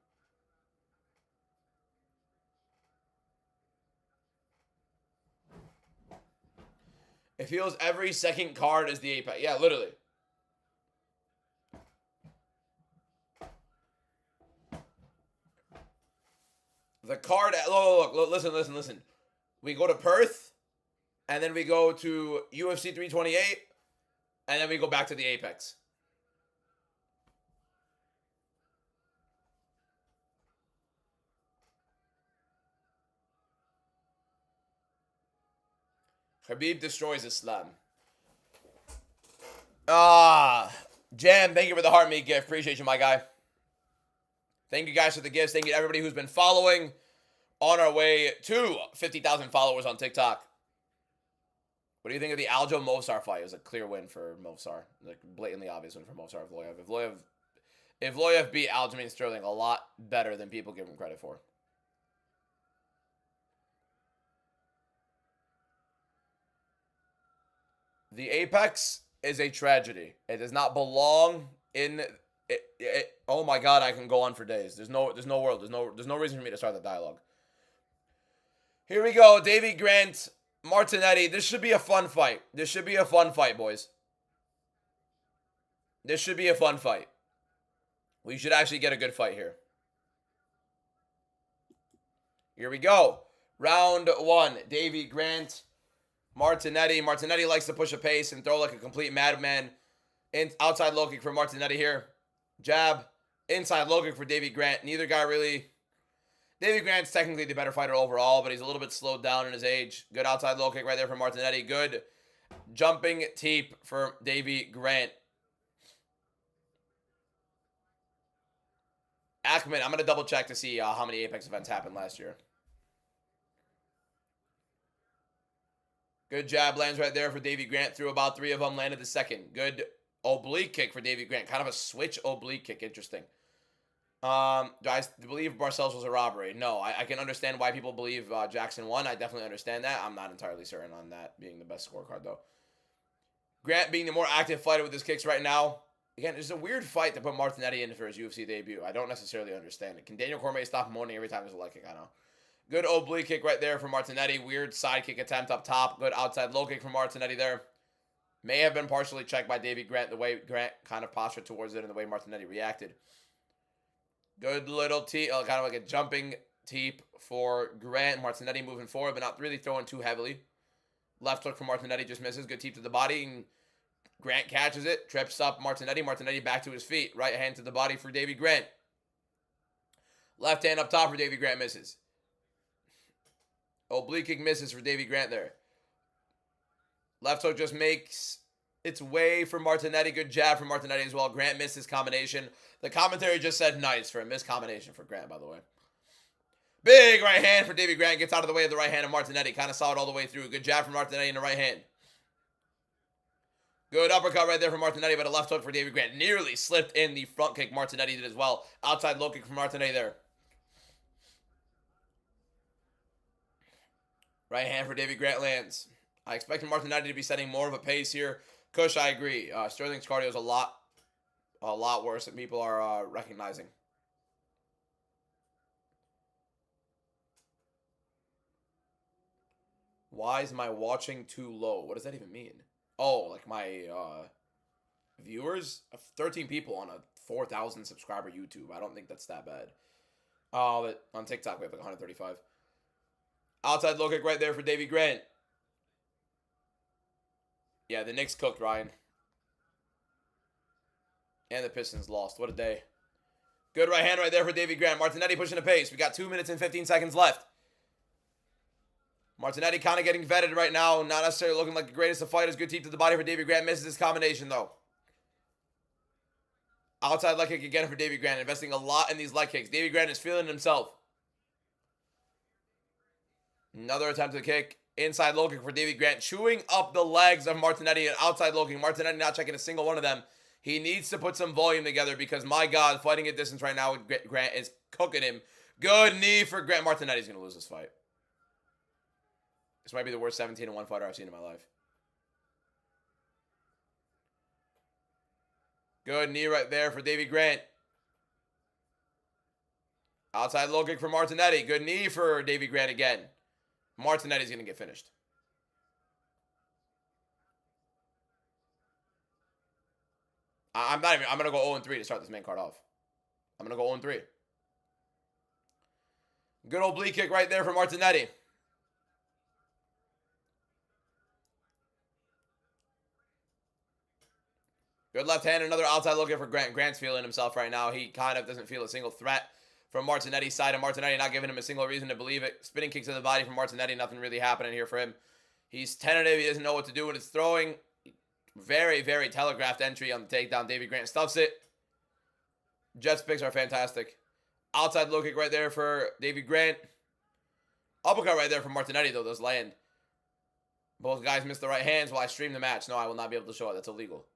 It feels every second card is the Apex. Yeah, literally. The card... Look, listen. We go to Perth, and then we go to UFC 328, and then we go back to the Apex. Khabib destroys Islam. Jam, thank you for the heart meat gift. Appreciate you, my guy. Thank you guys for the gifts. Thank you to everybody who's been following. On our way to 50,000 followers on TikTok. What do you think of the Aljo Movsar fight? It was a clear win for Movsar. Like, blatantly obvious win for Movsar Evloev. If Evloev beat Aljamain Sterling a lot better than people give him credit for. The Apex is a tragedy. It does not belong in oh my god, I can go on for days. There's no world. There's no reason for me to start the dialogue. Here we go. Davey Grant, Martinetti. This should be a fun fight. This should be a fun fight, boys. This should be a fun fight. We should actually get a good fight here. Here we go. Round 1. Davey Grant. Martinetti. Martinetti likes to push a pace and throw like a complete madman. Outside low kick for Martinetti here. Jab. Inside low kick for Davey Grant. Neither guy really... Davey Grant's technically the better fighter overall, but he's a little bit slowed down in his age. Good outside low kick right there for Martinetti. Good jumping teep for Davey Grant. Ackman, I'm going to double check to see how many Apex events happened last year. Good jab lands right there for Davey Grant. Threw about 3 of them. Landed the second. Good oblique kick for Davey Grant. Kind of a switch oblique kick. Interesting. Do I believe Barcelos was a robbery? No. I can understand why people believe Jackson won. I definitely understand that. I'm not entirely certain on that being the best scorecard, though. Grant being the more active fighter with his kicks right now. Again, it's a weird fight to put Martinetti in for his UFC debut. I don't necessarily understand it. Can Daniel Cormier stop moaning every time there's a leg kick? I know. Good oblique kick right there for Martinetti. Weird side kick attempt up top. Good outside low kick from Martinetti there. May have been partially checked by Davey Grant, the way Grant kind of postured towards it and the way Martinetti reacted. Good little teep, kind of like a jumping teep for Grant. Martinetti moving forward, but not really throwing too heavily. Left hook from Martinetti just misses. Good teep to the body. And Grant catches it, trips up Martinetti. Martinetti back to his feet. Right hand to the body for Davey Grant. Left hand up top for Davey Grant, misses. Oblique kick misses for Davey Grant there. Left hook just makes its way for Martinetti. Good jab for Martinetti as well. Grant missed his combination. The commentary just said nice for a missed combination for Grant, by the way. Big right hand for Davey Grant. Gets out of the way of the right hand of Martinetti. Kind of saw it all the way through. Good jab from Martinetti in the right hand. Good uppercut right there for Martinetti, but a left hook for Davey Grant. Nearly slipped in the front kick Martinetti did as well. Outside low kick from Martinetti there. Right hand for Davey Grant lands. I expected Martinetti to be setting more of a pace here. Kush, I agree. Sterling's cardio is a lot worse than people are recognizing. Why is my watching too low? What does that even mean? Oh, like my viewers? 13 people on a 4,000 subscriber YouTube. I don't think that's that bad. But on TikTok we have like 135. Outside low kick right there for Davey Grant. Yeah, the Knicks cooked, Ryan. And the Pistons lost. What a day. Good right hand right there for Davey Grant. Martinetti pushing the pace. We got 2 minutes and 15 seconds left. Martinetti kind of getting vetted right now. Not necessarily looking like the greatest of fighters. Good teep to the body for Davey Grant. Misses his combination, though. Outside leg kick again for Davey Grant. Investing a lot in these leg kicks. Davey Grant is feeling himself. Another attempt to kick. Inside low kick for Davey Grant. Chewing up the legs of Martinetti and outside low kick. Martinetti not checking a single one of them. He needs to put some volume together because, my God, fighting at distance right now with Grant is cooking him. Good knee for Grant. Martinetti's going to lose this fight. This might be the worst 17-1 fighter I've seen in my life. Good knee right there for Davey Grant. Outside low kick for Martinetti. Good knee for Davey Grant again. Martinetti's going to get finished. I'm going to go 0-3 to start this main card off. I'm going to go 0-3. Good oblique kick right there for Martinetti. Good left hand, another outside look for Grant. Grant's feeling himself right now. He kind of doesn't feel a single threat from Martinetti's side, and Martinetti not giving him a single reason to believe it. Spinning kick to the body from Martinetti, nothing really happening here for him. He's tentative. He doesn't know what to do with his throwing. Very, very telegraphed entry on the takedown. Davey Grant stuffs it. Jets picks are fantastic. Outside low kick right there for Davey Grant. Uppercut right there for Martinetti, though, does land. Both guys missed the right hands while I stream the match. No, I will not be able to show it. That's illegal.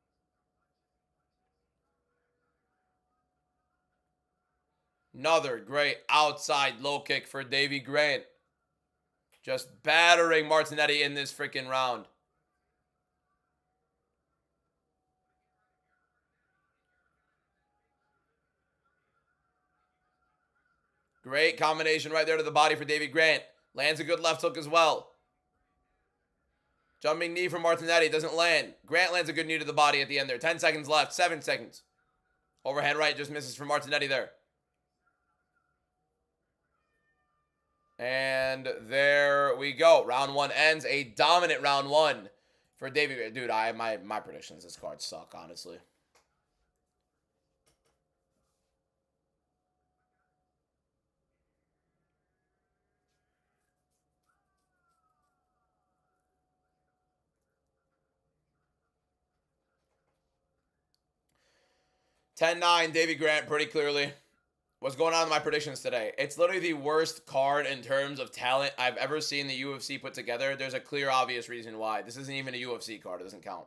Another great outside low kick for Davey Grant. Just battering Martinetti in this freaking round. Great combination right there to the body for Davey Grant. Lands a good left hook as well. Jumping knee from Martinetti. Doesn't land. Grant lands a good knee to the body at the end there. 10 seconds left. 7 seconds. Overhand right just misses for Martinetti there. And there we go. Round 1 ends. A dominant round 1 for Davey. Dude, my predictions this card suck, honestly. (10-9) Davey Grant pretty clearly. What's going on in my predictions today? It's literally the worst card in terms of talent I've ever seen the UFC put together. There's a clear, obvious reason why. This isn't even a UFC card. It doesn't count.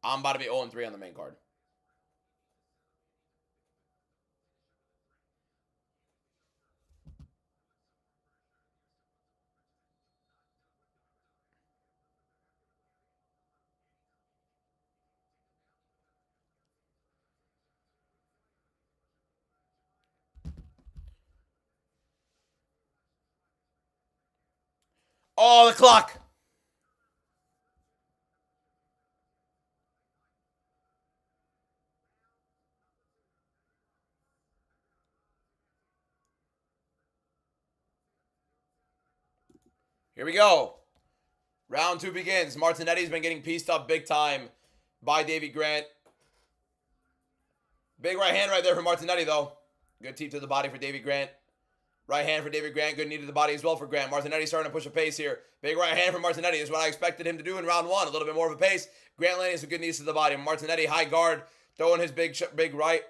I'm about to be 0-3 on the main card. Oh, the clock! Here we go. Round 2 begins. Martinetti's been getting pieced up big time by Davey Grant. Big right hand right there for Martinetti, though. Good teep to the body for Davey Grant. Right hand for Davey Grant. Good knee to the body as well for Grant. Martinetti starting to push a pace here. Big right hand for Martinetti is what I expected him to do in round 1. A little bit more of a pace. Grant landing some good knees to the body. Martinetti high guard. Throwing his big right.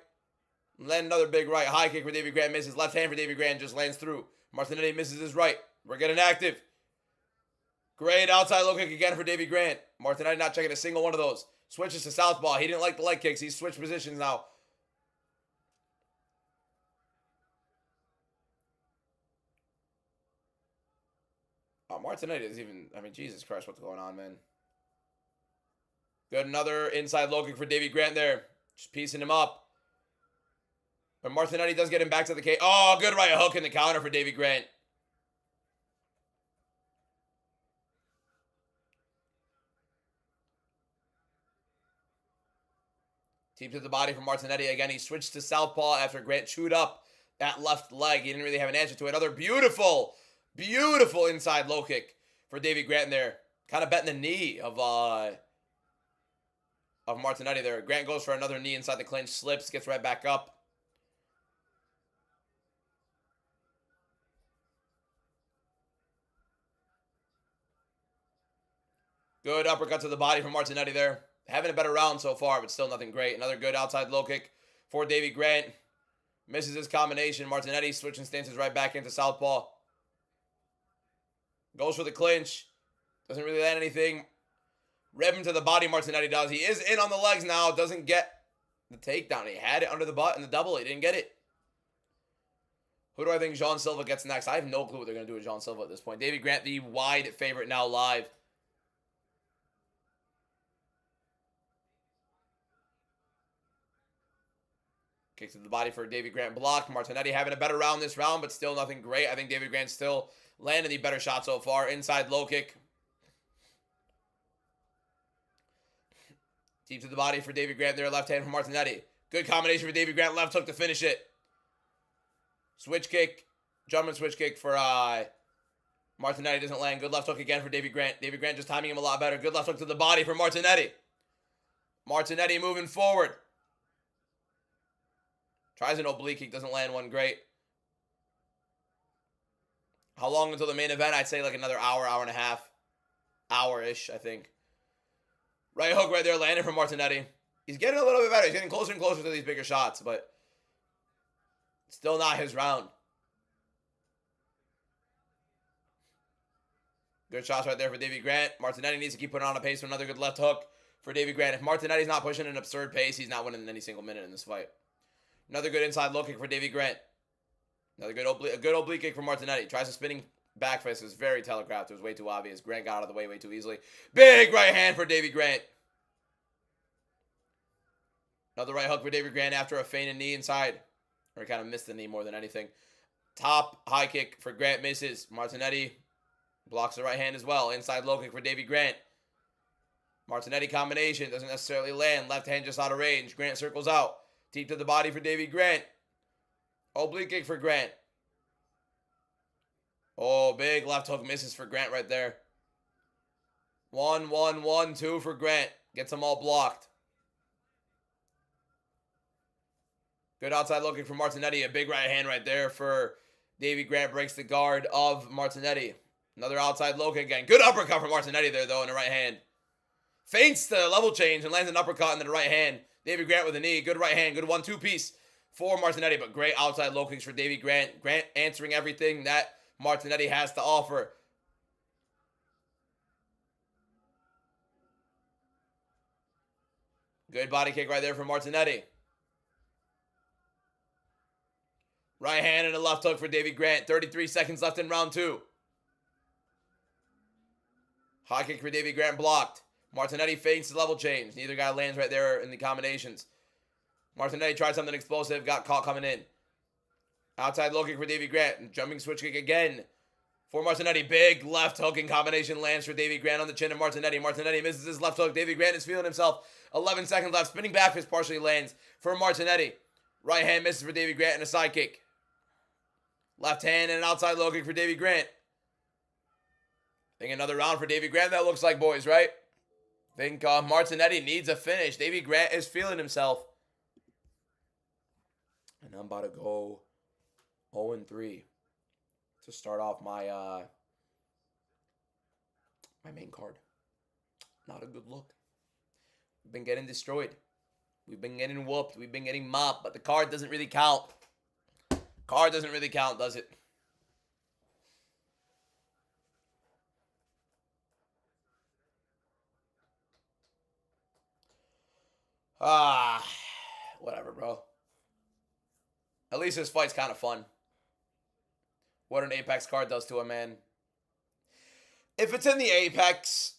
Land another big right. High kick for Davey Grant. Misses. Left hand for Davey Grant. Just lands through. Martinetti misses his right. We're getting active. Great outside low kick again for Davey Grant. Martinetti not checking a single one of those. Switches to southpaw. He didn't like the leg kicks. He's switched positions now. Oh, Martinetti is even... I mean, Jesus Christ, what's going on, man? Good, another inside low kick for Davey Grant there. Just piecing him up. But Martinetti does get him back to the cage. Oh, good right hook in the counter for Davey Grant. Teep to the body for Martinetti. Again, he switched to southpaw after Grant chewed up that left leg. He didn't really have an answer to it. Another beautiful, beautiful inside low kick for Davey Grant there. Kind of betting the knee of Martinetti there. Grant goes for another knee inside the clinch. Slips, gets right back up. Good uppercut to the body from Martinetti there. Having a better round so far, but still nothing great. Another good outside low kick for Davey Grant. Misses his combination. Martinetti switching stances right back into southpaw. Goes for the clinch. Doesn't really land anything. Rev him to the body, Martinetti does. He is in on the legs now. Doesn't get the takedown. He had it under the butt in the double. He didn't get it. Who do I think Jean Silva gets next? I have no clue what they're going to do with Jean Silva at this point. Davey Grant, the wide favorite now live. Kick to the body for Davey Grant blocked. Martinetti having a better round this round, but still nothing great. I think Davey Grant still landing the better shot so far. Inside low kick. Deep to the body for Davey Grant there. Left hand for Martinetti. Good combination for Davey Grant. Left hook to finish it. Switch kick. German switch kick for Martinetti. Doesn't land. Good left hook again for Davey Grant. Davey Grant just timing him a lot better. Good left hook to the body for Martinetti. Martinetti moving forward. Tries an oblique kick, doesn't land one great. How long until the main event? I'd say like another hour, hour and a half. Hour-ish, I think. Right hook right there, landing from Martinetti. He's getting a little bit better. He's getting closer and closer to these bigger shots, but still not his round. Good shots right there for Davey Grant. Martinetti needs to keep putting on a pace for another good left hook for Davey Grant. If Martinetti's not pushing an absurd pace, he's not winning any single minute in this fight. Another good inside low kick for Davey Grant. Another good oblique kick for Martinetti. Tries a spinning back fist. It was very telegraphed. It was way too obvious. Grant got out of the way too easily. Big right hand for Davey Grant. Another right hook for Davey Grant after a feinted knee inside. Or he kind of missed the knee more than anything. Top high kick for Grant misses. Martinetti blocks the right hand as well. Inside low kick for Davey Grant. Martinetti combination. Doesn't necessarily land. Left hand just out of range. Grant circles out. Deep to the body for Davy Grant. Oblique kick for Grant. Oh, big left hook misses for Grant right there. 1, 1, 1, 2 for Grant. Gets them all blocked. Good outside looking for Martinetti. A big right hand right there for Davy Grant. Breaks the guard of Martinetti. Another outside low kick again. Good uppercut for Martinetti there, though, in the right hand. Feints the level change and lands an uppercut into the right hand. Davy Grant with a knee. Good right hand. Good 1-2 piece for Martinetti, but great outside low kicks for Davy Grant. Grant answering everything that Martinetti has to offer. Good body kick right there from Martinetti. Right hand and a left hook for Davy Grant. 33 seconds left in round 2. High kick for Davy Grant blocked. Martinetti feints the level change. Neither guy lands right there in the combinations. Martinetti tried something explosive. Got caught coming in. Outside low kick for Davy Grant. Jumping switch kick again for Martinetti. Big left hook in combination lands for Davy Grant on the chin of Martinetti. Martinetti misses his left hook. Davy Grant is feeling himself. 11 seconds left. Spinning back fist partially lands for Martinetti. Right hand misses for Davy Grant and a side kick. Left hand and an outside low kick for Davy Grant. Think another round for Davy Grant, that looks like, boys, right? Think Martinetti needs a finish. Davy Grant is feeling himself. And I'm about to go 0-3 to start off my my main card. Not a good look. We've been getting destroyed. We've been getting whooped. We've been getting mopped. But the card doesn't really count. Card doesn't really count, does it? Whatever, bro. At least this fight's kind of fun. What an Apex card does to a man. If it's in the Apex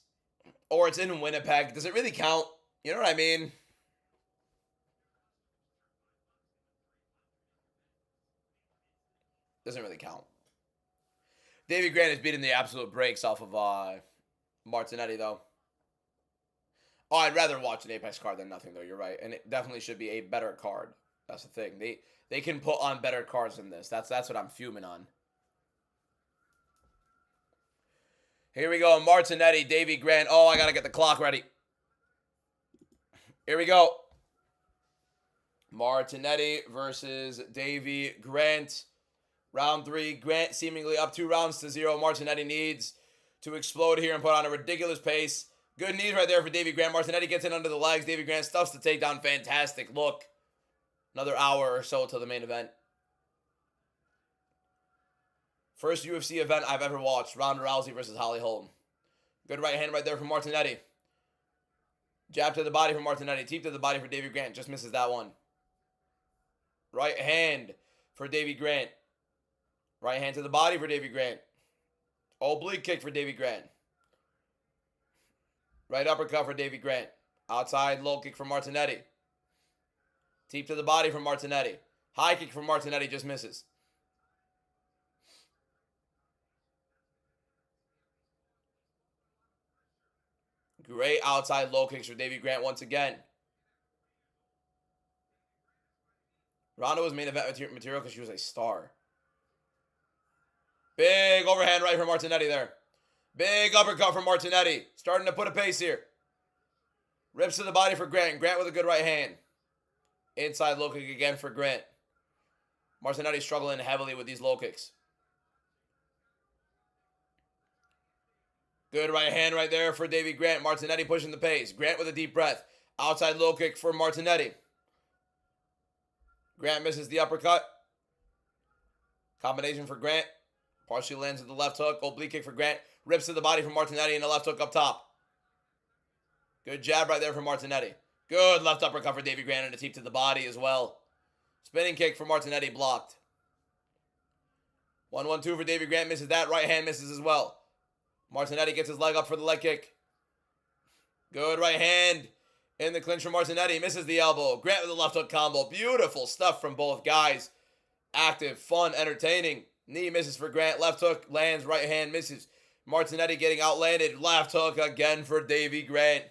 or it's in Winnipeg, does it really count? You know what I mean? Doesn't really count. Davy Grant is beating the absolute brakes off of Martinetti, though. Oh, I'd rather watch an Apex card than nothing, though. You're right. And it definitely should be a better card. That's the thing. They can put on better cards than this. That's what I'm fuming on. Here we go. Martinetti, Davy Grant. Oh, I got to get the clock ready. Here we go. Martinetti versus Davy Grant. Round 3. Grant seemingly up 2 rounds to 0. Martinetti needs to explode here and put on a ridiculous pace. Good knees right there for Davy Grant. Martinetti gets in under the legs. Davy Grant stuffs the takedown. Fantastic look. Another hour or so till the main event. First UFC event I've ever watched. Ronda Rousey versus Holly Holm. Good right hand right there from Martinetti. Jab to the body for Martinetti. Teep to the body for Davy Grant. Just misses that one. Right hand for Davy Grant. Right hand to the body for Davy Grant. Oblique kick for Davy Grant. Right uppercut for Davy Grant. Outside low kick for Martinetti. Teep to the body for Martinetti. High kick for Martinetti, just misses. Great outside low kicks for Davy Grant once again. Ronda was main event material because she was a star. Big overhand right for Martinetti there. Big uppercut for Martinetti. Starting to put a pace here. Rips to the body for Grant. Grant with a good right hand. Inside low kick again for Grant. Martinetti struggling heavily with these low kicks. Good right hand right there for Davy Grant. Martinetti pushing the pace. Grant with a deep breath. Outside low kick for Martinetti. Grant misses the uppercut. Combination for Grant. Partially lands with the left hook. Oblique kick for Grant. Rips to the body for Martinetti and the left hook up top. Good jab right there for Martinetti. Good left uppercut for Davy Grant and a teep to the body as well. Spinning kick for Martinetti blocked. 1-1-2 for Davy Grant. Misses that. Right hand misses as well. Martinetti gets his leg up for the leg kick. Good right hand in the clinch for Martinetti. Misses the elbow. Grant with the left hook combo. Beautiful stuff from both guys. Active, fun, entertaining. Knee misses for Grant. Left hook lands. Right hand misses. Martinetti getting outlanded. Left hook again for Davy Grant.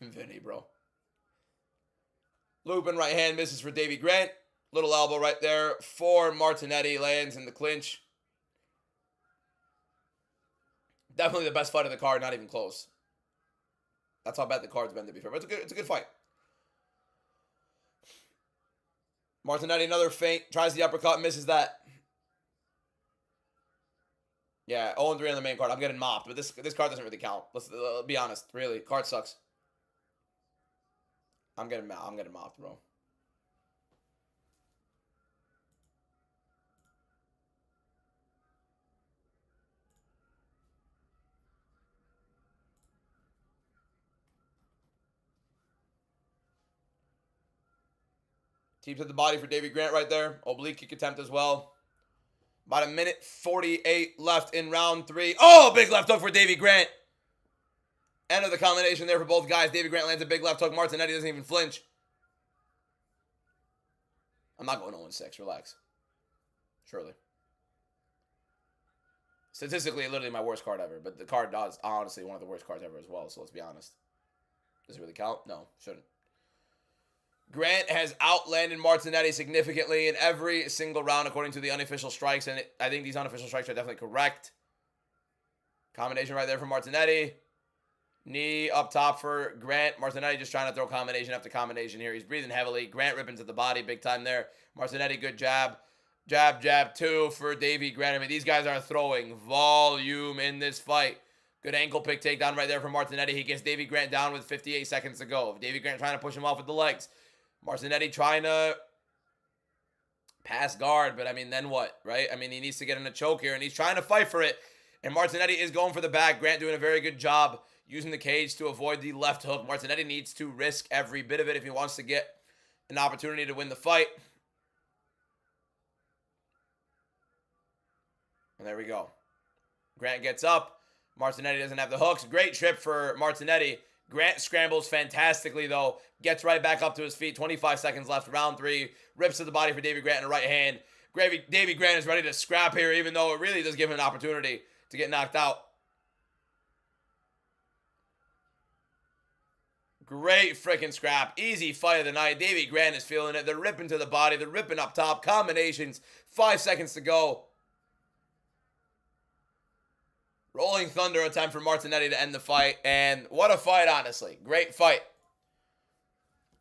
Vinny, bro. Looping right hand misses for Davy Grant. Little elbow right there for Martinetti. Lands in the clinch. Definitely the best fight of the card, not even close. That's how bad the card's been, to be fair. But it's a good fight. Martinetti, another feint. Tries the uppercut, misses that. Yeah, 0-3 on the main card. I'm getting mopped, but this card doesn't really count. Let's be honest. Really, card sucks. I'm getting mopped, bro. Teeps at the body for Davy Grant right there. Oblique kick attempt as well. About 1:48 left in round 3. Oh, big left hook for Davy Grant. End of the combination there for both guys. Davy Grant lands a big left hook. Martinetti doesn't even flinch. I'm not going 0-6. Relax. Surely. Statistically, literally my worst card ever. But the card does, honestly, one of the worst cards ever as well. So let's be honest. Does it really count? No, shouldn't. Grant has outlanded Martinetti significantly in every single round according to the unofficial strikes. And I think these unofficial strikes are definitely correct. Combination right there for Martinetti. Knee up top for Grant. Martinetti just trying to throw combination after combination here. He's breathing heavily. Grant ripping to the body big time there. Martinetti, good jab. Jab, jab, 2 for Davy Grant. I mean, these guys are throwing volume in this fight. Good ankle pick takedown right there for Martinetti. He gets Davy Grant down with 58 seconds to go. Davy Grant trying to push him off with the legs. Martinetti trying to pass guard, but I mean, then what, right? I mean, he needs to get in a choke here, and he's trying to fight for it. And Martinetti is going for the back. Grant doing a very good job using the cage to avoid the left hook. Martinetti needs to risk every bit of it if he wants to get an opportunity to win the fight. And there we go. Grant gets up. Martinetti doesn't have the hooks. Great trip for Martinetti. Grant scrambles fantastically, though. Gets right back up to his feet. 25 seconds left. Round 3. Rips to the body for Davy Grant in the right hand. Davy Grant is ready to scrap here, even though it really does give him an opportunity to get knocked out. Great freaking scrap. Easy fight of the night. Davy Grant is feeling it. They're ripping to the body. They're ripping up top. Combinations. 5 seconds to go. Rolling Thunder attempt for Martinetti to end the fight. And what a fight, honestly. Great fight.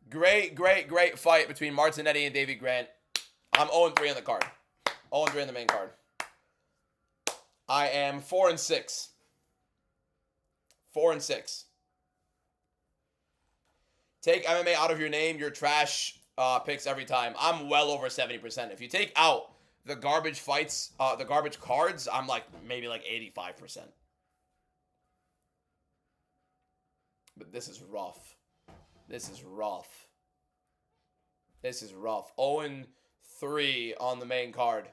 Great fight between Martinetti and Davy Grant. I'm 0-3 on the card. 0-3 on the main card. I am 4-6. 4-6. Take MMA out of your name. You're trash picks every time. I'm well over 70%. If you take out the garbage fights, the garbage cards, I'm like maybe like 85%. But this is rough. This is rough. 0-3 on the main card.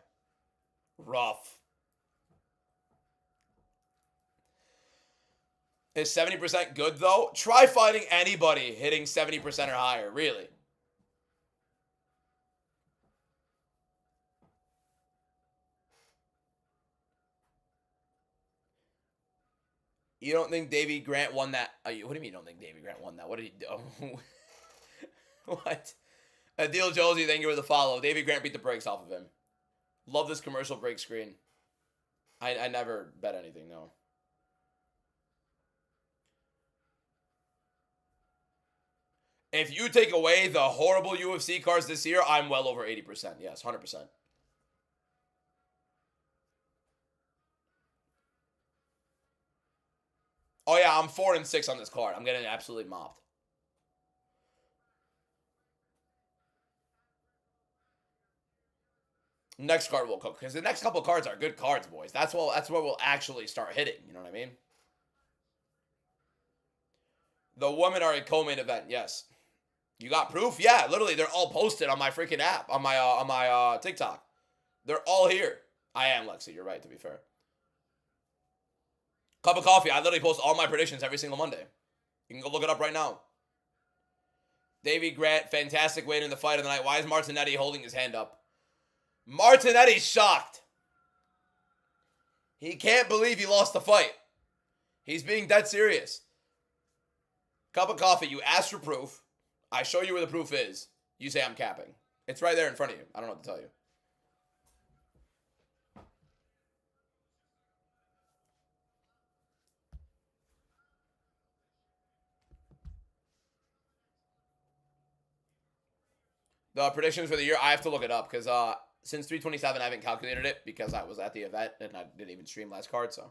Rough. Is 70% good, though? Try fighting anybody hitting 70% or higher, really. You don't think Davy Grant won that? What do you mean you don't think Davy Grant won that? What did he do? What? Adil Josie, thank you for the follow. Davy Grant beat the brakes off of him. Love this commercial break screen. I never bet anything, no. If you take away the horrible UFC cards this year, I'm well over 80%. Yes, 100%. Oh, yeah, I'm 4-6 on this card. I'm getting absolutely mopped. Next card will cook, because the next couple cards are good cards, boys. That's where we'll actually start hitting. You know what I mean? The women are a co-main event. Yes. You got proof? Yeah, literally, they're all posted on my freaking app, on my TikTok. They're all here. I am, Lexi. You're right, to be fair. Cup of coffee. I literally post all my predictions every single Monday. You can go look it up right now. Davy Grant, fantastic win in the fight of the night. Why is Martinetti holding his hand up? Martinetti's shocked. He can't believe he lost the fight. He's being dead serious. Cup of coffee. You ask for proof. I show you where the proof is. You say I'm capping. It's right there in front of you. I don't know what to tell you. The predictions for the year, I have to look it up because since 327, I haven't calculated it because I was at the event and I didn't even stream last card. So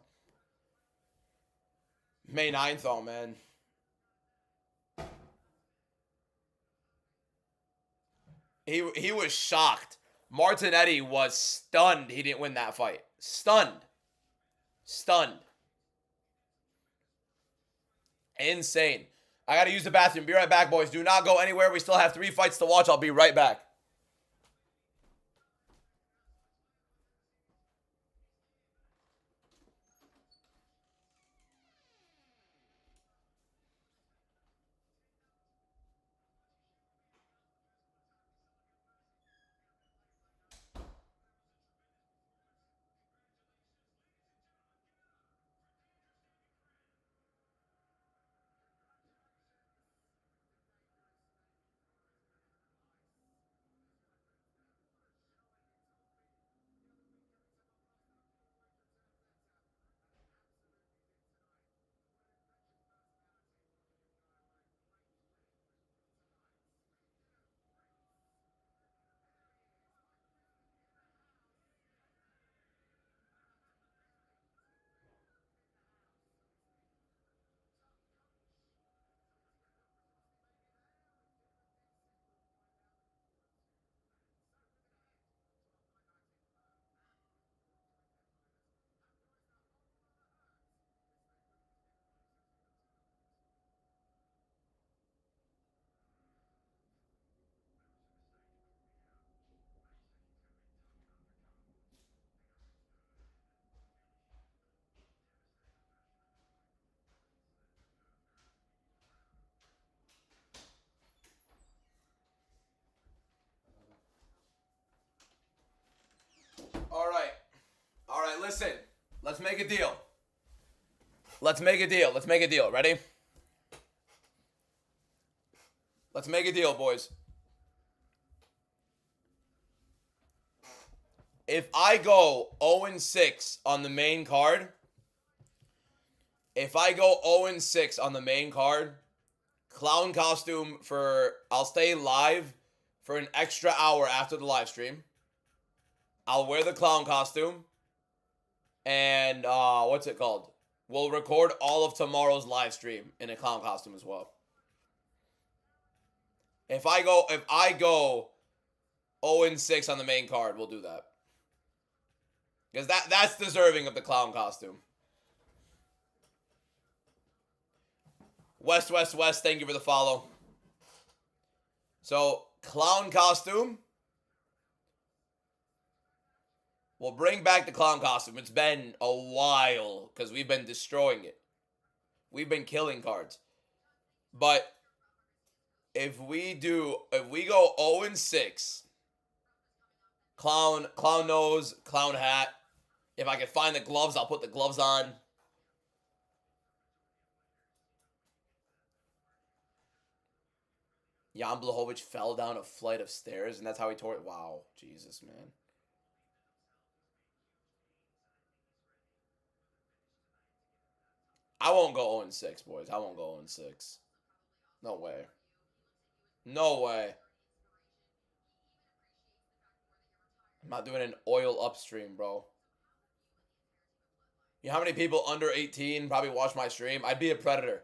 May 9th, oh man. He was shocked. Martinetti was stunned he didn't win that fight. Stunned. Stunned. Insane. I got to use the bathroom. Be right back, boys. Do not go anywhere. We still have 3 fights to watch. I'll be right back. All right. All right, listen. Let's make a deal. Let's make a deal. Let's make a deal. Ready? Let's make a deal, boys. If I go 0-6 on the main card, clown costume I'll stay live for an extra hour after the live stream. I'll wear the clown costume. And, what's it called? We'll record all of tomorrow's live stream in a clown costume as well. If I go 0-6 on the main card, we'll do that. Because that's deserving of the clown costume. West, thank you for the follow. So, clown costume. We'll bring back the clown costume. It's been a while because we've been destroying it. We've been killing cards. But if we go 0-6, clown nose, clown hat. If I can find the gloves, I'll put the gloves on. Jan Blachowicz fell down a flight of stairs, and that's how he tore it. Wow, Jesus, man. I won't go 0-6, boys. I won't go 0-6. No way. No way. I'm not doing an oil upstream, bro. You know how many people under 18 probably watch my stream? I'd be a predator.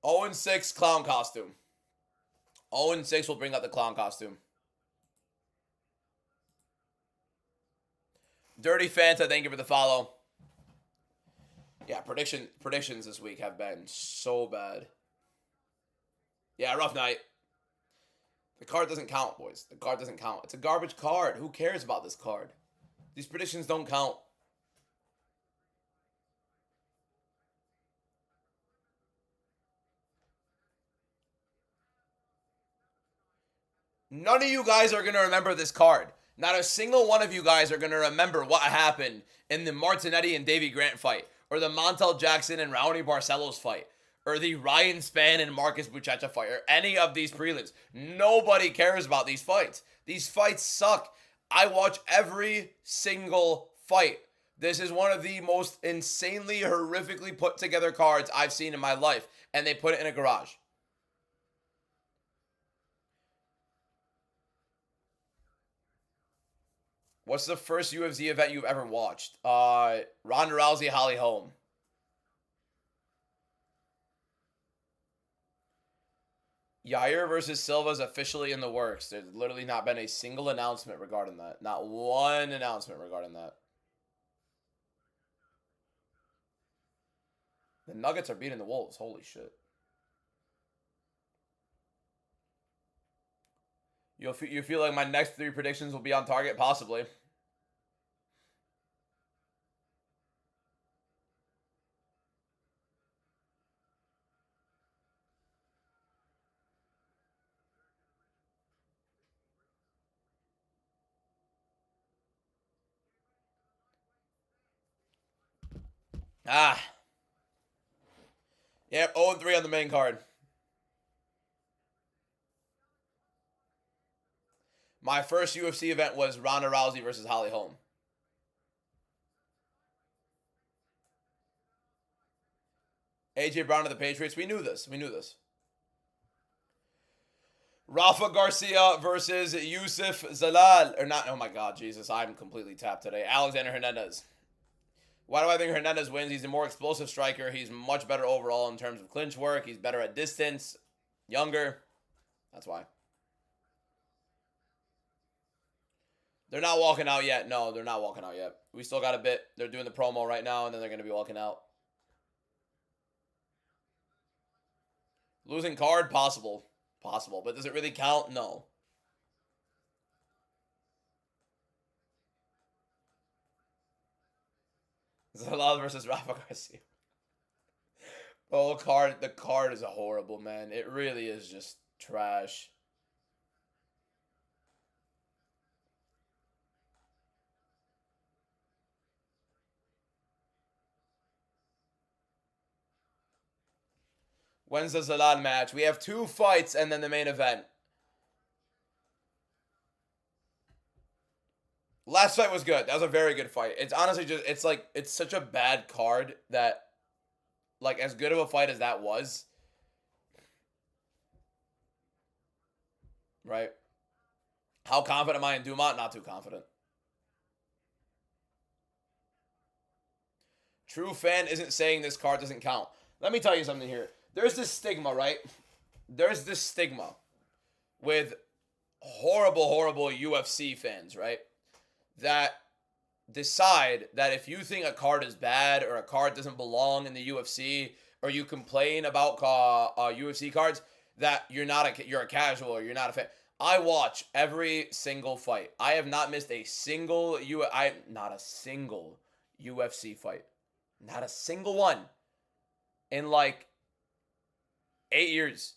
Oh and 6 clown costume. 0-6 will bring out the clown costume. Dirty Fanta, thank you for the follow. Yeah, predictions this week have been so bad. Yeah, rough night. The card doesn't count, boys. The card doesn't count. It's a garbage card. Who cares about this card? These predictions don't count. None of you guys are going to remember this card. Not a single one of you guys are going to remember what happened in the Martinetti and Davey Grant fight, or the Montel Jackson and Raoni Barcelos fight, or the Ryan Spann and Marcus Buchecha fight, or any of these prelims. Nobody cares about these fights. These fights suck. I watch every single fight. This is one of the most insanely, horrifically put together cards I've seen in my life, and they put it in a garage. What's the first UFC event you've ever watched? Ronda Rousey, Holly Holm. Yair versus Silva is officially in the works. There's literally not been a single announcement regarding that. Not one announcement regarding that. The Nuggets are beating the Wolves. Holy shit. You feel like my next 3 predictions will be on target? Possibly. Ah. Yep, 0-3 on the main card. My first UFC event was Ronda Rousey versus Holly Holm. AJ Brown to the Patriots. We knew this. Rafa Garcia versus Yusuf Zalal. Or not. Oh my God, Jesus. I'm completely tapped today. Alexander Hernandez. Why do I think Hernandez wins? He's a more explosive striker. He's much better overall in terms of clinch work. He's better at distance. Younger. That's why. They're not walking out yet. No, they're not walking out yet. We still got a bit. They're doing the promo right now, and then they're going to be walking out. Losing card? Possible. But does it really count? No. Zalal versus Rafa Garcia. Oh, the card is horrible, man. It really is just trash. When's the Zalal match? We have 2 fights and then the main event. Last fight was good. That was a very good fight. It's honestly just, it's such a bad card that, like, as good of a fight as that was, right? How confident am I in Dumont? Not too confident. True fan isn't saying this card doesn't count. Let me tell you something here. There's this stigma, right? There's this stigma with horrible UFC fans, right? That decide that if you think a card is bad or a card doesn't belong in the UFC, or you complain about UFC cards, that you're a casual or you're not a fan. I watch every single fight. I have not missed a single not a single UFC fight. Not a single one. In like 8 years.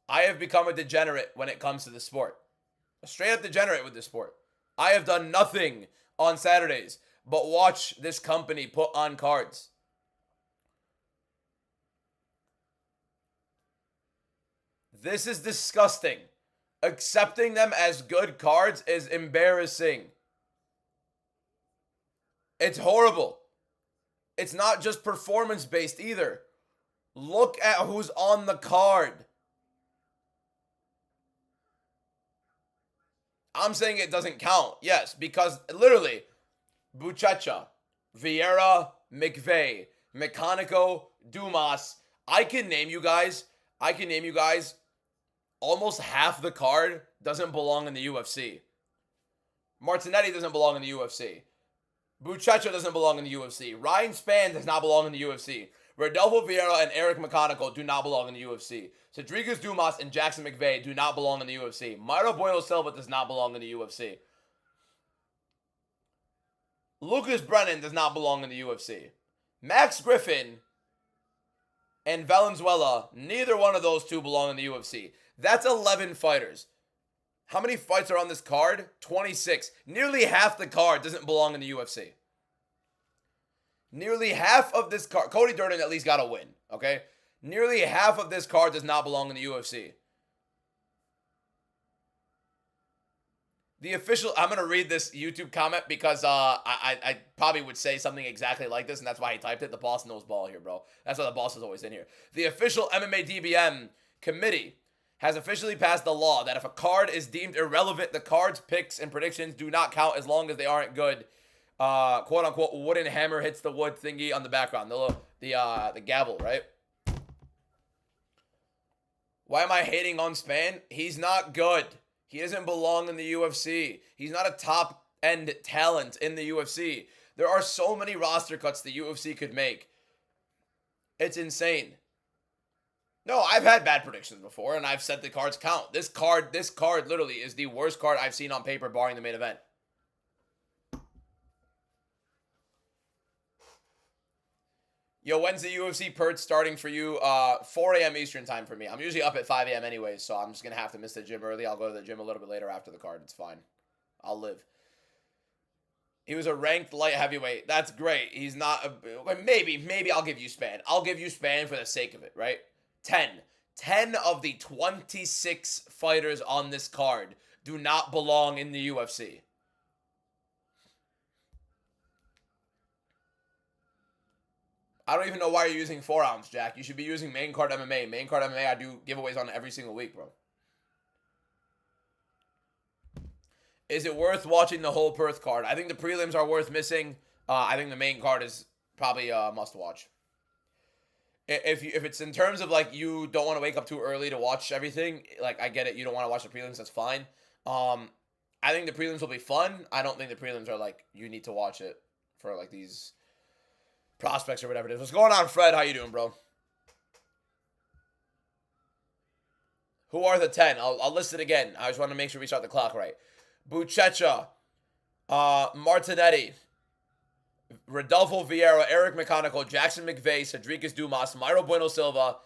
I have become a degenerate when it comes to the sport. A straight up degenerate with the sport. I have done nothing on Saturdays but watch this company put on cards. This is disgusting. Accepting them as good cards is embarrassing. It's horrible. It's not just performance based either. Look at who's on the card. I'm saying it doesn't count. Yes, because literally, Buchecha, Vieira, McVeigh, Meconico, Dumas. I can name you guys. Almost half the card doesn't belong in the UFC. Martinetti doesn't belong in the UFC. Buchecha doesn't belong in the UFC. Ryan Spann does not belong in the UFC. Rodolfo Vieira and Eric Meconico do not belong in the UFC. Cedric Dumas and Jackson McVeigh do not belong in the UFC. Mauro Bueno Silva does not belong in the UFC. Lucas Brennan does not belong in the UFC. Max Griffin and Valenzuela, neither one of those two belong in the UFC. That's 11 fighters. How many fights are on this card? 26. Nearly half the card doesn't belong in the UFC. Nearly half of this card. Cody Durden at least got a win, okay? Nearly half of this card does not belong in the UFC. The official, I'm going to read this YouTube comment because I probably would say something exactly like this, and that's why he typed it. The boss knows ball here, bro. That's why the boss is always in here. The official MMA DBM committee has officially passed the law that if a card is deemed irrelevant, the card's picks and predictions do not count as long as they aren't good. Quote unquote wooden hammer hits the wood thingy on the background. The gavel, right? Why am I hating on Spann? He's not good. He doesn't belong in the UFC. He's not a top-end talent in the UFC. There are so many roster cuts the UFC could make. It's insane. No, I've had bad predictions before, and I've said the cards count. This card literally is the worst card I've seen on paper, barring the main event. Yo, when's the UFC Pert starting for you? 4 a.m. Eastern time for me. I'm usually up at 5 a.m. anyways, so I'm just going to have to miss the gym early. I'll go to the gym a little bit later after the card. It's fine. I'll live. He was a ranked light heavyweight. That's great. He's not maybe I'll give you Spann. I'll give you Spann for the sake of it, right? 10 of the 26 fighters on this card do not belong in the UFC. I don't even know why you're using 4-ounce, Jack. You should be using main card MMA. Main card MMA, I do giveaways on every single week, bro. Is it worth watching the whole Perth card? I think the prelims are worth missing. I think the main card is probably a must-watch. If it's in terms of, like, you don't want to wake up too early to watch everything, like, I get it. You don't want to watch the prelims. That's fine. I think the prelims will be fun. I don't think the prelims are, like, you need to watch it for, like, these prospects or whatever it is. What's going on, Fred? How you doing, bro? Who are the 10? I'll list it again. I just want to make sure we start the clock right. Buchecha, Martinetti, Rodolfo Vieira, Eric McConical, Jackson McVeigh, Cedricus Dumas, Myro Bueno Silva,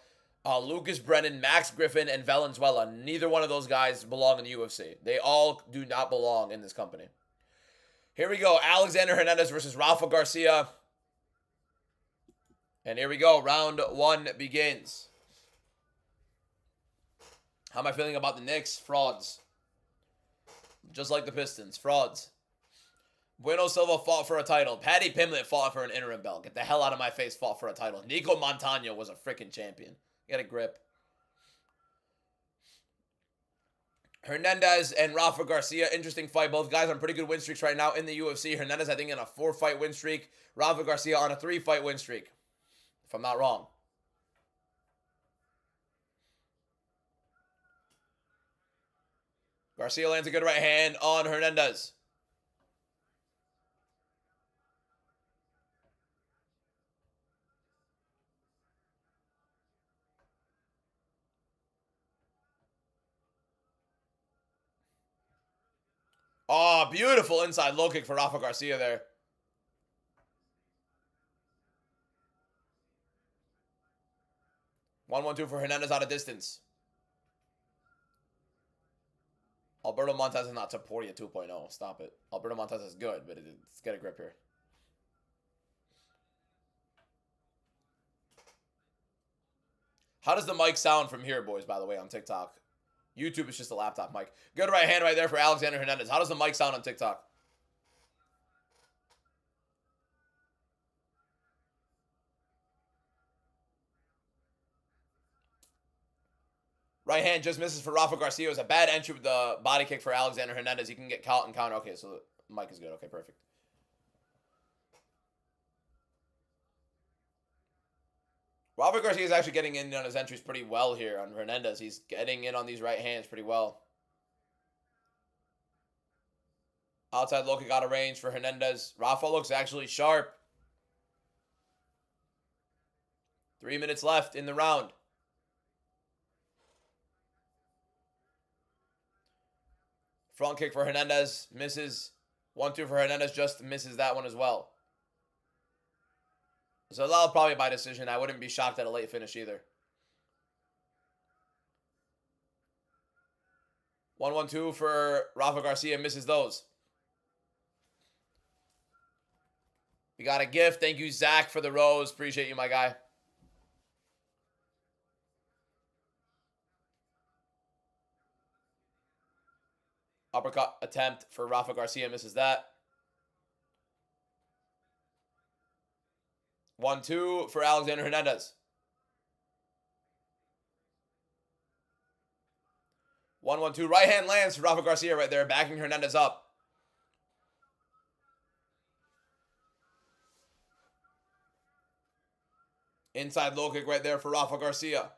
Lucas Brennan, Max Griffin, and Valenzuela. Neither one of those guys belong in the UFC. They all do not belong in this company. Here we go. Alexander Hernandez versus Rafa Garcia. And here we go. Round 1 begins. How am I feeling about the Knicks? Frauds. Just like the Pistons. Frauds. Bueno Silva fought for a title. Paddy Pimblett fought for an interim belt. Get the hell out of my face, fought for a title. Nico Montano was a freaking champion. Get a grip. Hernandez and Rafa Garcia. Interesting fight. Both guys on pretty good win streaks right now in the UFC. Hernandez, I think, in a 4-fight win streak. Rafa Garcia on a 3-fight win streak, if I'm not wrong. Garcia lands a good right hand on Hernandez. Oh, beautiful inside low kick for Rafa Garcia there. 1-1-2 for Hernandez out of distance. Alberto Montez is not Taporia 2.0. Stop it. Alberto Montez is good, but let's get a grip here. How does the mic sound from here, boys, by the way, on TikTok? YouTube is just a laptop mic. Good right hand right there for Alexander Hernandez. How does the mic sound on TikTok? Right hand just misses for Rafa Garcia. It was a bad entry with the body kick for Alexander Hernandez. He can get caught and counter. Okay, so the mic is good. Okay, perfect. Rafa Garcia is actually getting in on his entries pretty well here on Hernandez. He's getting in on these right hands pretty well. Outside low kick out of range for Hernandez. Rafa looks actually sharp. 3 minutes left in the round. Front kick for Hernandez. Misses. 1-2 for Hernandez. Just misses that one as well. Zalal probably by decision. I wouldn't be shocked at a late finish either. 1-1-2 for Rafa Garcia. Misses those. We got a gift. Thank you, Zach, for the rose. Appreciate you, my guy. Uppercut attempt for Rafa Garcia. Misses that. 1-2 for Alexander Hernandez. 1-1-2. Right hand lands for Rafa Garcia right there, backing Hernandez up. Inside low kick right there for Rafa Garcia.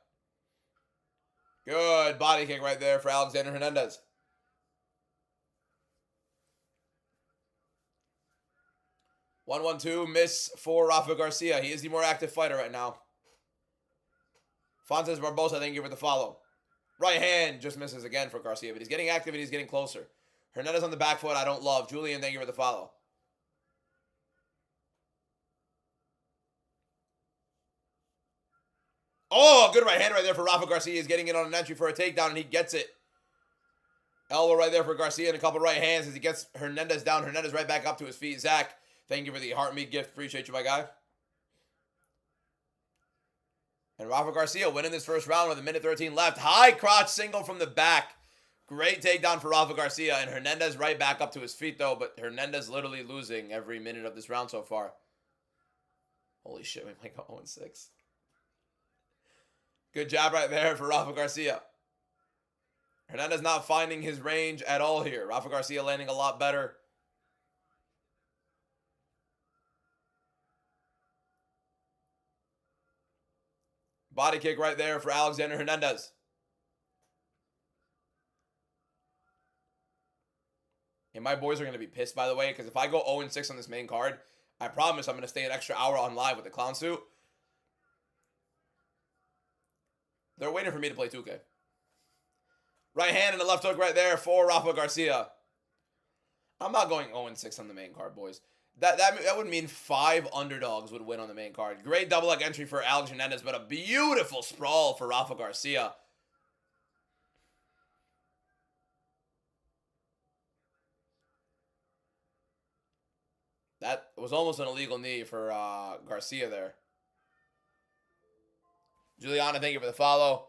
Good body kick right there for Alexander Hernandez. 1-1-2. Miss for Rafa Garcia. He is the more active fighter right now. Fontes Barbosa, thank you for the follow. Right hand just misses again for Garcia, but he's getting active and he's getting closer. Hernandez on the back foot, I don't love. Julian, thank you for the follow. Oh, good right hand right there for Rafa Garcia. He's getting it on an entry for a takedown, and he gets it. Elbow right there for Garcia and a couple right hands as he gets Hernandez down. Hernandez right back up to his feet. Zach, thank you for the heart meat gift. Appreciate you, my guy. And Rafa Garcia winning this first round with 1:13 left. High crotch single from the back. Great takedown for Rafa Garcia. And Hernandez right back up to his feet, though. But Hernandez literally losing every minute of this round so far. Holy shit, we might go 0-6. Good job right there for Rafa Garcia. Hernandez not finding his range at all here. Rafa Garcia landing a lot better. Body kick right there for Alexander Hernandez. And my boys are going to be pissed, by the way, because if I go 0-6 on this main card, I promise I'm going to stay an extra hour on live with the clown suit. They're waiting for me to play 2K. Right hand and a left hook right there for Rafa Garcia. I'm not going 0-6 on the main card, boys. That would mean 5 underdogs would win on the main card. Great double leg entry for Alex Hernandez, but a beautiful sprawl for Rafa Garcia. That was almost an illegal knee for Garcia there. Juliana, thank you for the follow.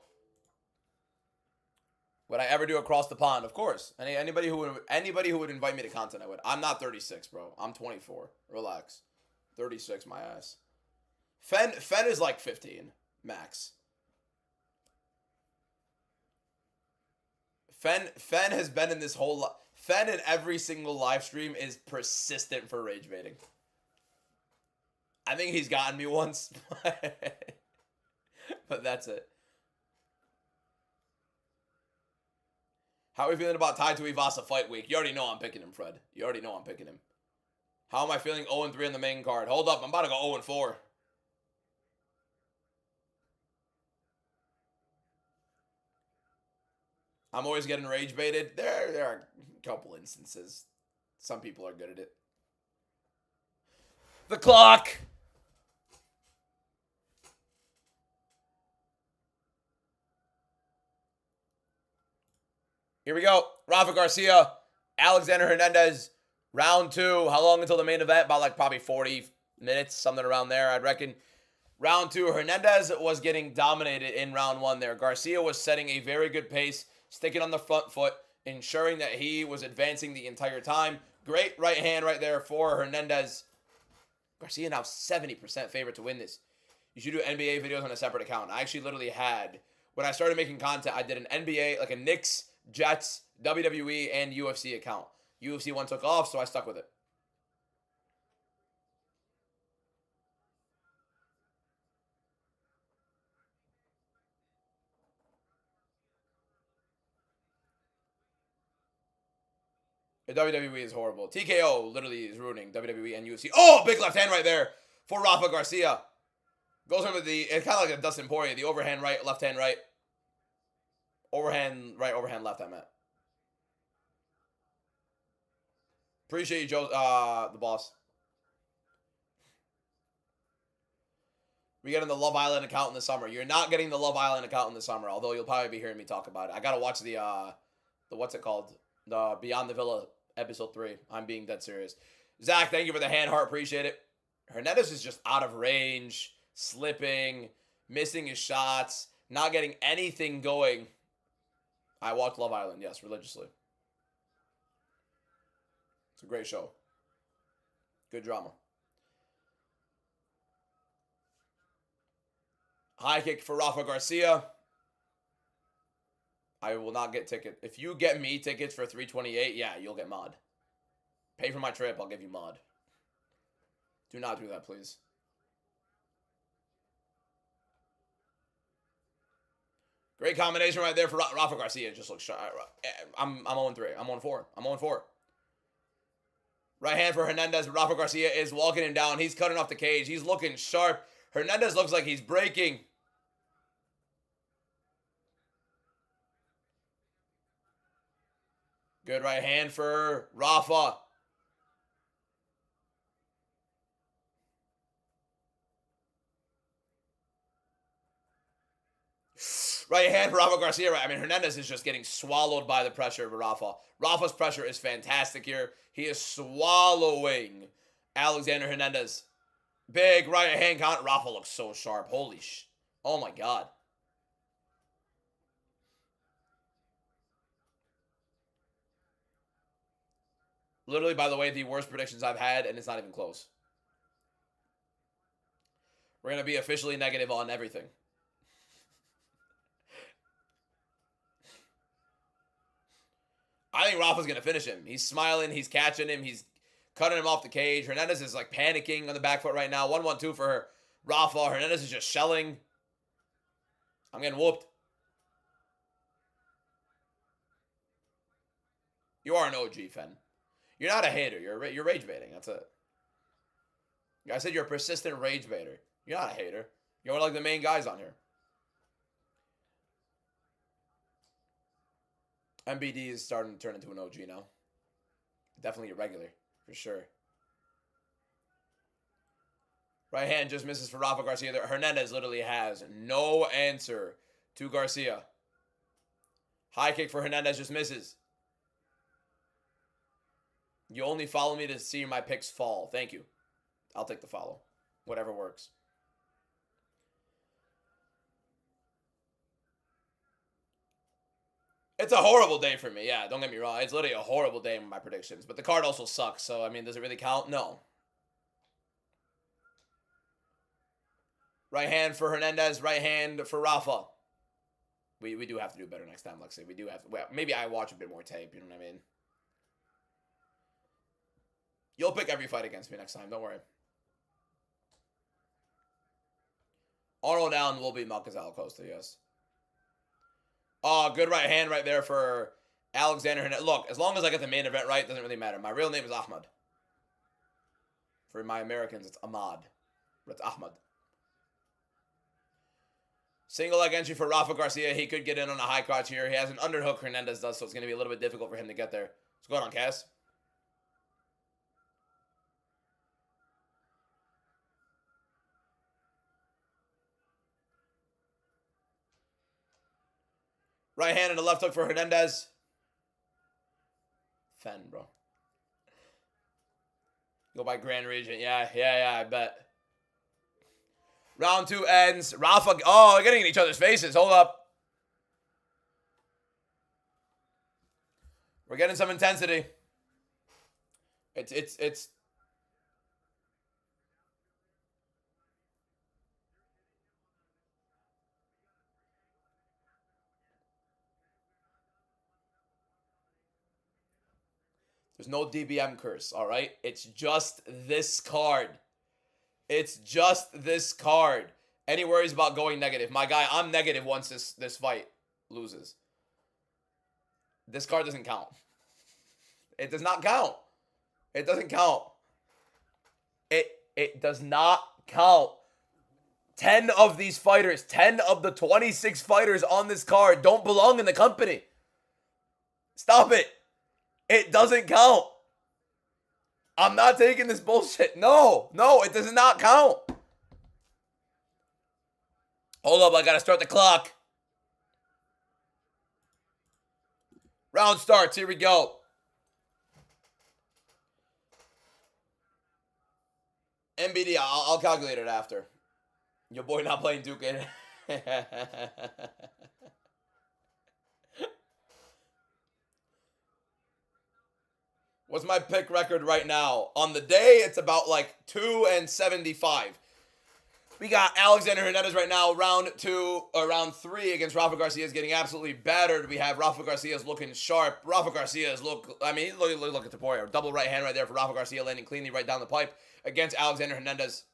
Would I ever do Across the Pond? Of course. Anybody who would invite me to content, I would. I'm not 36, bro. I'm 24. Relax. 36, my ass. Fen is like 15 max. Fen has been in this whole. Fen in every single live stream is persistent for rage baiting. I think he's gotten me once, but that's it. How are we feeling about Tai Tuivasa fight week? You already know I'm picking him, Fred. You already know I'm picking him. How am I feeling 0-3 on the main card? Hold up, I'm about to go 0-4. I'm always getting rage baited. There are a couple instances. Some people are good at it. The clock! Here we go. Rafa Garcia, Alexander Hernandez, round 2. How long until the main event? About like probably 40 minutes, something around there, I'd reckon. Round 2, Hernandez was getting dominated in round 1 there. Garcia was setting a very good pace, sticking on the front foot, ensuring that he was advancing the entire time. Great right hand right there for Hernandez. Garcia now 70% favorite to win this. You should do NBA videos on a separate account. I actually literally had, when I started making content, I did an NBA, like a Knicks, Jets, WWE, and UFC account. UFC one took off, so I stuck with it. The WWE is horrible. TKO literally is ruining WWE and UFC. Oh, big left hand right there for Rafa Garcia. Goes over it's kind of like a Dustin Poirier. The overhand right, left hand right. Overhand right, overhand left, I meant. Appreciate you, Joe, the boss. We getting the Love Island account in the summer. You're not getting the Love Island account in the summer, although you'll probably be hearing me talk about it. I gotta watch the the what's it called? The Beyond the Villa episode 3. I'm being dead serious. Zach, thank you for the hand heart. Appreciate it. Hernandez is just out of range, slipping, missing his shots, not getting anything going. I watch Love Island, yes, religiously. It's a great show. Good drama. High kick for Rafa Garcia. I will not get ticket. If you get me tickets for 328, yeah, you'll get mod. Pay for my trip, I'll give you mod. Do not do that, please. Great combination right there for Rafa Garcia. Just looks shy. I'm 0-3. I'm 0-4. I'm 0-4. Right hand for Hernandez. Rafa Garcia is walking him down. He's cutting off the cage. He's looking sharp. Hernandez looks like he's breaking. Good right hand for Rafa. Right hand for Rafa Garcia. I mean, Hernandez is just getting swallowed by the pressure of Rafa. Rafa's pressure is fantastic here. He is swallowing Alexander Hernandez. Big right hand count. Rafa looks so sharp. Holy sh. Oh my God. Literally, by the way, the worst predictions I've had, and it's not even close. We're going to be officially negative on everything. I think Rafa's going to finish him. He's smiling. He's catching him. He's cutting him off the cage. Hernandez is like panicking on the back foot right now. 1-1-2 for Rafa. Hernandez is just shelling. I'm getting whooped. You are an OG, Fen. You're not a hater. You're rage baiting. That's it. I said you're a persistent rage baiter. You're not a hater. You're one of like the main guys on here. MBD is starting to turn into an OG now. Definitely a regular, for sure. Right hand just misses for Rafa Garcia. Hernandez literally has no answer to Garcia. High kick for Hernandez just misses. You only follow me to see my picks fall. Thank you. I'll take the follow. Whatever works. It's a horrible day for me. Yeah, don't get me wrong. It's literally a horrible day in my predictions. But the card also sucks. So, I mean, does it really count? No. Right hand for Hernandez. Right hand for Rafa. We do have to do better next time, Lexi. We do have to. Well, maybe I watch a bit more tape. You know what I mean? You'll pick every fight against me next time. Don't worry. Arnold down will be Malcazal Costa, yes. Oh, good right hand right there for Alexander Hernandez. Look, as long as I get the main event right, it doesn't really matter. My real name is Ahmad. For my Americans, it's Ahmad. But it's Ahmad. Single leg entry for Rafa Garcia. He could get in on a high crotch here. He has an underhook, Hernandez does, so it's going to be a little bit difficult for him to get there. What's going on, Cass? Right hand and a left hook for Hernandez. Fen, bro. Go by Grand Regent. Yeah, I bet. Round 2 ends. Rafa. Oh, they're getting in each other's faces. Hold up. We're getting some intensity. It's. There's no DBM curse, all right? It's just this card. It's just this card. Any worries about going negative? My guy, I'm negative once this fight loses. This card doesn't count. It does not count. It doesn't count. It does not count. 10 of these fighters, 10 of the 26 fighters on this card don't belong in the company. Stop it. It doesn't count. I'm not taking this bullshit. No, it does not count. Hold up, I gotta start the clock. Round starts. Here we go. NBD, I'll calculate it after. Your boy not playing 2K. What's my pick record right now? On the day, it's about like 2-75. We got Alexander Hernandez right now, round 3 against Rafa Garcia's getting absolutely battered. We have Rafa Garcia's looking sharp. Rafa Garcia's look at Taporia. Double right hand right there for Rafa Garcia, landing cleanly right down the pipe against Alexander Hernandez.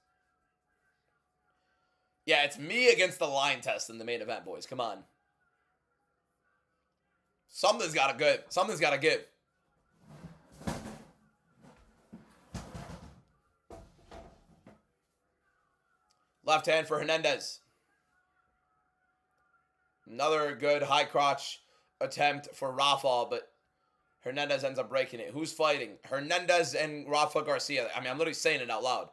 Yeah, it's me against the line test in the main event, boys. Come on. Something's got to give. Something's got to give. Left hand for Hernandez. Another good high crotch attempt for Rafa, but Hernandez ends up breaking it. Who's fighting? Hernandez and Rafa Garcia. I mean, I'm literally saying it out loud.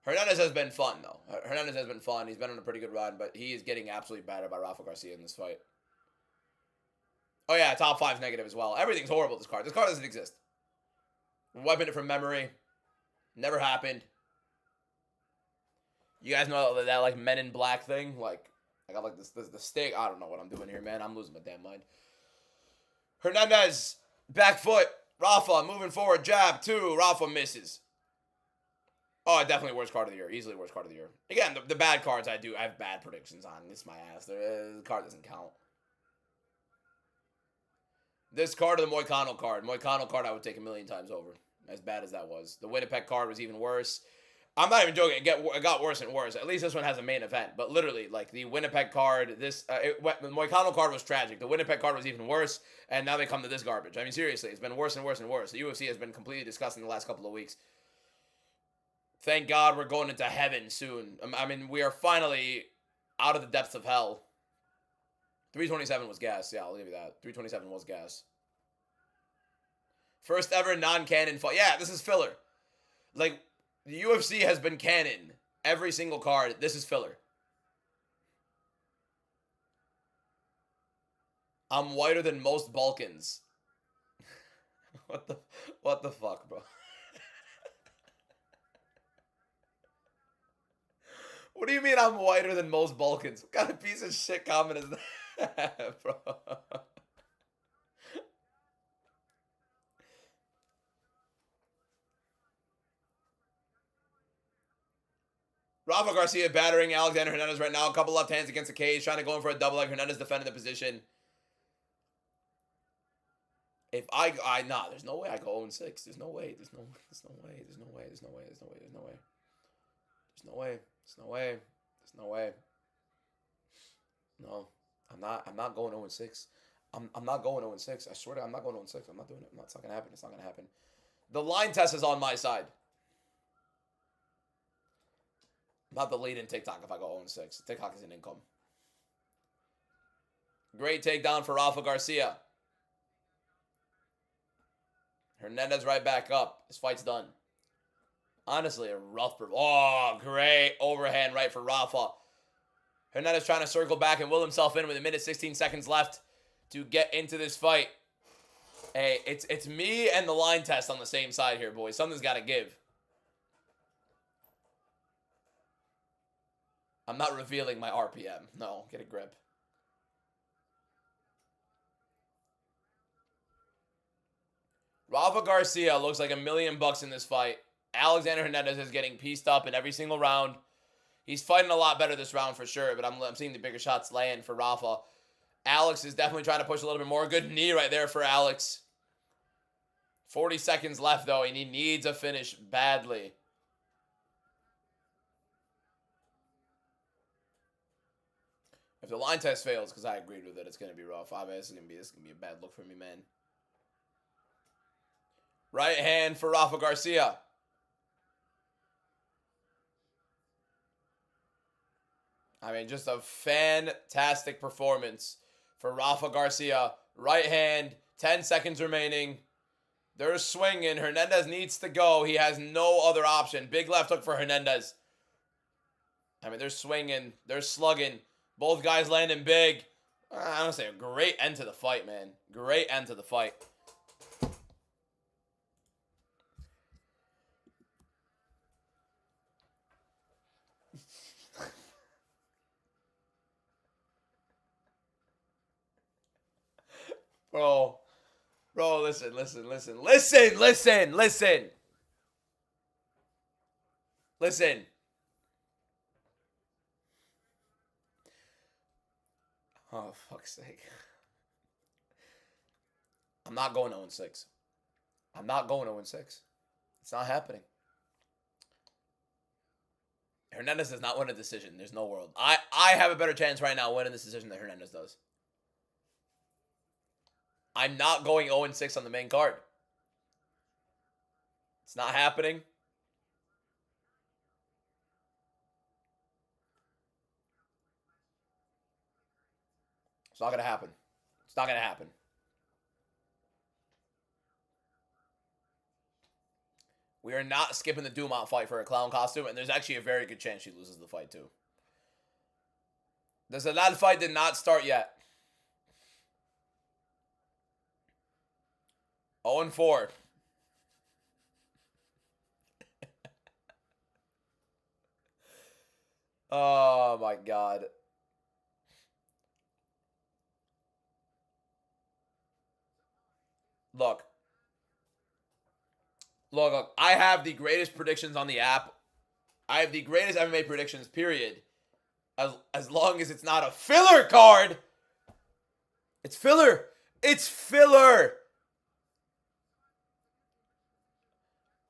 Hernandez has been fun, though. Hernandez has been fun. He's been on a pretty good run, but he is getting absolutely battered by Rafa Garcia in this fight. Oh, yeah, top 5's negative as well. Everything's horrible, this card. This card doesn't exist. Wiping it from memory. Never happened. You guys know that like Men in Black thing? Like, I got like this the stick. I don't know what I'm doing here, man. I'm losing my damn mind. Hernandez, back foot. Rafa moving forward. Jab, 2. Rafa misses. Oh, definitely worst card of the year. Easily worst card of the year. Again, the bad cards I have bad predictions on. This is my ass. The card doesn't count. This card or the Moicano card. Moicano card I would take a million times over. As bad as that was. The Winnipeg card was even worse. I'm not even joking. It got worse and worse. At least this one has a main event. But literally, like, the Winnipeg card, the Moicano card was tragic. The Winnipeg card was even worse. And now they come to this garbage. I mean, seriously, it's been worse and worse and worse. The UFC has been completely disgusting the last couple of weeks. Thank God we're going into heaven soon. I mean, we are finally out of the depths of hell. 327 was gas. Yeah, I'll give you that. 327 was gas. First ever non-canon fight. Yeah, this is filler. Like, the UFC has been canon. Every single card. This is filler. I'm whiter than most Balkans. What the fuck, bro? What do you mean I'm whiter than most Balkans? What kind of piece of shit comment is that, bro? Rafa Garcia battering Alexander Hernandez right now. A couple left hands against the cage, trying to go in for a double leg. Hernandez defending the position. If nah, there's no way I go 0-6. There's no way. There's no way. There's no way. There's no way. There's no way. There's no way. There's no way. There's no way. There's no way. There's no way. No, I'm not going 0-6. I'm not going 0-6. I swear to God, I'm not going 0-6. I'm not doing it. It's not gonna happen. It's not gonna happen. The line test is on my side. Not the lead in TikTok if I go 0-6. TikTok is an income. Great takedown for Rafa Garcia. Hernandez right back up. This fight's done. Honestly, a rough... Oh, great overhand right for Rafa. Hernandez trying to circle back and will himself in with 1:16 seconds left to get into this fight. Hey, it's me and the line test on the same side here, boys. Something's got to give. I'm not revealing my RPM. No, get a grip. Rafa Garcia looks like $1 million in this fight. Alexander Hernandez is getting pieced up in every single round. He's fighting a lot better this round for sure, but I'm seeing the bigger shots land for Rafa. Alex is definitely trying to push a little bit more. Good knee right there for Alex. 40 seconds left, though, and he needs a finish badly. If the line test fails, because I agreed with it, it's going to be rough. This is going to be a bad look for me, man. Right hand for Rafa Garcia. I mean, just a fantastic performance for Rafa Garcia. Right hand, 10 seconds remaining. They're swinging. Hernandez needs to go. He has no other option. Big left hook for Hernandez. I mean, they're swinging. They're slugging. Both guys landing big. I don't say a great end to the fight, man. Great end to the fight. Bro, listen. Oh, fuck's sake. I'm not going 0-6. I'm not going 0-6. It's not happening. Hernandez does not win a decision. There's no world. I have a better chance right now winning this decision than Hernandez does. I'm not going 0-6 on the main card. It's not happening. It's not going to happen. It's not going to happen. We are not skipping the Dumont fight for a clown costume, and there's actually a very good chance she loses the fight, too. The Zalal fight did not start yet. 0-4. Oh, my God. Look. I have the greatest predictions on the app. I have the greatest MMA predictions, period. As long as it's not a filler card. It's filler. It's filler.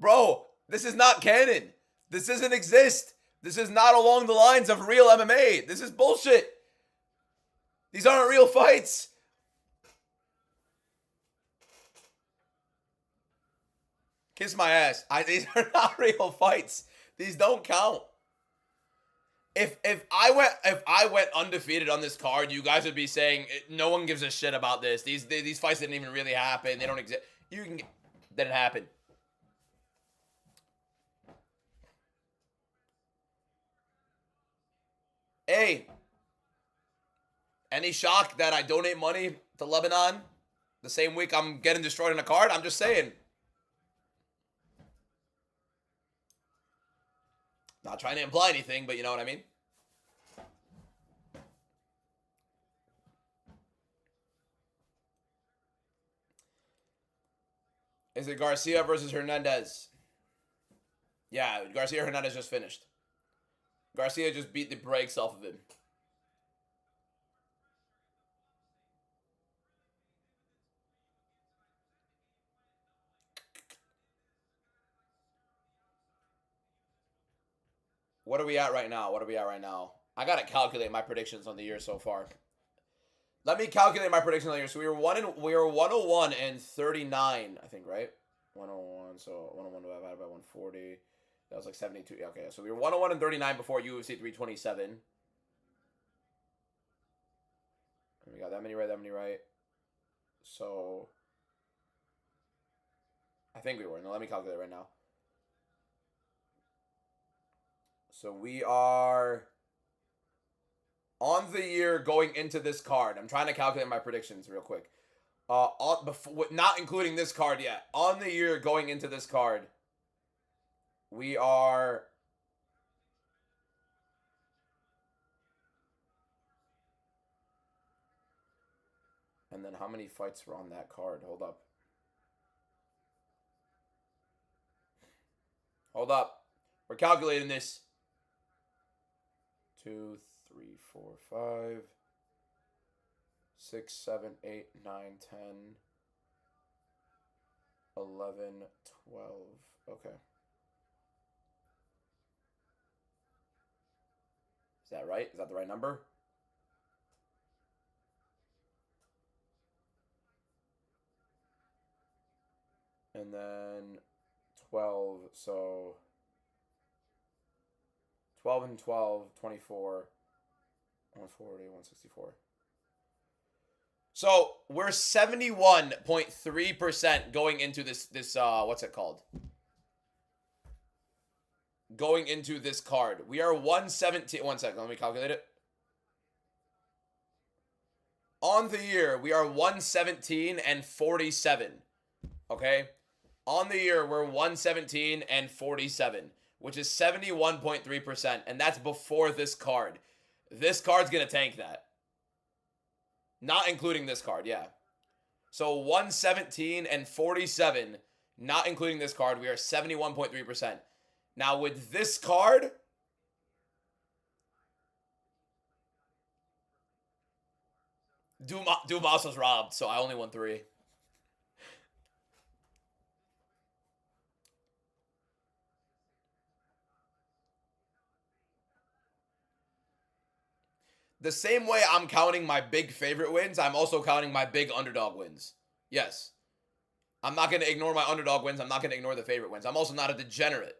Bro, this is not canon. This doesn't exist. This is not along the lines of real MMA. This is bullshit. These aren't real fights. Kiss my ass. These are not real fights. These don't count. If I went undefeated on this card, you guys would be saying no one gives a shit about this. These fights didn't even really happen. They don't exist. Didn't happen. Hey, any shock that I donate money to Lebanon the same week I'm getting destroyed in a card? I'm just saying. Not trying to imply anything, but you know what I mean? Is it Garcia versus Hernandez? Yeah, Garcia Hernandez just finished. Garcia just beat the brakes off of him. What are we at right now? I gotta calculate my predictions on the year so far. Let me calculate my predictions on the year. So we were 101 and 39, I think, right? 101. So 101 divided by 140. That was like 72. Okay, so we were 101 and 39 before UFC 327. And we got that many right. So I think we were. Now let me calculate right now. So we are on the year going into this card. I'm trying to calculate my predictions real quick. Not including this card yet. On the year going into this card, we are and then how many fights were on that card? Hold up. We're calculating this. 2, 3, 4, 5, 6, 7, 8, 9, 10, 11, 12. Okay. Is that right? Is that the right number? And then 12, so 12 and 12, 24, 140, 164. So we're 71.3% going into this what's it called? Going into this card. We are 117. 1 second, let me calculate it. On the year, we are 117 and 47. Okay? On the year, we're 117 and 47, which is 71.3%, and that's before this card. This card's going to tank that. Not including this card, yeah. So 117 and 47, not including this card, we are 71.3%. Now with this card, Dumas was robbed, so I only won 3. The same way I'm counting my big favorite wins, I'm also counting my big underdog wins. Yes. I'm not going to ignore my underdog wins. I'm not going to ignore the favorite wins. I'm also not a degenerate.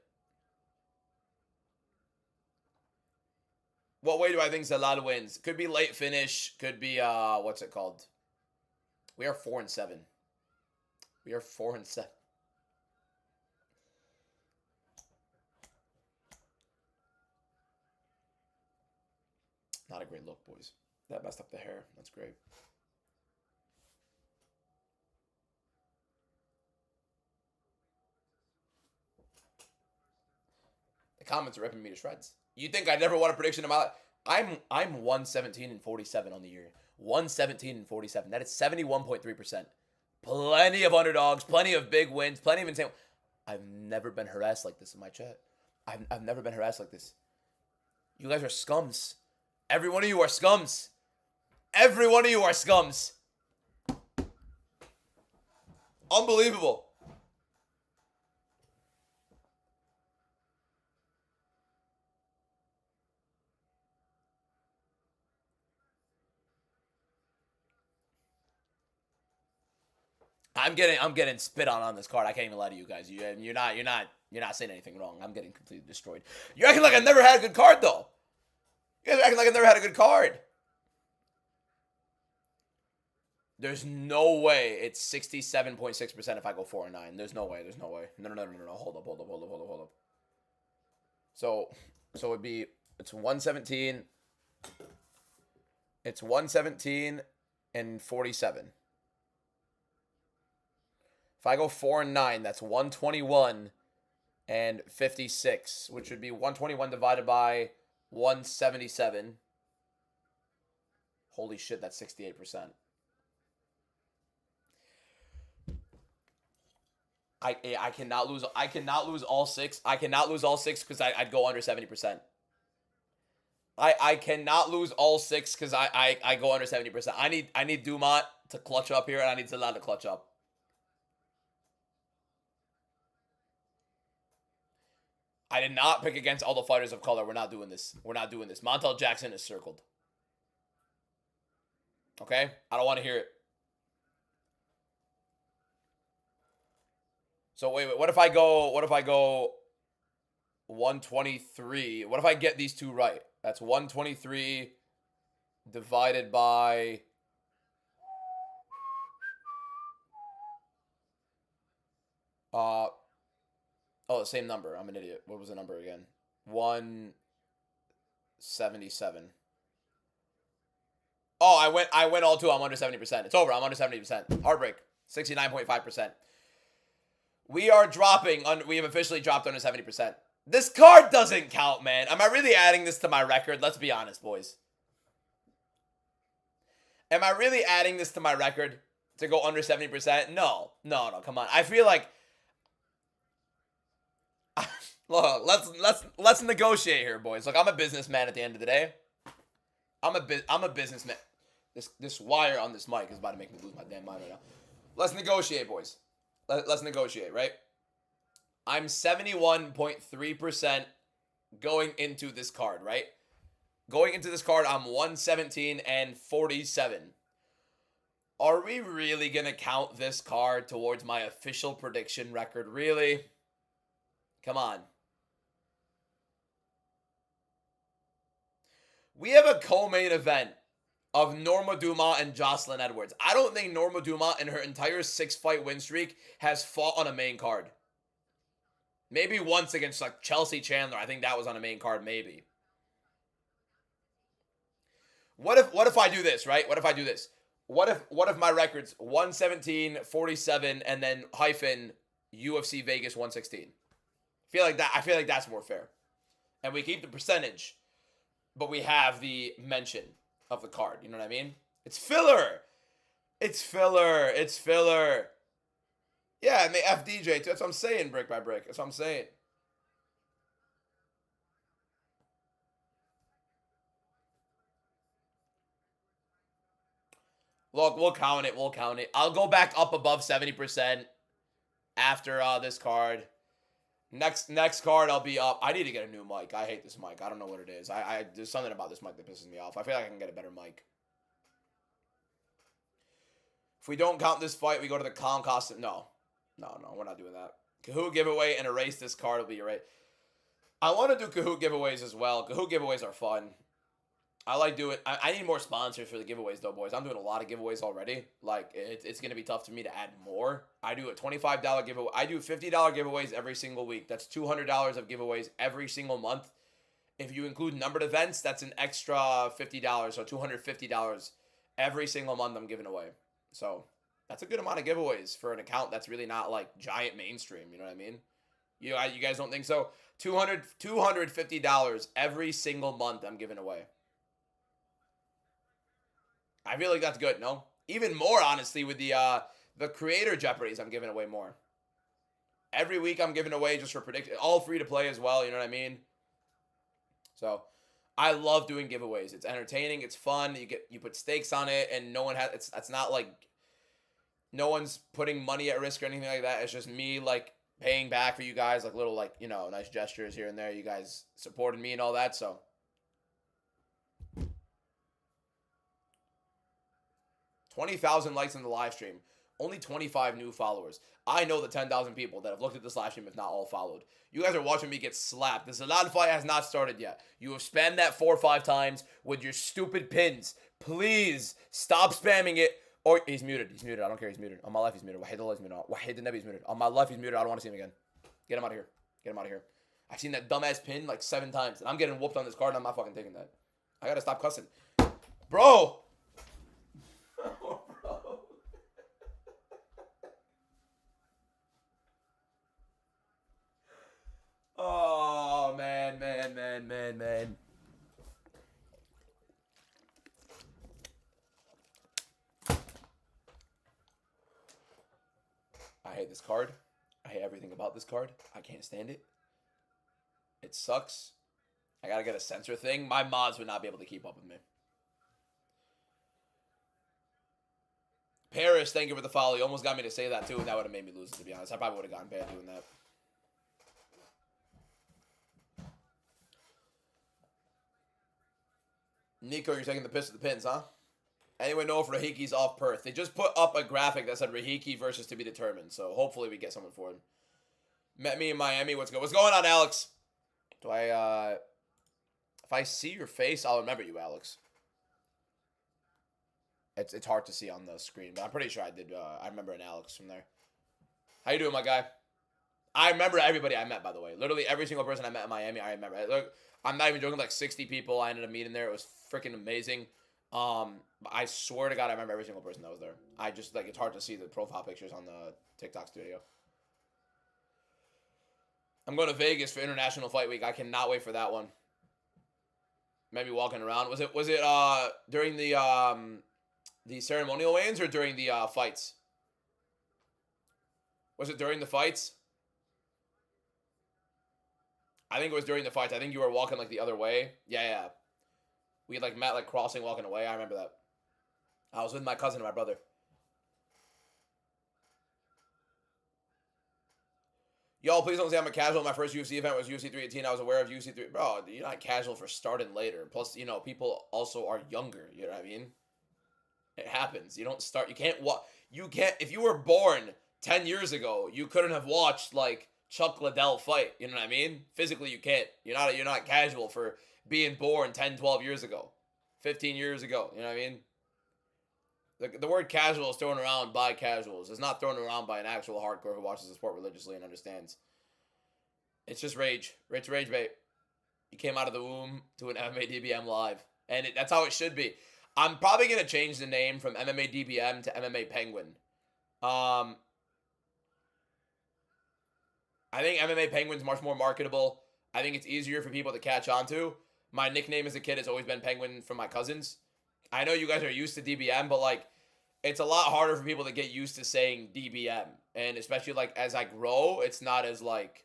What way do I think Zalal wins? Could be late finish. Could be, what's it called? We are 4-7. We are 4-7. Not a great look, boys. That messed up the hair. That's great. The comments are ripping me to shreds. You think I never won a prediction about it? I'm 117 and 47 on the year. 117 and 47. That is 71.3%. Plenty of underdogs, plenty of big wins, plenty of insane. I've never been harassed like this in my chat. I've never been harassed like this. You guys are scums. Every one of you are scums. Every one of you are scums. Unbelievable. I'm getting spit on this card. I can't even lie to you guys. You're not saying anything wrong. I'm getting completely destroyed. You're acting like I never had a good card though. You guys are acting like I never had a good card. There's no way it's 67.6% if I go 4-9. There's no way. There's no way. No. Hold up. So it's 117. It's 117 and 47. If I go 4-9, that's 121 and 56, which would be 121 divided by 177. Holy shit, that's 68%. I cannot lose. I cannot lose all 6. I cannot lose all 6 because I'd go under 70%. I cannot lose all 6 because I go under 70%. I need Dumont to clutch up here, and I need Zalal to clutch up. I did not pick against all the fighters of color. We're not doing this. We're not doing this. Montel Jackson is circled. Okay? I don't want to hear it. So wait. What if I go 123? What if I get these two right? That's 123 divided by oh, the same number. I'm an idiot. What was the number again? 177. Oh, I went all two. I'm under 70%. It's over. I'm under 70%. Heartbreak. 69.5%. We are dropping. We have officially dropped under 70%. This card doesn't count, man. Am I really adding this to my record? Let's be honest, boys. Am I really adding this to my record to go under 70%? No. Come on. I feel like. Look, let's negotiate here, boys. Look, I'm a businessman at the end of the day. I'm a businessman. This wire on this mic is about to make me lose my damn mind right now. Let's negotiate, boys. Let's negotiate, right? I'm 71.3% going into this card, right? Going into this card, I'm 117 and 47. Are we really going to count this card towards my official prediction record? Really? Come on. We have a co-main event of Norma Dumont and Jocelyn Edwards. I don't think Norma Dumont in her entire 6-fight win streak has fought on a main card. Maybe once against like Chelsea Chandler. I think that was on a main card, maybe. What if I do this, right? What if I do this? What if my record's 117, 47, and then hyphen UFC Vegas 116? I feel like that's more fair. And we keep the percentage, but we have the mention of the card. You know what I mean? It's filler. It's filler. It's filler. Yeah, and they FDJ too. That's what I'm saying, brick by brick. That's what I'm saying. Look, we'll count it. We'll count it. I'll go back up above 70% after this card. Next card, I'll be up. I need to get a new mic. I hate this mic. I don't know what it is. There's something about this mic that pisses me off. I feel like I can get a better mic. If we don't count this fight, we go to the Comcast. No, we're not doing that. Kahoot giveaway and erase this card will be right. I want to do Kahoot giveaways as well. Kahoot giveaways are fun. I like doing. I need more sponsors for the giveaways though, boys. I'm doing a lot of giveaways already. Like it's gonna be tough for me to add more. I do a $25 giveaway. I do $50 giveaways every single week. That's $200 of giveaways every single month. If you include numbered events, that's an extra $50. So $250 every single month I'm giving away. So that's a good amount of giveaways for an account that's really not like giant mainstream. You know what I mean? You guys don't think so? $250 every single month I'm giving away. I feel like that's good, no? Even more, honestly, with the creator Jeopardies, I'm giving away more. Every week I'm giving away just for prediction. All free to play as well, you know what I mean? So, I love doing giveaways. It's entertaining, it's fun. You put stakes on it, and no one has. It's not like no one's putting money at risk or anything like that. It's just me like paying back for you guys, like little like nice gestures here and there. You guys supported me and all that, so. 20,000 likes in the live stream. Only 25 new followers. I know the 10,000 people that have looked at this live stream, if not all followed. You guys are watching me get slapped. The Zalal fight has not started yet. You have spammed that 4 or 5 times with your stupid pins. Please stop spamming it. Or he's muted. He's muted. I don't care. He's muted. On my life, he's muted. Wahid Allah is muted. Wahid Nabi is muted. On my life, he's muted. I don't want to see him again. Get him out of here. Get him out of here. I've seen that dumbass pin like 7 times. And I'm getting whooped on this card and I'm not fucking taking that. I gotta stop cussing. Bro! Oh, man. I hate this card. I hate everything about this card. I can't stand it. It sucks. I gotta get a censor thing. My mods would not be able to keep up with me. Paris, thank you for the follow. You almost got me to say that too, and that would have made me lose it, to be honest. I probably would have gotten banned doing that. Nico, you're taking the piss at the pins, huh? Anyone know if Rahiki's off Perth? They just put up a graphic that said Rahiki versus to be determined, so hopefully we get someone for him. Met me in Miami. What's going on, Alex? If I see your face, I'll remember you, Alex. It's hard to see on the screen, but I'm pretty sure I did. I remember an Alex from there. How you doing, my guy? I remember everybody I met, by the way. Literally every single person I met in Miami, I remember. Look, I'm not even joking. Like 60 people I ended up meeting there. It was freaking amazing. I swear to God, I remember every single person that was there. I just it's hard to see the profile pictures on the TikTok studio. I'm going to Vegas for International Fight Week. I cannot wait for that one. Maybe walking around. Was it during the ceremonial weigh-ins or during the fights? Was it during the fights? I think it was during the fights. I think you were walking like the other way. Yeah. We like met like crossing, walking away. I remember that. I was with my cousin and my brother. Yo, please don't say I'm a casual. My first UFC event was UFC 318. I was aware of UFC 3. Bro, you're not casual for starting later. Plus, people also are younger. You know what I mean? It happens. You don't start. You can't. If you were born 10 years ago, you couldn't have watched like Chuck Liddell fight. You know what I mean? Physically, you can't. You're not casual for being born 10, 12 years ago, 15 years ago. You know what I mean? The word casual is thrown around by casuals. It's not thrown around by an actual hardcore who watches the sport religiously and understands. It's just rage. It's rage bait. You came out of the womb to an MMA DBM live. And that's how it should be. I'm probably going to change the name from MMA DBM to MMA Penguin. I think MMA Penguin's much more marketable. I think it's easier for people to catch on to. My nickname as a kid has always been Penguin from my cousins. I know you guys are used to DBM, but like it's a lot harder for people to get used to saying DBM. And especially like as I grow, it's not as like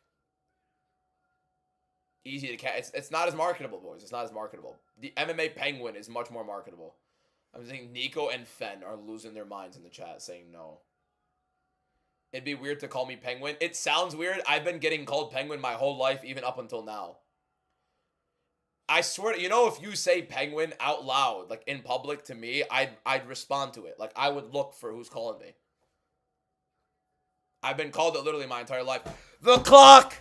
easy to catch. It's not as marketable, boys. It's not as marketable. The MMA Penguin is much more marketable. I'm thinking Nico and Fen are losing their minds in the chat saying no. It'd be weird to call me Penguin. It sounds weird. I've been getting called Penguin my whole life, even up until now. I swear, you know, if you say Penguin out loud, like in public to me, I'd respond to it. Like I would look for who's calling me. I've been called it literally my entire life. The clock!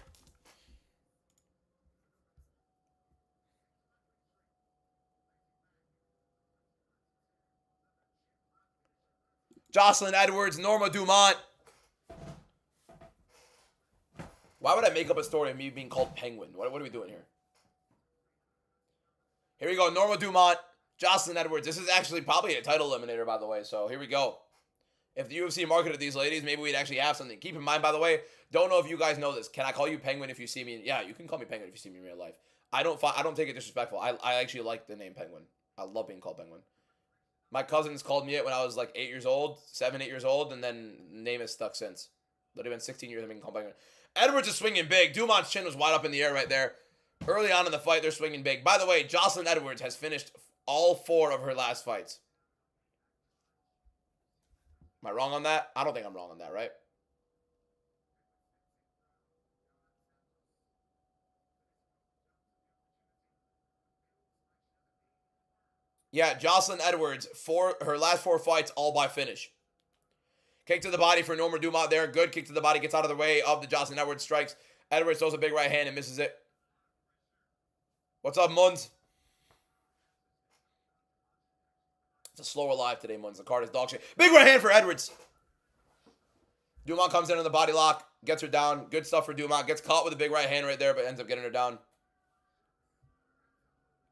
Jocelyn Edwards, Norma Dumont. Why would I make up a story of me being called Penguin? What are we doing here? Here we go. Norma Dumont, Jocelyn Edwards. This is actually probably a title eliminator, by the way. So here we go. If the UFC marketed these ladies, maybe we'd actually have something. Keep in mind, by the way, don't know if you guys know this. Can I call you Penguin if you see me? Yeah, you can call me Penguin if you see me in real life. I don't take it disrespectful. I actually like the name Penguin. I love being called Penguin. My cousins called me it when I was like 8 years old, 7, 8 years old, and then the name has stuck since. Literally been 16 years I've been called Penguin. Edwards is swinging big. Dumont's chin was wide up in the air right there. Early on in the fight, they're swinging big. By the way, Jocelyn Edwards has finished all 4 of her last fights. Am I wrong on that? I don't think I'm wrong on that, right? Yeah, Jocelyn Edwards, her last 4 fights, all by finish. Kick to the body for Norma Dumont there. Good kick to the body. Gets out of the way of the Jocelyn Edwards strikes. Edwards throws a big right hand and misses it. What's up, Muns? It's a slower live today, Muns. The card is dog shit. Big right hand for Edwards. Dumont comes in on the body lock. Gets her down. Good stuff for Dumont. Gets caught with a big right hand right there, but ends up getting her down.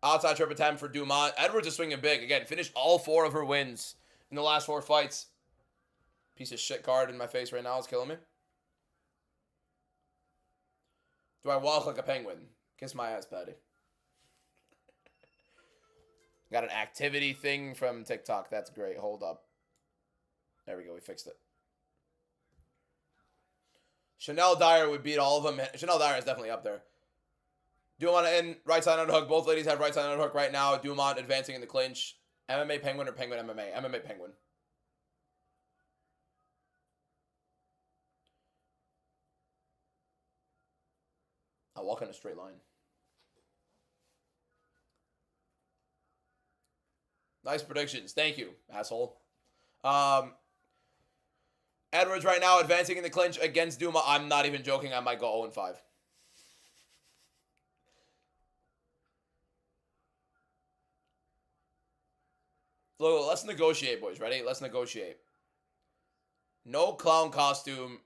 Outside trip attempt for Dumont. Edwards is swinging big. Again, finished all 4 of her wins in the last 4 fights. Piece of shit card in my face right now is killing me. Do I walk like a penguin? Kiss my ass, Patty. Got an activity thing from TikTok. That's great. Hold up. There we go. We fixed it. Chanel Dyer would beat all of them. Chanel Dyer is definitely up there. Dumont in right side underhook. Both ladies have right side underhook right now. Dumont advancing in the clinch. MMA Penguin or Penguin MMA? MMA Penguin. I'll walk in a straight line. Nice predictions. Thank you, asshole. Edwards right now advancing in the clinch against Duma. I'm not even joking. I might go 0-5. Look, let's negotiate, boys. Ready? Let's negotiate. No clown costume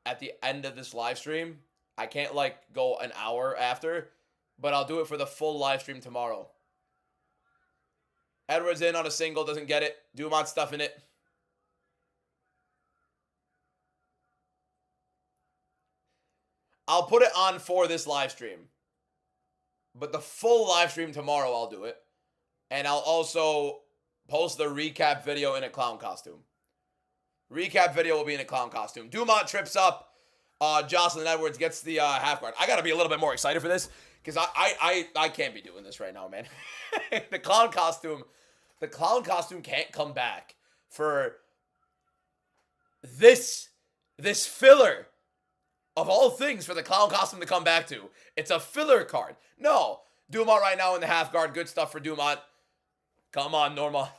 at the end of this live stream. I can't, like, go an hour after, but I'll do it for the full live stream tomorrow. Edwards in on a single, doesn't get it. Dumont stuffing it. I'll put it on for this live stream. But the full live stream tomorrow, I'll do it. And I'll also post the recap video in a clown costume. Recap video will be in a clown costume. Dumont trips up. Jocelyn Edwards gets the half guard. I got to be a little bit more excited for this because I can't be doing this right now, man. The clown costume can't come back for this filler of all things for the clown costume to come back to. It's a filler card. No. Dumont right now in the half guard. Good stuff for Dumont. Come on, Norma.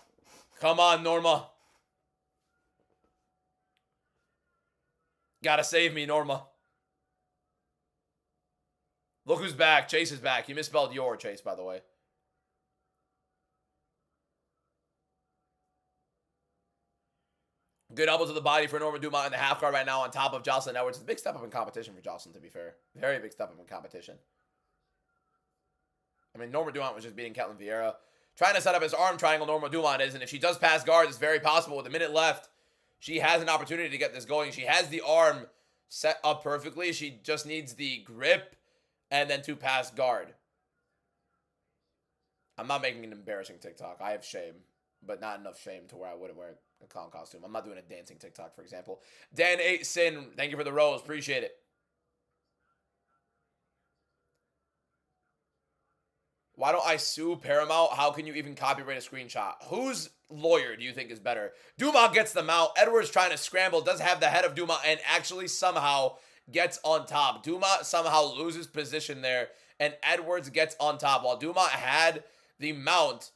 Come on, Norma. Gotta save me, Norma. Look who's back. Chase is back. You misspelled your Chase, by the way. Good elbow to the body for Norma Dumont in the half guard right now on top of Jocelyn Edwards. It's a big step up in competition for Jocelyn, to be fair. Very big step up in competition. I mean, Norma Dumont was just beating Ketlin Vieira. trying to set up his arm triangle Norma Dumont is, and if she does pass guard, it's very possible. With a minute left, she has an opportunity to get this going. She has the arm set up perfectly. She just needs the grip and then to pass guard. I'm not making an embarrassing TikTok. I have shame, but not enough shame to where I wouldn't wear a clown costume. I'm not doing a dancing TikTok, for example. Dan 8 Sin, thank you for the rose. Appreciate it. Why don't I sue Paramount? How can you even copyright a screenshot? Whose lawyer do you think is better? Dumont gets the mount. Edwards trying to scramble, does have the head of Dumont, and actually somehow gets on top. Dumont somehow loses position there, and Edwards gets on top. While Dumont had the mount,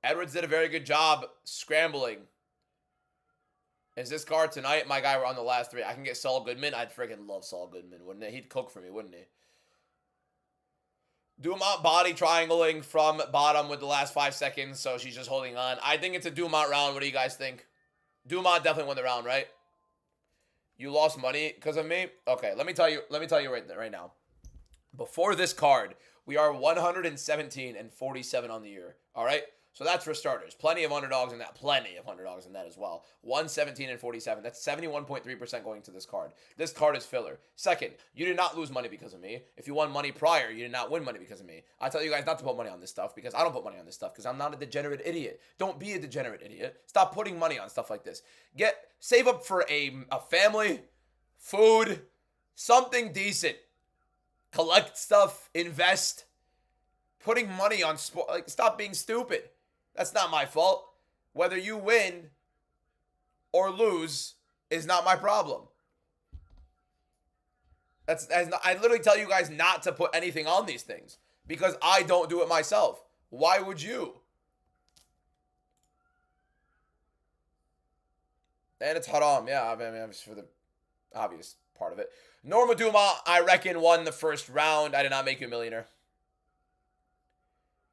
Edwards did a very good job scrambling. Is this card tonight? My guy, we're on the last three. I can get Saul Goodman. I'd freaking love Saul Goodman, wouldn't it? He'd cook for me, wouldn't he? Dumont body triangling from bottom with the last 5 seconds, so she's just holding on. I think it's a Dumont round. What do you guys think? Dumont definitely won the round, right? You lost money because of me? Okay, let me tell you right now. Before this card, we are 117 and 47 on the year. All right? So that's for starters. Plenty of underdogs in that. Plenty of underdogs in that as well. 117 and 47. That's 71.3% going to this card. This card is filler. Second, you did not lose money because of me. If you won money prior, you did not win money because of me. I tell you guys not to put money on this stuff because I don't put money on this stuff because I'm not a degenerate idiot. Don't be a degenerate idiot. Stop putting money on stuff like this. Save up for a family, food, something decent. Collect stuff, invest. Putting money on sport, like, stop being stupid. That's not my fault. Whether you win or lose is not my problem. I literally tell you guys not to put anything on these things because I don't do it myself. Why would you? And it's haram. Yeah, I mean, it's for the obvious part of it. Norma Dumont, I reckon, won the first round. I did not make you a millionaire.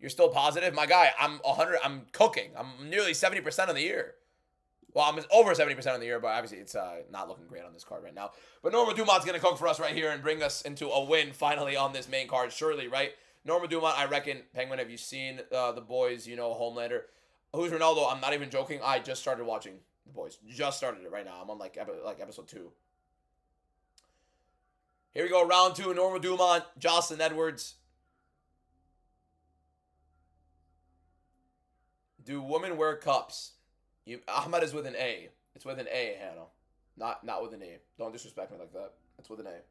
You're still positive? My guy, I'm cooking. I'm nearly 70% of the year. Well, I'm over 70% of the year, but obviously it's not looking great on this card right now. But Norma Dumont's going to cook for us right here and bring us into a win finally on this main card, surely, right? Norma Dumont, I reckon. Penguin, have you seen The Boys, Homelander? Who's Ronaldo? I'm not even joking. I just started watching The Boys. Just started it right now. I'm on like episode 2. Here we go, round 2. Norma Dumont, Jocelyn Edwards. Do women wear cups? Ahmed is with an A. It's with an A, Hannah. Not with an E. Don't disrespect me like that. It's with an A.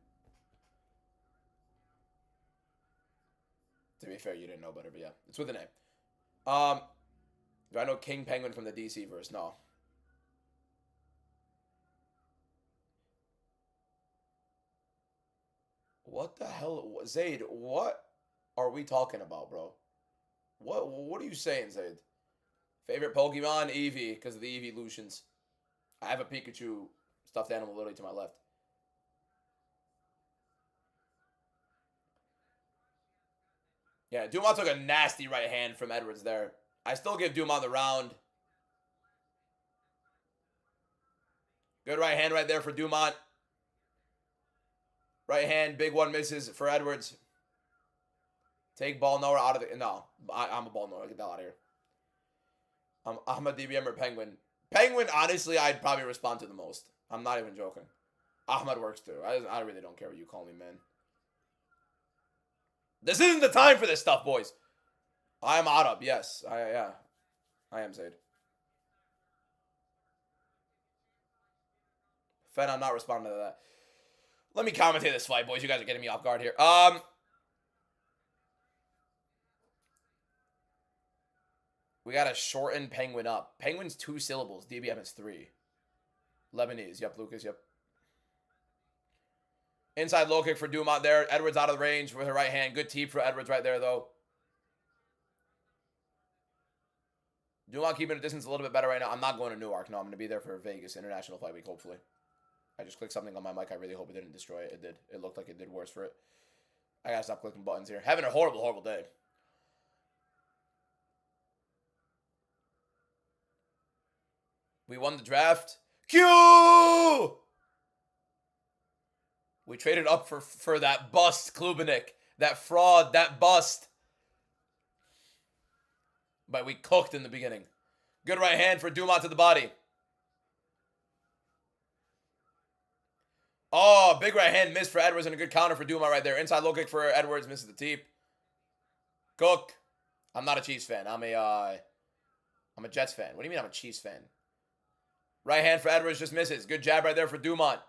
To be fair, you didn't know better, but yeah. It's with an A. Do I know King Penguin from the DC verse? No. What the hell? Zayd, what are we talking about, bro? What are you saying, Zayd? Favorite Pokemon? Eevee, because of the evolutions. I have a Pikachu stuffed animal literally to my left. Yeah, Dumont took a nasty right hand from Edwards there. I still give Dumont the round. Good right hand right there for Dumont. Right hand, big one misses for Edwards. Take ball knower out of the... No, I'm a ball knower. Get the hell out of here. I'm a DBM or Penguin. Penguin, honestly, I'd probably respond to the most. I'm not even joking. Ahmed works too. I really don't care what you call me, man. This isn't the time for this stuff, boys. I'm Arab, yes. I am Zayd. Fen, I'm not responding to that. Let me commentate this fight, boys. You guys are getting me off guard here. We got to shorten Penguin up. Penguin's 2 syllables. DBM is 3. Lebanese. Yep, Lucas. Yep. Inside low kick for Dumont there. Edwards out of the range with her right hand. Good teep for Edwards right there, though. Dumont keeping a distance a little bit better right now. I'm not going to Newark. No, I'm going to be there for Vegas International Fight Week, hopefully. I just clicked something on my mic. I really hope it didn't destroy it. It did. It looked like it did worse for it. I got to stop clicking buttons here. Having a horrible, horrible day. We won the draft. Q! We traded up for that bust, Klubenik. That fraud, that bust. But we cooked in the beginning. Good right hand for Dumont to the body. Oh, big right hand missed for Edwards and a good counter for Dumont right there. Inside low kick for Edwards, misses the teep. Cook. I'm not a Chiefs fan. I'm a Jets fan. What do you mean I'm a Chiefs fan? Right hand for Edwards just misses. Good jab right there for Dumont.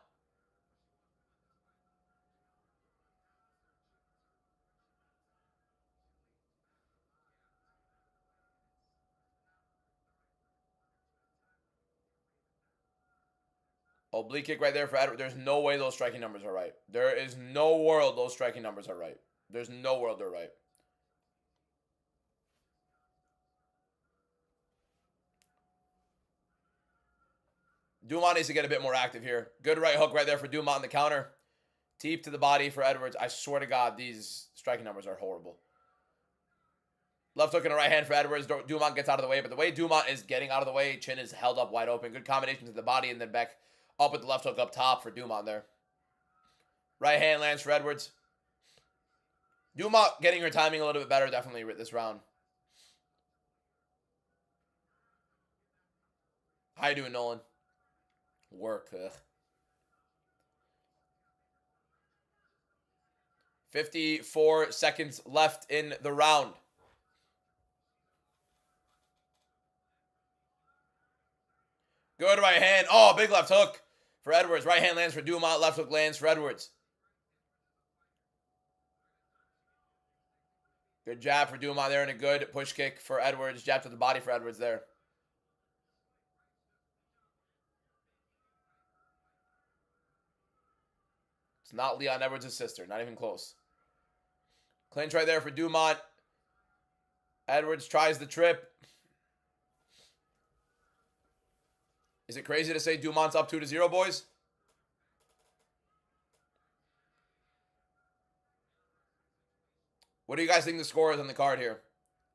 Oblique kick right there for Edwards. There's no way those striking numbers are right. There is no world those striking numbers are right. There's no world they're right. Dumont needs to get a bit more active here. Good right hook right there for Dumont on the counter. Teep to the body for Edwards. I swear to God, these striking numbers are horrible. Left hook and a right hand for Edwards. Dumont gets out of the way, but the way Dumont is getting out of the way, chin is held up wide open. Good combination to the body and then back up with the left hook up top for Dumont there. Right hand lands for Edwards. Dumont getting her timing a little bit better definitely this round. How you doing, Nolan? Work. 54 seconds left in the round. Good right hand. Oh, big left hook for Edwards. Right hand lands for Dumont. Left hook lands for Edwards. Good jab for Dumont there and a good push kick for Edwards. Jab to the body for Edwards there. It's not Leon Edwards' sister. Not even close. Clinch right there for Dumont. Edwards tries the trip. Is it crazy to say Dumont's up 2-0, boys? What do you guys think the score is on the card here?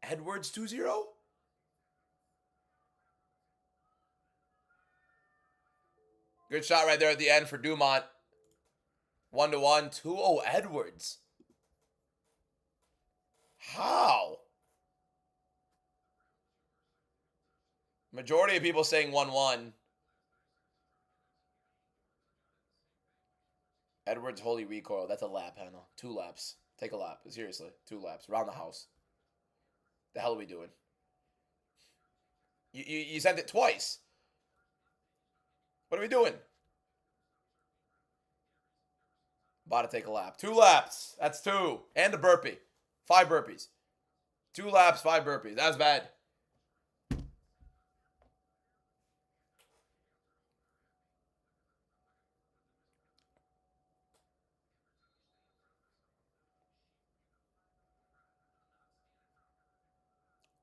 Edwards 2-0? Good shot right there at the end for Dumont. 1-1. 2-0 Edwards. How? Majority of people saying 1-1. Edwards holy recoil. That's a lap, Hannah. 2 laps. Take a lap. Seriously. 2 laps. Around the house. The hell are we doing? You sent it twice. What are we doing? About to take a lap. 2 laps. That's 2. And a burpee. 5 burpees. 2 laps, 5 burpees. That's bad.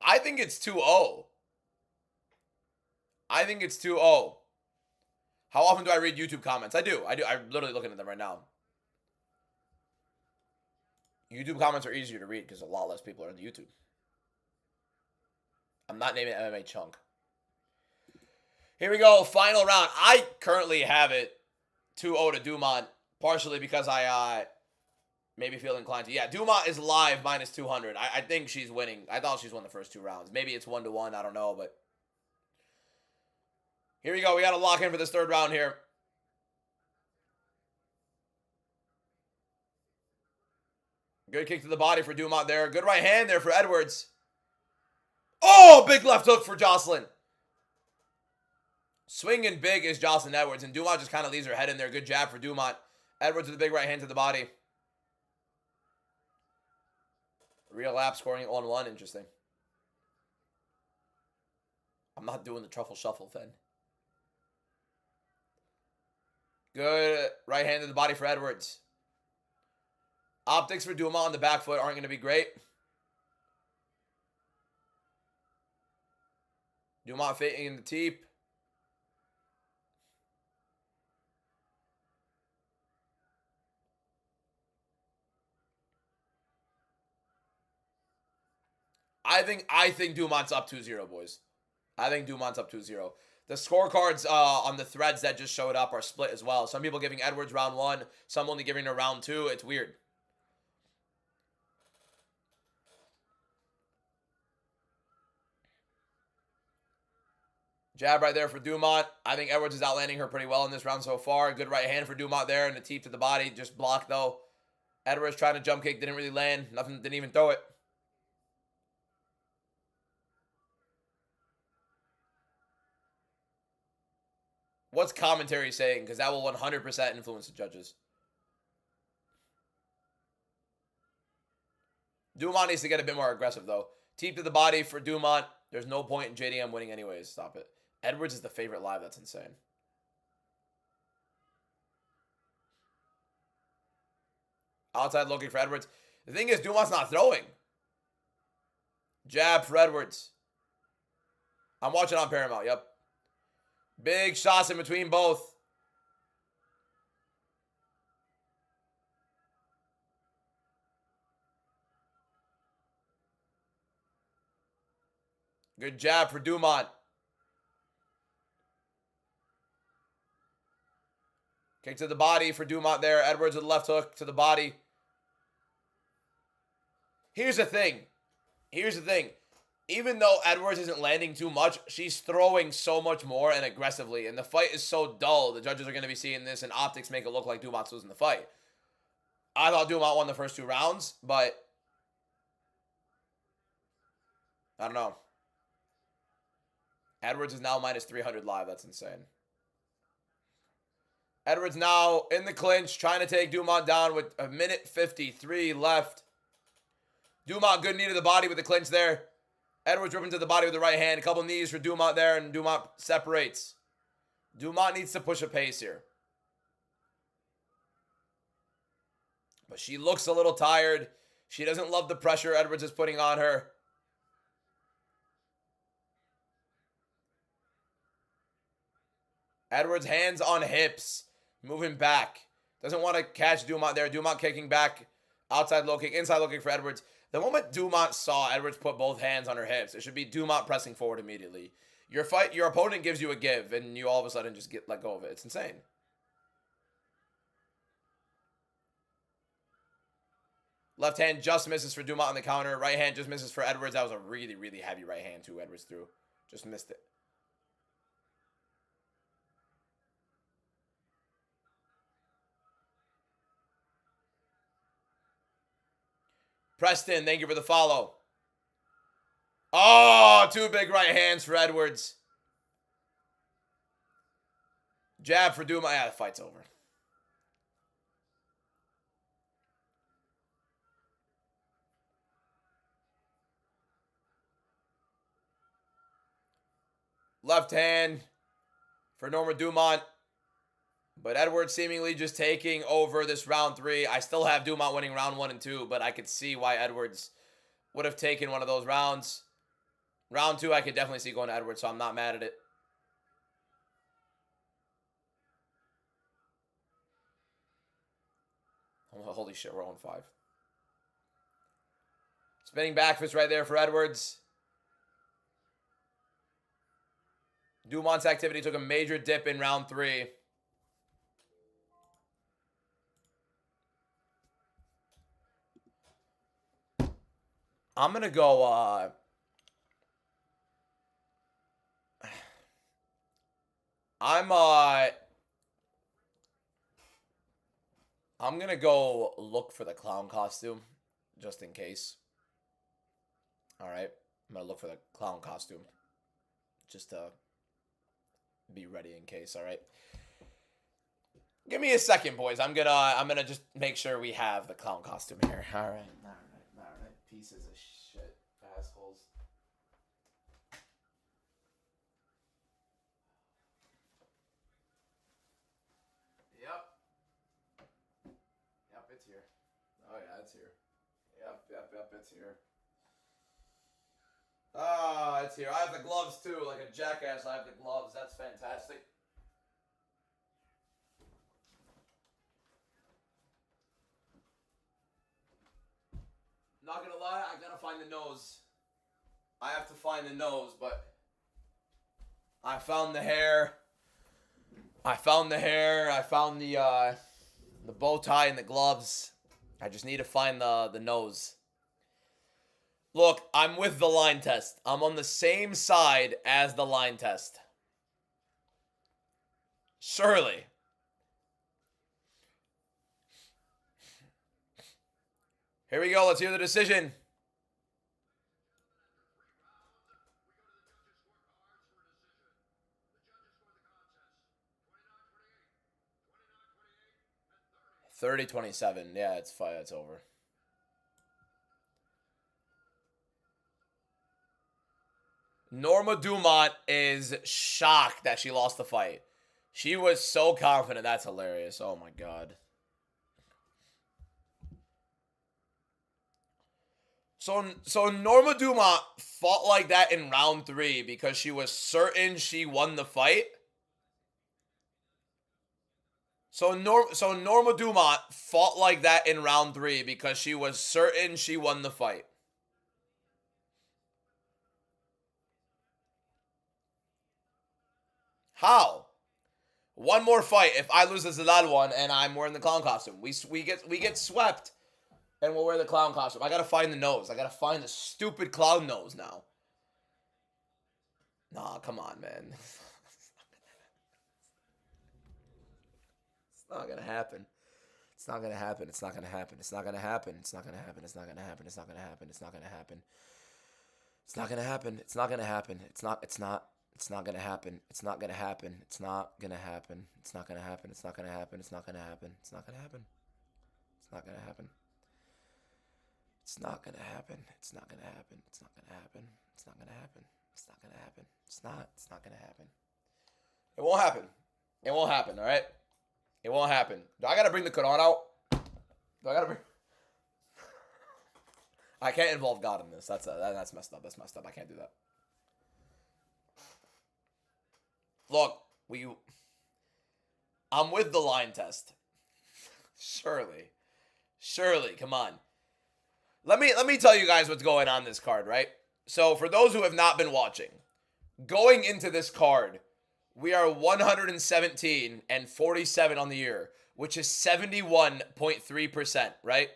I think it's 2-0. I think it's 2-0. How often do I read YouTube comments? I do. I'm literally looking at them right now. YouTube comments are easier to read because a lot less people are on YouTube. I'm not naming MMA Chunk. Here we go. Final round. I currently have it 2-0 to Dumont, partially because I maybe feel inclined to. Yeah, Dumont is live minus 200. I think she's winning. I thought she's won the first 2 rounds. Maybe it's 1-1. I don't know, but here we go. We got to lock in for this 3rd round here. Good kick to the body for Dumont there. Good right hand there for Edwards. Oh, big left hook for Jocelyn. Swinging big is Jocelyn Edwards, and Dumont just kind of leaves her head in there. Good jab for Dumont. Edwards with a big right hand to the body. Real lap scoring 1-1. Interesting. I'm not doing the truffle shuffle then. Good right hand to the body for Edwards. Optics for Dumont on the back foot aren't going to be great. Dumont fitting in the teep. I think Dumont's up 2-0, boys. I think Dumont's up 2-0. The scorecards on the threads that just showed up are split as well. Some people giving Edwards round 1, some only giving her round 2. It's weird. Jab right there for Dumont. I think Edwards is outlanding her pretty well in this round so far. Good right hand for Dumont there, and the teep to the body. Just blocked, though. Edwards trying to jump kick. Didn't really land. Nothing. Didn't even throw it. What's commentary saying? Because that will 100% influence the judges. Dumont needs to get a bit more aggressive, though. Teep to the body for Dumont. There's no point in JDM winning anyways. Stop it. Edwards is the favorite live. That's insane. Outside looking for Edwards. The thing is, Dumont's not throwing. Jab for Edwards. I'm watching on Paramount. Yep. Big shots in between both. Good jab for Dumont. Kick to the body for Dumont there. Edwards with the left hook to the body. Here's the thing. Even though Edwards isn't landing too much, she's throwing so much more and aggressively. And the fight is so dull. The judges are going to be seeing this, and optics make it look like Dumont's losing the fight. I thought Dumont won the first 2 rounds, but I don't know. Edwards is now minus 300 live. That's insane. Edwards now in the clinch, trying to take Dumont down with a minute 53 left. Dumont, good knee to the body with the clinch there. Edwards ripping to the body with the right hand. A couple knees for Dumont there, and Dumont separates. Dumont needs to push a pace here. But she looks a little tired. She doesn't love the pressure Edwards is putting on her. Edwards hands on hips. Moving back. Doesn't want to catch Dumont there. Dumont kicking back. Outside low kick. Inside low kick for Edwards. The moment Dumont saw Edwards put both hands on her hips, it should be Dumont pressing forward immediately. Your opponent gives you a give, and you all of a sudden just let go of it. It's insane. Left hand just misses for Dumont on the counter. Right hand just misses for Edwards. That was a really, really heavy right hand too. Edwards threw. Just missed it. Preston, thank you for the follow. Oh, 2 big right hands for Edwards. Jab for Dumont. Yeah, the fight's over. Left hand for Norma Dumont. But Edwards seemingly just taking over this round 3. I still have Dumont winning round 1 and 2, but I could see why Edwards would have taken one of those rounds. Round 2, I could definitely see going to Edwards, so I'm not mad at it. Oh, holy shit, we're on 5. Spinning back fist right there for Edwards. Dumont's activity took a major dip in round 3. I'm going to go, I'm going to go look for the clown costume, just in case. All right. I'm going to look for the clown costume, just to be ready in case, all right? Give me a second, boys. I'm gonna just make sure we have the clown costume here. All right. Pieces of shit, assholes. Yep, it's here. Oh yeah, it's here. Yep, it's here. Ah, it's here. I have the gloves too, like a jackass. I have the gloves. That's fantastic. Not gonna lie, I gotta find the nose. I have to find the nose, but I found the hair. I found the bow tie and the gloves. I just need to find the nose. Look, I'm with the line test. I'm on the same side as the line test. Surely. Here we go. Let's hear the decision. Thirty 27. Yeah, it's fine. It's over. Norma Dumont is shocked that she lost the fight. She was so confident. That's hilarious. Oh my god. So Norma Dumont fought like that in round 3 because she was certain she won the fight. So Norma Dumont fought like that in round 3 because she was certain she won the fight. How? One more fight. If I lose the Zalal one and I'm wearing the clown costume, we get swept, and we'll wear the clown costume. I gotta find the nose. I gotta find the stupid clown nose now. Nah, come on, man. It's not gonna happen. It's not gonna happen. It's not gonna happen. It's not gonna happen. It's not gonna happen. It's not gonna happen. It's not gonna happen. It's not gonna happen. It's not gonna happen. It's not gonna happen. It's not. It's not. It's not gonna happen. It's not gonna happen. It's not gonna happen. It's not gonna happen. It's not gonna happen. It's not gonna happen. It's not gonna happen. It's not gonna happen. It's not gonna happen. It's not gonna happen. It's not gonna happen. It's not gonna happen. It's not gonna happen. It's not. It's not gonna happen. It won't happen. It won't happen. All right. It won't happen. Do I gotta bring the Quran out? Do I gotta bring? I can't involve God in this. That's messed up. That's messed up. I can't do that. Look, I'm with the line test. Surely, come on. Let me tell you guys what's going on this card, right? So for those who have not been watching, going into this card, we are 117 and 47 on the year, which is 71.3%, right?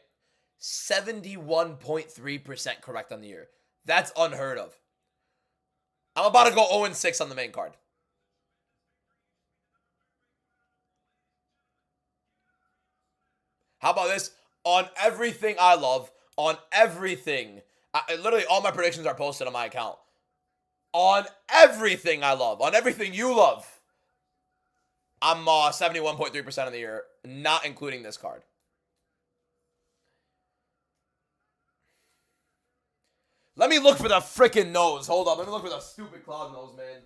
71.3% correct on the year. That's unheard of. I'm about to go 0-6 on the main card. How about this? On everything I love, on everything, literally all my predictions are posted on my account. On everything I love, on everything you love, I'm 71.3% of the year, not including this card. Let me look for the freaking nose. Hold up. Let me look for the stupid cloud nose, man.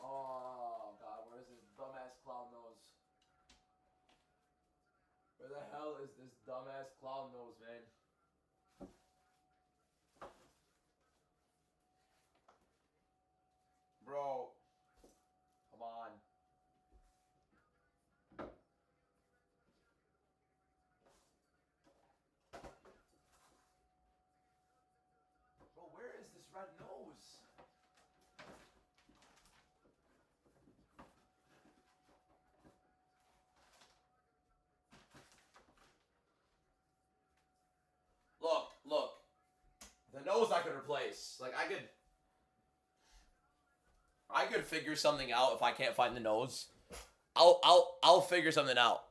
Oh, God. Where is this dumbass clown nose? Where the hell is this dumbass clown nose, man? Bro. Come on. Bro, where is this red nose? Look. The nose I could replace. Like, I could figure something out if I can't find the nose. I'll figure something out.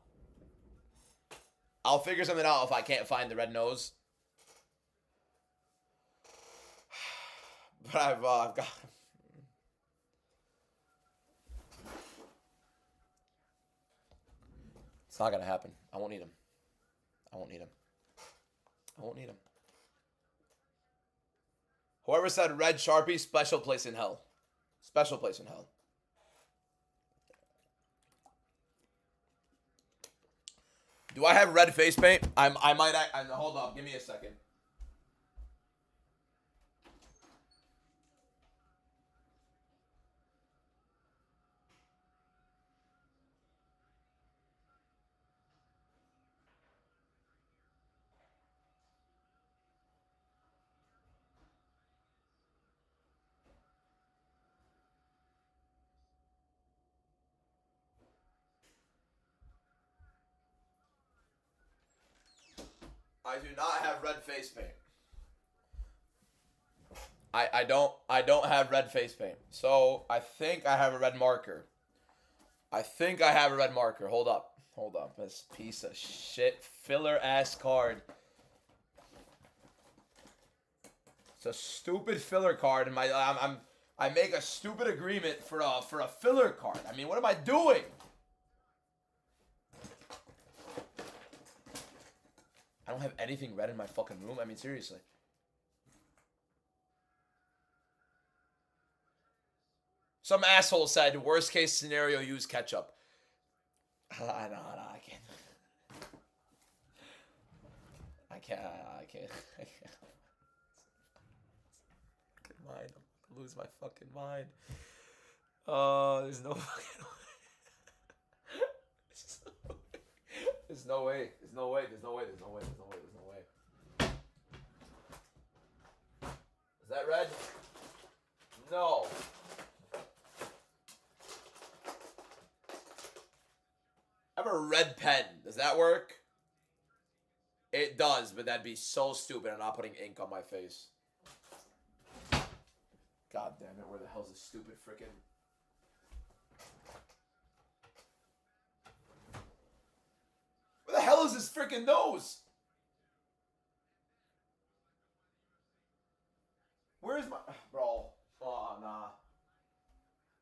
I'll figure something out if I can't find the red nose. But I've got. It's not gonna happen. I won't need him. I won't need him. I won't need him. Whoever said red Sharpie, special place in hell. Special place in hell. Do I have red face paint? I might. Hold up. Give me a second. I do not have red face paint. I don't have red face paint. So I think I have a red marker. Hold up. This piece of shit filler ass card. It's a stupid filler card, and I make a stupid agreement for a filler card. I mean, what am I doing? I don't have anything red in my fucking room. I mean, seriously. Some asshole said, worst case scenario, use ketchup. No, I can't. I can't. Mind. I'm gonna lose my fucking mind. There's no fucking way. There's no way. Is that red? No. I have a red pen. Does that work? It does, but that'd be so stupid. I'm not putting ink on my face. God damn it, where the hell's this stupid frickin'... Where the hell is this frickin' nose? Where is my... Bro. Oh, nah.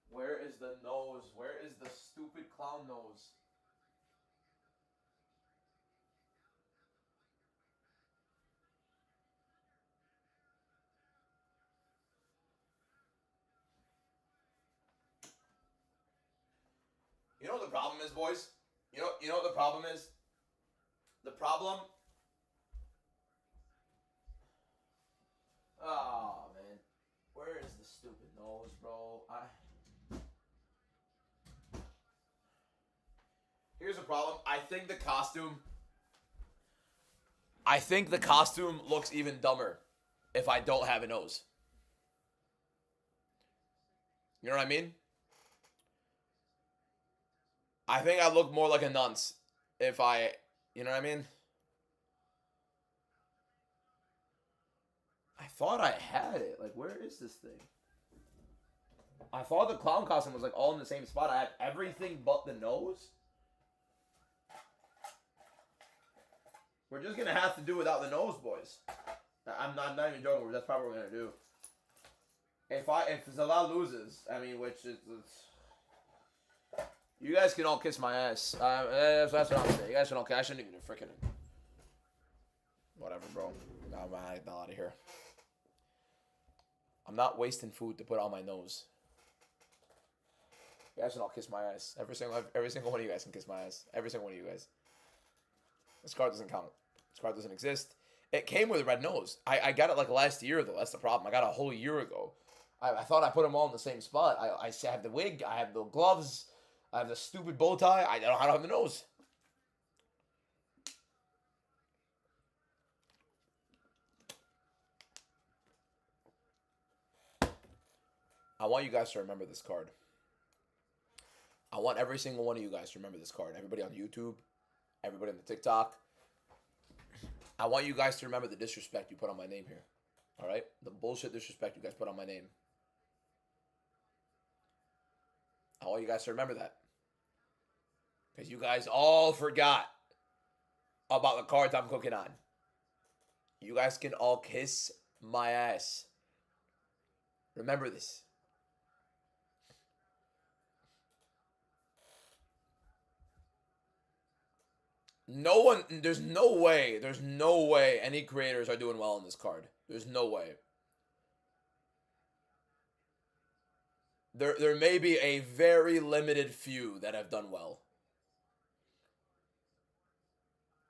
Where is the nose? Where is the stupid clown nose? You know what the problem is, boys? You know what the problem is? The problem... Oh, man. Where is the stupid nose, bro? Here's the problem. I think the costume looks even dumber if I don't have a nose. You know what I mean? I think I look more like a nunce if I... You know what I mean? I thought I had it. Like, where is this thing? I thought the clown costume was, like, all in the same spot. I had everything but the nose. We're just gonna have to do without the nose, boys. I'm not even joking. That's probably what we're gonna do. If Zalal loses, I mean, which is... You guys can all kiss my ass. That's what I'm saying. You guys can all... I shouldn't even freaking... Whatever, bro. No, I'm out of here. I'm not wasting food to put on my nose. You guys can all kiss my ass. Every single one of you guys can kiss my ass. Every single one of you guys. This card doesn't count. This card doesn't exist. It came with a red nose. I got it like last year, though. That's the problem. I got it a whole year ago. I thought I put them all in the same spot. I have the wig. I have the gloves. I have the stupid bow tie. I don't have the nose. I want you guys to remember this card. I want every single one of you guys to remember this card. Everybody on YouTube, everybody on the TikTok. I want you guys to remember the disrespect you put on my name here. All right? The bullshit disrespect you guys put on my name. I want you guys to remember that. Because you guys all forgot about the cards I'm cooking on. You guys can all kiss my ass. Remember this. There's no way any creators are doing well on this card. There's no way. There may be a very limited few that have done well.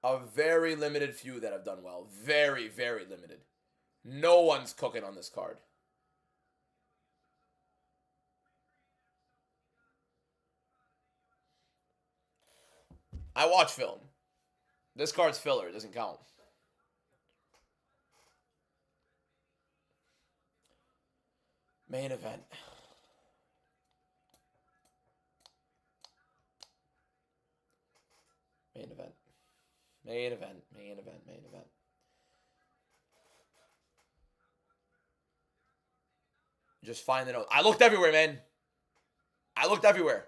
A very limited few that have done well. Very, very limited. No one's cooking on this card. I watch film. This card's filler. It doesn't count. Main event. Main event. Main event. Main event. Main event. Just find the note. I looked everywhere, man. I looked everywhere.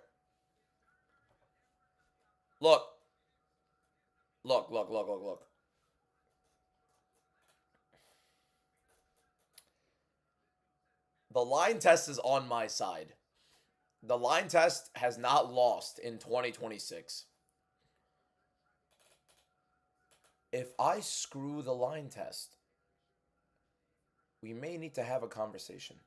Look. Look, look, look, look, look. The line test is on my side. The line test has not lost in 2026. If I screw the line test, we may need to have a conversation.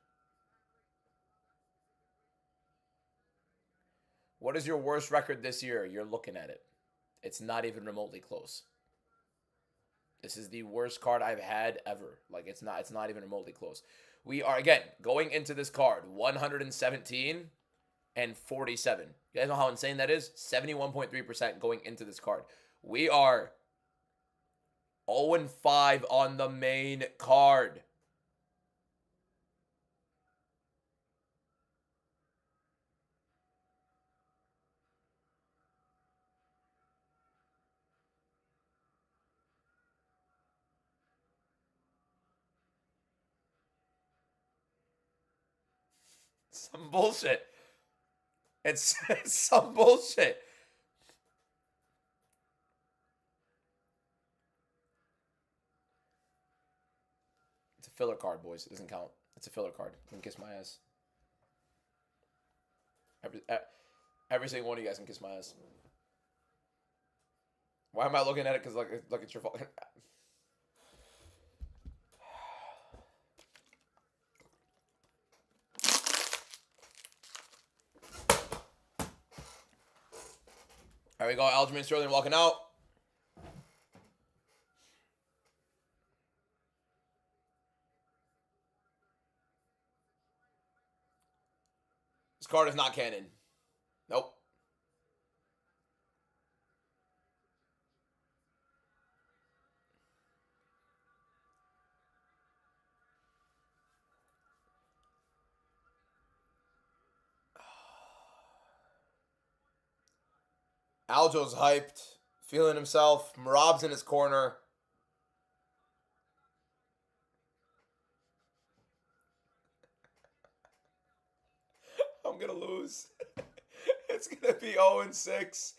What is your worst record this year? You're looking at it. It's not even remotely close. This is the worst card I've had ever. Like it's not even remotely close. We are again going into this card 117 and 47. You guys know how insane that is? 71.3% going into this card. We are 0-5 on the main card. Some bullshit. It's some bullshit. It's a filler card, boys. It doesn't count. It's a filler card. You can kiss my ass. Every single one of you guys can kiss my ass. Why am I looking at it? Because like it's your fault. There we go. Aljamain Sterling walking out. This card is not canon. Nope. Aljo's hyped, feeling himself. Marab's in his corner. I'm gonna lose. It's gonna be 0-6.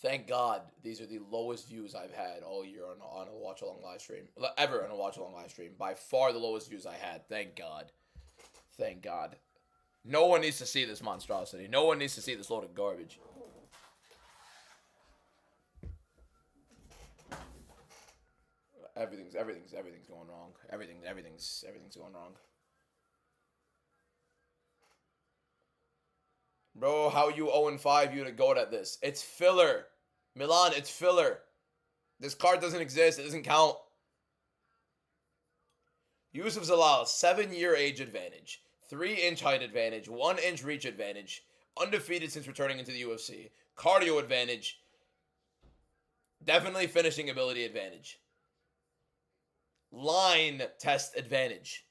Thank God these are the lowest views I've had all year on a watch along live stream. Ever on a watch along live stream. By far the lowest views I had. Thank God. Thank God. No one needs to see this monstrosity. No one needs to see this load of garbage. Everything's going wrong. Everything's going wrong. Bro, how you 0-5 you to go at this? It's filler. Milan, it's filler. This card doesn't exist. It doesn't count. Yusuf Zalal, 7-year age advantage, 3-inch height advantage, 1-inch reach advantage, undefeated since returning into the UFC, cardio advantage, definitely finishing ability advantage, line test advantage.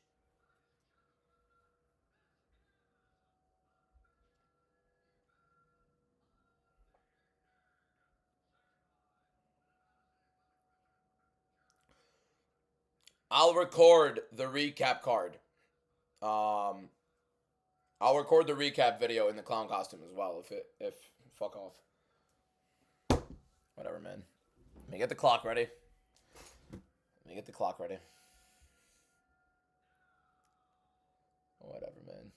I'll record the recap card. I'll record the recap video in the clown costume as well. If fuck off. Whatever, man. Let me get the clock ready. Whatever, man.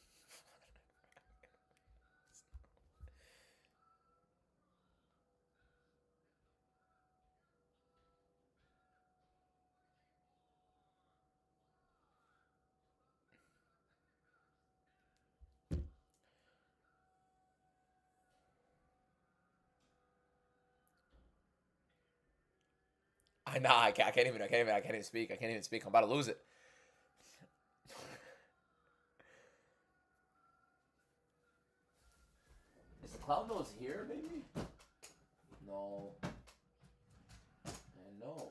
I can't even speak. I can't even speak. I'm about to lose it. Is the cloud nose here, baby? No. And no.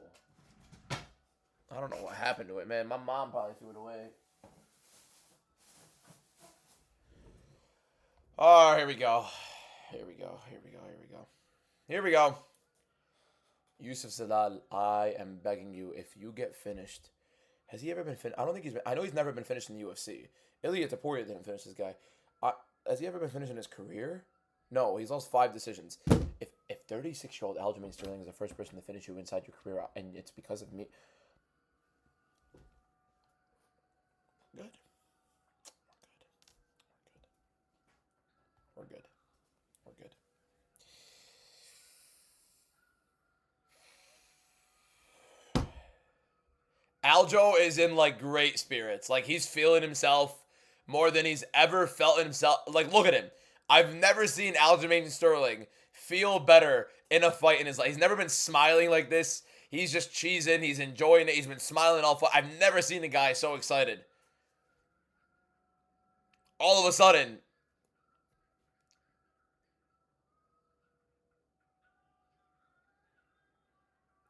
I don't know what happened to it, man. My mom probably threw it away. Oh, here we go. Here we go. Here we go. Here we go. Here we go. Yusuf Zalal, I am begging you, if you get finished, has he ever been finished? I don't think he's been. I know he's never been finished in the UFC. Ilia Topuria didn't finish this guy. Has he ever been finished in his career? No, he's lost 5 decisions. If 36-year-old Aljamain Sterling is the first person to finish you inside your career, and it's because of me. Good. We're good. We're good. Aljo is in like great spirits. Like he's feeling himself more than he's ever felt in himself. Like look at him. I've never seen Aljamain Sterling feel better in a fight in his life. He's never been smiling like this. He's just cheesing. He's enjoying it. He's been smiling all fight. I've never seen a guy so excited. All of a sudden,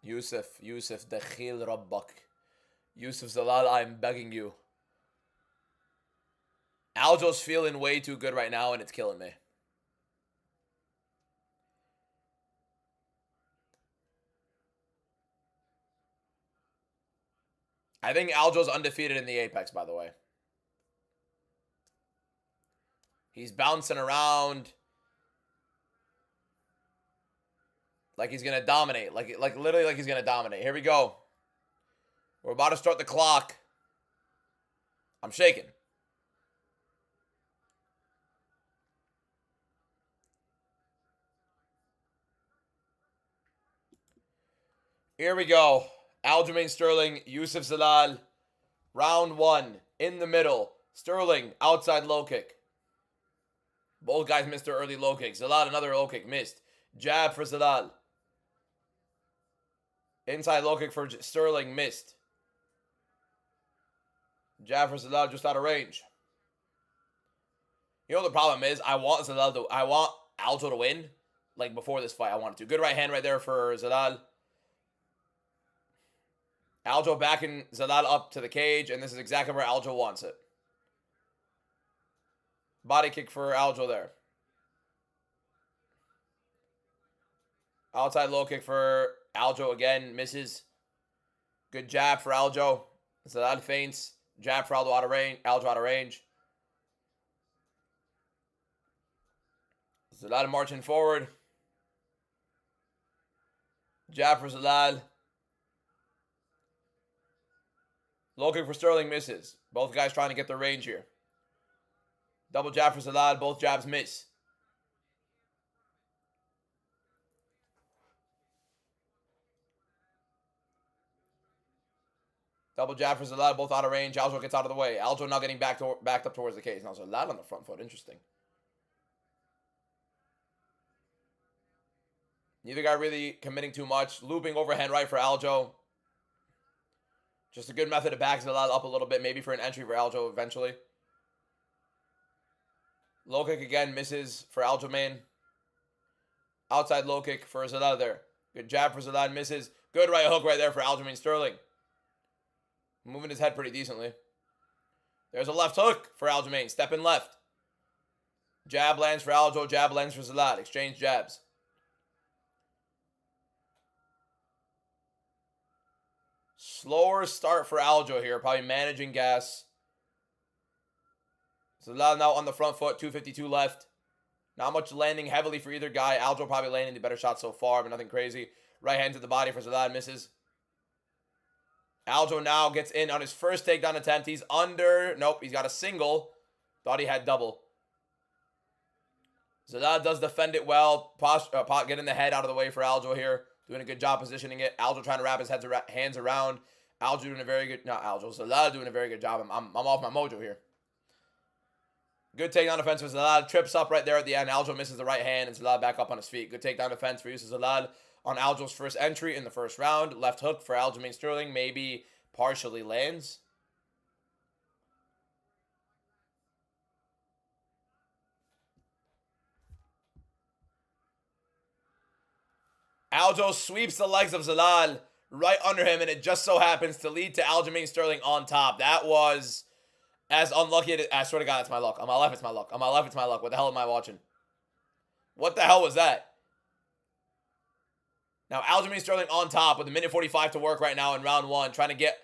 Yusuf, Dakhil Rabbak. Yusuf Zalal, I'm begging you. Aljo's feeling way too good right now, and it's killing me. I think Aljo's undefeated in the Apex, by the way. He's bouncing around like he's going to dominate. Like literally like he's going to dominate. Here we go. We're about to start the clock. I'm shaking. Here we go. Aljamain Sterling, Yusuf Zalal. Round 1. In the middle. Sterling, outside low kick. Both guys missed their early low kick. Zalal, another low kick. Missed. Jab for Zalal. Inside low kick for Sterling. Missed. Jab for Zalal, just out of range. You know what the problem is? I want Aljo to win. Like before this fight, I wanted to. Good right hand right there for Zalal. Aljo backing Zalal up to the cage, and this is exactly where Aljo wants it. Body kick for Aljo there. Outside low kick for Aljo again. Misses. Good jab for Aljo. Zalal feints. Jab for Aljo out of range. Aljo out of range. Zalal marching forward. Jab for Zalal. Low kick for Sterling misses. Both guys trying to get their range here. Double jab for Zalal. Both jabs miss. Double jab for Zalal. Both out of range. Aljo gets out of the way. Aljo now getting backed up towards the cage. Now Zalal on the front foot. Interesting. Neither guy really committing too much. Looping overhand right for Aljo. Just a good method to back Zalal up a little bit. Maybe for an entry for Aljo eventually. Low kick again. Misses for Aljamain. Outside low kick for Zalal there. Good jab for Zalal. Misses. Good right hook right there for Aljamain Sterling. Moving his head pretty decently. There's a left hook for Aljamain. Stepping left. Jab lands for Aljo. Jab lands for Zalal. Exchange jabs. Slower start for Aljo here. Probably managing gas. Zalal now on the front foot. 252 left. Not much landing heavily for either guy. Aljo probably landing the better shot so far, but nothing crazy. Right hand to the body for Zalal. Misses. Aljo now gets in on his first takedown attempt. He's under. Nope, he's got a single. Thought he had double. Zalal does defend it well. Getting the head out of the way for Aljo here. Doing a good job positioning it. Aljo trying to wrap his hands around. Aljo doing a very good... Not Aljo. Zalal doing a very good job. I'm off my mojo here. Good takedown defense for Zalal. Trips up right there at the end. Aljo misses the right hand, and Zalal back up on his feet. Good takedown defense for Yusuf Zalal. on Aljo's first entry in the first round. Left hook for Aljamain Sterling maybe partially lands. Aljo sweeps the legs of Zalal right under him, and it just so happens to lead to Aljamain Sterling on top. That was as unlucky as, I swear to God, it's my luck. On my left, it's my luck. On my left, it's my luck. What the hell am I watching? What the hell was that? Now, Aljamain Sterling on top with a minute 45 to work right now in round one, trying to get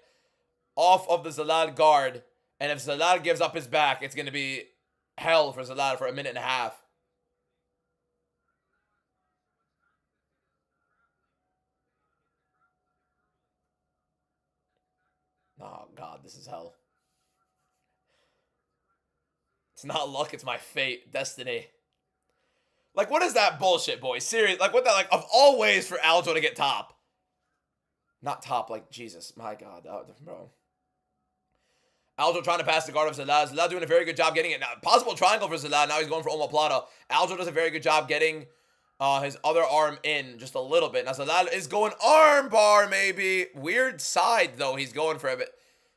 off of the Zalal guard. And if Zalal gives up his back, it's going to be hell for Zalal for a minute and a half. Oh, God, this is hell. It's not luck, it's my fate, destiny. Like, what is that bullshit, boys? Seriously, like, what the, like, of all ways for Aljo to get top. Not top, like, Jesus, my God, bro. Aljo trying to pass the guard of Zalal. Zalal doing a very good job getting it. Now, possible triangle for Zalal. Now he's going for omoplata. Aljo does a very good job getting his other arm in just a little bit. Now Zalal is going arm bar, maybe. Weird side, though, he's going for a bit.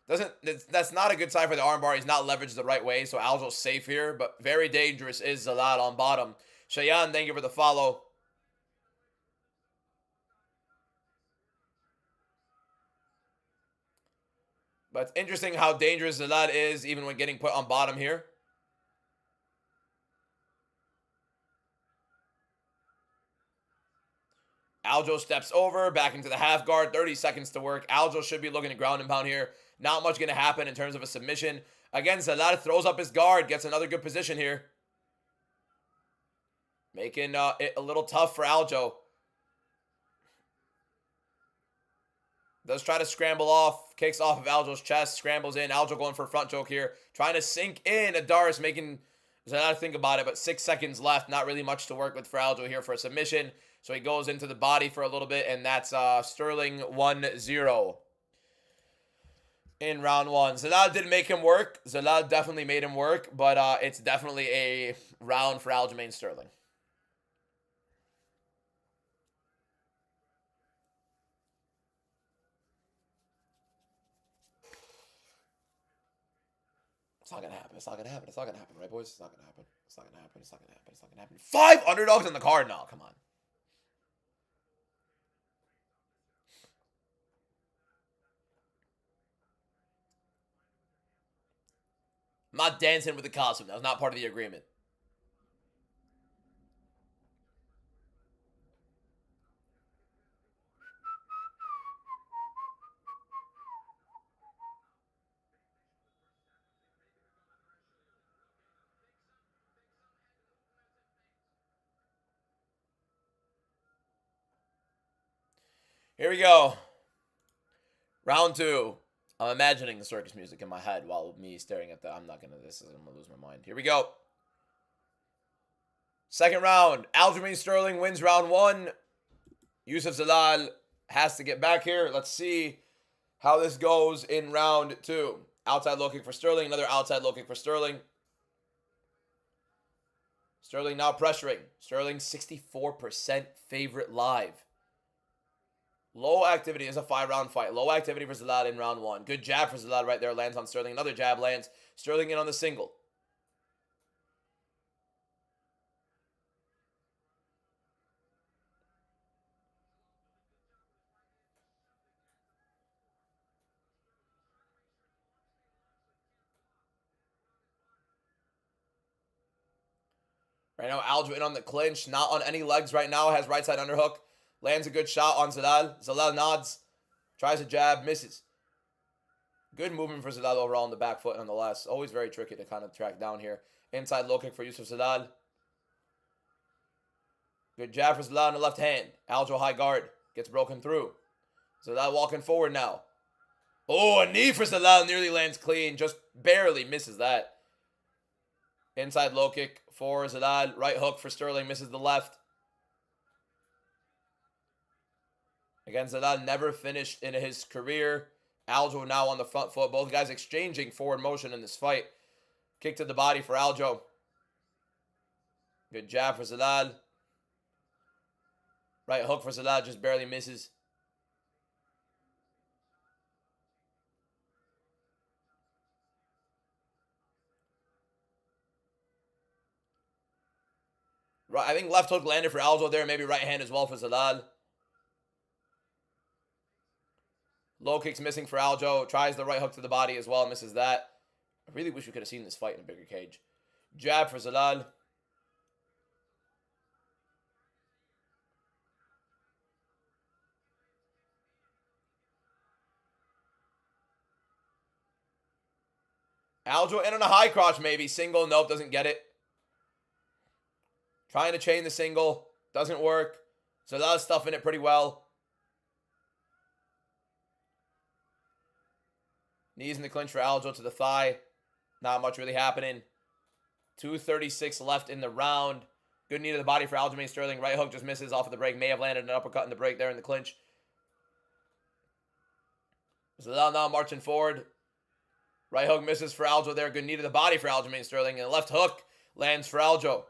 That's not a good side for the arm bar. He's not leveraged the right way, so Aljo's safe here. But very dangerous is Zalal on bottom. Cheyenne, thank you for the follow. But it's interesting how dangerous Zalal is even when getting put on bottom here. Aljo steps over, back into the half guard, 30 seconds to work. Aljo should be looking to ground and pound here. Not much going to happen in terms of a submission. Again, Zalal throws up his guard, gets another good position here. Making it a little tough for Aljo. Does try to scramble off, kicks off of Aljo's chest, scrambles in. Aljo going for a front choke here. Trying to sink in. Adaris making Zalal think about it, but 6 seconds left. Not really much to work with for Aljo here for a submission. So he goes into the body for a little bit, and that's Sterling 1-0 in round one. Zalal did make him work. Zalal definitely made him work, but it's definitely a round for Aljamain Sterling. It's not gonna happen. It's not gonna happen. It's not gonna happen, right, boys? It's not gonna happen. It's not gonna happen. It's not gonna happen. It's not gonna happen. 5 underdogs in the card now. Come on. I'm not dancing with the costume. That was not part of the agreement. Here we go. Round two. I'm imagining the circus music in my head while me staring at the... I'm not going to... This is... I'm going to lose my mind. Here we go. Second round. Aljamain Sterling wins round one. Youssef Zalal has to get back here. Let's see how this goes in round two. Outside low kick for Sterling. Another outside low kick for Sterling. Sterling now pressuring. Sterling 64% favorite live. Low activity is a 5-round fight. Low activity for Zalal in round one. Good jab for Zalal right there. Lands on Sterling. Another jab lands. Sterling in on the single. Right now, Aljo in on the clinch. Not on any legs right now. Has right side underhook. Lands a good shot on Zalal. Zalal nods. Tries a jab. Misses. Good movement for Zalal overall on the back foot nonetheless. Always very tricky to kind of track down here. Inside low kick for Youssef Zalal. Good jab for Zalal on the left hand. Aljo high guard. Gets broken through. Zalal walking forward now. Oh, a knee for Zalal. Nearly lands clean. Just barely misses that. Inside low kick for Zalal. Right hook for Sterling. Misses the left. Again, Zalal never finished in his career. Aljo now on the front foot. Both guys exchanging forward motion in this fight. Kick to the body for Aljo. Good jab for Zalal. Right hook for Zalal just barely misses. Right, I think left hook landed for Aljo there. Maybe right hand as well for Zalal. Low kick's missing for Aljo. Tries the right hook to the body as well. Misses that. I really wish we could have seen this fight in a bigger cage. Jab for Zalal. Aljo in on a high crotch maybe. Single. Nope, doesn't get it. Trying to chain the single. Doesn't work. Zalal's stuffing it pretty well. Knees in the clinch for Aljo to the thigh. Not much really happening. 2:36 left in the round. Good knee to the body for Aljamain Sterling. Right hook just misses off of the break. May have landed an uppercut in the break there in the clinch. Zalal now marching forward. Right hook misses for Aljo there. Good knee to the body for Aljamain Sterling. And the left hook lands for Aljo.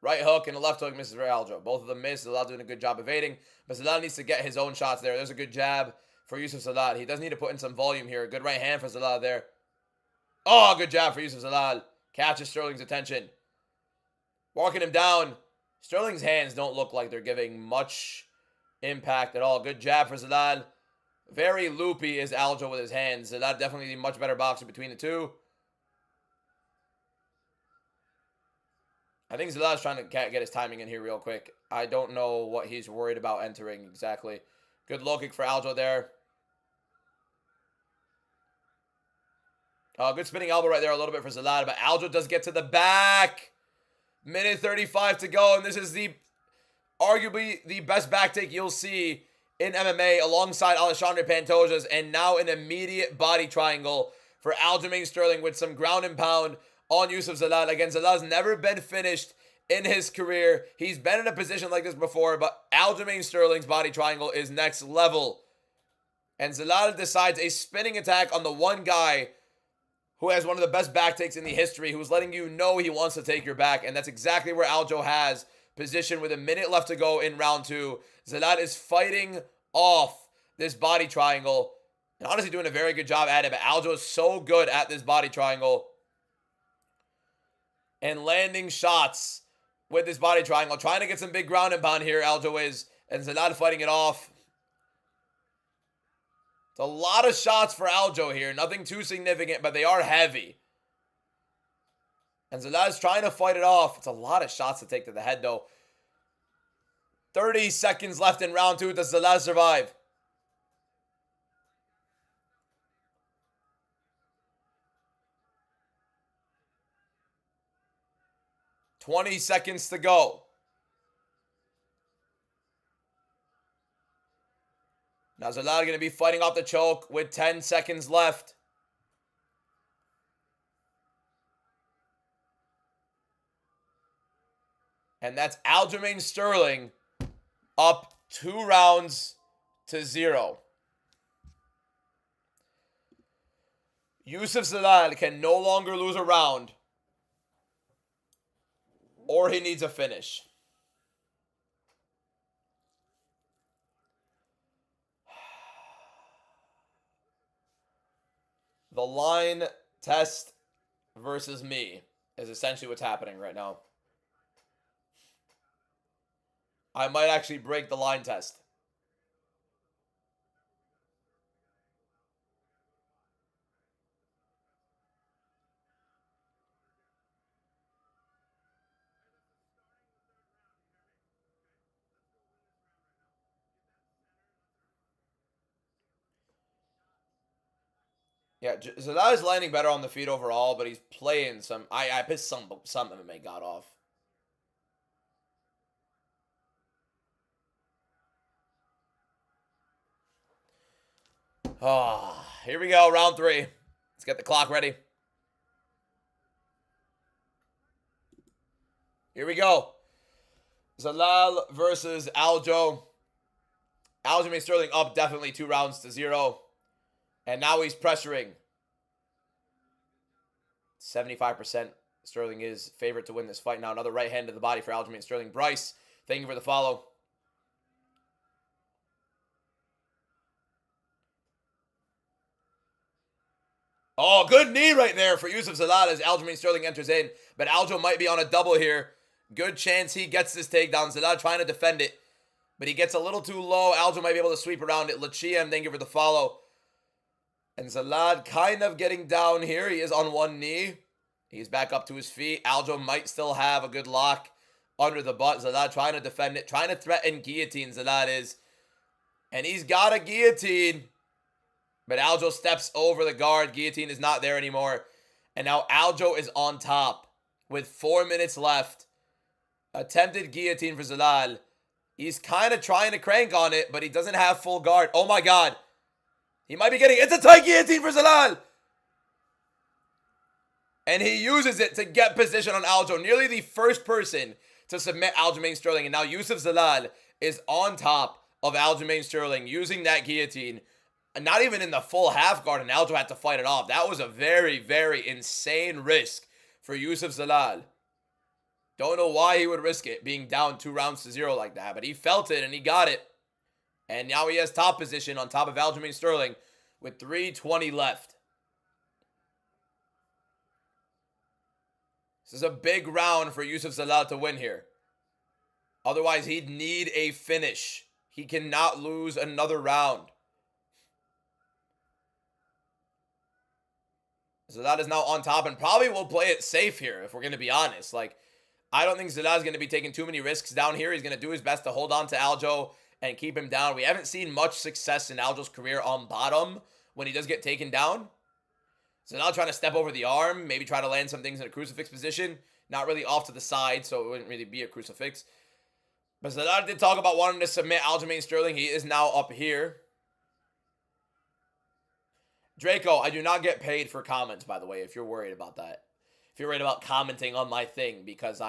Right hook and the left hook misses for Aljo. Both of them miss. Zalal doing a good job evading. But Zalal needs to get his own shots there. There's a good jab for Yusuf Zalal. He does need to put in some volume here. Good right hand for Zalal there. Oh, good jab for Yusuf Zalal. Catches Sterling's attention. Walking him down. Sterling's hands don't look like they're giving much impact at all. Good jab for Zalal. Very loopy is Aljo with his hands. Zalal definitely a much better boxer between the two. I think Zalal's trying to get his timing in here real quick. I don't know what he's worried about entering exactly. Good low kick for Aljo there. Good spinning elbow right there a little bit for Zalal, but Aljo does get to the back. Minute 35 to go, and this is arguably the best back take you'll see in MMA alongside Alexandre Pantoja's, and now an immediate body triangle for Aljamain Sterling with some ground and pound on Yusuf Zalal. Again, Zalal's never been finished in his career. He's been in a position like this before, but Aljamain Sterling's body triangle is next level. And Zalal decides a spinning attack on the one guy who has one of the best back takes in the history, who's letting you know he wants to take your back, and that's exactly where Aljo has position with a minute left to go in round two. Zalal is fighting off this body triangle, and honestly doing a very good job at it, but Aljo is so good at this body triangle and landing shots with this body triangle, trying to get some big ground and pound here, Aljo is, and Zalal fighting it off. It's a lot of shots for Aljo here. Nothing too significant, but they are heavy. And Zalal is trying to fight it off. It's a lot of shots to take to the head, though. 30 seconds left in round two. Does Zalal survive? $20 seconds to go. Now Zalal going to be fighting off the choke with 10 seconds left. And that's Aljamain Sterling up 2 rounds to 0. Yusuf Zalal can no longer lose a round, or he needs a finish. The line test versus me is essentially what's happening right now. I might actually break the line test. Yeah, Zalal is landing better on the feet overall, but he's playing some. I pissed some MMA got off. Oh, here we go, round 3. Let's get the clock ready. Here we go. Zalal versus Aljo. Aljamain Sterling up definitely 2 rounds to 0. And now he's pressuring. 75% Sterling is favorite to win this fight. Now another right hand to the body for Aljamain Sterling. Bryce, thank you for the follow. Oh, good knee right there for Yusuf Zalal as Aljamain Sterling enters in. But Aljo might be on a double here. Good chance he gets this takedown. Zalal trying to defend it, but he gets a little too low. Aljo might be able to sweep around it. Lachiem, thank you for the follow. And Zalal kind of getting down here. He is on one knee. He's back up to his feet. Aljo might still have a good lock under the butt. Zalal trying to defend it, trying to threaten guillotine. Zalal is. And he's got a guillotine. But Aljo steps over the guard. Guillotine is not there anymore. And now Aljo is on top with 4 minutes left. Attempted guillotine for Zalal. He's kind of trying to crank on it, but he doesn't have full guard. Oh my God. He might be getting, it's a tight guillotine for Zalal. And he uses it to get position on Aljo. Nearly the first person to submit Aljamain Sterling. And now Yusuf Zalal is on top of Aljamain Sterling using that guillotine. Not even in the full half guard, and Aljo had to fight it off. That was a very, very insane risk for Yusuf Zalal. Don't know why he would risk it, being down 2-0 like that. But he felt it, and he got it. And now he has top position on top of Aljamain Sterling with 3:20 left. This is a big round for Yusuf Zalal to win here. Otherwise, he'd need a finish. He cannot lose another round. Zalal is now on top and probably will play it safe here, if we're going to be honest. Like, I don't think Zalal is going to be taking too many risks down here. He's going to do his best to hold on to Aljo and keep him down. We haven't seen much success in Aljo's career on bottom when he does get taken down. Zalal trying to step over the arm, maybe try to land some things in a crucifix position. Not really off to the side, so it wouldn't really be a crucifix. But Zalal did talk about wanting to submit Aljamain Sterling. He is now up here. Draco, I do not get paid for comments, by the way, if you're worried about that. If you're worried about commenting on my thing because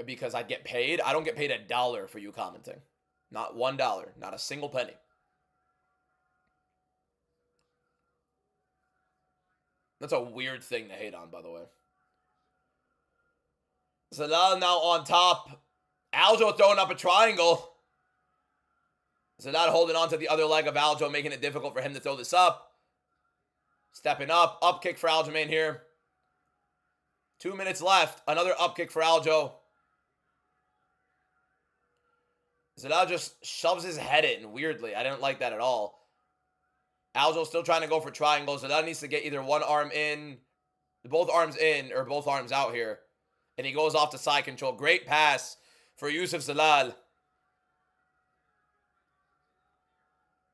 because I get paid, I don't get paid $1 for you commenting. Not $1, not a single penny. That's a weird thing to hate on, by the way. Zalal now on top. Aljo throwing up a triangle. Zalal holding on to the other leg of Aljo, making it difficult for him to throw this up. Stepping up. Up kick for Aljamain here. 2 minutes left. Another up kick for Aljo. Zalal just shoves his head in weirdly. I didn't like that at all. Aljo still trying to go for triangles. Zalal needs to get either one arm in, both arms in, or both arms out here. And he goes off to side control. Great pass for Yusuf Zalal.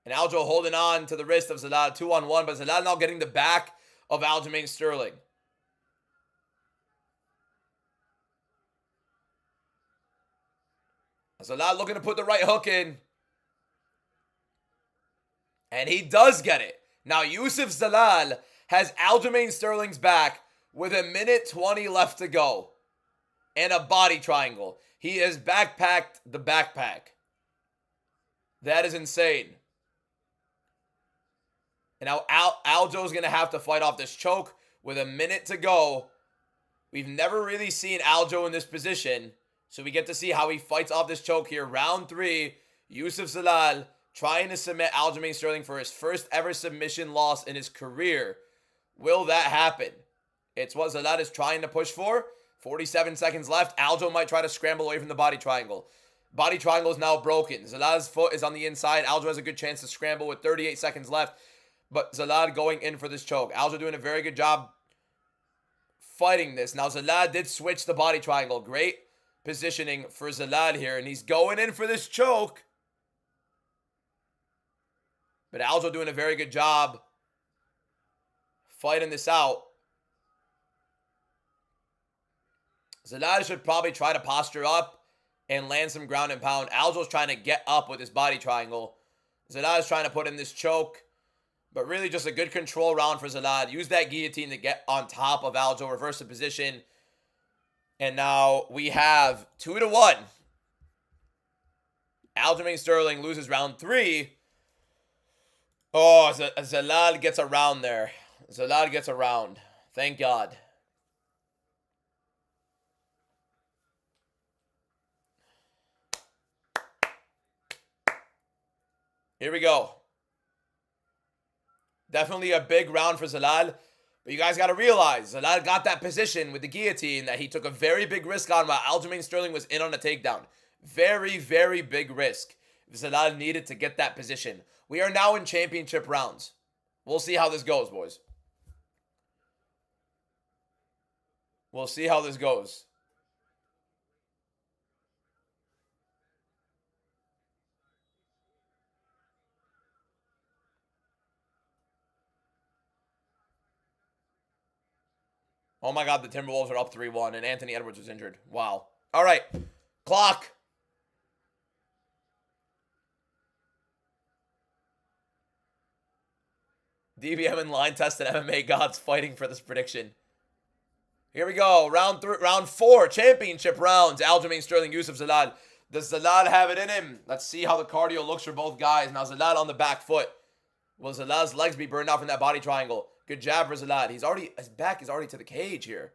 And Aljo holding on to the wrist of Zalal, 2-on-1, but Zalal now getting the back of Aljamain Sterling. Zalal looking to put the right hook in. And he does get it. Now Yusuf Zalal has Aljamain Sterling's back with 1:20 left to go. And a body triangle. He has backpacked the backpack. That is insane. And now Aljo's going to have to fight off this choke with 1 minute to go. We've never really seen Aljo in this position. So we get to see how he fights off this choke here. Round 3, Yusuf Zalal trying to submit Aljamain Sterling for his first ever submission loss in his career. Will that happen? It's what Zalal is trying to push for. 47 seconds left. Aljo might try to scramble away from the body triangle. Body triangle is now broken. Zalal's foot is on the inside. Aljo has a good chance to scramble with 38 seconds left. But Zalal going in for this choke. Aljo doing a very good job fighting this. Now Zalal did switch the body triangle. Great positioning for Zalal here. And he's going in for this choke. But Aljo doing a very good job fighting this out. Zalal should probably try to posture up and land some ground and pound. Aljo's trying to get up with his body triangle. Zalal is trying to put in this choke. But really just a good control round for Zalal. Use that guillotine to get on top of Aljo. Reverse the position. And now we have 2-1. Aljamain Sterling loses round 3. Oh, Zalal gets a round there. Zalal gets a round. Thank God. Here we go. Definitely a big round for Zalal. But you guys got to realize, Zalal got that position with the guillotine that he took a very big risk on while Aljamain Sterling was in on the takedown. Very, very big risk. Zalal needed to get that position. We are now in championship rounds. We'll see how this goes, boys. We'll see how this goes. Oh my God, the Timberwolves are up 3-1, and Anthony Edwards was injured. Wow. All right. Clock. DBM and line tested MMA gods fighting for this prediction. Here we go. Round 4. Championship rounds. Aljamain Sterling, Yusuf Zalal. Does Zalal have it in him? Let's see how the cardio looks for both guys. Now Zalal on the back foot. Will Zalal's legs be burned off in that body triangle? Good jab for Zalal. His back is already to the cage here.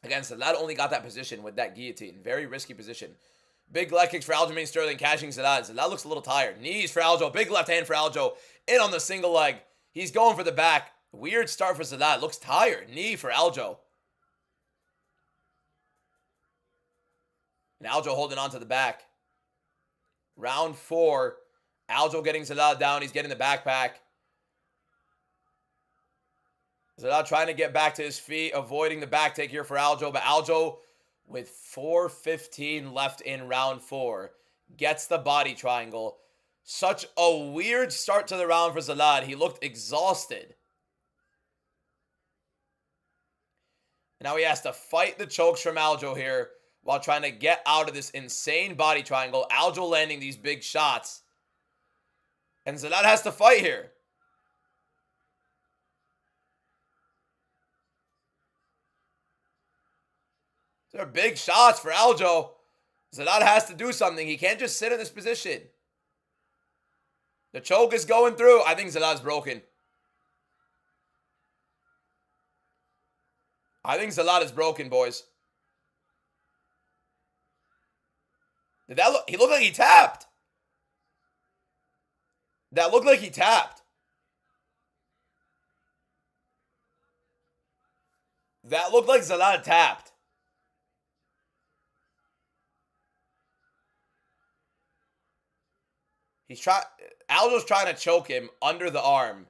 Again, Zalal only got that position with that guillotine. Very risky position. Big leg kicks for Aljamain Sterling, cashing Zalal. Zalal looks a little tired. Knees for Aljo. Big left hand for Aljo. In on the single leg. He's going for the back. Weird start for Zalal. Looks tired. Knee for Aljo. And Aljo holding on to the back. Round 4. Aljo getting Zalal down. He's getting the backpack. Zalal trying to get back to his feet, avoiding the back take here for Aljo. But Aljo, with 4:15 left in round 4, gets the body triangle. Such a weird start to the round for Zalal. He looked exhausted. Now he has to fight the chokes from Aljo here while trying to get out of this insane body triangle. Aljo landing these big shots. And Zalal has to fight here. They're big shots for Aljo. Zalal has to do something. He can't just sit in this position. The choke is going through. I think Zalal's broken. I think Zalal is broken, boys. Did that look? He looked like he tapped. That looked like he tapped. That looked like Zalal tapped. Aljo's trying to choke him under the arm.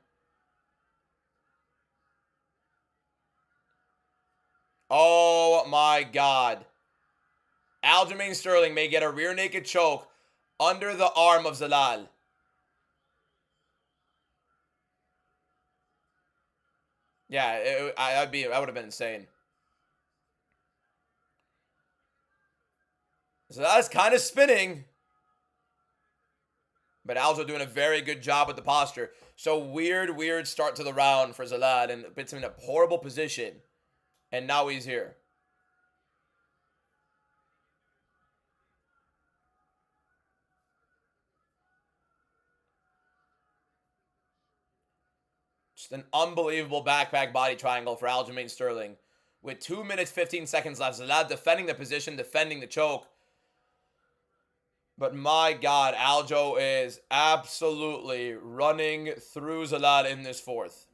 Oh my God. Aljamain Sterling may get a rear naked choke under the arm of Zalal. Yeah, that would have been insane. Zalal's kind of spinning. But Aljo doing a very good job with the posture. So weird start to the round for Zalal, and it puts him in a horrible position. And now he's here. Just an unbelievable backpack body triangle for Aljamain Sterling. With 2 minutes, 15 seconds left. Zalal defending the position, defending the choke. But my God, Aljo is absolutely running through Zalal in this 4th.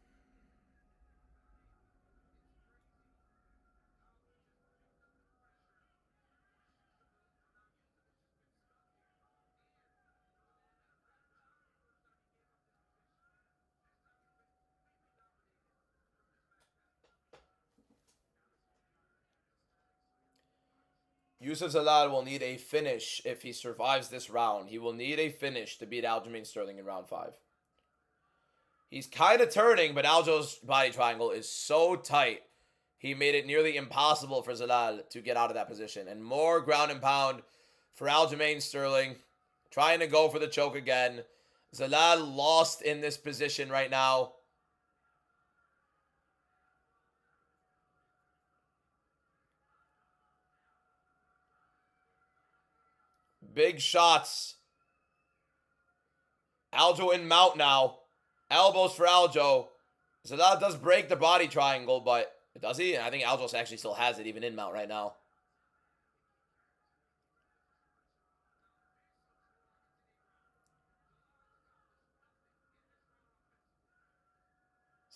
Yusuf Zalal will need a finish if he survives this round. He will need a finish to beat Aljamain Sterling in round 5. He's kind of turning, but Aljo's body triangle is so tight. He made it nearly impossible for Zalal to get out of that position. And more ground and pound for Aljamain Sterling. Trying to go for the choke again. Zalal lost in this position right now. Big shots. Aljo in mount now. Elbows for Aljo. Zalal does break the body triangle, but does he? I think Aljo actually still has it even in mount right now.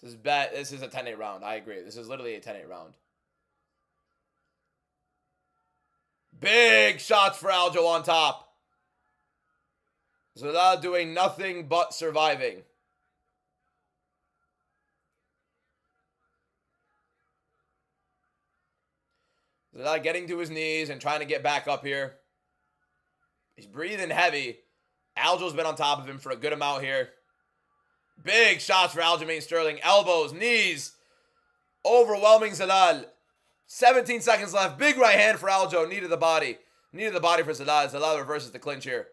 This is bad. This is a 10-8 round. I agree. This is literally a 10-8 round. Big shots for Aljo on top. Zalal doing nothing but surviving. Zalal getting to his knees and trying to get back up here. He's breathing heavy. Aljo's been on top of him for a good amount here. Big shots for Aljamain Sterling. Elbows, knees. Overwhelming Zalal. 17 seconds left. Big right hand for Aljo. Knee to the body. Knee to the body for Zalal. Zalal reverses the clinch here.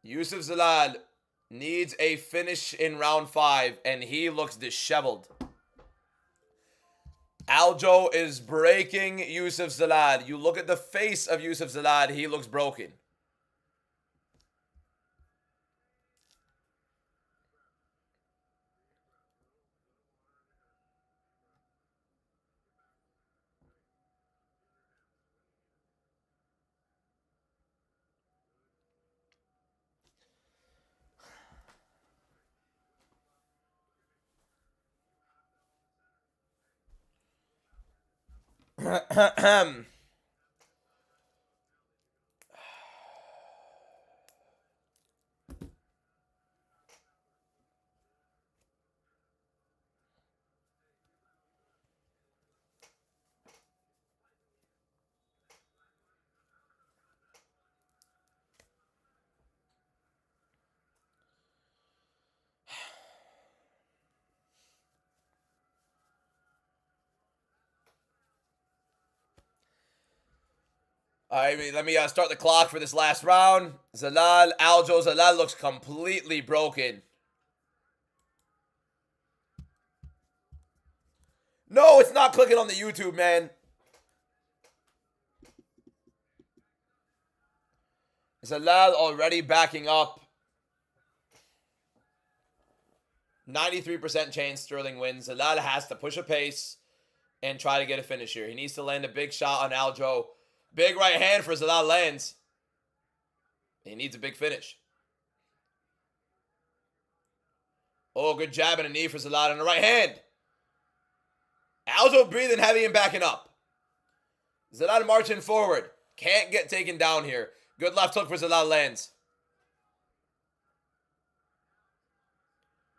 Yusuf Zalal needs a finish in round 5, and he looks disheveled. Aljo is breaking Yusuf Zalal. You look at the face of Yusuf Zalal, he looks broken. All right, let me start the clock for this last round. Zalal, Aljo, Zalal looks completely broken. No, it's not clicking on the YouTube, man. Zalal already backing up. 93% chance Sterling wins. Zalal has to push a pace and try to get a finish here. He needs to land a big shot on Aljo. Big right hand for Zalal lands. He needs a big finish. Oh, good jab and a knee for Zalal and a right hand. Aljo breathing heavy and backing up. Zalal marching forward. Can't get taken down here. Good left hook for Zalal lands.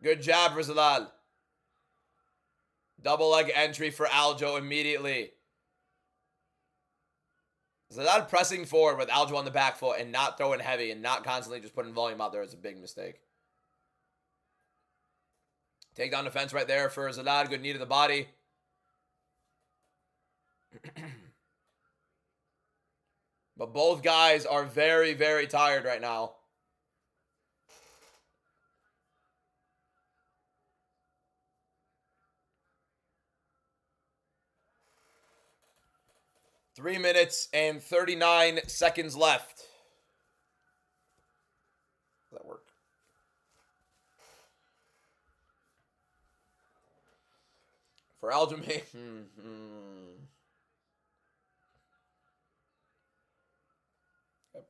Good jab for Zalal. Double leg entry for Aljo immediately. Zalal pressing forward with Aljo on the back foot and not throwing heavy and not constantly just putting volume out there is a big mistake. Takedown defense right there for Zalal. Good knee to the body. But both guys are very, very tired right now. Three minutes and 39 seconds left. Does that work? For Aljamain. Yep.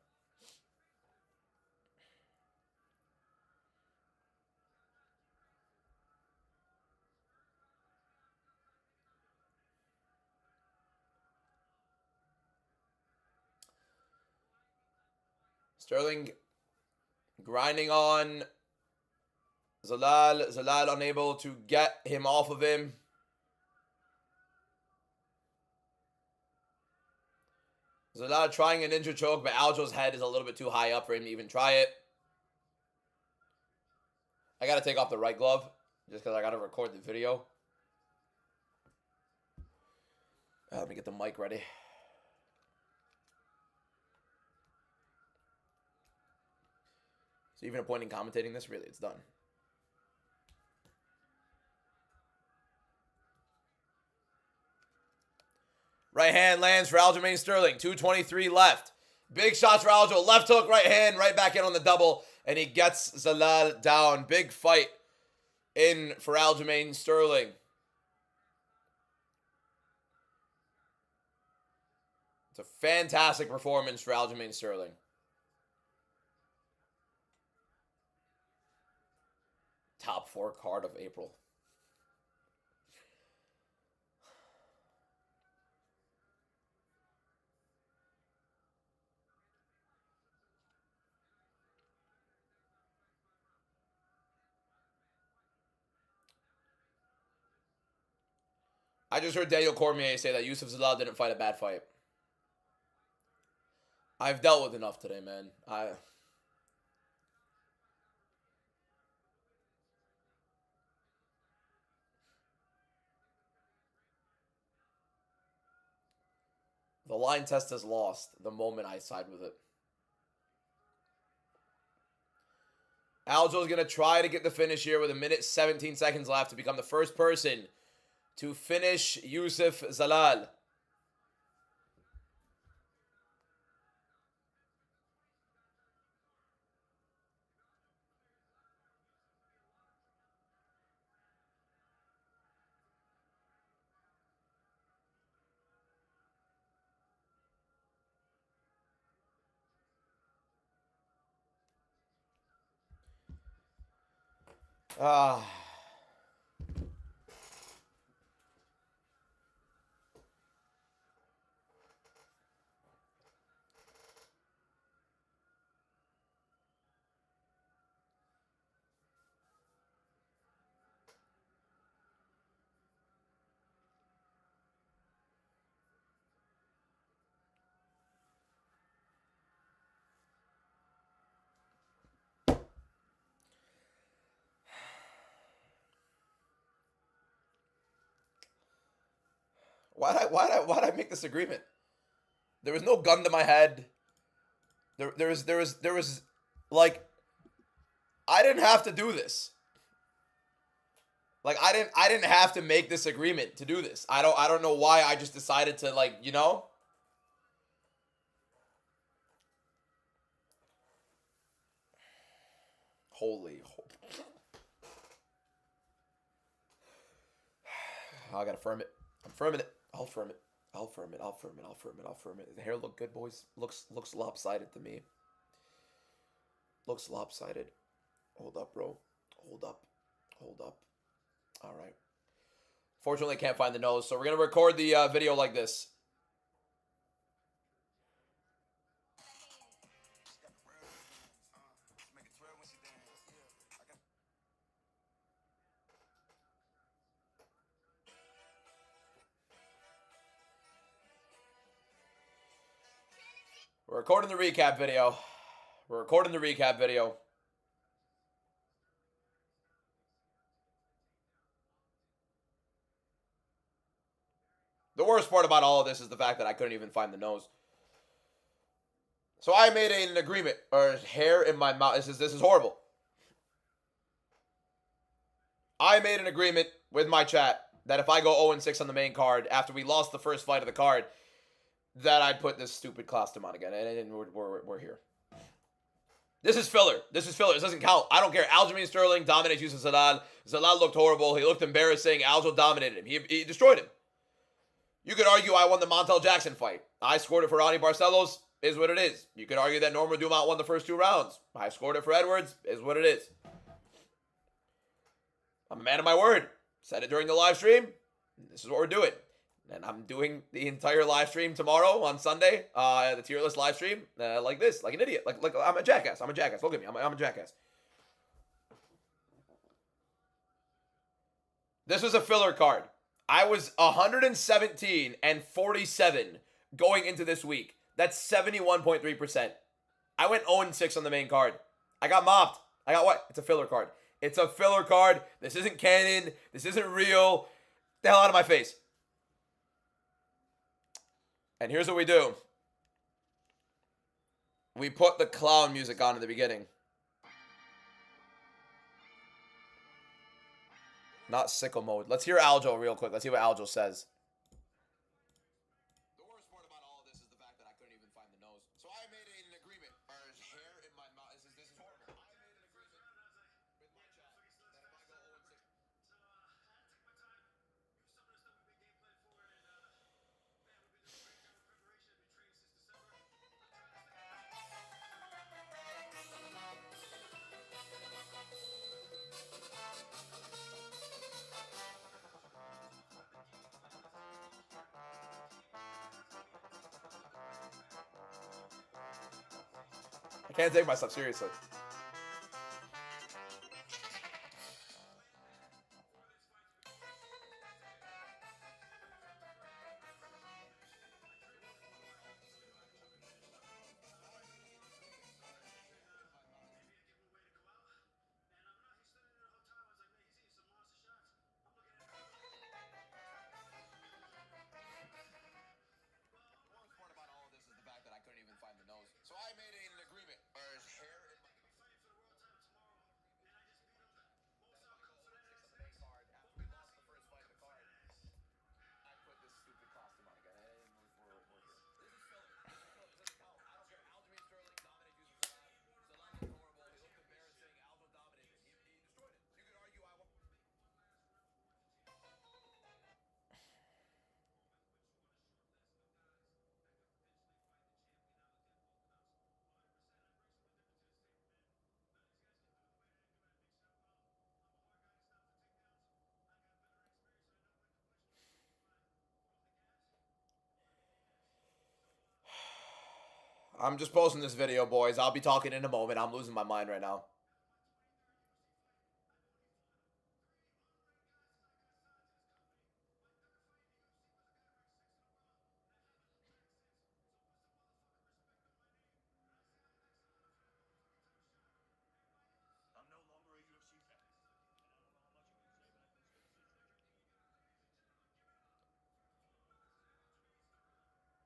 Sterling grinding on Zalal. Zalal unable to get him off of him. Zalal trying a ninja choke, but Aljo's head is a little bit too high up for him to even try it. I got to take off the right glove just because I got to record the video. Let me get the mic ready. So even a point in commentating this, really, it's done. Right hand lands for Aljamain Sterling. 2:23 left. Big shots for Aljo. Left hook, right hand, right back in on the double. And he gets Zalal down. Big fight in for Aljamain Sterling. It's a fantastic performance for Aljamain Sterling. top 4 card of April. I just heard Daniel Cormier say that Yusuf Zalal didn't fight a bad fight. I've dealt with enough today, man. The line test is lost the moment I side with it. Aljo's going to try to get the finish here with 1:17 left to become the first person to finish Yusuf Zalal. Ah. Why'd I make this agreement? There was no gun to my head. There was like, I didn't have to do this. Like, I didn't have to make this agreement to do this. I don't know why I just decided to, like, you know? Holy. I gotta firm it. I'm firming it. I'll firm it. I'll firm it. I'll firm it. I'll firm it. I'll firm it. The hair look good, boys. Looks lopsided to me. Looks lopsided. Hold up, bro. Hold up. Hold up. All right. Fortunately, can't find the nose, so we're gonna record the video like this. We're recording the recap video. We're recording the recap video. The worst part about all of this is the fact that I couldn't even find the nose. So I made an agreement, or hair in my mouth. This is horrible. I made an agreement with my chat that if I go 0-6 on the main card after we lost the first fight of the card, that I'd put this stupid costume on again, and we're here. This is filler. This is filler. This doesn't count. I don't care. Aljamain Sterling dominates Yusuf Zalal. Zalal looked horrible. He looked embarrassing. Aljo dominated him. He destroyed him. You could argue I won the Montel Jackson fight. I scored it for Ronnie Barcelos. Is what it is. You could argue that Norma Dumont won the first 2 rounds. I scored it for Edwards. Is what it is. I'm a man of my word. Said it during the live stream. This is what we're doing. And I'm doing the entire live stream tomorrow on Sunday, the tier list live stream, like this, like an idiot. Like I'm a jackass. I'm a jackass. Look at me. I'm a jackass. This was a filler card. I was 117-47 going into this week. That's 71.3%. I went 0-6 on the main card. I got mopped. I got what? It's a filler card. It's a filler card. This isn't canon. This isn't real. Get the hell out of my face. And here's what we do. We put the clown music on in the beginning. Not sicko mode. Let's hear Aljo real quick. Let's see what Aljo says. The worst part about all of this is the fact that I couldn't even find the nose. So I made an agreement. Or hair in my mouth. This is horrible. I made an agreement with my chat that if I go 0-6. Can't take myself seriously. So I made an agreement. I'm just posting this video, boys. I'll be talking in a moment. I'm losing my mind right now.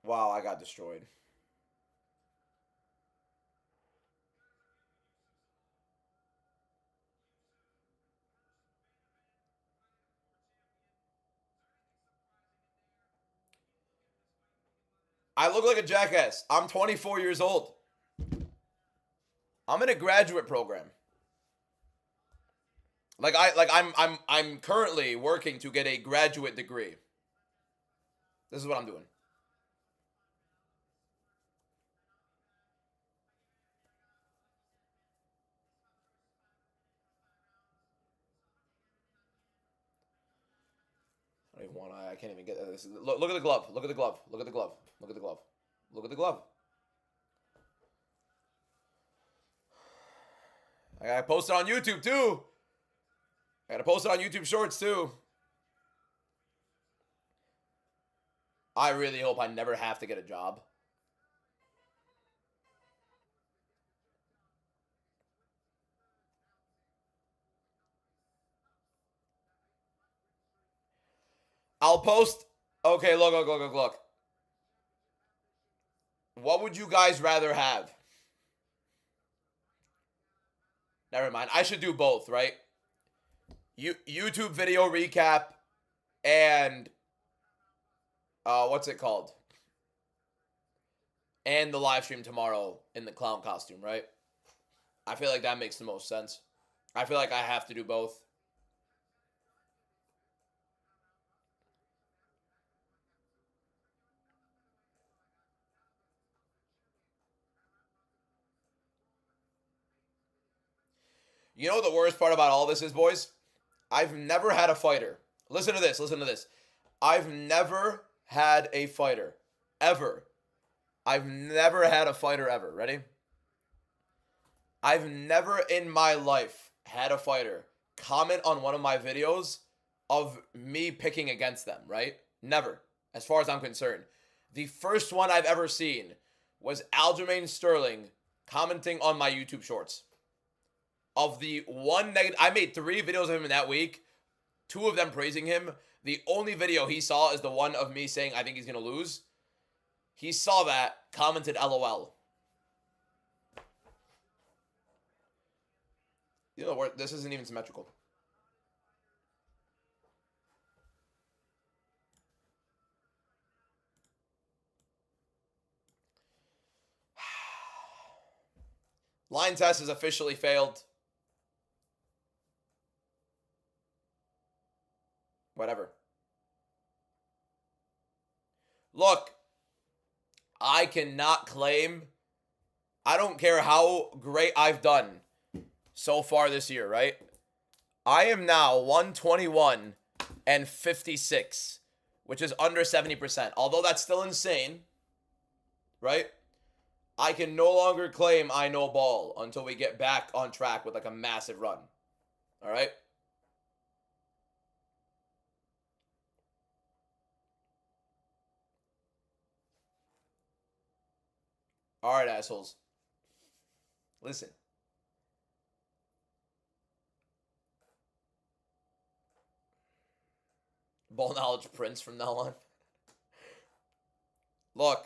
Wow, I got destroyed. I look like a jackass. I'm 24 years old. I'm in a graduate program. I'm currently working to get a graduate degree. This is what I'm doing. I don't even want to. I can't even get this. Look at the glove. Look at the glove. Look at the glove. Look at the glove. Look at the glove. I gotta post it on YouTube too. I gotta post it on YouTube Shorts too. I really hope I never have to get a job. I'll post. Okay, look. What would you guys rather have? Never mind. I should do both, right? YouTube video recap and what's it called? And the live stream tomorrow in the clown costume, right? I feel like that makes the most sense. I feel like I have to do both. You know what the worst part about all this is, boys? I've never had a fighter. Listen to this. Listen to this. I've never had a fighter. Ever. I've never had a fighter ever. Ready? I've never in my life had a fighter comment on one of my videos of me picking against them, right? Never. As far as I'm concerned. The first one I've ever seen was Aljamain Sterling commenting on my YouTube Shorts. Of the one negative, I made 3 videos of him in that week, 2 of them praising him. The only video he saw is the one of me saying I think he's going to lose. He saw that, commented LOL. You know what? This isn't even symmetrical. Line test has officially failed. Whatever. Look, I cannot claim, I don't care how great I've done so far this year, right? I am now 121 and 56, which is under 70%. Although that's still insane, right? I can no longer claim I know ball until we get back on track with like a massive run. All right? All right, assholes. Listen. Ball knowledge prince from now on. Look,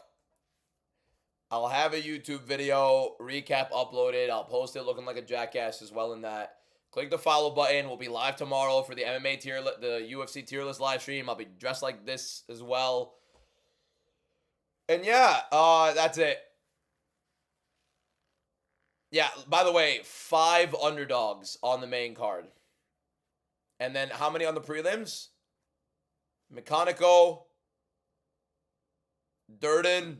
I'll have a YouTube video recap uploaded. I'll post it looking like a jackass as well in that. Click the follow button. We'll be live tomorrow for the MMA tier, the UFC tier list live stream. I'll be dressed like this as well. And yeah, that's it. Yeah, by the way, 5 underdogs on the main card. And then how many on the prelims? Meconico, Durden,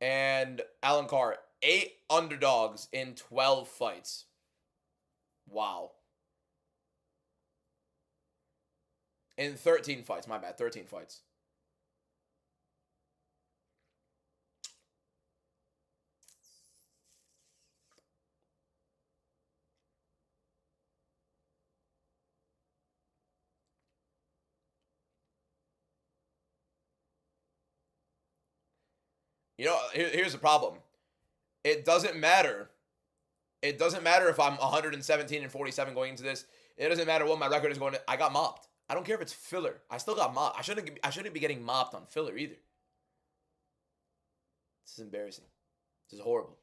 and Alan Carr. 8 underdogs in 12 fights. Wow. In 13 fights, my bad, 13 fights. You know, here's the problem. It doesn't matter. It doesn't matter if I'm 117 and 47 going into this. It doesn't matter what my record is going to. I got mopped. I don't care if it's filler. I still got mopped. I shouldn't be getting mopped on filler either. This is embarrassing. This is horrible.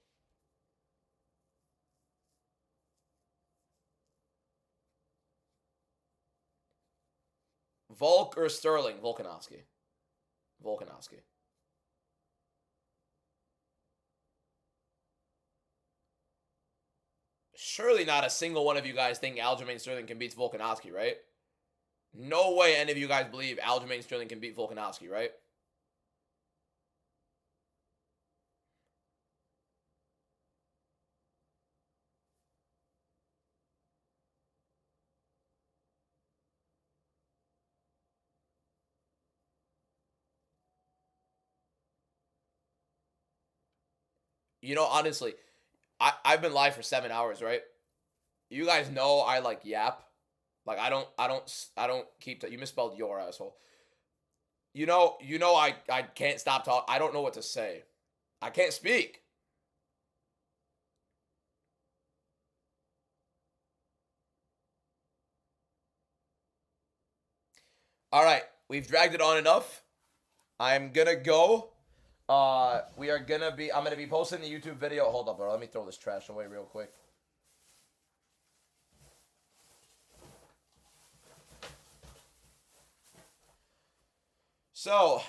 Volk or Sterling? Volkanovski. Volkanovski. Surely not a single one of you guys think Aljamain Sterling can beat Volkanovski, right? No way any of you guys believe Aljamain Sterling can beat Volkanovski, right? You know, honestly, I've been live for 7 hours, right? You guys know I like yap. Like I don't keep that. You misspelled your asshole. I can't stop talking. I don't know what to say. I can't speak. All right, we've dragged it on enough. I'm gonna go. I'm gonna be posting the YouTube video. Hold up, bro. Let me throw this trash away real quick. So,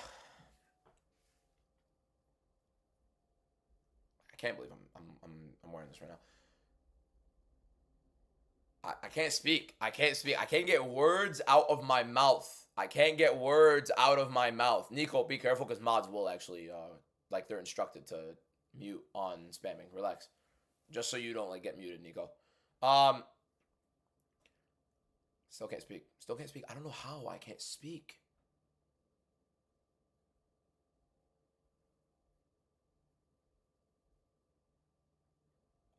I can't believe I'm wearing this right now. I can't speak. I can't speak. I can't get words out of my mouth. I can't get words out of my mouth. Nico, be careful because mods will actually, like they're instructed to mute on spamming. Relax. Just so you don't like get muted, Nico. Still can't speak. Still can't speak. I don't know how I can't speak.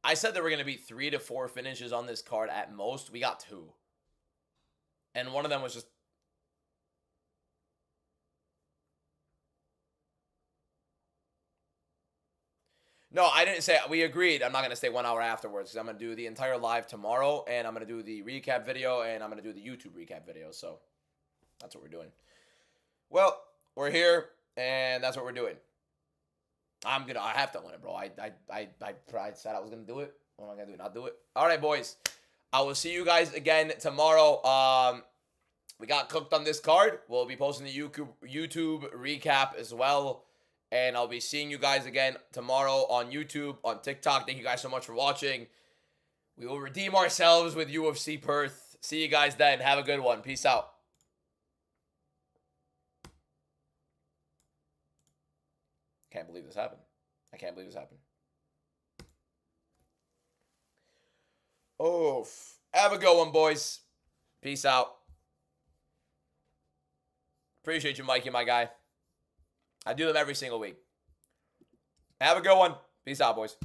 I said there were going to be 3 to 4 finishes on this card at most. We got 2. And one of them was just... No, I didn't say... We agreed I'm not going to stay 1 hour afterwards because I'm going to do the entire live tomorrow, and I'm going to do the recap video, and I'm going to do the YouTube recap video. So, that's what we're doing. Well, we're here, and that's what we're doing. I have to win it, bro. I said I was gonna do it. What am I gonna do? Not do it? All right, boys. I will see you guys again tomorrow. We got cooked on this card. We'll be posting the YouTube recap as well, and I'll be seeing you guys again tomorrow on YouTube, on TikTok. Thank you guys so much for watching. We will redeem ourselves with UFC Perth. See you guys then. Have a good one. Peace out. Can't believe this happened. I can't believe this happened. Oh, have a good one, boys. Peace out. Appreciate you, Mikey, my guy. I do them every single week. Have a good one. Peace out, boys.